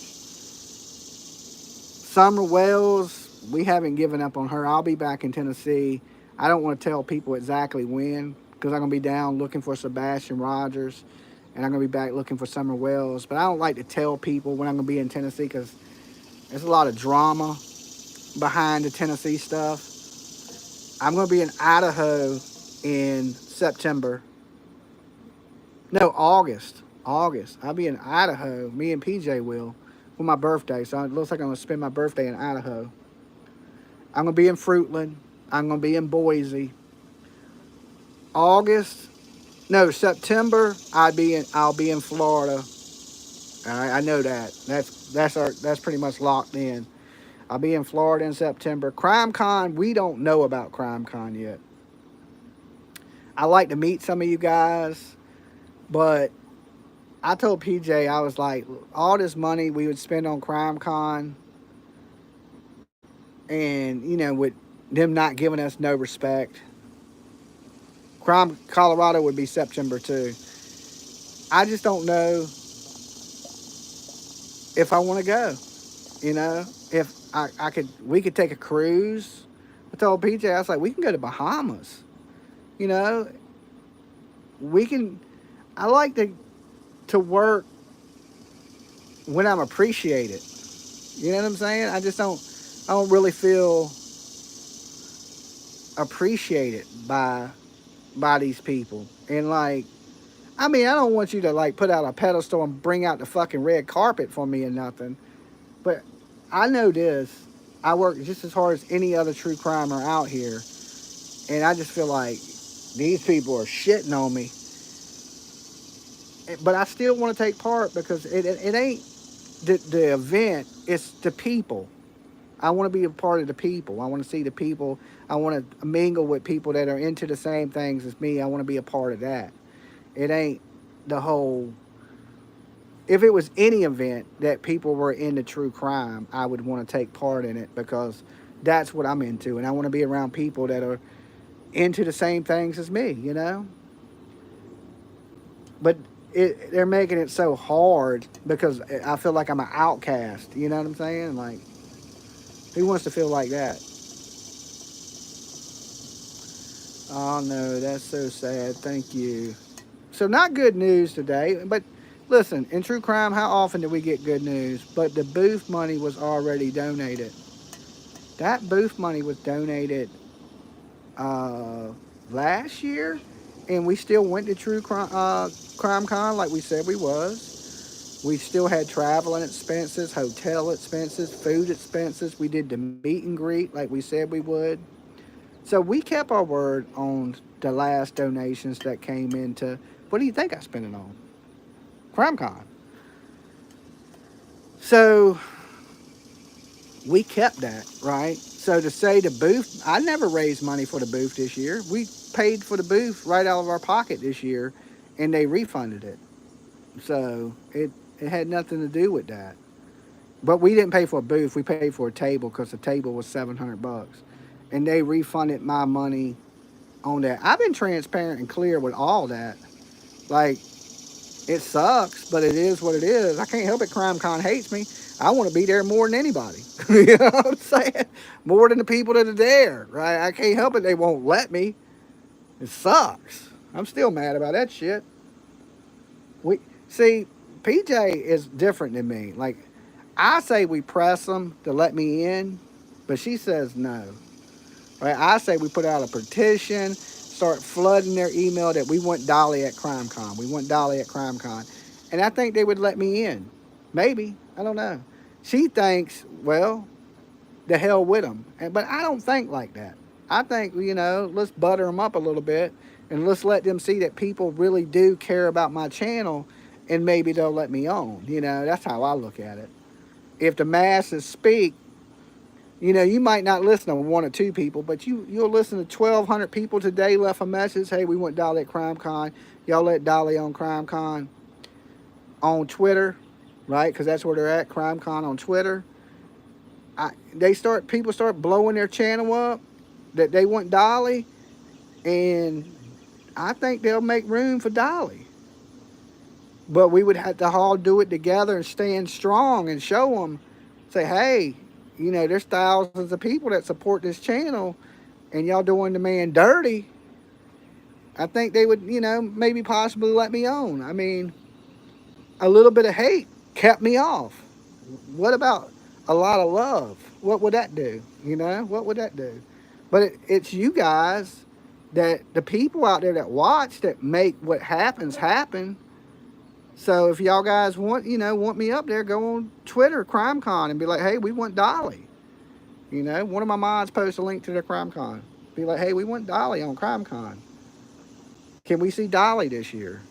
S1: Summer Wells, we haven't given up on her. I'll be back in Tennessee. I don't want to tell people exactly when, because I'm going to be down looking for Sebastian Rogers, and I'm going to be back looking for Summer Wells. But I don't like to tell people when I'm going to be in Tennessee, because there's a lot of drama behind the Tennessee stuff. I'm going to be in Idaho in September. No, August. I'll be in Idaho. Me and PJ will. For my birthday. So it looks like I'm going to spend my birthday in Idaho. I'm going to be in Fruitland. I'm going to be in Boise. September, I'll be in Florida. I know that. That's pretty much locked in. I'll be in Florida in September. CrimeCon, we don't know about CrimeCon yet. I like to meet some of you guys, but I told PJ, I was like, all this money we would spend on CrimeCon, and with them not giving us no respect. Colorado would be September too. I just don't know if I want to go. If we could take a cruise. I told PJ, I was like, we can go to Bahamas. We can. I like to work when I'm appreciated. You know what I'm saying? I don't really feel appreciated by these people. And like, I mean, I don't want you to like put out a pedestal and bring out the fucking red carpet for me and nothing. But I know this. I work just as hard as any other true crimer out here, and I just feel like these people are shitting on me. But I still want to take part because it ain't the event. It's the people. I want to be a part of the people. I want to see the people. I want to mingle with people that are into the same things as me. I want to be a part of that. It ain't the whole. If it was any event that people were into true crime, I would want to take part in it because that's what I'm into, and I want to be around people that are into the same things as me. But they're making it so hard because I feel like I'm an outcast. You know what I'm saying? Like, who wants to feel like that? Oh no, that's so sad. Thank you. So not good news today, but listen, in true crime, how often do we get good news? But the booth money was already donated. That booth money was donated uh, last year, and we still went to Crime Con like we said we was. We still had traveling expenses, hotel expenses, food expenses. We did the meet and greet like we said we would. So we kept our word on the last donations that came into. What do you think I spent it on? CrimeCon. So we kept that, right? So to say the booth, I never raised money for the booth this year. We paid for the booth right out of our pocket this year, and they refunded it. So it had nothing to do with that. But we didn't pay for a booth. We paid for a table because the table was $700, and they refunded my money on that. I've been transparent and clear with all that. Like, it sucks, but it is what it is. I can't help it. CrimeCon hates me. I want to be there more than anybody. You know what I'm saying? More than the people that are there, right? I can't help it. They won't let me. It sucks. I'm still mad about that shit. We see, PJ is different than me. Like, I say we press them to let me in, but she says no. Right? I say we put out a petition, start flooding their email that we want Dolly at CrimeCon. We want Dolly at CrimeCon. And I think they would let me in. Maybe. I don't know. She thinks, well, the hell with them. But I don't think like that. I think, let's butter them up a little bit and let's let them see that people really do care about my channel and maybe they'll let me on. That's how I look at it. If the masses speak, you might not listen to one or two people, but you'll listen to 1,200 people today left a message. Hey, we want Dolly at CrimeCon. Y'all let Dolly on CrimeCon on Twitter, right? Because that's where they're at, CrimeCon on Twitter. People start blowing their channel up that they want Dolly, and I think they'll make room for Dolly. But we would have to all do it together and stand strong and show them, say, hey, there's thousands of people that support this channel, and y'all doing the man dirty. I think they would, maybe possibly let me on. I mean, a little bit of hate kept me off. What about a lot of love? What would that do? What would that do? But it's you guys, that the people out there that watch, that make what happens happen. So if y'all guys want me up there, go on Twitter, CrimeCon, and be like, hey, we want Dolly. One of my mods post a link to their CrimeCon. Be like, hey, we want Dolly on CrimeCon. Can we see Dolly this year?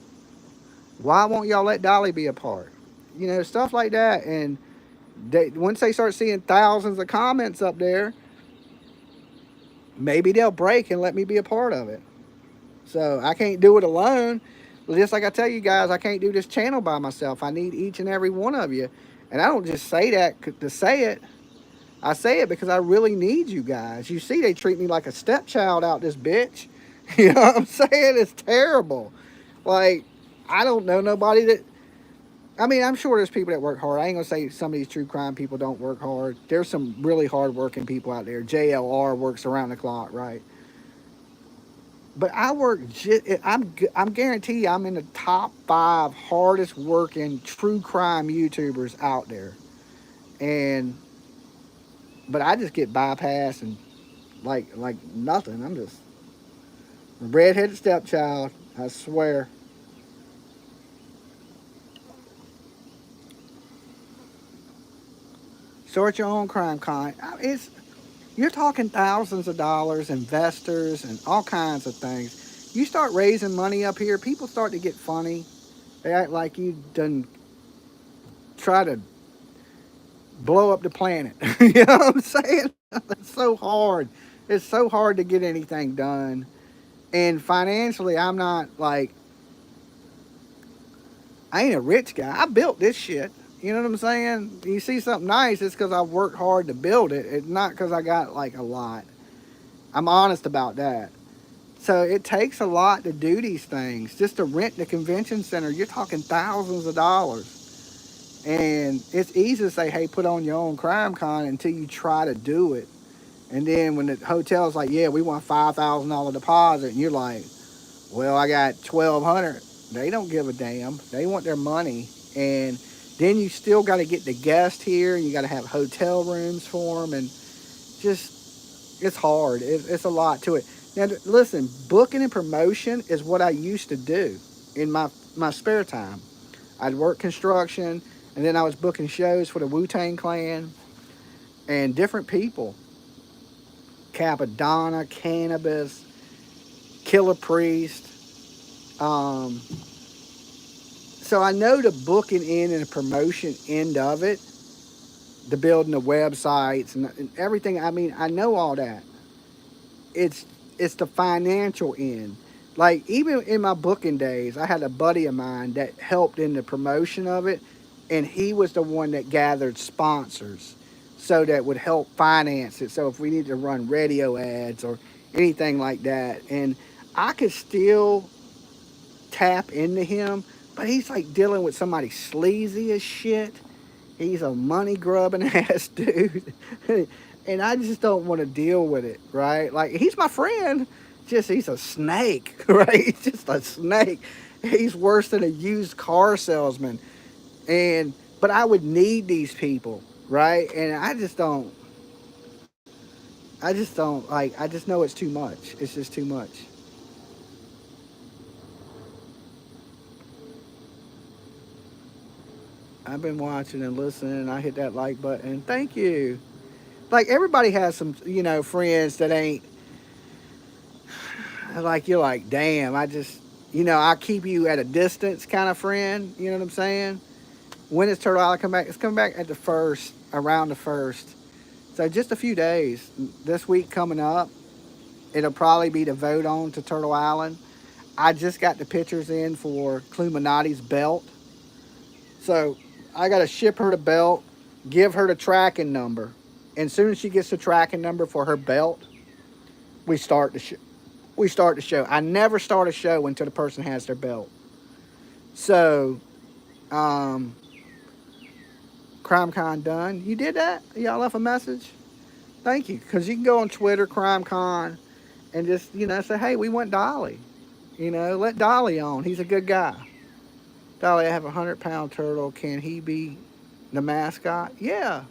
S1: Why won't y'all let Dolly be a part? Stuff like that. And once they start seeing thousands of comments up there, maybe they'll break and let me be a part of it. So I can't do it alone. Just like I tell you guys, I can't do this channel by myself. I need each and every one of you. And I don't just say that to say it. I say it because I really need you guys. You see, they treat me like a stepchild out this bitch. You know what I'm saying? It's terrible. Like, I don't know nobody that... I mean, I'm sure there's people that work hard. I ain't going to say some of these true crime people don't work hard. There's some really hard-working people out there. JLR works around the clock, right? But I work... I'm guaranteed I'm in the top 5 hardest-working true crime YouTubers out there. But I just get bypassed and like nothing. I'm just a redheaded stepchild. I swear. Start your own crime con. It's you're talking thousands of dollars, investors, and all kinds of things. You start raising money up here, people start to get funny. They act like you done try to blow up the planet. You know what I'm saying? It's so hard. It's so hard to get anything done. And financially, I'm not like, I ain't a rich guy. I built this shit. You know what I'm saying? You see something nice, it's because I worked hard to build it. It's not because I got like a lot. I'm honest about that. So it takes a lot to do these things. Just to rent the convention center, you're talking thousands of dollars. And it's easy to say, hey, put on your own crime con until you try to do it. And then when the hotel's like, yeah, we want $5,000 deposit, and you're like, well, I got 1,200. They don't give a damn. They want their money. And then you still got to get the guest here. You got to have hotel rooms for them. And just, it's hard. It's a lot to it. Now, listen, booking and promotion is what I used to do in my spare time. I'd work construction, and then I was booking shows for the Wu-Tang Clan and different people. Capadonna, Cannabis, Killer Priest. So I know the booking in and the promotion end of it, the building the websites and everything. I mean, I know all that. It's the financial end. Like even in my booking days, I had a buddy of mine that helped in the promotion of it, and he was the one that gathered sponsors, so that would help finance it. So if we need to run radio ads or anything like that, and I could still tap into him, but he's like dealing with somebody sleazy as shit. He's a money grubbing ass dude. And I just don't want to deal with it, right? Like he's my friend, just he's a snake, right? He's just a snake. He's worse than a used car salesman. And but I would need these people, right? And I just don't like I just know it's too much. It's just too much. I've been watching and listening. I hit that like button. Thank you. Like everybody has some, friends that ain't like you're like, damn, I just, I keep you at a distance kind of friend. You know what I'm saying? When is Turtle Island come back? It's coming back at the first, around the first. So just a few days. This week coming up, it'll probably be the vote on to Turtle Island. I just got the pictures in for Cluminati's belt. So I got to ship her the belt, give her the tracking number. And as soon as she gets the tracking number for her belt, we start the show. We start the show. I never start a show until the person has their belt. So, CrimeCon done. You did that? Y'all left a message? Thank you. Because you can go on Twitter, CrimeCon, and just, say, hey, we want Dolly. Let Dolly on. He's a good guy. Dolly, I have a 100-pound turtle. Can he be the mascot? Yeah.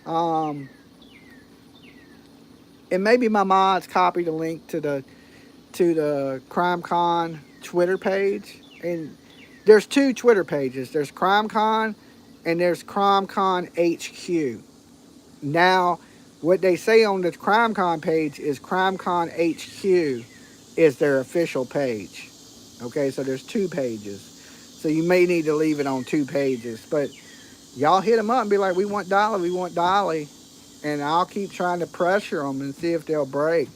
S1: And maybe my mods copied the link to the CrimeCon Twitter page. And there's two Twitter pages. There's CrimeCon and there's CrimeCon HQ. Now, what they say on the CrimeCon page is CrimeCon HQ is their official page. Okay, so there's two pages. So you may need to leave it on two pages. But y'all hit them up and be like, we want Dolly, we want Dolly. And I'll keep trying to pressure them and see if they'll break.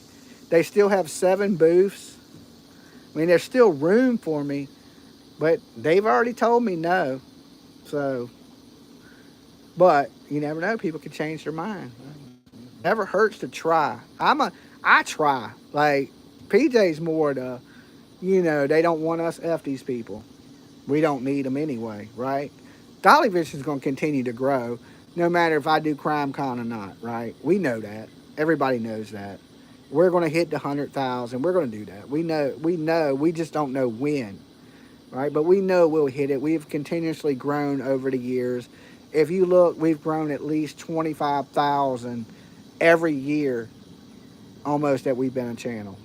S1: They still have 7 booths. I mean, there's still room for me, but they've already told me no. So, but you never know. People can change their mind. Never hurts to try. I try. Like, PJ's more the, they don't want us F these people. We don't need them anyway, right? Dolly Vision's going to continue to grow no matter if I do CrimeCon or not, right? We know that. Everybody knows that. We're going to hit the 100,000. We're going to do that. We know. We just don't know when, right? But we know we'll hit it. We've continuously grown over the years. If you look, we've grown at least 25,000 every year almost that we've been a channel.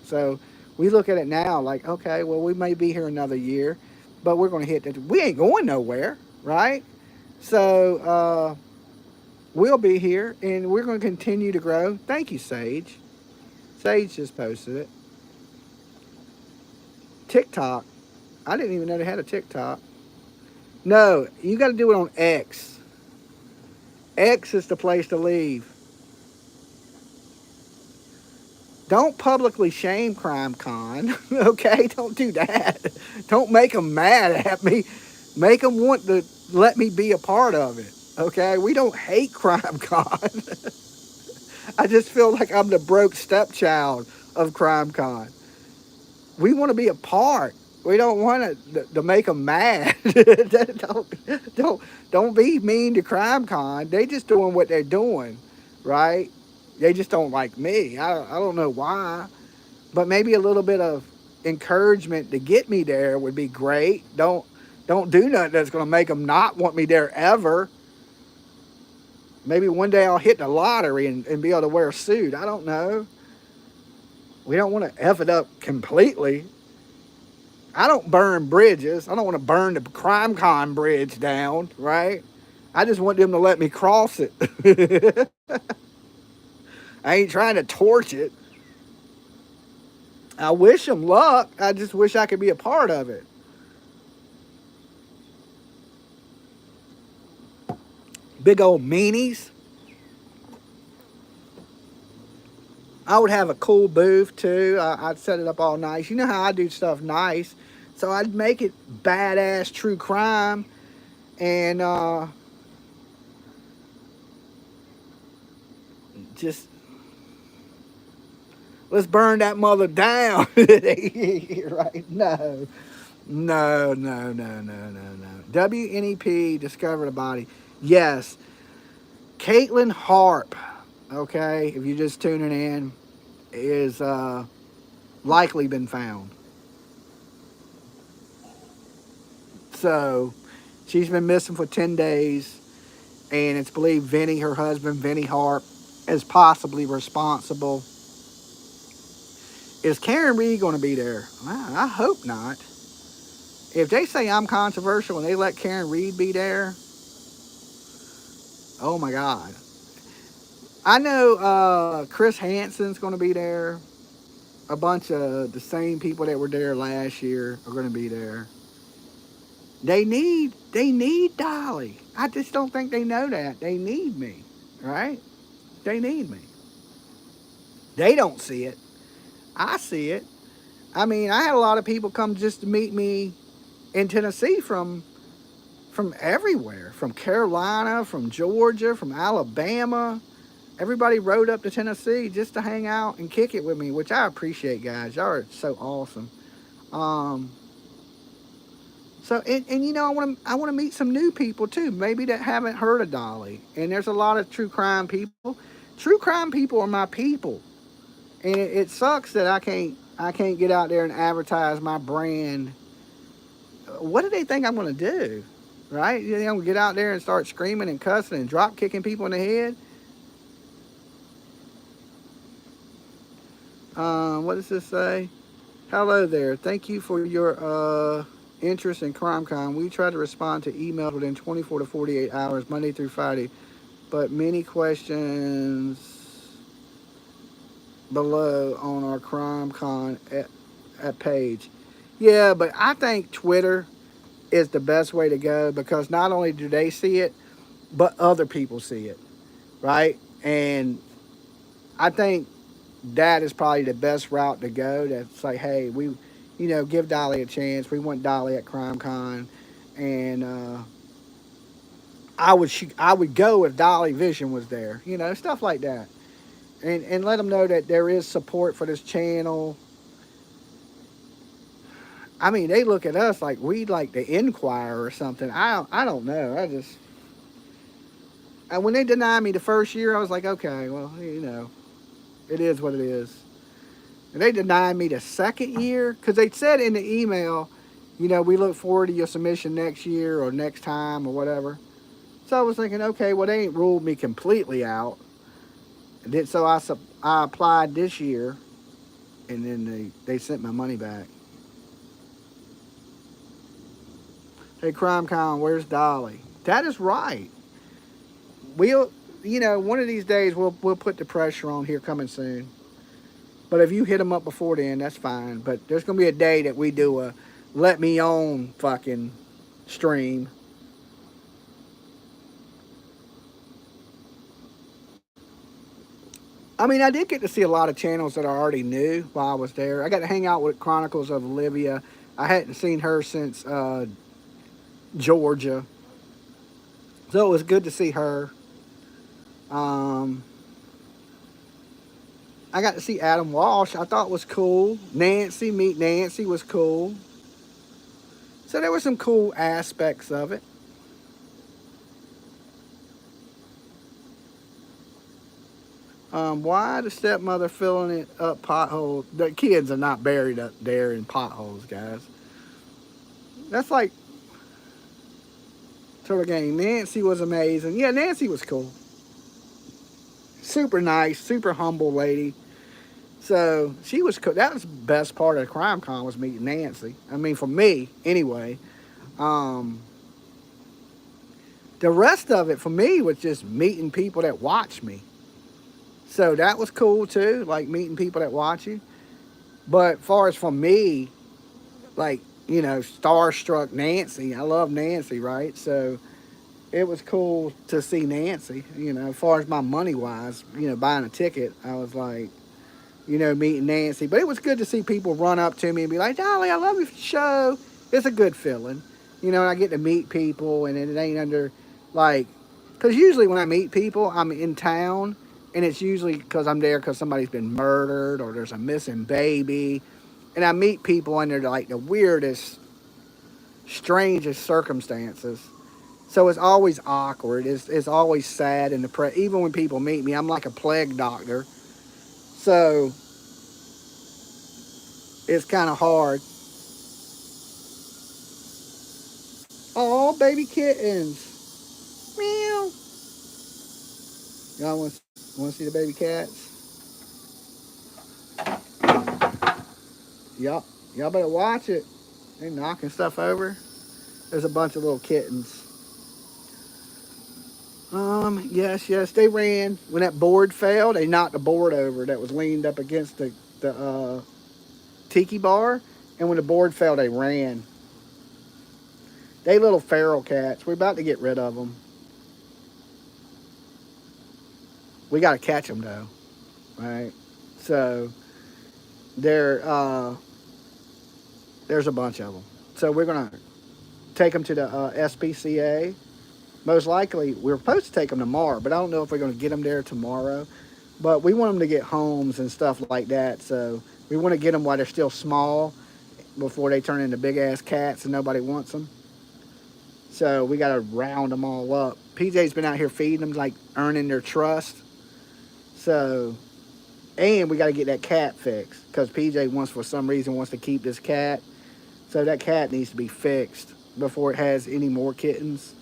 S1: So we look at it now like, okay, well, we may be here another year, but we're going to hit that. We ain't going nowhere, right? So we'll be here and we're going to continue to grow. Thank you, Sage. Sage just posted it. TikTok. I didn't even know they had a TikTok. No, you got to do it on X. X is the place to leave. Don't publicly shame CrimeCon, okay? Don't do that. Don't make them mad at me. Make them want to let me be a part of it, okay? We don't hate CrimeCon. I just feel like I'm the broke stepchild of CrimeCon. We want to be a part. We don't want to make them mad. don't be mean to CrimeCon. They just doing what they're doing, right? They just don't like me. I don't know why, but maybe a little bit of encouragement to get me there would be great. Don't do nothing that's going to make them not want me there ever. Maybe one day I'll hit the lottery and be able to wear a suit. I don't know. We don't want to F it up completely. I don't burn bridges. I don't want to burn the CrimeCon bridge down, right? I just want them to let me cross it. I ain't trying to torch it. I wish them luck. I just wish I could be a part of it. Big old meanies. I would have a cool booth too. I'd set it up all nice. You know how I do stuff nice. So I'd make it badass true crime. And just let's burn that mother down. Right? No. No. WNEP discovered a body. Yes. Caitlyn Harp, okay, if you're just tuning in, is likely been found. So she's been missing for 10 days, and it's believed Vinny, her husband, Vinny Harp, is possibly responsible. Is Karen Reed going to be there? Well, I hope not. If they say I'm controversial and they let Karen Reed be there, oh my God. I know Chris Hansen's going to be there. A bunch of the same people that were there last year are going to be there. They need Dolly. I just don't think they know that. They need me, right? They need me. They don't see it. I see it. I mean, I had a lot of people come just to meet me in Tennessee from everywhere, from Carolina, from Georgia, from Alabama. Everybody rode up to Tennessee just to hang out and kick it with me, which I appreciate, guys. Y'all are so awesome. So you know, I want to meet some new people too, maybe that haven't heard of Dolly. And there's a lot of true crime people. True crime people are my people, and it sucks that I can't get out there and advertise my brand. What do they think I'm going to do? Right? You know, get out there and start screaming and cussing and drop kicking people in the head. What does this say? Hello there. Thank you for your interest in CrimeCon. We try to respond to emails within 24 to 48 hours, Monday through Friday. But many questions below on our CrimeCon at page. Yeah, but I think Twitter is the best way to go, because not only do they see it, but other people see it, right? And I think that is probably the best route to go. That's like, hey, we, give Dolly a chance. We want Dolly at CrimeCon, and I would go if Dolly Vision was there, stuff like that, and let them know that there is support for this channel. I mean, they look at us like we like the Inquirer or something. I don't know. And when they denied me the first year, I was like, okay, well, it is what it is. And they denied me the second year because they said in the email, we look forward to your submission next year or next time or whatever. So I was thinking, okay, well, they ain't ruled me completely out. And then, so I I applied this year, and then they sent my money back. Hey, Crime Con, where's Dolly? That is right. We'll, one of these days we'll put the pressure on here coming soon. But if you hit them up before then, that's fine. But there's gonna be a day that we do a let me on fucking stream. I mean, I did get to see a lot of channels that I already knew while I was there. I got to hang out with Chronicles of Olivia. I hadn't seen her since Georgia, so it was good to see her. Um, I got to see Adam Walsh. I thought was cool. Meet Nancy was cool. So there were some cool aspects of it. Why the stepmother filling it up potholes? The kids are not buried up there in potholes, guys. That's like sort of game. Nancy was amazing. Yeah, Nancy was cool. Super nice, super humble lady. So she was cool. That was the best part of the Crime Con was meeting Nancy. I mean, for me, anyway. The rest of it for me was just meeting people that watch me. So that was cool too, like meeting people that watch you. But far as for me, like, starstruck Nancy. I love Nancy, right? So it was cool to see Nancy, as far as my money wise, buying a ticket. I was like, meeting Nancy. But it was good to see people run up to me and be like, Dolly, I love your show. It's a good feeling. And I get to meet people and it ain't under, like, because usually when I meet people, I'm in town. And it's usually because I'm there because somebody's been murdered or there's a missing baby. And I meet people under like the weirdest, strangest circumstances. So it's always awkward. It's always sad and depressed. Even when people meet me, I'm like a plague doctor. So it's kind of hard. Oh, baby kittens. Meow. Y'all want to see the baby cats? Y'all better watch it. They knocking stuff over. There's a bunch of little kittens. Yes, they ran. When that board fell, they knocked the board over that was leaned up against the Tiki bar. And when the board fell, they ran. They little feral cats. We're about to get rid of them. We got to catch them, though. Right? So, there's a bunch of them. So, we're going to take them to the SPCA. Most likely, we're supposed to take them tomorrow, but I don't know if we're going to get them there tomorrow. But we want them to get homes and stuff like that. So we want to get them while they're still small before they turn into big-ass cats and nobody wants them. So we got to round them all up. PJ's been out here feeding them, like earning their trust. So, and we got to get that cat fixed because PJ for some reason, wants to keep this cat. So that cat needs to be fixed before it has any more kittens.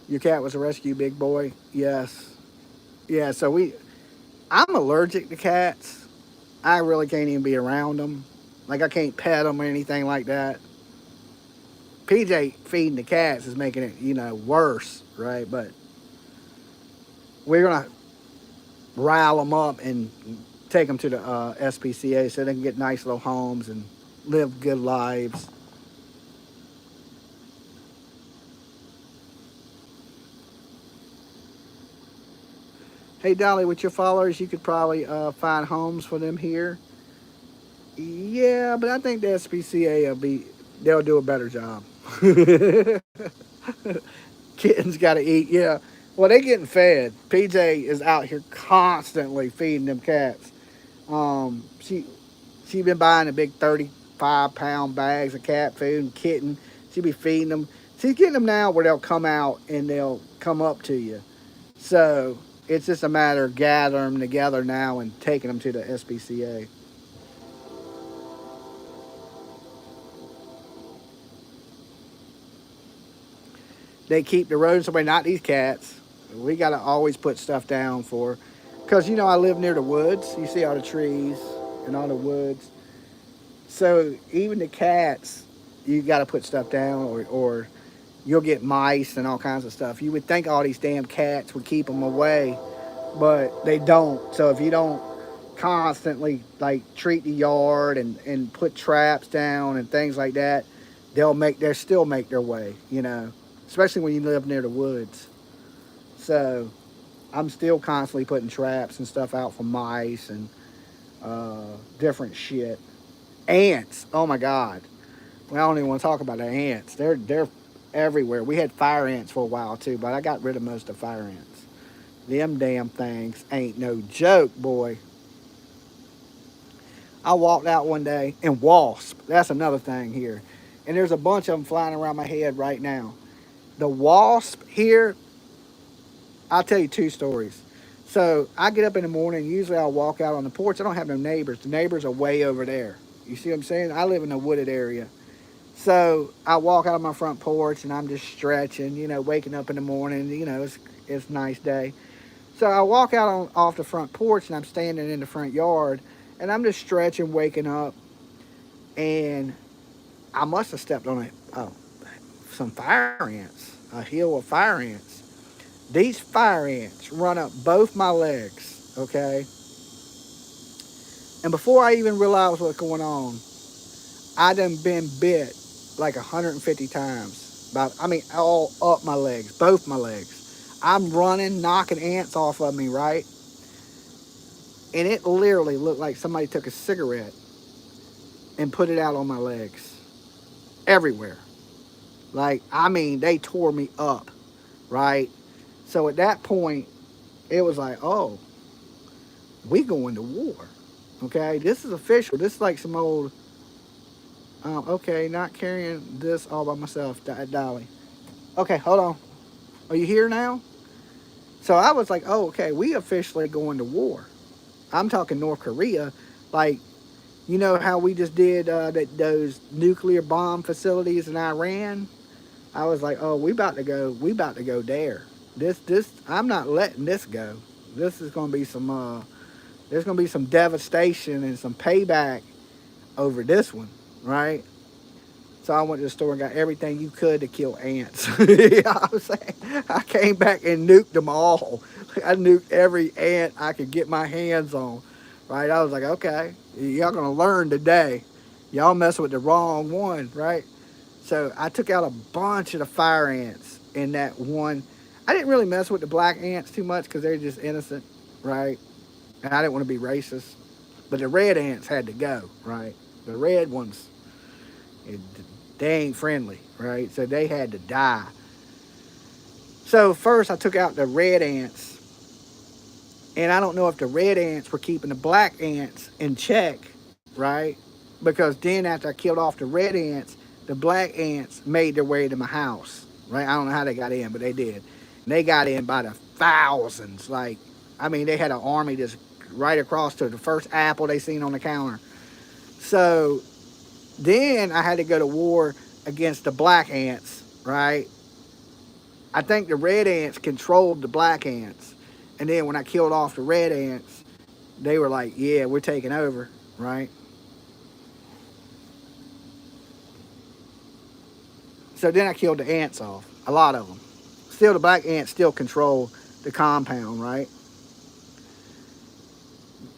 S1: Your cat was a rescue, big boy? Yes. Yeah, so I'm allergic to cats. I really can't even be around them. Like, I can't pet them or anything like that. PJ feeding the cats is making it, worse, right? But we're going to rile them up and take them to the SPCA so they can get nice little homes and live good lives. Hey, Dolly, with your followers, you could probably find homes for them here. Yeah, but I think the SPCA they'll do a better job. Kittens got to eat, yeah. Well, they getting fed. PJ is out here constantly feeding them cats. She been buying the big 35-pound bags of cat food and kitten. She be feeding them. She's getting them now where they'll come out and they'll come up to you. So it's just a matter of gathering them together now and taking them to the SPCA. They keep the rodents away, not these cats. We got to always put stuff down for, because, you know, I live near the woods. You see all the trees and all the woods. So even the cats, you got to put stuff down, or you'll get mice and all kinds of stuff. You would think all these damn cats would keep them away, but they don't. So if you don't constantly like treat the yard and put traps down and things like that, they'll still make their way, you know, especially when you live near the woods. So I'm still constantly putting traps and stuff out for mice and different shit. Ants, oh my God. Well, I don't even want to talk about the ants. They're everywhere. We had fire ants for a while too, but I got rid of most of the fire ants. Them damn things ain't no joke, boy. I walked out one day, and wasp, that's another thing here. And there's a bunch of them flying around my head right now. The wasp here, I'll tell you two stories. So I get up in the morning, usually I'll walk out on the porch. I don't have no neighbors. The neighbors are way over there. You see what I'm saying? I live in a wooded area. So I walk out on my front porch and I'm just stretching, you know, waking up in the morning, you know, it's a nice day. So I walk out off the front porch and I'm standing in the front yard and I'm just stretching, waking up, and I must have stepped on some fire ants, a hill of fire ants. These fire ants run up both my legs, okay? And before I even realized what's going on, I done been bit like 150 times. All up my legs, both my legs. I'm running, knocking ants off of me, right? And it literally looked like somebody took a cigarette and put it out on my legs. Everywhere. Like, they tore me up, right? So at that point, it was like, oh, we going to war. Okay, this is official. This is like some old, okay, not carrying this all by myself, Dolly. Okay, hold on. Are you here now? So I was like, oh, okay, we officially going to war. I'm talking North Korea. Like, you know how we just did those nuclear bomb facilities in Iran? I was like, oh, we about to go there. I'm not letting this go. This is going to be there's going to be some devastation and some payback over this one, right? So I went to the store and got everything you could to kill ants. I was saying, I came back and nuked them all. I nuked every ant I could get my hands on, right? I was like, okay, y'all going to learn today. Y'all mess with the wrong one, right? So I took out a bunch of the fire ants in that one. I didn't really mess with the black ants too much because they're just innocent, right? And I didn't want to be racist. But the red ants had to go, right? The red ones, they ain't friendly, right? So they had to die. So first I took out the red ants. And I don't know if the red ants were keeping the black ants in check, right? Because then after I killed off the red ants, the black ants made their way to my house, right? I don't know how they got in, but they did. And they got in by the thousands. They had an army just right across to the first apple they seen on the counter. So then I had to go to war against the black ants, right? I think the red ants controlled the black ants. And then when I killed off the red ants, they were like, yeah, we're taking over, right? So then I killed the ants off, a lot of them. Still, the black ants still control the compound, right?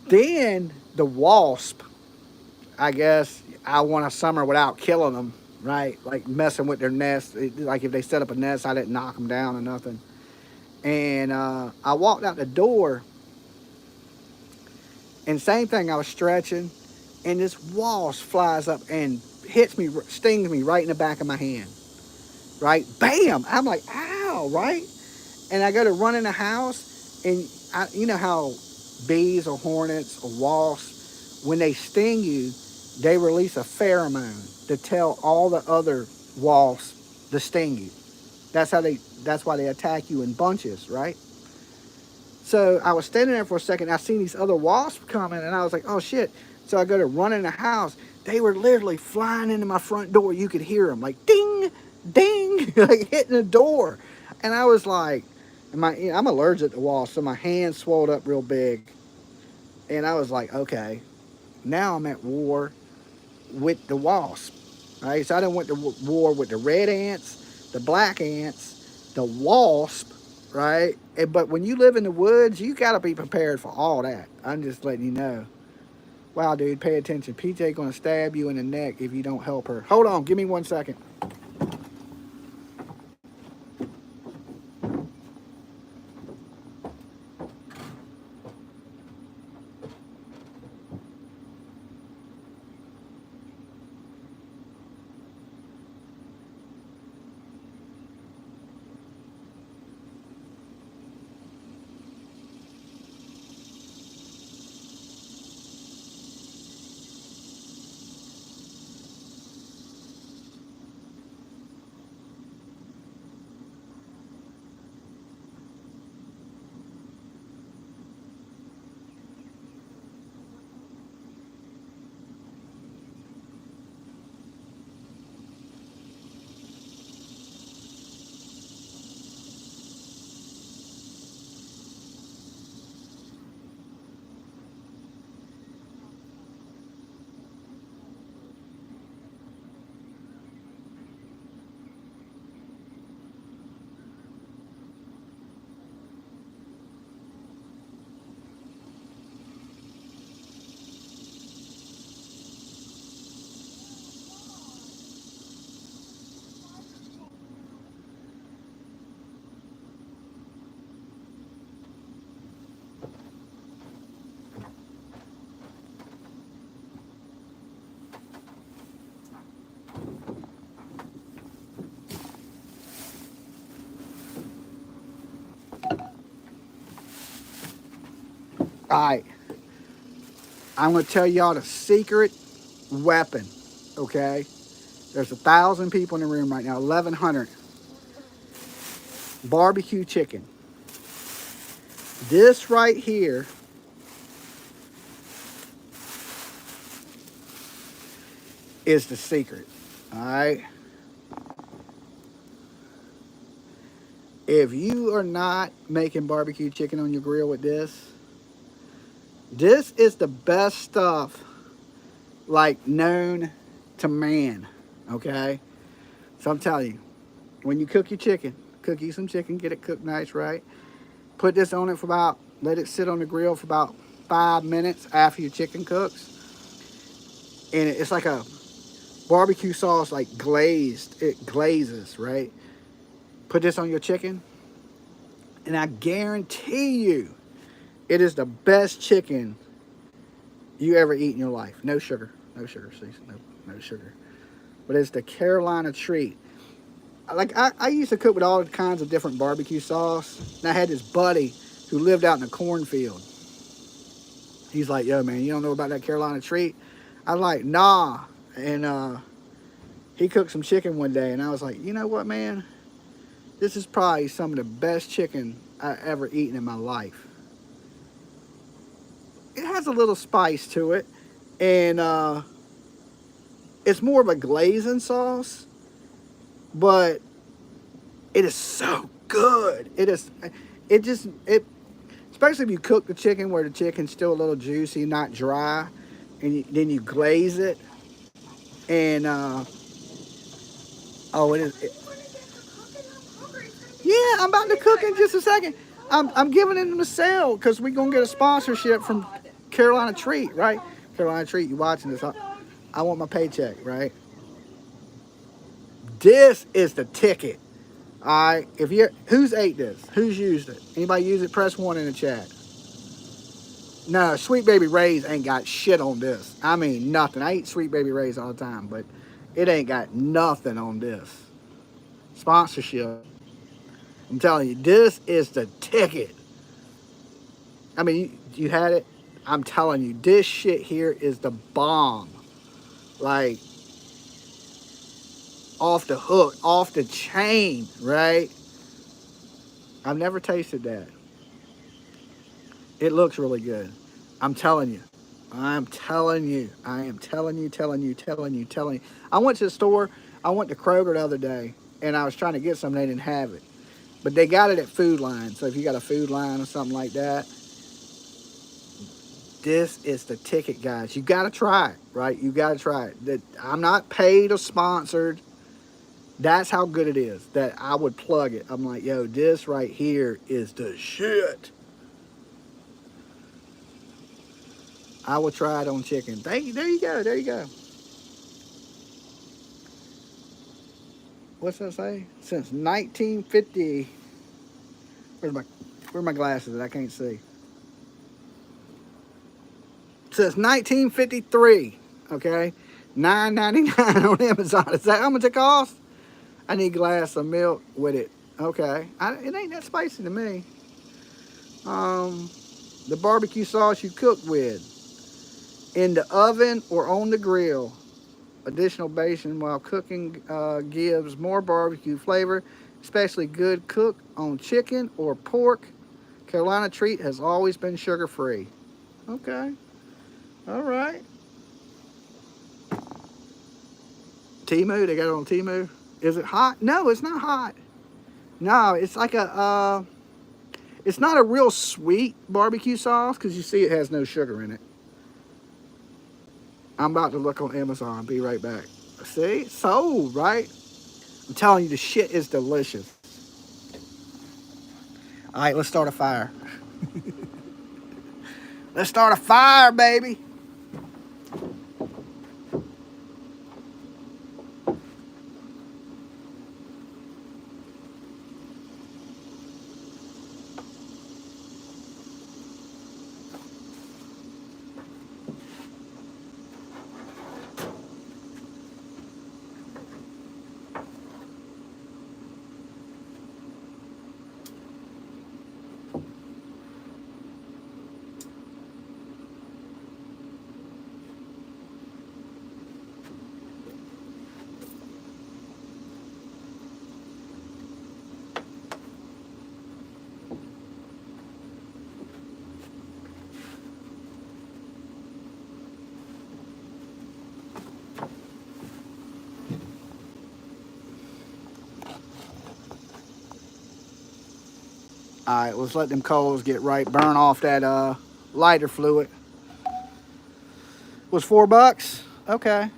S1: Then the wasp, I guess I want a summer without killing them, right? Like messing with their nest. Like if they set up a nest, I didn't knock them down or nothing. And I walked out the door, and same thing, I was stretching, and this wasp flies up and hits me, stings me right in the back of my hand. Right? Bam! I'm like, ow, right? And I go to run in the house, and you know how bees or hornets or wasps, when they sting you, they release a pheromone to tell all the other wasps to sting you. That's why they attack you in bunches, right? So I was standing there for a second, I seen these other wasps coming, and I was like, oh shit. So I go to run in the house. They were literally flying into my front door. You could hear them like ding, ding, like hitting the door. And I was like, I'm allergic to wasps, so my hand swelled up real big. And I was like, okay, now I'm at war with the wasp. Right? So I done went to war with the red ants, the black ants, the wasp, right? But when you live in the woods, you got to be prepared for all that. I'm just letting you know. Wow, dude, pay attention. PJ gonna stab you in the neck if you don't help her. Hold on, give me 1 second. All right, I'm gonna tell y'all the secret weapon. Okay, there's 1,000 people in the room right now. 1,100. Barbecue chicken. This right here is the secret. All right. If you are not making barbecue chicken on your grill with this is the best stuff like known to man. Okay. So I'm telling you, when you cook your chicken, cook you some chicken, get it cooked nice, right? Put this on it for let it sit on the grill for about 5 minutes after your chicken cooks. And it's like a barbecue sauce, like glazed. It glazes, right? Put this on your chicken, and I guarantee you, it is the best chicken you ever eat in your life. No sugar. No sugar, see? No sugar. But it's the Carolina treat. Like, I used to cook with all kinds of different barbecue sauce. And I had this buddy who lived out in the cornfield. He's like, yo, man, you don't know about that Carolina treat? I was like, nah. And he cooked some chicken one day, and I was like, you know what, man? This is probably some of the best chicken I ever eaten in my life. It has a little spice to it, and it's more of a glazing sauce, but it is so good. Especially if you cook the chicken where the chicken's still a little juicy, not dry, and then you glaze it, and oh, yeah, I'm about to cook in just a second. I'm giving it a sale because we're gonna get a sponsorship from Carolina Treat, right? Carolina Treat, you watching this? I want my paycheck, right? This is the ticket. All right. Who's ate this? Who's used it? Anybody use it? Press 1 in the chat. No, Sweet Baby Ray's ain't got shit on this. I mean, nothing. I eat Sweet Baby Ray's all the time, but it ain't got nothing on this. Sponsorship. I'm telling you, this is the ticket. I mean, you had it. I'm telling you, this shit here is the bomb. Like, off the hook, off the chain, right? I've never tasted that. It looks really good. I'm telling you. I am telling you. I went to the store. I went to Kroger the other day, and I was trying to get some, they didn't have it. But they got it at Food Line. So if you got a Food Line or something like that, this is the ticket, guys. You got to try it, right? You got to try it. I'm not paid or sponsored. That's how good it is that I would plug it. I'm like, yo, this right here is the shit. I will try it on chicken. Thank you. There you go. There you go. What's that say? Since 1950. Where are my glasses at? I can't see. Since 1953. Okay. $9.99 on Amazon. Is that how much it costs? I need a glass of milk with it. Okay. It ain't that spicy to me. The barbecue sauce you cook with. In the oven or on the grill. Additional basin while cooking gives more barbecue flavor, especially good cooked on chicken or pork. Carolina treat has always been sugar-free. Okay. All right. Temu, they got it on Temu. Is it hot? No, it's not hot. No, it's like it's not a real sweet barbecue sauce because you see it has no sugar in it. I'm about to look on Amazon. Be right back. See? Sold, right? I'm telling you, the shit is delicious. All right, let's start a fire. Let's start a fire, baby. All right, let's let them coals get right. Burn off that lighter fluid. Was $4? Okay.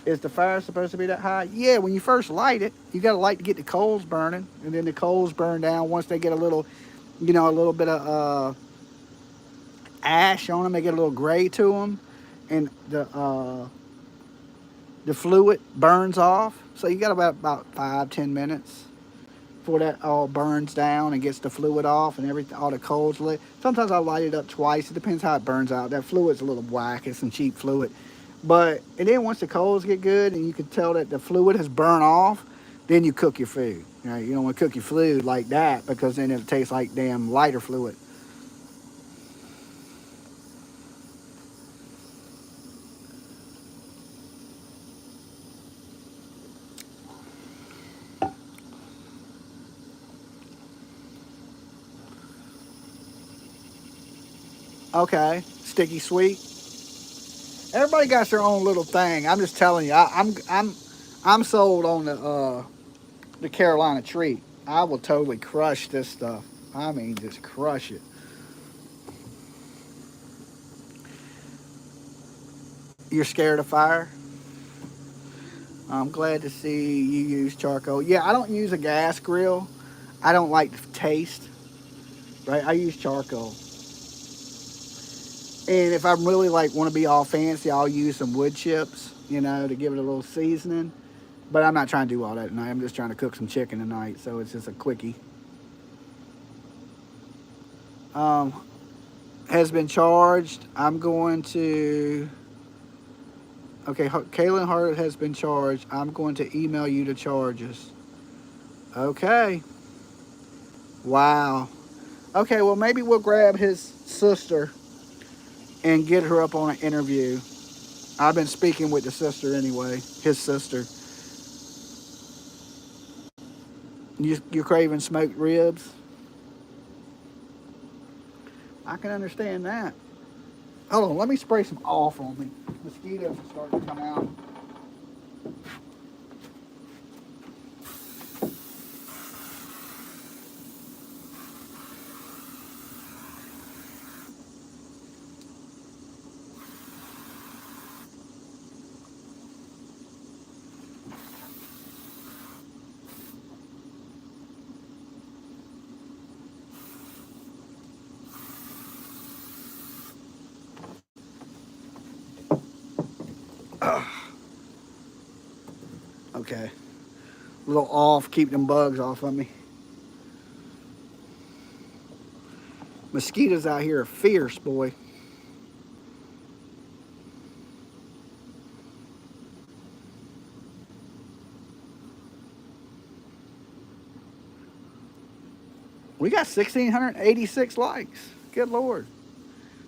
S1: Is the fire supposed to be that high? Yeah, when you first light it, you got to light to get the coals burning, and then the coals burn down once they get a little, a little bit of ash on them. They get a little gray to them, and the fluid burns off. So you got about 5-10 minutes before that all burns down and gets the fluid off and everything. All the coals lit. Sometimes I light it up twice. It depends how it burns out. That fluid's a little black. It's some cheap fluid. And then once the coals get good and you can tell that the fluid has burned off, then you cook your food. Right? You don't want to cook your food like that because then it tastes like damn lighter fluid. Okay, sticky sweet. Everybody got their own little thing. I'm just telling you. I'm sold on the Carolina treat. I will totally crush this stuff. I mean, just crush it. You're scared of fire? I'm glad to see you use charcoal. Yeah, I don't use a gas grill. I don't like the taste. Right? I use charcoal. And if I'm really want to be all fancy, I'll use some wood chips, to give it a little seasoning. But I'm not trying to do all that tonight. I'm just trying to cook some chicken tonight, so it's just a quickie. Has been charged. I'm going to... Okay, Caitlyn Harp has been charged. I'm going to email you the charges. Okay. Wow. Okay, well, maybe we'll grab his sister and get her up on an interview. I've been speaking with the sister anyway, his sister. You're craving smoked ribs? I can understand that. Hold on, let me spray some off on me. Mosquitoes are starting to come out. Okay. A little off, keep them bugs off of me. Mosquitoes out here are fierce, boy. We got 1,686 likes. Good Lord.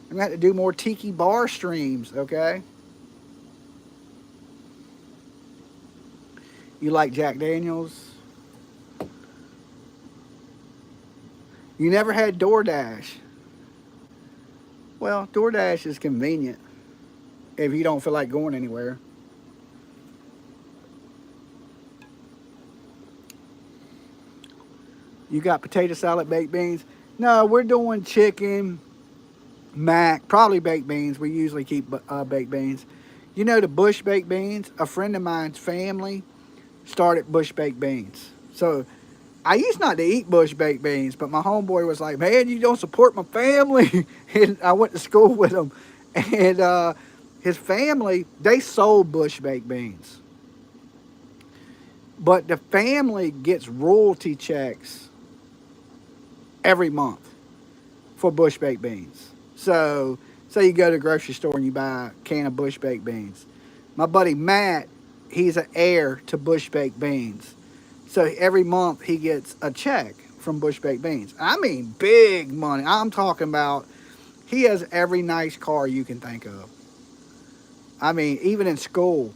S1: I'm going to have to do more Tiki bar streams, okay? You like Jack Daniels? You never had DoorDash. Well, DoorDash is convenient if you don't feel like going anywhere. You got potato salad, baked beans? No, we're doing chicken, mac, probably baked beans. We usually keep baked beans. You know the Bush baked beans? A friend of mine's family started Bush baked beans. So I used not to eat Bush baked beans, but my homeboy was like, man, you don't support my family. And I went to school with him. And his family, they sold Bush baked beans. But the family gets royalty checks every month for Bush baked beans. So say you go to the grocery store and you buy a can of Bush baked beans. My buddy Matt, he's an heir to Bush baked beans. So every month he gets a check from Bush baked beans. I mean big money. I'm talking about he has every nice car you can think of. I mean, even in school,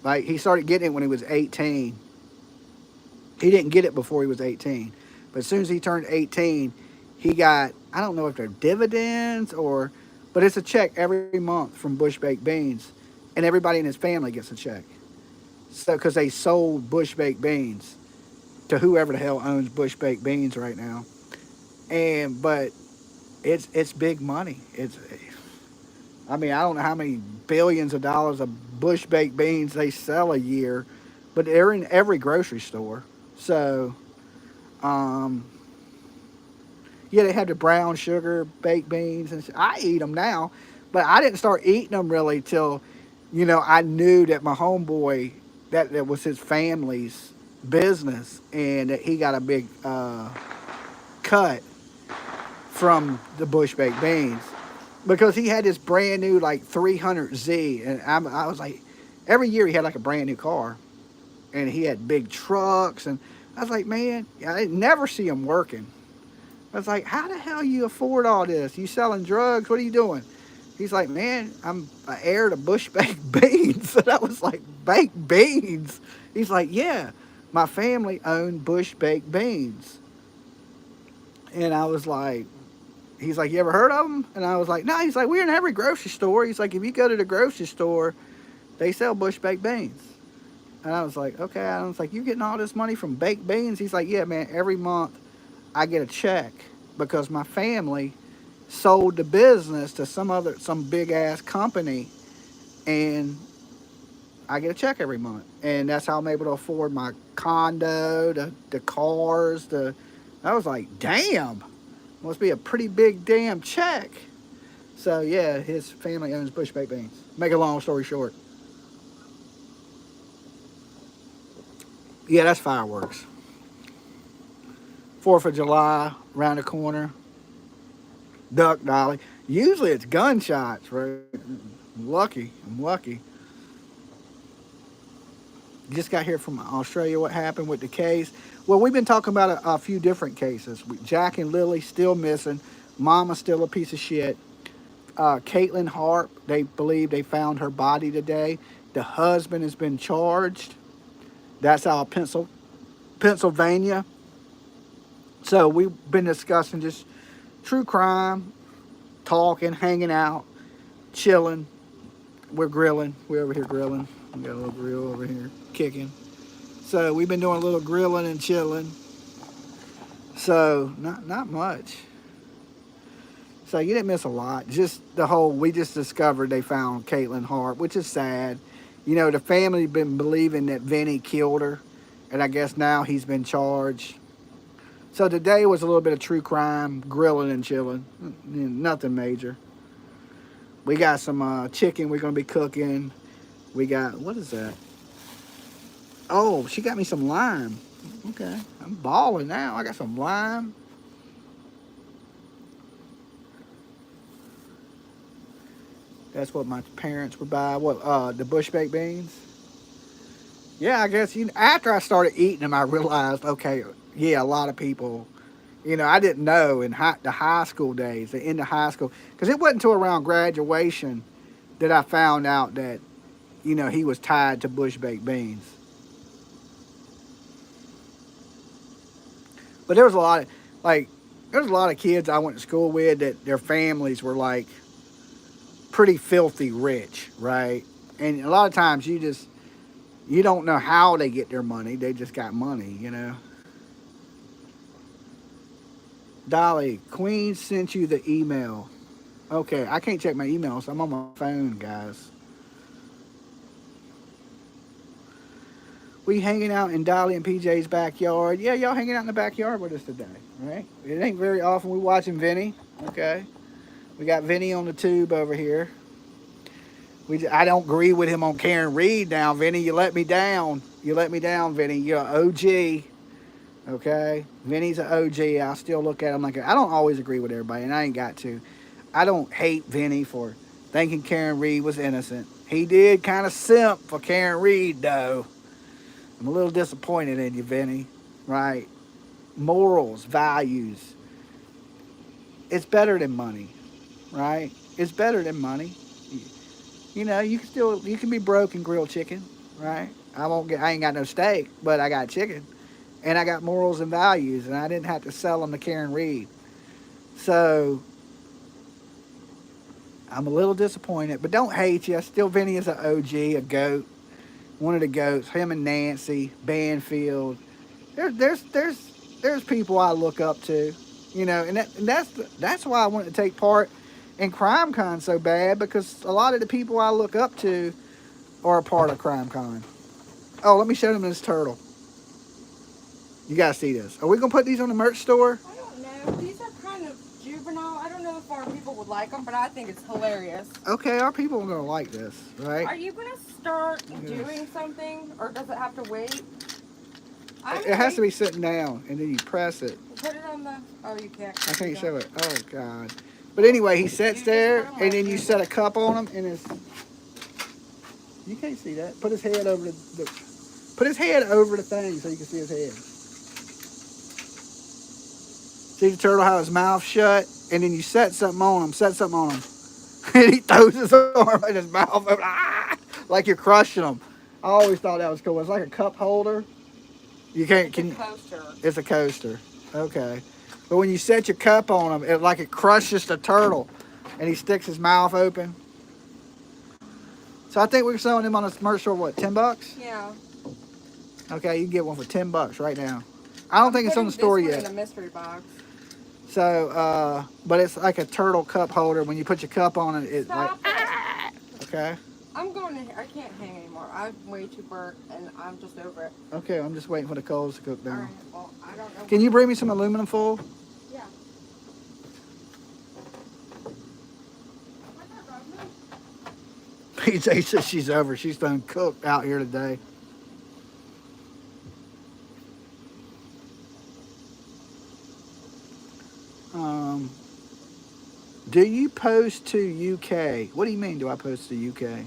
S1: like he started getting it when he was 18. He didn't get it before he was 18. But as soon as he turned 18, he got, I don't know if they're dividends or, but it's a check every month from Bush baked beans. And everybody in his family gets a check. So, because they sold Bush baked beans to whoever the hell owns Bush baked beans right now. But it's big money. I mean, I don't know how many billions of dollars of Bush baked beans they sell a year, but they're in every grocery store. So, yeah, they have the brown sugar baked beans, and I eat them now, but I didn't start eating them really till, I knew that my homeboy, that was his family's business, and that he got a big cut from the Bush baked beans because he had this brand new like 300Z, and I was like, every year he had like a brand new car, and he had big trucks, and I was like, man, I never see him working. I was like, how the hell you afford all this? You selling drugs? What are you doing? He's like, man, I'm an heir to Bush baked beans. And I was like, baked beans? He's like, yeah, my family owned Bush baked beans. And I was like, he's like, you ever heard of them? And I was like, no. He's like, we're in every grocery store. He's like, if you go to the grocery store, they sell Bush baked beans. And I was like, okay. I was like, you getting all this money from baked beans? He's like, yeah, man, every month I get a check because my family sold the business to some big ass company, and I get a check every month, and that's how I'm able to afford my condo, the cars. I was like, damn, must be a pretty big damn check. So yeah, his family owns Bush baked beans. Make a long story short, yeah, that's fireworks. 4th of July around the corner. Duck Dolly. Usually it's gunshots, right? I'm lucky. Just got here from Australia. What happened with the case? Well, we've been talking about a few different cases. Jack and Lilly still missing. Mama's still a piece of shit. Caitlyn Harp, they believe they found her body today. The husband has been charged. That's out of Pennsylvania. So we've been discussing just true crime, talking, hanging out, chilling. We're grilling. We're over here grilling. We got a little grill over here kicking. So we've been doing a little grilling and chilling. So not much. So you didn't miss a lot. Just we just discovered they found Caitlyn Harp, which is sad. You know, the family been believing that Vinny killed her, and I guess now he's been charged. So today was a little bit of true crime, grilling and chilling. Nothing major. We got some chicken we're going to be cooking. We got, what is that? Oh, she got me some lime. Okay, I'm balling now. I got some lime. That's what my parents would buy. What, the bush baked beans? Yeah, I guess, after I started eating them, I realized, okay, yeah, a lot of people, I didn't know in the high school days, the end of high school, because it wasn't until around graduation that I found out that, he was tied to bush baked beans. But there was a lot of kids I went to school with that their families were like pretty filthy rich, right? And a lot of times you don't know how they get their money. They just got money, Dolly, Queen sent you the email. Okay, I can't check my emails. I'm on my phone, guys. We hanging out in Dolly and PJ's backyard. Yeah, y'all hanging out in the backyard with us today, right? It ain't very often we watching Vinny, okay? We got Vinny on the tube over here. I don't agree with him on Karen Reed now, Vinny. You let me down. You let me down, Vinny. You're an OG, okay? Vinny's an OG. I still look at him like I don't always agree with everybody, and I ain't got to. I don't hate Vinny for thinking Karen Reed was innocent. He did kind of simp for Karen Reed, though. I'm a little disappointed in you, Vinny, right? Morals, values. It's better than money, right? It's better than money. You can be broke and grill chicken, right? I ain't got no steak, but I got chicken. And I got morals and values, and I didn't have to sell them to Karen Reed. So, I'm a little disappointed, but don't hate you. Still, Vinny is an OG, a goat. One of the goats, him and Nancy, Banfield. There's people I look up to, and that's why I wanted to take part in CrimeCon so bad, because a lot of the people I look up to are a part of CrimeCon. Oh, let me show them this turtle. You gotta see this. Are we gonna put these on the merch store?
S2: I don't know. These are kind of juvenile. I don't know if our people would like them, but I think it's hilarious.
S1: Okay, our people are gonna like this, right?
S2: Are you gonna start doing something, or does it have to wait?
S1: It has to be sitting down, and then you press it.
S2: Put it on the. Oh, you can't.
S1: I can't show it. Oh God. But anyway, he sits there, and then you set a cup on him, and it's. You can't see that. Put his head over Put his head over the thing so you can see his head. See the turtle how his mouth shut, and then you set something on him, and he throws his arm and his mouth open, like you're crushing him. I always thought that was cool. It's like a cup holder. You can't.
S2: It's a coaster.
S1: It's a coaster. Okay. But when you set your cup on him, it crushes the turtle, and he sticks his mouth open. So I think we're selling him on a merch store. What, $10?
S2: Yeah.
S1: Okay, you can get one for $10 right now. I don't think it's on the store yet.
S2: In the mystery box.
S1: So, but it's like a turtle cup holder. When you put your cup on it, it's like. Okay.
S2: I'm going to. I can't hang anymore. I'm way too burnt, and I'm just over it.
S1: Okay, I'm just waiting for the coals to cook down.
S2: All right. Well, I don't know.
S1: Can you bring me some aluminum foil?
S2: Yeah.
S1: PJ says she's over. She's done cooked out here today. Do you post to UK? What do you mean, do I post to UK?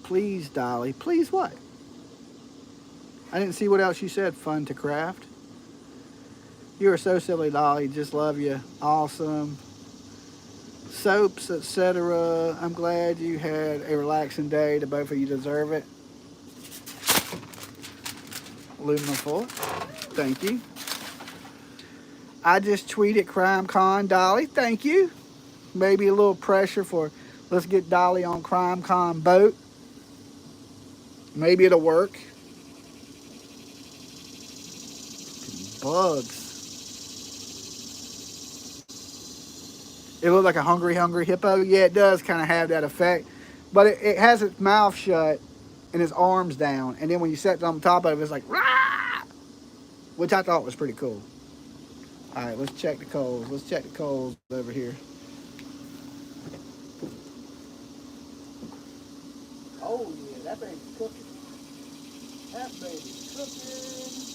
S1: Please, Dolly. Please what? I didn't see what else you said. Fun to craft. You are so silly, Dolly. Just love you. Awesome. Soaps, etc. I'm glad you had a relaxing day. The both of you deserve it. Aluminum foil. Thank you. I just tweeted Crime Con Dolly. Thank you. Maybe a little pressure for let's get Dolly on Crime Con boat. Maybe it'll work. Bugs. It looks like a hungry hippo. Yeah, it does kind of have that effect. But it has its mouth shut and its arms down. And then when you set it on top of it, it's like, rah! Which I thought was pretty cool. All right, let's check the coals. Let's check the coals over here. Oh, yeah, that baby's cooking. That baby's cooking.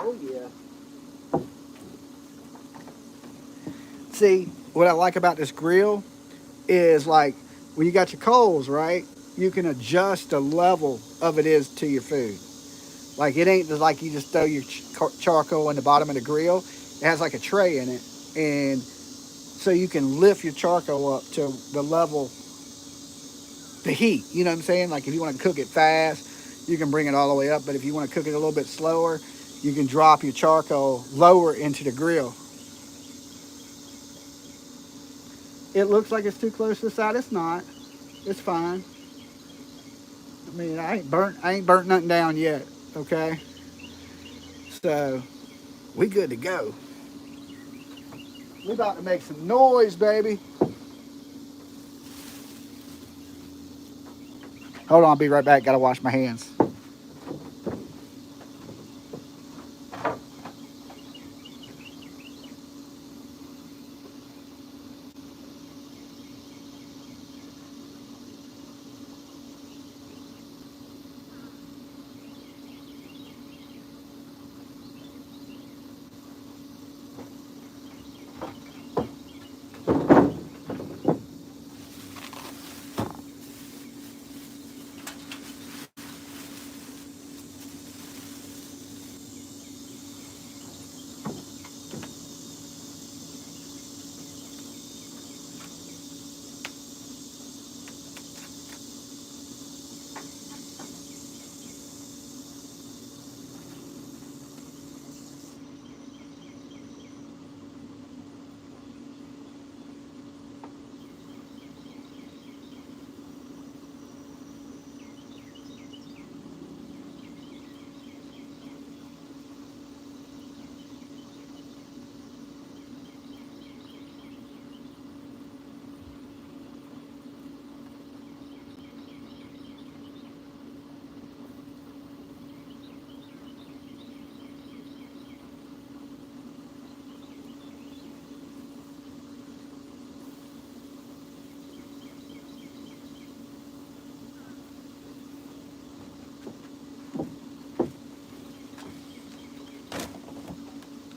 S1: Oh, yeah. See, what I like about this grill is like when you got your coals, right? You can adjust the level of it is to your food. Like it ain't just like you just throw your charcoal in the bottom of the grill. It has like a tray in it. And so you can lift your charcoal up to the level, the heat. You know what I'm saying? Like if you want to cook it fast, you can bring it all the way up. But if you want to cook it a little bit slower, you can drop your charcoal lower into the grill. It looks like it's too close to the side. It's not. It's fine. I mean, I ain't burnt nothing down yet. Okay. So we good to go. We about to make some noise, baby. Hold on, I'll be right back. Gotta wash my hands.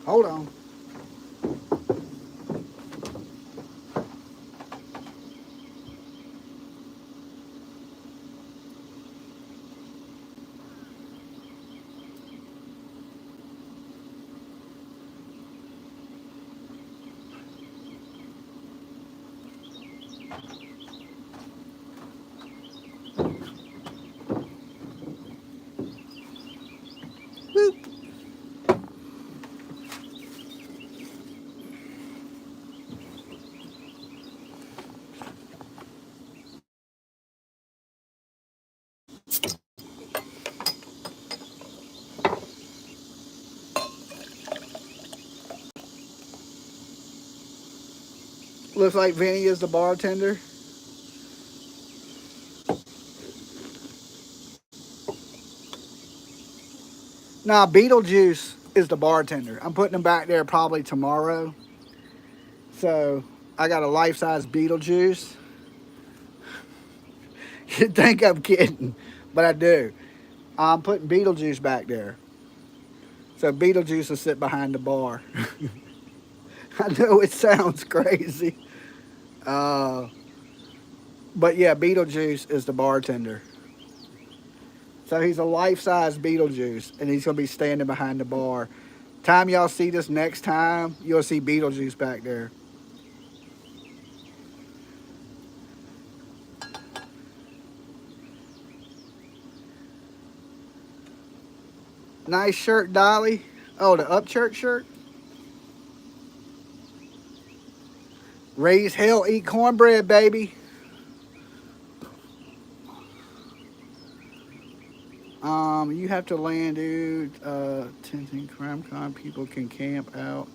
S1: Hold on. Boop. Looks like Vinny is the bartender. Nah, Beetlejuice is the bartender. I'm putting him back there probably tomorrow. So I got a life-size Beetlejuice. You'd think I'm kidding, but I do. I'm putting Beetlejuice back there. So Beetlejuice will sit behind the bar. I know it sounds crazy. But yeah, Beetlejuice is the bartender. So he's a life-size Beetlejuice, and he's gonna be standing behind the bar. Time y'all see this next time, you'll see Beetlejuice back there. Nice shirt, Dolly. Oh, the Upchurch shirt. Raise hell, eat cornbread, baby. You have to land, dude. Tenzing Crime Con people can camp out,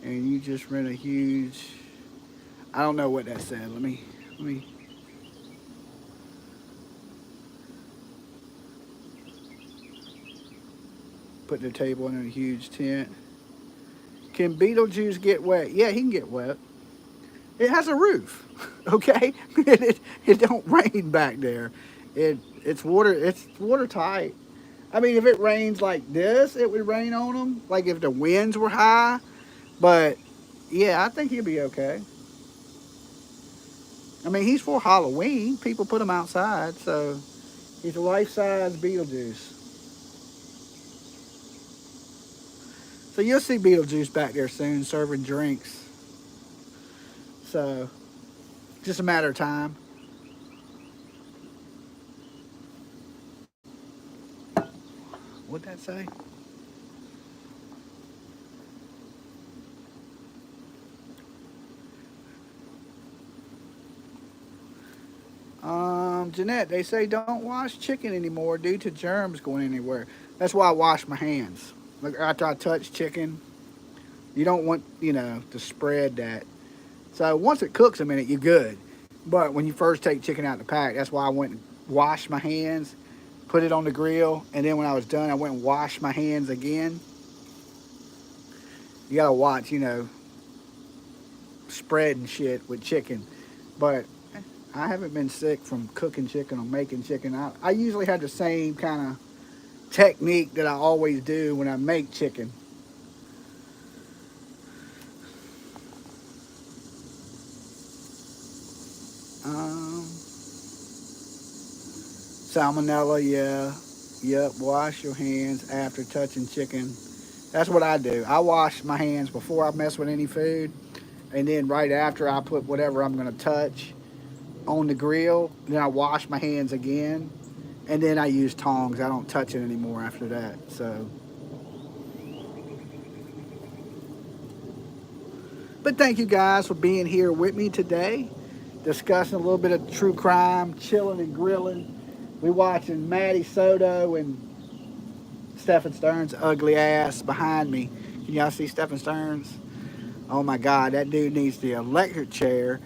S1: and you just rent a huge. I don't know what that said. Let me. Put the table in a huge tent. Can Beetlejuice get wet? Yeah, he can get wet. It has a roof, okay? It don't rain back there. It's watertight. I mean, if it rains like this, it would rain on them. Like if the winds were high, but yeah, I think he'll be okay. I mean, he's for Halloween. People put him outside, so he's a life-size Beetlejuice. So you'll see Beetlejuice back there soon, serving drinks. So just a matter of time. What'd that say? Jeanette, they say don't wash chicken anymore due to germs going anywhere. That's why I wash my hands. Like after I touch chicken, you don't want, to spread that. So once it cooks a minute, you're good. But when you first take chicken out of the pack, that's why I went and washed my hands, put it on the grill, and then when I was done, I went and washed my hands again. You gotta watch, spreading shit with chicken. But I haven't been sick from cooking chicken or making chicken. I usually have the same kind of technique that I always do when I make chicken. Salmonella, yeah. Yep, wash your hands after touching chicken. That's what I do. I wash my hands before I mess with any food. And then right after I put whatever I'm going to touch on the grill. Then I wash my hands again. And then I use tongs. I don't touch it anymore after that. So. But thank you guys for being here with me today. Discussing a little bit of true crime, chilling and grilling. We watching Maddie Soto and Stephen Stearns' ugly ass behind me. Can y'all see Stephen Stearns? Oh my God, that dude needs the electric chair.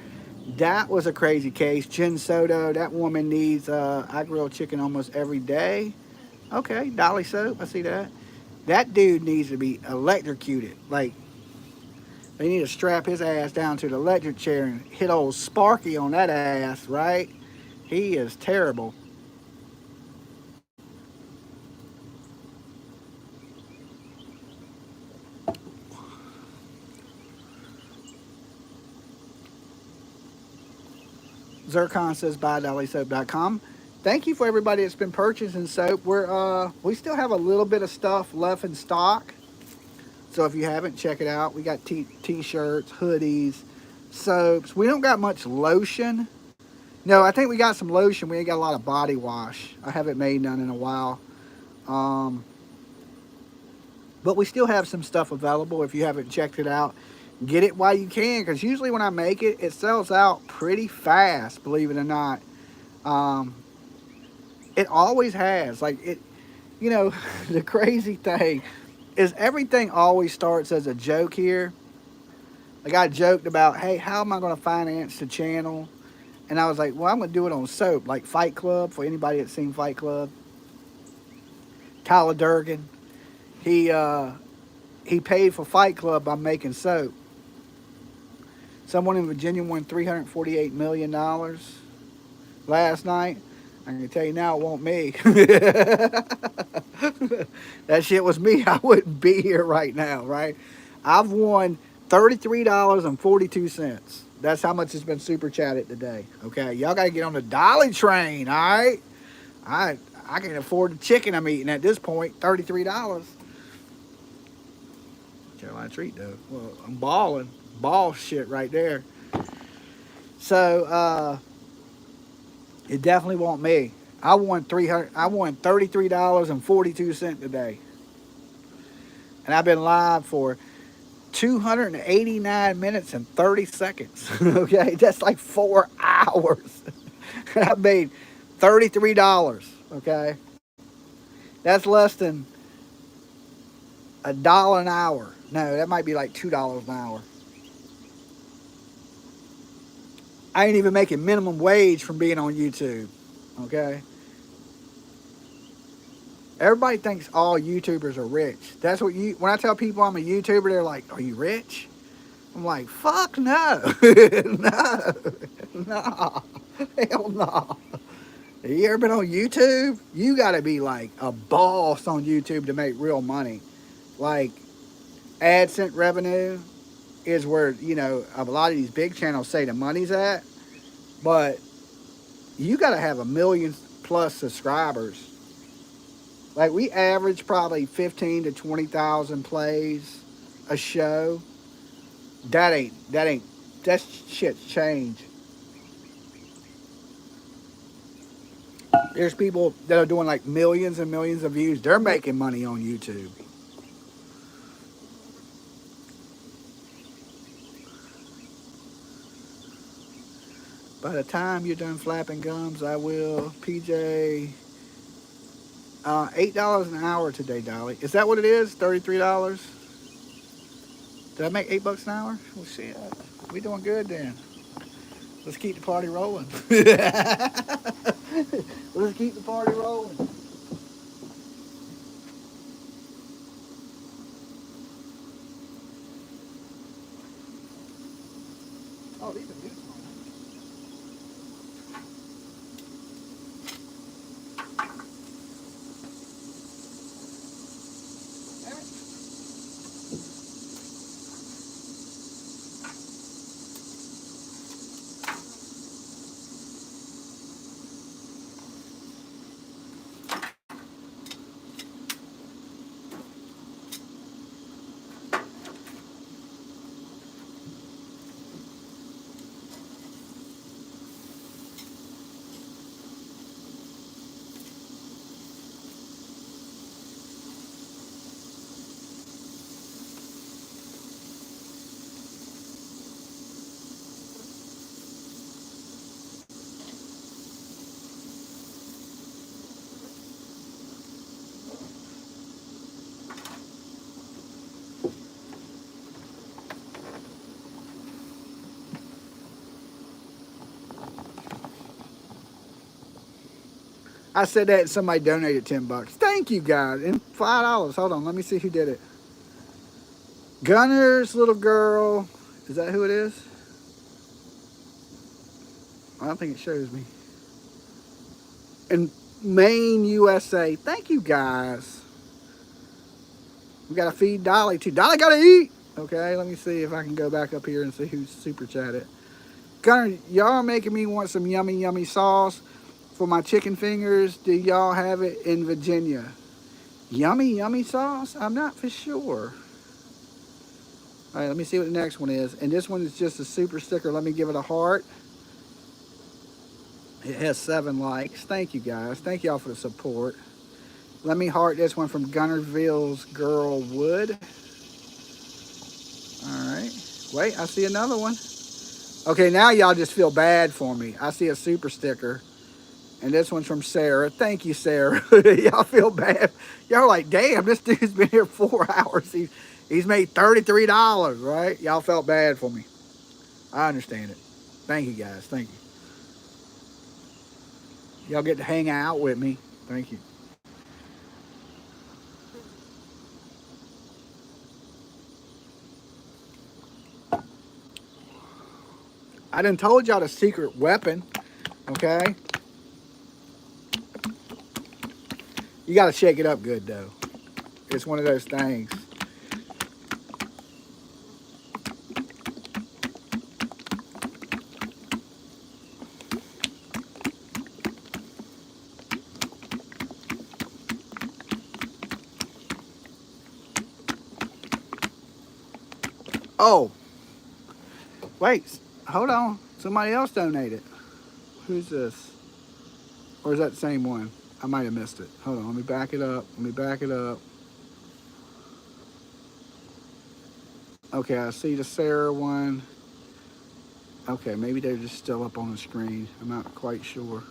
S1: That was a crazy case. Jen Soto, that woman needs, I grill chicken almost every day. Okay, Dolly Soap, I see that. That dude needs to be electrocuted. Like, they need to strap his ass down to the electric chair and hit old Sparky on that ass, right? He is terrible. Zircon says buy dollysoap.com. Thank you for everybody that's been purchasing soap. We still have a little bit of stuff left in stock. So if you haven't, check it out. We got t-shirts, hoodies, soaps. We don't got much lotion. No, I think we got some lotion. We ain't got a lot of body wash. I haven't made none in a while. But we still have some stuff available. If you haven't checked it out, get it while you can. Because usually when I make it, it sells out pretty fast, believe it or not. It always has. Like, the crazy thing is everything always starts as a joke here. Like, I joked about, hey, how am I going to finance the channel? And I was like, well, I'm going to do it on soap, like Fight Club, for anybody that's seen Fight Club. Tyler Durgan, he paid for Fight Club by making soap. Someone in Virginia won $348 million last night. I can tell you now, it won't me. That shit was me. I wouldn't be here right now, right? I've won $33.42. That's how much has been super chatted today. Okay, y'all got to get on the dolly train. All right, I can't afford the chicken I'm eating at this point. $33. Carolina treat though. Well, I'm balling, ball shit right there. So it definitely won't me. I won $33.42 today, and I've been live for 289 minutes and 30 seconds. Okay, that's like 4 hours. I made $33. Okay, that's less than $1 an hour. No, that might be like $2 an hour. I ain't even making minimum wage from being on YouTube. Okay. Everybody thinks all YouTubers are rich. That's what you. When I tell people I'm a YouTuber, they're like, "Are you rich?" I'm like, "Fuck no, no, no, hell no." Have you ever been on YouTube? You got to be like a boss on YouTube to make real money. Like AdSense revenue is where, you know, a lot of these big channels say the money's at, but you got to have 1 million+ subscribers. Like we average probably 15 to 20,000 plays a show. That shit's changed. There's people that are doing like millions and millions of views. They're making money on YouTube. By the time you're done flapping gums, I will. PJ, $8 an hour today, Dolly. Is that what it is? $33? Did I make $8 an hour? Well, shit. We doing good then. Let's keep the party rolling. Let's keep the party rolling. Oh, these are beautiful. I said that and somebody donated $10. Thank you, guys. And $5. Hold on, let me see who did it. Gunner's little girl. Is that who it is? I don't think it shows me. In Maine, USA. Thank you, guys. We gotta feed Dolly too. Dolly gotta eat. Okay, let me see if I can go back up here and see who's super chatted. Gunner, y'all making me want some yummy, yummy sauce for my chicken fingers. Do y'all have it in Virginia? Yummy, yummy sauce? I'm not for sure. All right, let me see what the next one is. And this one is just a super sticker. Let me give it a heart. It has 7 likes. Thank you, guys. Thank y'all for the support. Let me heart this one from Gunnerville's Girl Wood. All right. Wait, I see another one. Okay, now y'all just feel bad for me. I see a super sticker. And this one's from Sarah. Thank you, Sarah. Y'all feel bad. Y'all are like, damn, this dude's been here 4 hours. He's made $33, right? Y'all felt bad for me. I understand it. Thank you, guys. Thank you. Y'all get to hang out with me. Thank you. I done told y'all the secret weapon, okay? You got to shake it up good, though. It's one of those things. Oh, wait. Hold on. Somebody else donated. Who's this? Or is that the same one? I might have missed it. Hold on. Let me back it up. Let me back it up. Okay, I see the Sarah one. Okay, maybe they're just still up on the screen. I'm not quite sure.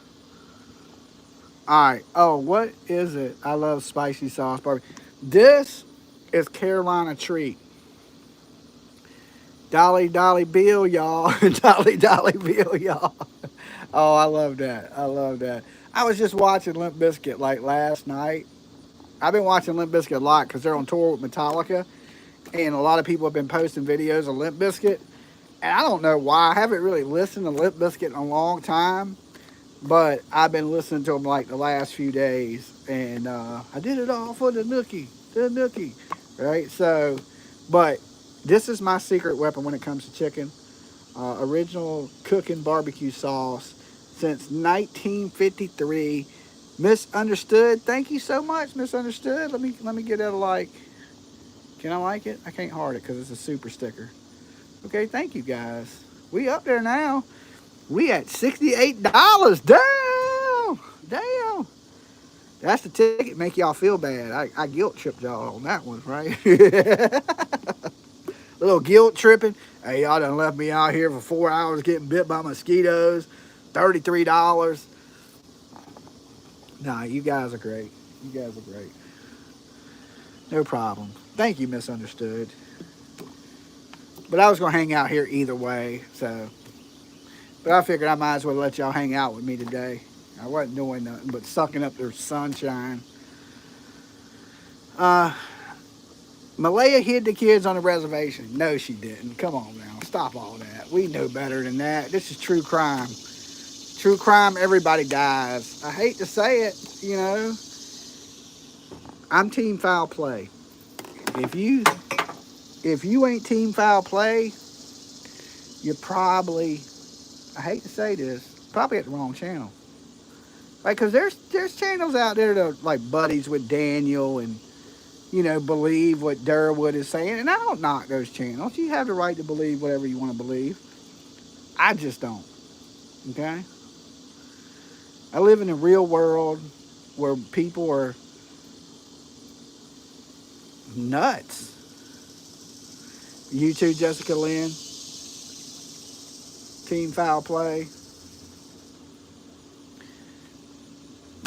S1: All right. Oh, what is it? I love spicy sauce barbecue. This is Carolina Treat. Dolly Dolly Bill, y'all. Dolly Dolly Bill, y'all. Oh, I love that. I love that. I was just watching Limp Bizkit like last night. I've been watching Limp Bizkit a lot because they're on tour with Metallica, and a lot of people have been posting videos of Limp Bizkit. And I don't know why. I haven't really listened to Limp Bizkit in a long time, but I've been listening to them like the last few days, and I did it all for the nookie, right? So, but this is my secret weapon when it comes to chicken. Original cooking barbecue sauce since 1953. Misunderstood. Thank you so much, Misunderstood. Let me get that a like. Can I like it? I can't heart it because it's a super sticker. Okay, thank you guys. We up there now. We at $68. Damn. Damn. That's the ticket. Make y'all feel bad. I guilt tripped y'all on that one, right? A little guilt tripping. Hey, y'all done left me out here for 4 hours getting bit by mosquitoes. $33. Nah, you guys are great. You guys are great. No problem. Thank you, Misunderstood. But I was going to hang out here either way, so. But I figured I might as well let y'all hang out with me today. I wasn't doing nothing but sucking up their sunshine. Uh, Malaya hid the kids on the reservation. No, she didn't. Come on now. Stop all that. We know better than that. This is true crime. True crime, everybody dies. I hate to say it, you know. I'm team foul play. If you ain't team foul play, you're probably, I hate to say this, probably at the wrong channel. Like, cause there's channels out there that are like buddies with Daniel and, you know, believe what Durwood is saying. And I don't knock those channels. You have the right to believe whatever you want to believe. I just don't. Okay? I live in a real world where people are nuts. You too, Jessica Lynn. Team foul play.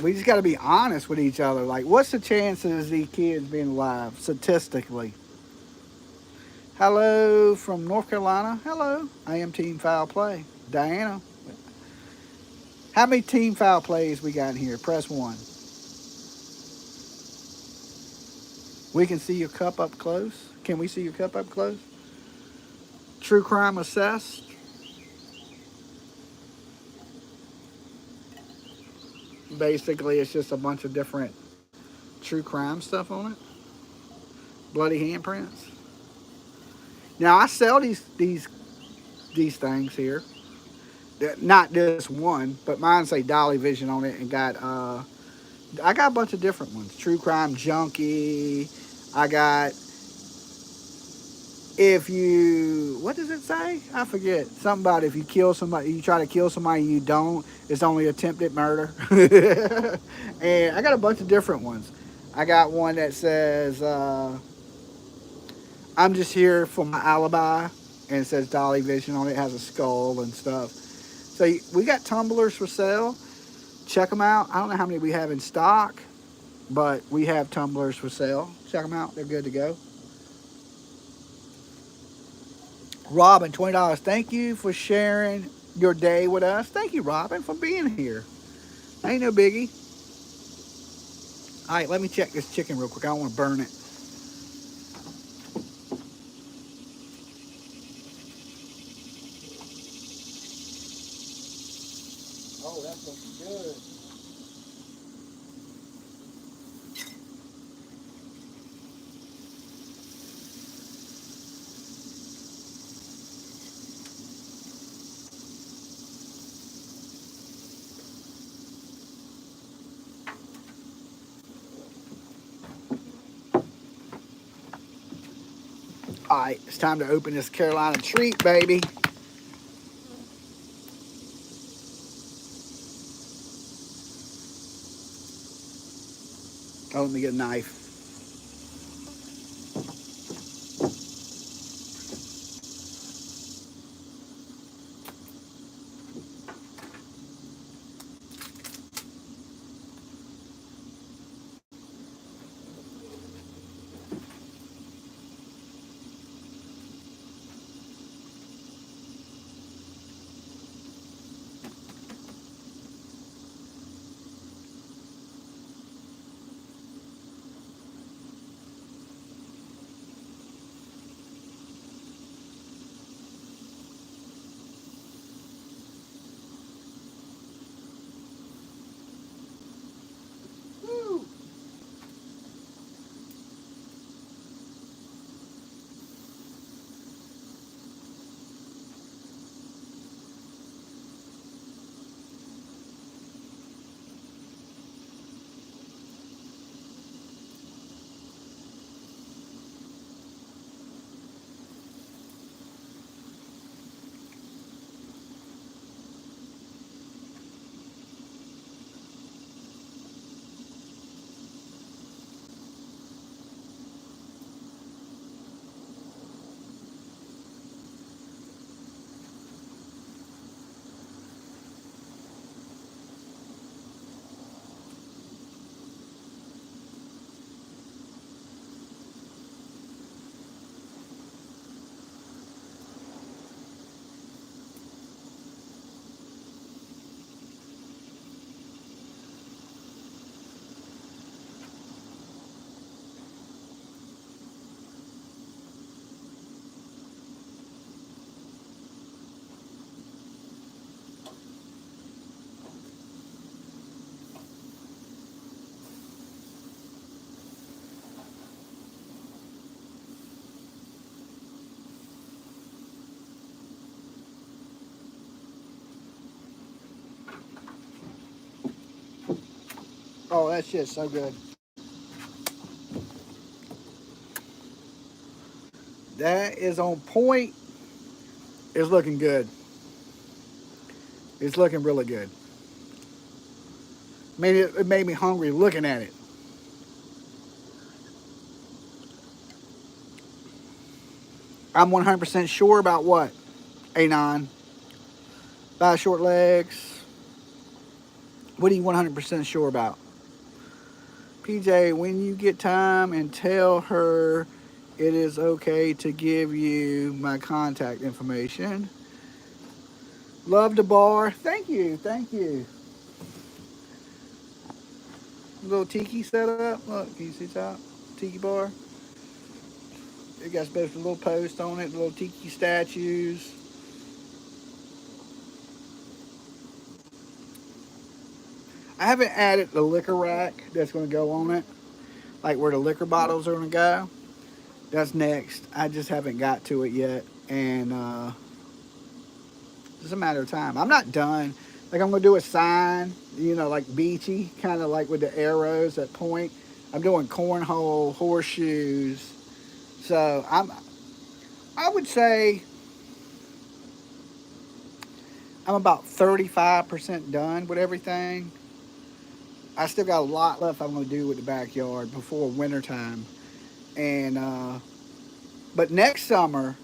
S1: We just got to be honest with each other. Like, what's the chances of these kids being alive statistically? Hello from North Carolina. Hello. I am team foul play. Diana. How many team foul plays we got in here? Press 1. We can see your cup up close. Can we see your cup up close? True crime assessed. Basically, it's just a bunch of different true crime stuff on it. Bloody handprints. Now I sell these things here. Not this one, but mine say Dolly Vision on it, and got I got a bunch of different ones. True crime junkie. I got, if you, what does it say? I forget. Something about if you kill somebody, you try to kill somebody, you don't. It's only attempted murder. And I got a bunch of different ones. I got one that says, I'm just here for my alibi, and it says Dolly Vision on it. It has a skull and stuff. So we got tumblers for sale. Check them out. I don't know how many we have in stock, but we have tumblers for sale. Check them out. They're good to go. Robin, $20. Thank you for sharing your day with us. Thank you, Robin, for being here. Ain't no biggie. All right, let me check this chicken real quick. I don't want to burn it. Oh, that's looking good. All right, it's time to open this Carolina treat, baby. Oh, let me get a knife. Oh, that shit's so good. That is on point. It's looking good. It's looking really good. It made me hungry looking at it. I'm 100% sure about what? A9. By short legs. What are you 100% sure about? PJ, when you get time and tell her it is okay to give you my contact information. Love the bar. Thank you. Thank you. Little tiki setup. Look, can you see top? Tiki bar. It got both a little post on it, little tiki statues. I haven't added the liquor rack that's going to go on it, like where the liquor bottles are going to go. That's next. I just haven't got to it yet, and it's a matter of time. I'm not done. Like I'm going to do a sign, like beachy, kind of like with the arrows that point. I'm doing cornhole, horseshoes. So I would say I'm about 35% done with everything. I still got a lot left I'm going to do with the backyard before wintertime. And, but next summer,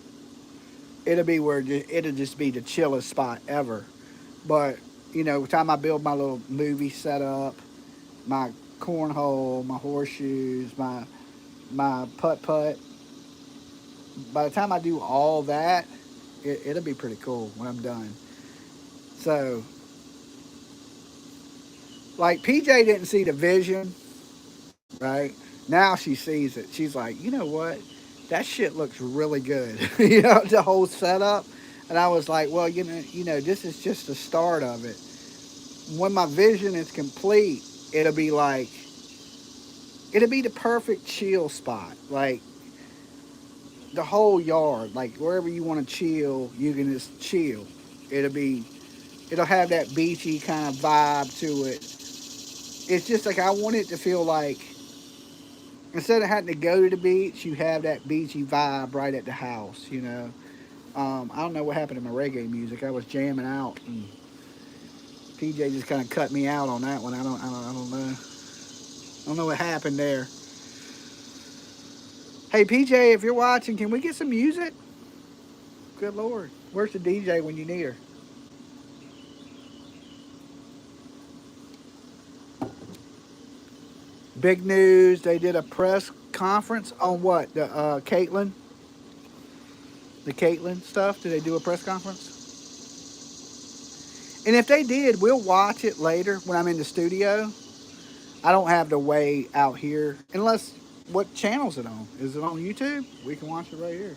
S1: it'll be where it'll just be the chillest spot ever. But, by the time I build my little movie setup, my cornhole, my horseshoes, my putt-putt, by the time I do all that, it'll be pretty cool when I'm done. So, like PJ didn't see the vision, right? Now she sees it. She's like, you know what? That shit looks really good. The whole setup. And I was like, well, this is just the start of it. When my vision is complete, it'll be the perfect chill spot. Like the whole yard, like wherever you want to chill, you can just chill. It'll have that beachy kind of vibe to it. It's just like I want it to feel like instead of having to go to the beach, you have that beachy vibe right at the house, you know. I don't know what happened to my reggae music. I was jamming out, and PJ just kind of cut me out on that one. I don't know. I don't know what happened there. Hey PJ, if you're watching, can we get some music? Good Lord, where's the DJ when you need her? Big news. They did a press conference on what? The Caitlyn stuff. Did they do a press conference? And if they did, we'll watch it later when I'm in the studio. I don't have the way out here. Unless, what channel is it on? Is it on YouTube? We can watch it right here.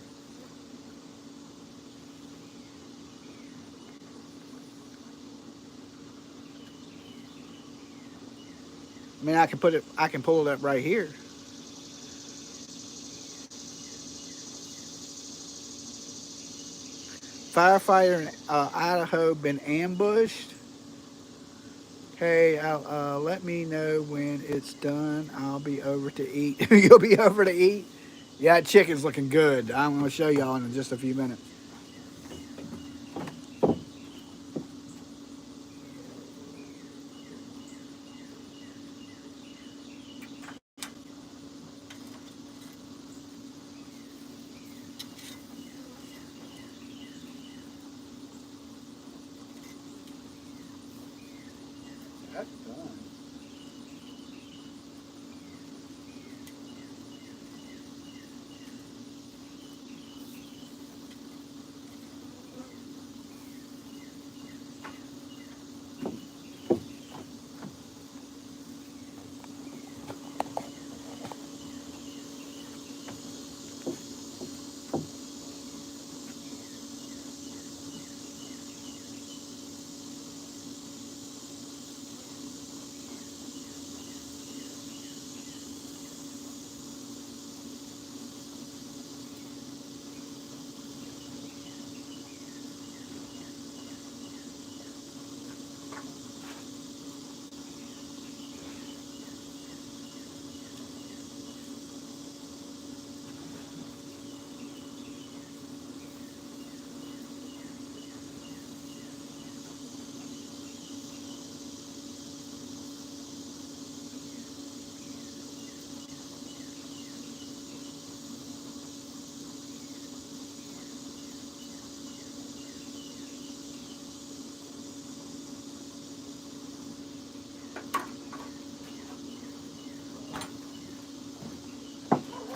S1: I mean, I can pull it up right here. Firefighter in Idaho been ambushed. Hey, let me know when it's done. I'll be over to eat. You'll be over to eat? Yeah, that chicken's looking good. I'm going to show y'all in just a few minutes. That's done.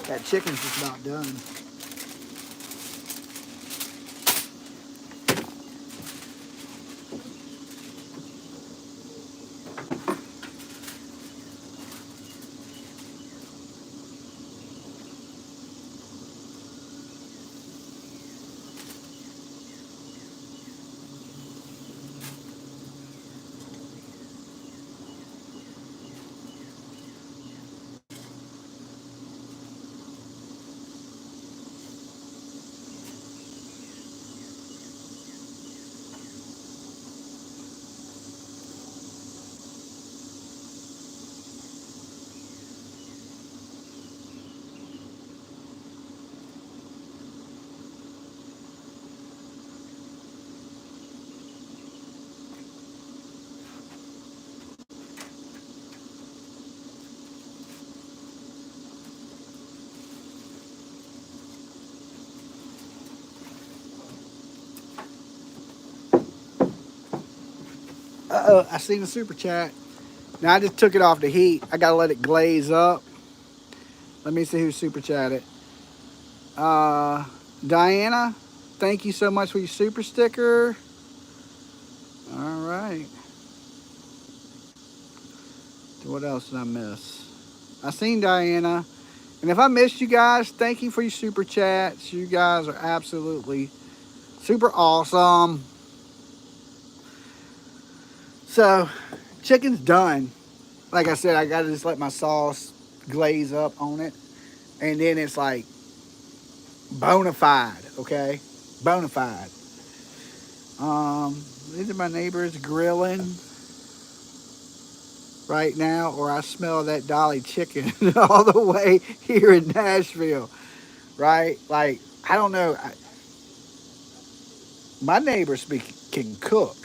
S1: That chicken's just about done. Uh-oh, I seen the super chat. Now I just took it off the heat. I gotta let it glaze up. Let me see who super chatted. Diana, thank you so much for your super sticker. All right. What else did I miss? I seen Diana. And if I missed you guys, thank you for your super chats. You guys are absolutely super awesome. So, chicken's done. Like I said, I gotta just let my sauce glaze up on it. And then it's like bona fide, okay? Bona fide. These are my neighbors grilling. right now, or I smell that Dolly chicken all the way here in Nashville, right? Like, I don't know. My neighbors can cook.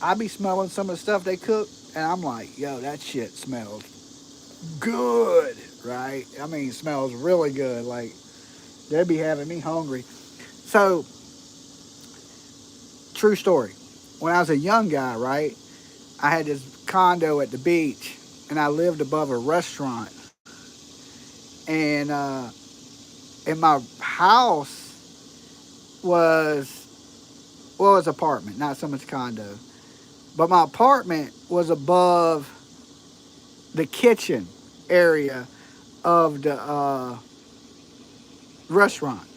S1: I be smelling some of the stuff they cook, and I'm like, yo, that shit smells good, right? I mean, it smells really good. Like, they'd be having me hungry. So, true story. When I was a young guy, right, I had this condo at the beach, and I lived above a restaurant. And my house well, it was apartment, not so much condo. But my apartment was above the kitchen area of the restaurant.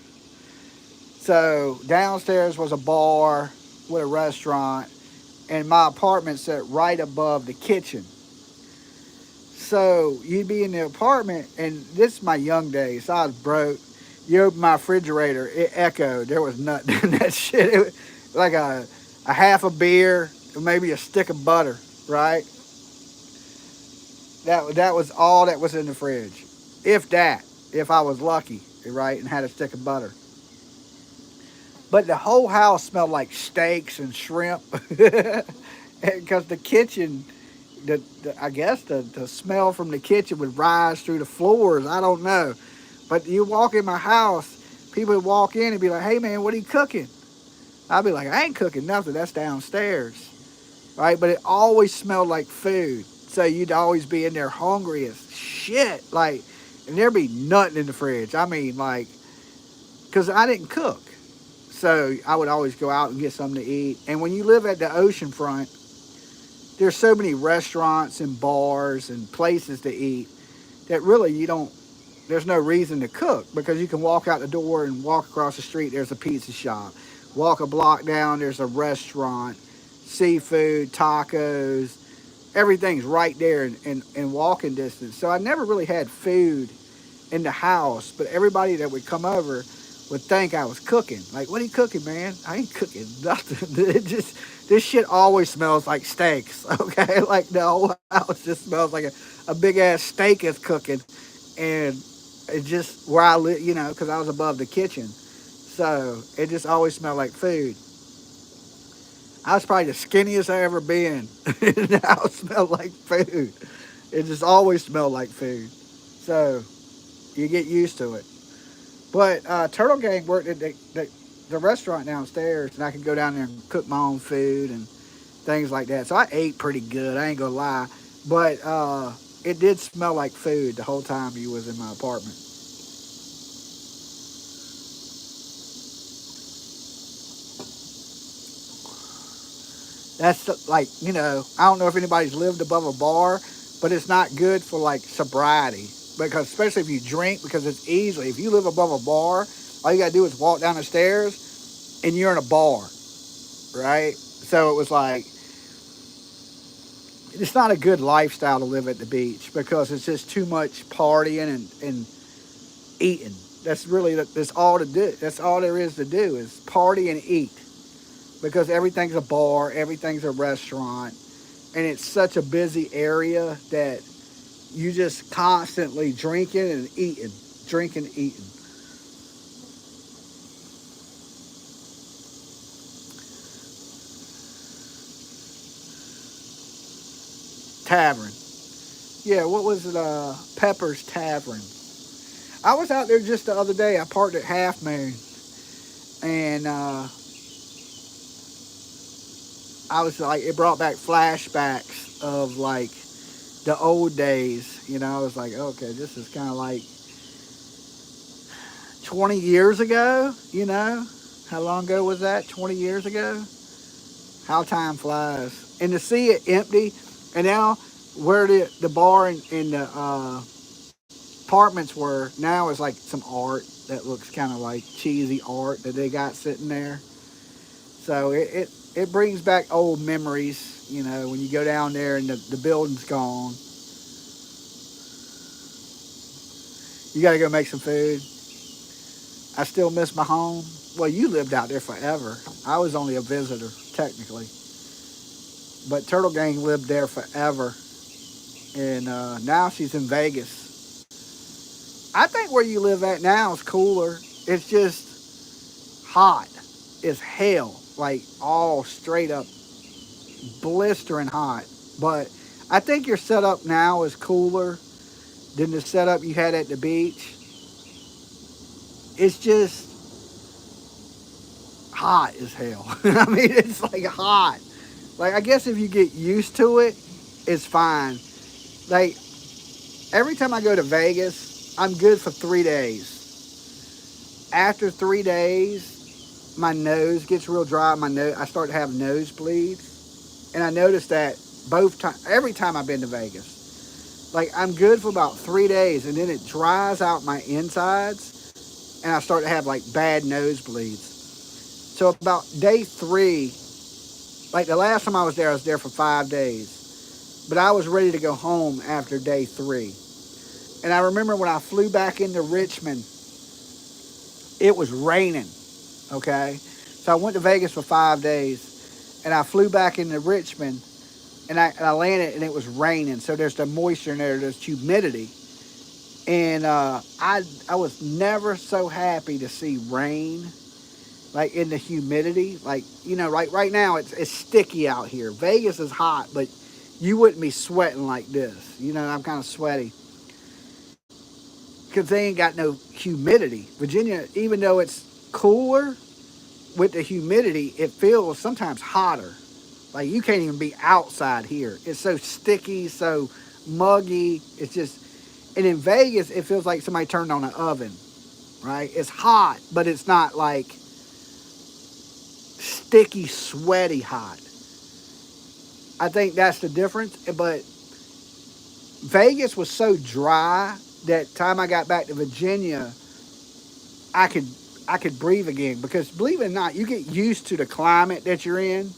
S1: So downstairs was a bar with a restaurant, and my apartment sat right above the kitchen. So you'd be in the apartment, and this is my young days. So I was broke. You open my refrigerator, it echoed. There was nothing in that shit. It was like a half a beer, maybe a stick of butter, right? That was all that was in the fridge, if that. If I was lucky, right, and had a stick of butter. But the whole house smelled like steaks and shrimp, because the kitchen, I guess the smell from the kitchen would rise through the floors. I don't know, but you walk in my house, people would walk in and be like, "Hey man, what are you cooking?" I'd be like, "I ain't cooking nothing. That's downstairs." Right? But it always smelled like food. So you'd always be in there hungry as shit. Like, and there'd be nothing in the fridge. I mean, like, because I didn't cook. So I would always go out and get something to eat. And when you live at the ocean front, there's so many restaurants and bars and places to eat that really there's no reason to cook, because you can walk out the door and walk across the street, there's a pizza shop. Walk a block down, there's a restaurant, seafood, tacos, everything's right there in walking distance. So I never really had food in the house, but everybody that would come over would think I was cooking. Like, what are you cooking, man? I ain't cooking nothing. This shit always smells like steaks, okay? Like, the whole house just smells like a big ass steak is cooking. And it just, where I live, because I was above the kitchen. So it just always smelled like food. I was probably the skinniest I ever been. And the house smelled like food. It just always smelled like food. So you get used to it. But Turtle Gang worked at the restaurant downstairs, and I could go down there and cook my own food and things like that. So I ate pretty good. I ain't gonna lie, but it did smell like food the whole time you was in my apartment. That's like, I don't know if anybody's lived above a bar, but it's not good for like sobriety, because especially if you drink, because it's easily, if you live above a bar, all you gotta do is walk down the stairs and you're in a bar, right? So it was like, it's not a good lifestyle to live at the beach, because it's just too much partying and eating. That's all to do. That's all there is to do, is party and eat, because everything's a bar, everything's a restaurant, and it's such a busy area that you just constantly drinking and eating, drinking, eating. Tavern. Yeah, what was it? Pepper's Tavern. I was out there just the other day. I parked at Half Moon, and I was like, it brought back flashbacks of like the old days. I was like, okay, this is kind of like 20 years ago. How long ago was that? 20 years ago? How time flies. And to see it empty, and now where the bar and the apartments were, now is like some art that looks kind of like cheesy art that they got sitting there. So it brings back old memories, when you go down there and the building's gone. You got to go make some food. I still miss my home. Well, you lived out there forever. I was only a visitor, technically. But Turtle Gang lived there forever. and now she's in Vegas. I think where you live at now is cooler. It's just hot as hell, like all straight up blistering hot. But I think your setup now is cooler than the setup you had at the beach. It's just hot as hell. I mean, it's like hot. Like, I guess if you get used to it, it's fine. Like, every time I go to Vegas, I'm good for 3 days. After 3 days, my nose gets real dry. I start to have nosebleeds. And I noticed that every time I've been to Vegas. Like, I'm good for about 3 days, and then it dries out my insides, and I start to have, like, bad nosebleeds. So about day 3, like the last time I was there for 5 days. But I was ready to go home after day 3. And I remember when I flew back into Richmond, it was raining, okay? So I went to Vegas for 5 days, and I flew back into Richmond, and I landed, and it was raining. So there's the moisture in there, there's humidity. And I was never so happy to see rain, like in the humidity. Like, you know, right now it's sticky out here. Vegas is hot, but you wouldn't be sweating like this. You know, I'm kind of sweaty because they ain't got no humidity. Virginia, even though it's cooler, with the humidity, it feels sometimes hotter. Like, you can't even be outside here. It's so sticky, so muggy. It's just, and in Vegas, it feels like somebody turned on an oven, right? It's hot, but it's not like sticky, sweaty hot. I think that's the difference. But Vegas was so dry that time I got back to Virginia, I could breathe again, because believe it or not, you get used to the climate that you're in.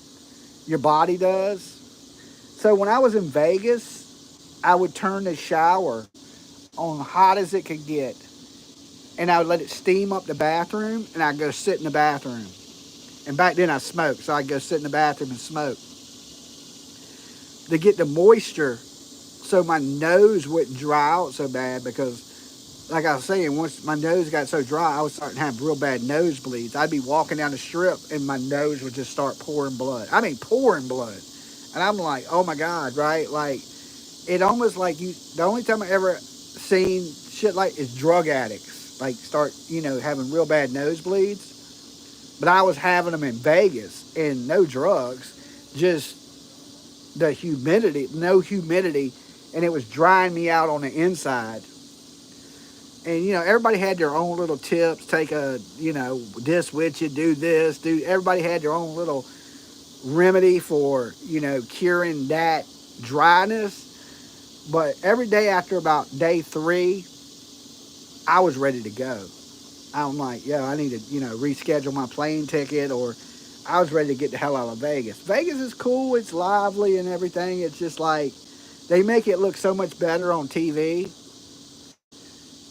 S1: Your body does. So when I was in Vegas, I would turn the shower on hot as it could get, and I would let it steam up the bathroom, and I'd go sit in the bathroom. And back then I smoked, so I'd go sit in the bathroom and smoke to get the moisture so my nose wouldn't dry out so bad. Because, like I was saying, once my nose got so dry, I was starting to have real bad nosebleeds. I'd be walking down the strip, and my nose would just start pouring blood. I mean, pouring blood. And I'm like, oh my God, right? Like, it almost like the only time I ever seen shit like is drug addicts, like, start, you know, having real bad nosebleeds. But I was having them in Vegas, and no drugs, just the humidity, no humidity, and it was drying me out on the inside. And, you know, everybody had their own little tips. Take this with you, do this, everybody had their own little remedy for, you know, curing that dryness. But every day after about day 3, I was ready to go. I'm like, yo, I need to, you know, reschedule my plane ticket, or I was ready to get the hell out of Vegas. Vegas is cool. It's lively and everything. It's just like, they make it look so much better on TV.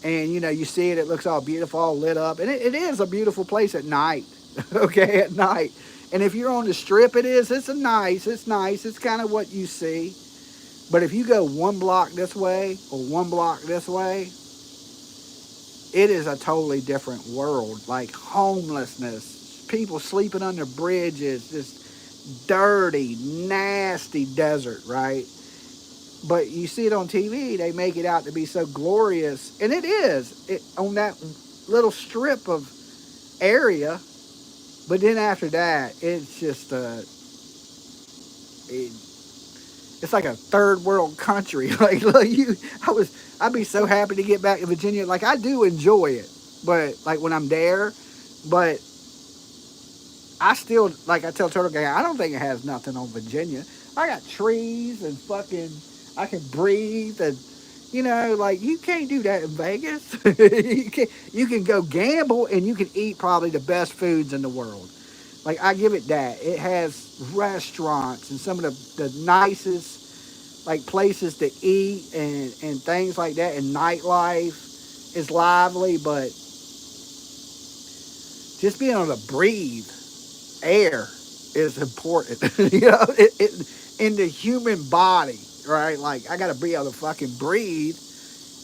S1: And, you know, you see it, it looks all beautiful, all lit up. And it is a beautiful place at night, okay, at night. And if you're on the strip, it's nice. It's kind of what you see. But if you go one block this way or one block this way, it is a totally different world. Like homelessness, people sleeping under bridges, just dirty, nasty desert, right? But you see it on TV, they make it out to be so glorious. And it is, on that little strip of area. But then after that, it's just it's like a third world country. I'd be so happy to get back to Virginia. Like, I do enjoy it, but like when I'm there, but I still, like I tell Turtle Gang, I don't think it has nothing on Virginia. I got trees and fucking, I can breathe, and, you know, like, you can't do that in Vegas. You can go gamble, and you can eat probably the best foods in the world. Like, I give it that. It has restaurants and some of the nicest, like, places to eat and things like that. And nightlife is lively, but just being able to breathe air is important. You know, in the human body. right? Like, I gotta be able to fucking breathe.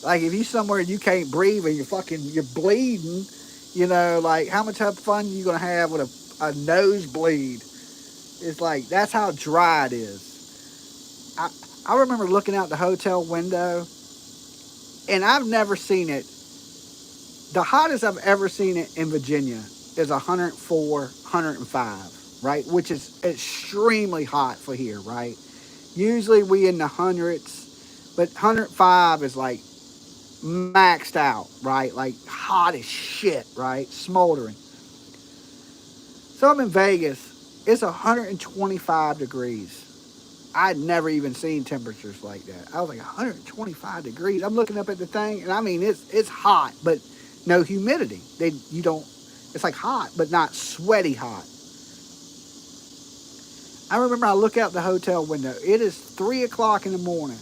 S1: Like, if you somewhere you can't breathe and you're bleeding, you know, like, how much fun you gonna have with a nosebleed? It's like, that's how dry it is. I remember looking out the hotel window, and I've never seen it. The hottest I've ever seen it in Virginia is 104, 105, right? Which is extremely hot for here, right? Usually we in the hundreds, but 105 is like maxed out, right? Like hot as shit, right? Smoldering. So I'm in Vegas. It's 125 degrees. I'd never even seen temperatures like that. I was like 125 degrees. I'm looking up at the thing, and I mean it's hot, but no humidity. You don't. It's like hot, but not sweaty hot. I remember I look out the hotel window. It is 3 o'clock in the morning,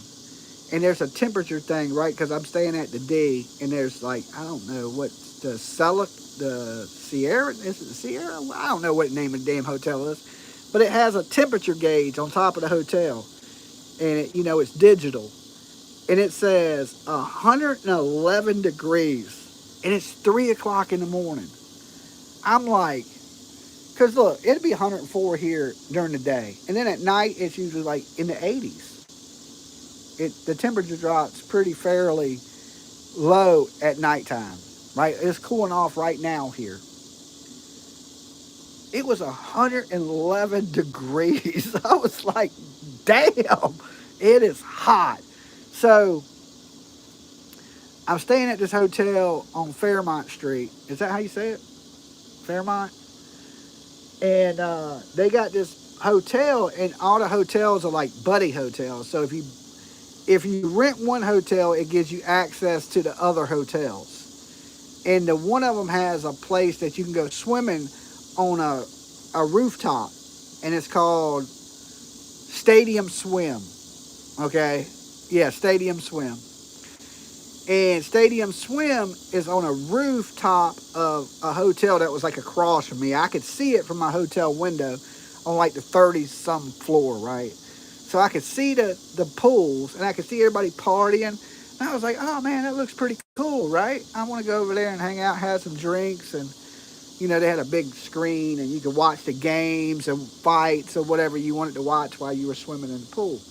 S1: and there's a temperature thing, right? Because I'm staying at the D, and there's like, I don't know what the Sierra, is it the Sierra? I don't know what the name of the damn hotel is, but it has a temperature gauge on top of the hotel, and it's digital, and it says 111 degrees, and it's 3 o'clock in the morning. I'm like, because look, it'd be 104 here during the day, and then at night it's usually like in the 80s. The temperature drops pretty fairly low at nighttime, right? It's cooling off right now here. It was 111 degrees. I was like, damn, it is hot. So I'm staying at this hotel on Fairmont Street. Is that how you say it? Fairmont? And they got this hotel, and all the hotels are like buddy hotels. So if you rent one hotel, it gives you access to the other hotels. And one of them has a place that you can go swimming on a rooftop, and it's called Stadium Swim. Okay? Yeah, Stadium Swim. And Stadium Swim is on a rooftop of a hotel that was like across from me. I could see it from my hotel window on like the 30-some floor, right? So I could see the pools, and I could see everybody partying. And I was like, oh man, that looks pretty cool, right? I want to go over there and hang out, have some drinks. And, they had a big screen, and you could watch the games and fights or whatever you wanted to watch while you were swimming in the pool.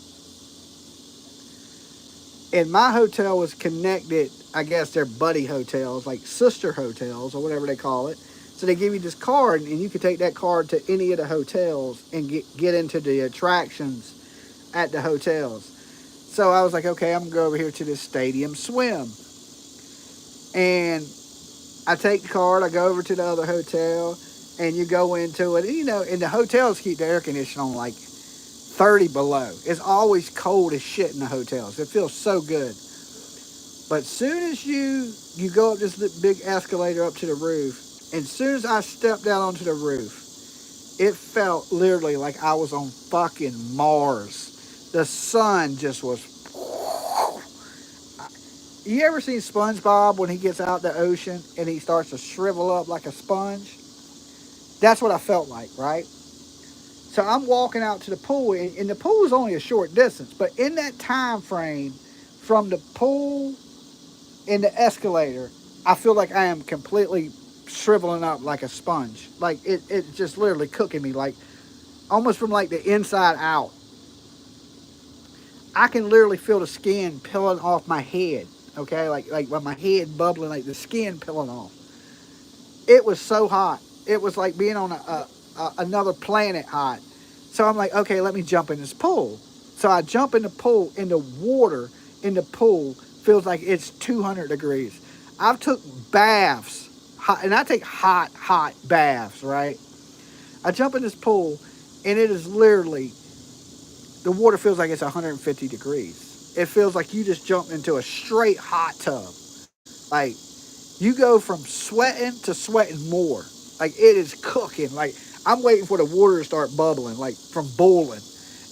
S1: And my hotel was connected, I guess they're buddy hotels, like sister hotels or whatever they call it. So they give you this card, and you can take that card to any of the hotels and get into the attractions at the hotels. So I was like, okay, I'm going to go over here to this Stadium Swim. And I take the card, I go over to the other hotel, and you go into it. And the hotels keep the air conditioning on like 30 below. It's always cold as shit in the hotels. It feels so good. But as soon as you go up this big escalator up to the roof, and as soon as I stepped out onto the roof, it felt literally like I was on fucking Mars. The sun just was... You ever seen SpongeBob when he gets out the ocean and he starts to shrivel up like a sponge? That's what I felt like, right? So I'm walking out to the pool, and the pool is only a short distance, but in that time frame from the pool and the escalator, I feel like I am completely shriveling up like a sponge. Like it's just literally cooking me, like almost from like the inside out. I can literally feel the skin peeling off my head, okay? Like when my head bubbling, like the skin peeling off. It was so hot. It was like being on another planet hot. So I'm like, okay, let me jump in this pool. So I jump in the pool, and the water in the pool feels like it's 200 degrees. I've took baths, and I take hot baths, right? I jump in this pool, and it is literally, the water feels like it's 150 degrees. It feels like you just jumped into a straight hot tub. Like, you go from sweating to sweating more. Like, it is cooking. Like, I'm waiting for the water to start bubbling, like from boiling.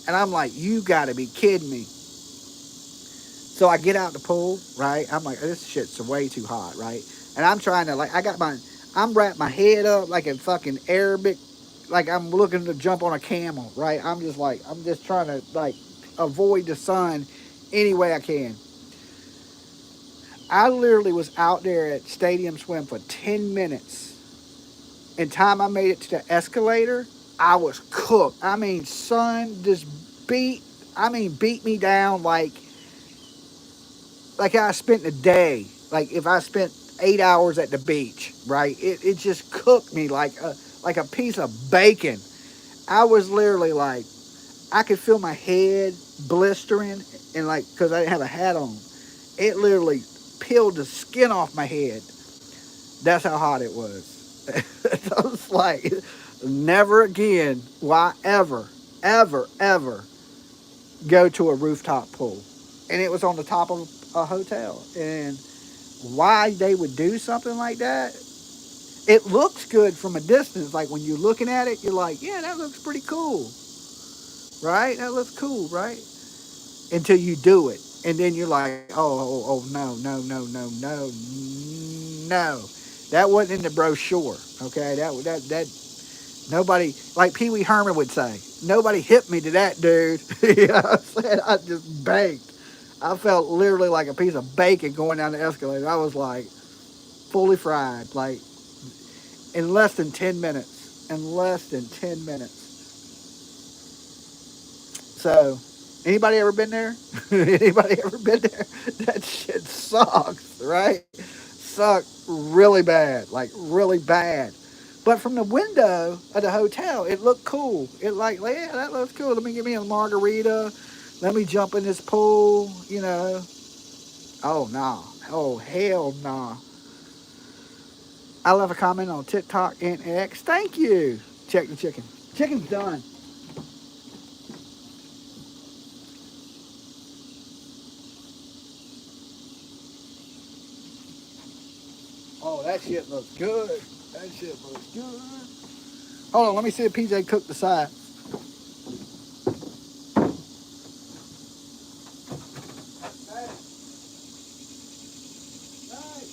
S1: And I'm like, you gotta be kidding me. So I get out the pool, right? I'm like, this shit's way too hot, right? And I'm trying to, like, I'm wrapping my head up like a fucking Arabic, like I'm looking to jump on a camel, right? I'm just trying to, like, avoid the sun any way I can. I literally was out there at Stadium Swim for 10 minutes. And time I made it to the escalator, I was cooked. I mean, sun just beat me down like I spent a day. Like if I spent 8 hours at the beach, right? It just cooked me like a piece of bacon. I was literally like, I could feel my head blistering and like, because I didn't have a hat on. It literally peeled the skin off my head. That's how hot it was. I was like, never again will I ever go to a rooftop pool. And it was on the top of a hotel. And why they would do something like that, it looks good from a distance. Like when you're looking at it, you're like, yeah, that looks pretty cool. Right? That looks cool, right? Until you do it. And then you're like, oh, no. That wasn't in the brochure. Okay? That nobody, like Pee Wee Herman would say, nobody hit me to that, dude. You know what I'm saying? I just baked. I felt literally like a piece of bacon going down the escalator. I was like fully fried, like in less than 10 minutes. In less than 10 minutes. So, anybody ever been there? Anybody ever been there? That shit sucks, right? Sucked really bad, like really bad. But from the window of the hotel, it looked cool. It like, yeah, that looks cool. Let me give me a margarita. Let me jump in this pool, you know. Oh, nah. Oh, hell nah. I left a comment on TikTok and X. Thank you. Check the chicken. Chicken's done. Oh, that shit looks good. That shit looks good. Hold on, let me see if PJ cooked the side. Hey. Hey.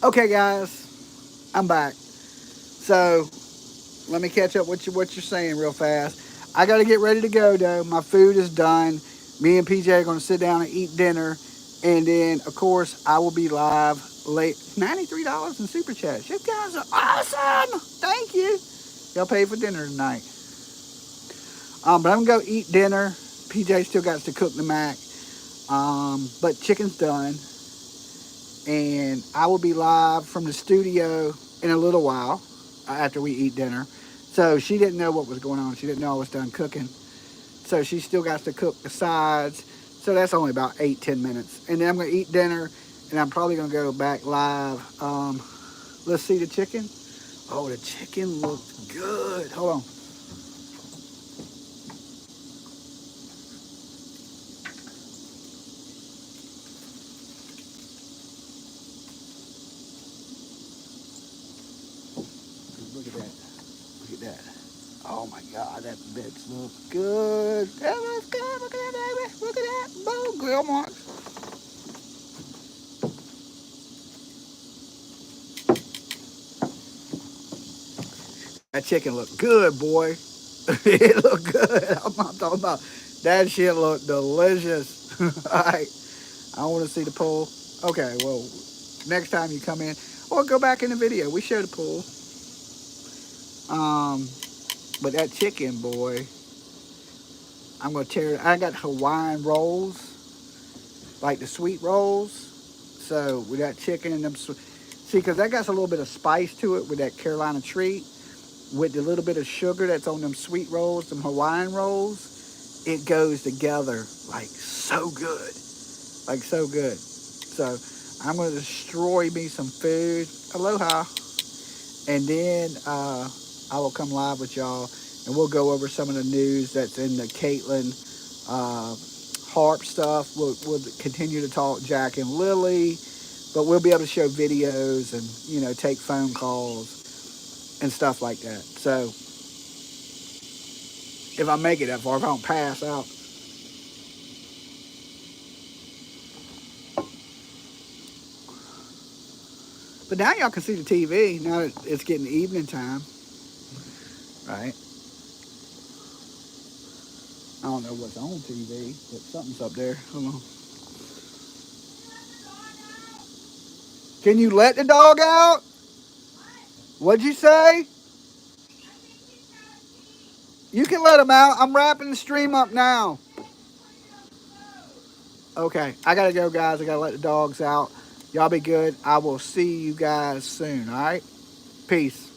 S1: Okay, guys, I'm back. So let me catch up with what you're saying real fast. I got to get ready to go though. My food is done. Me and PJ are going to sit down and eat dinner, and then of course I will be live late. $93 in super chats. You guys are awesome. Thank you. Y'all paid for dinner tonight. But I'm gonna go eat dinner. PJ still got to cook the mac. But chicken's done. And I will be live from the studio in a little while after we eat dinner. So she didn't know what was going on. She didn't know I was done cooking. So she still got to cook the sides. So that's only about 8-10 minutes. And then I'm going to eat dinner. and I'm probably gonna go back live. Let's see the chicken. Oh, the chicken looks good. Hold on. Look at that. Look at that. Oh my God, that bitch looks good. That looks good. Look at that, baby. Look at that. Boom, grill marks. That chicken looked good, boy. It looked good. I'm not talking about that shit looked delicious. All right. I want to see the pool. Okay, well, next time you come in, or go back in the video. We showed the pool. But that chicken, boy, I'm gonna tear it. I got Hawaiian rolls, like the sweet rolls. So with that chicken and them, see, because that got a little bit of spice to it with that Carolina treat, with the little bit of sugar that's on them sweet rolls, them Hawaiian rolls, it goes together like so good, like so good. So I'm gonna destroy me some food. Aloha, and then I will come live with y'all, and we'll go over some of the news that's in the Caitlyn Harp stuff. We'll continue to talk Jack and Lilly, but we'll be able to show videos and, you know, take phone calls and stuff like that. So if I make it that far, if I don't pass out. But now y'all can see the TV. Now that it's getting evening time, right? I don't know what's on TV, but something's up there. Hold on. Can you let the dog out? What'd you say? You can let him out. I'm wrapping the stream up now. Okay, I gotta go, guys. I gotta let the dogs out. Y'all be good. I will see you guys soon, all right? Peace.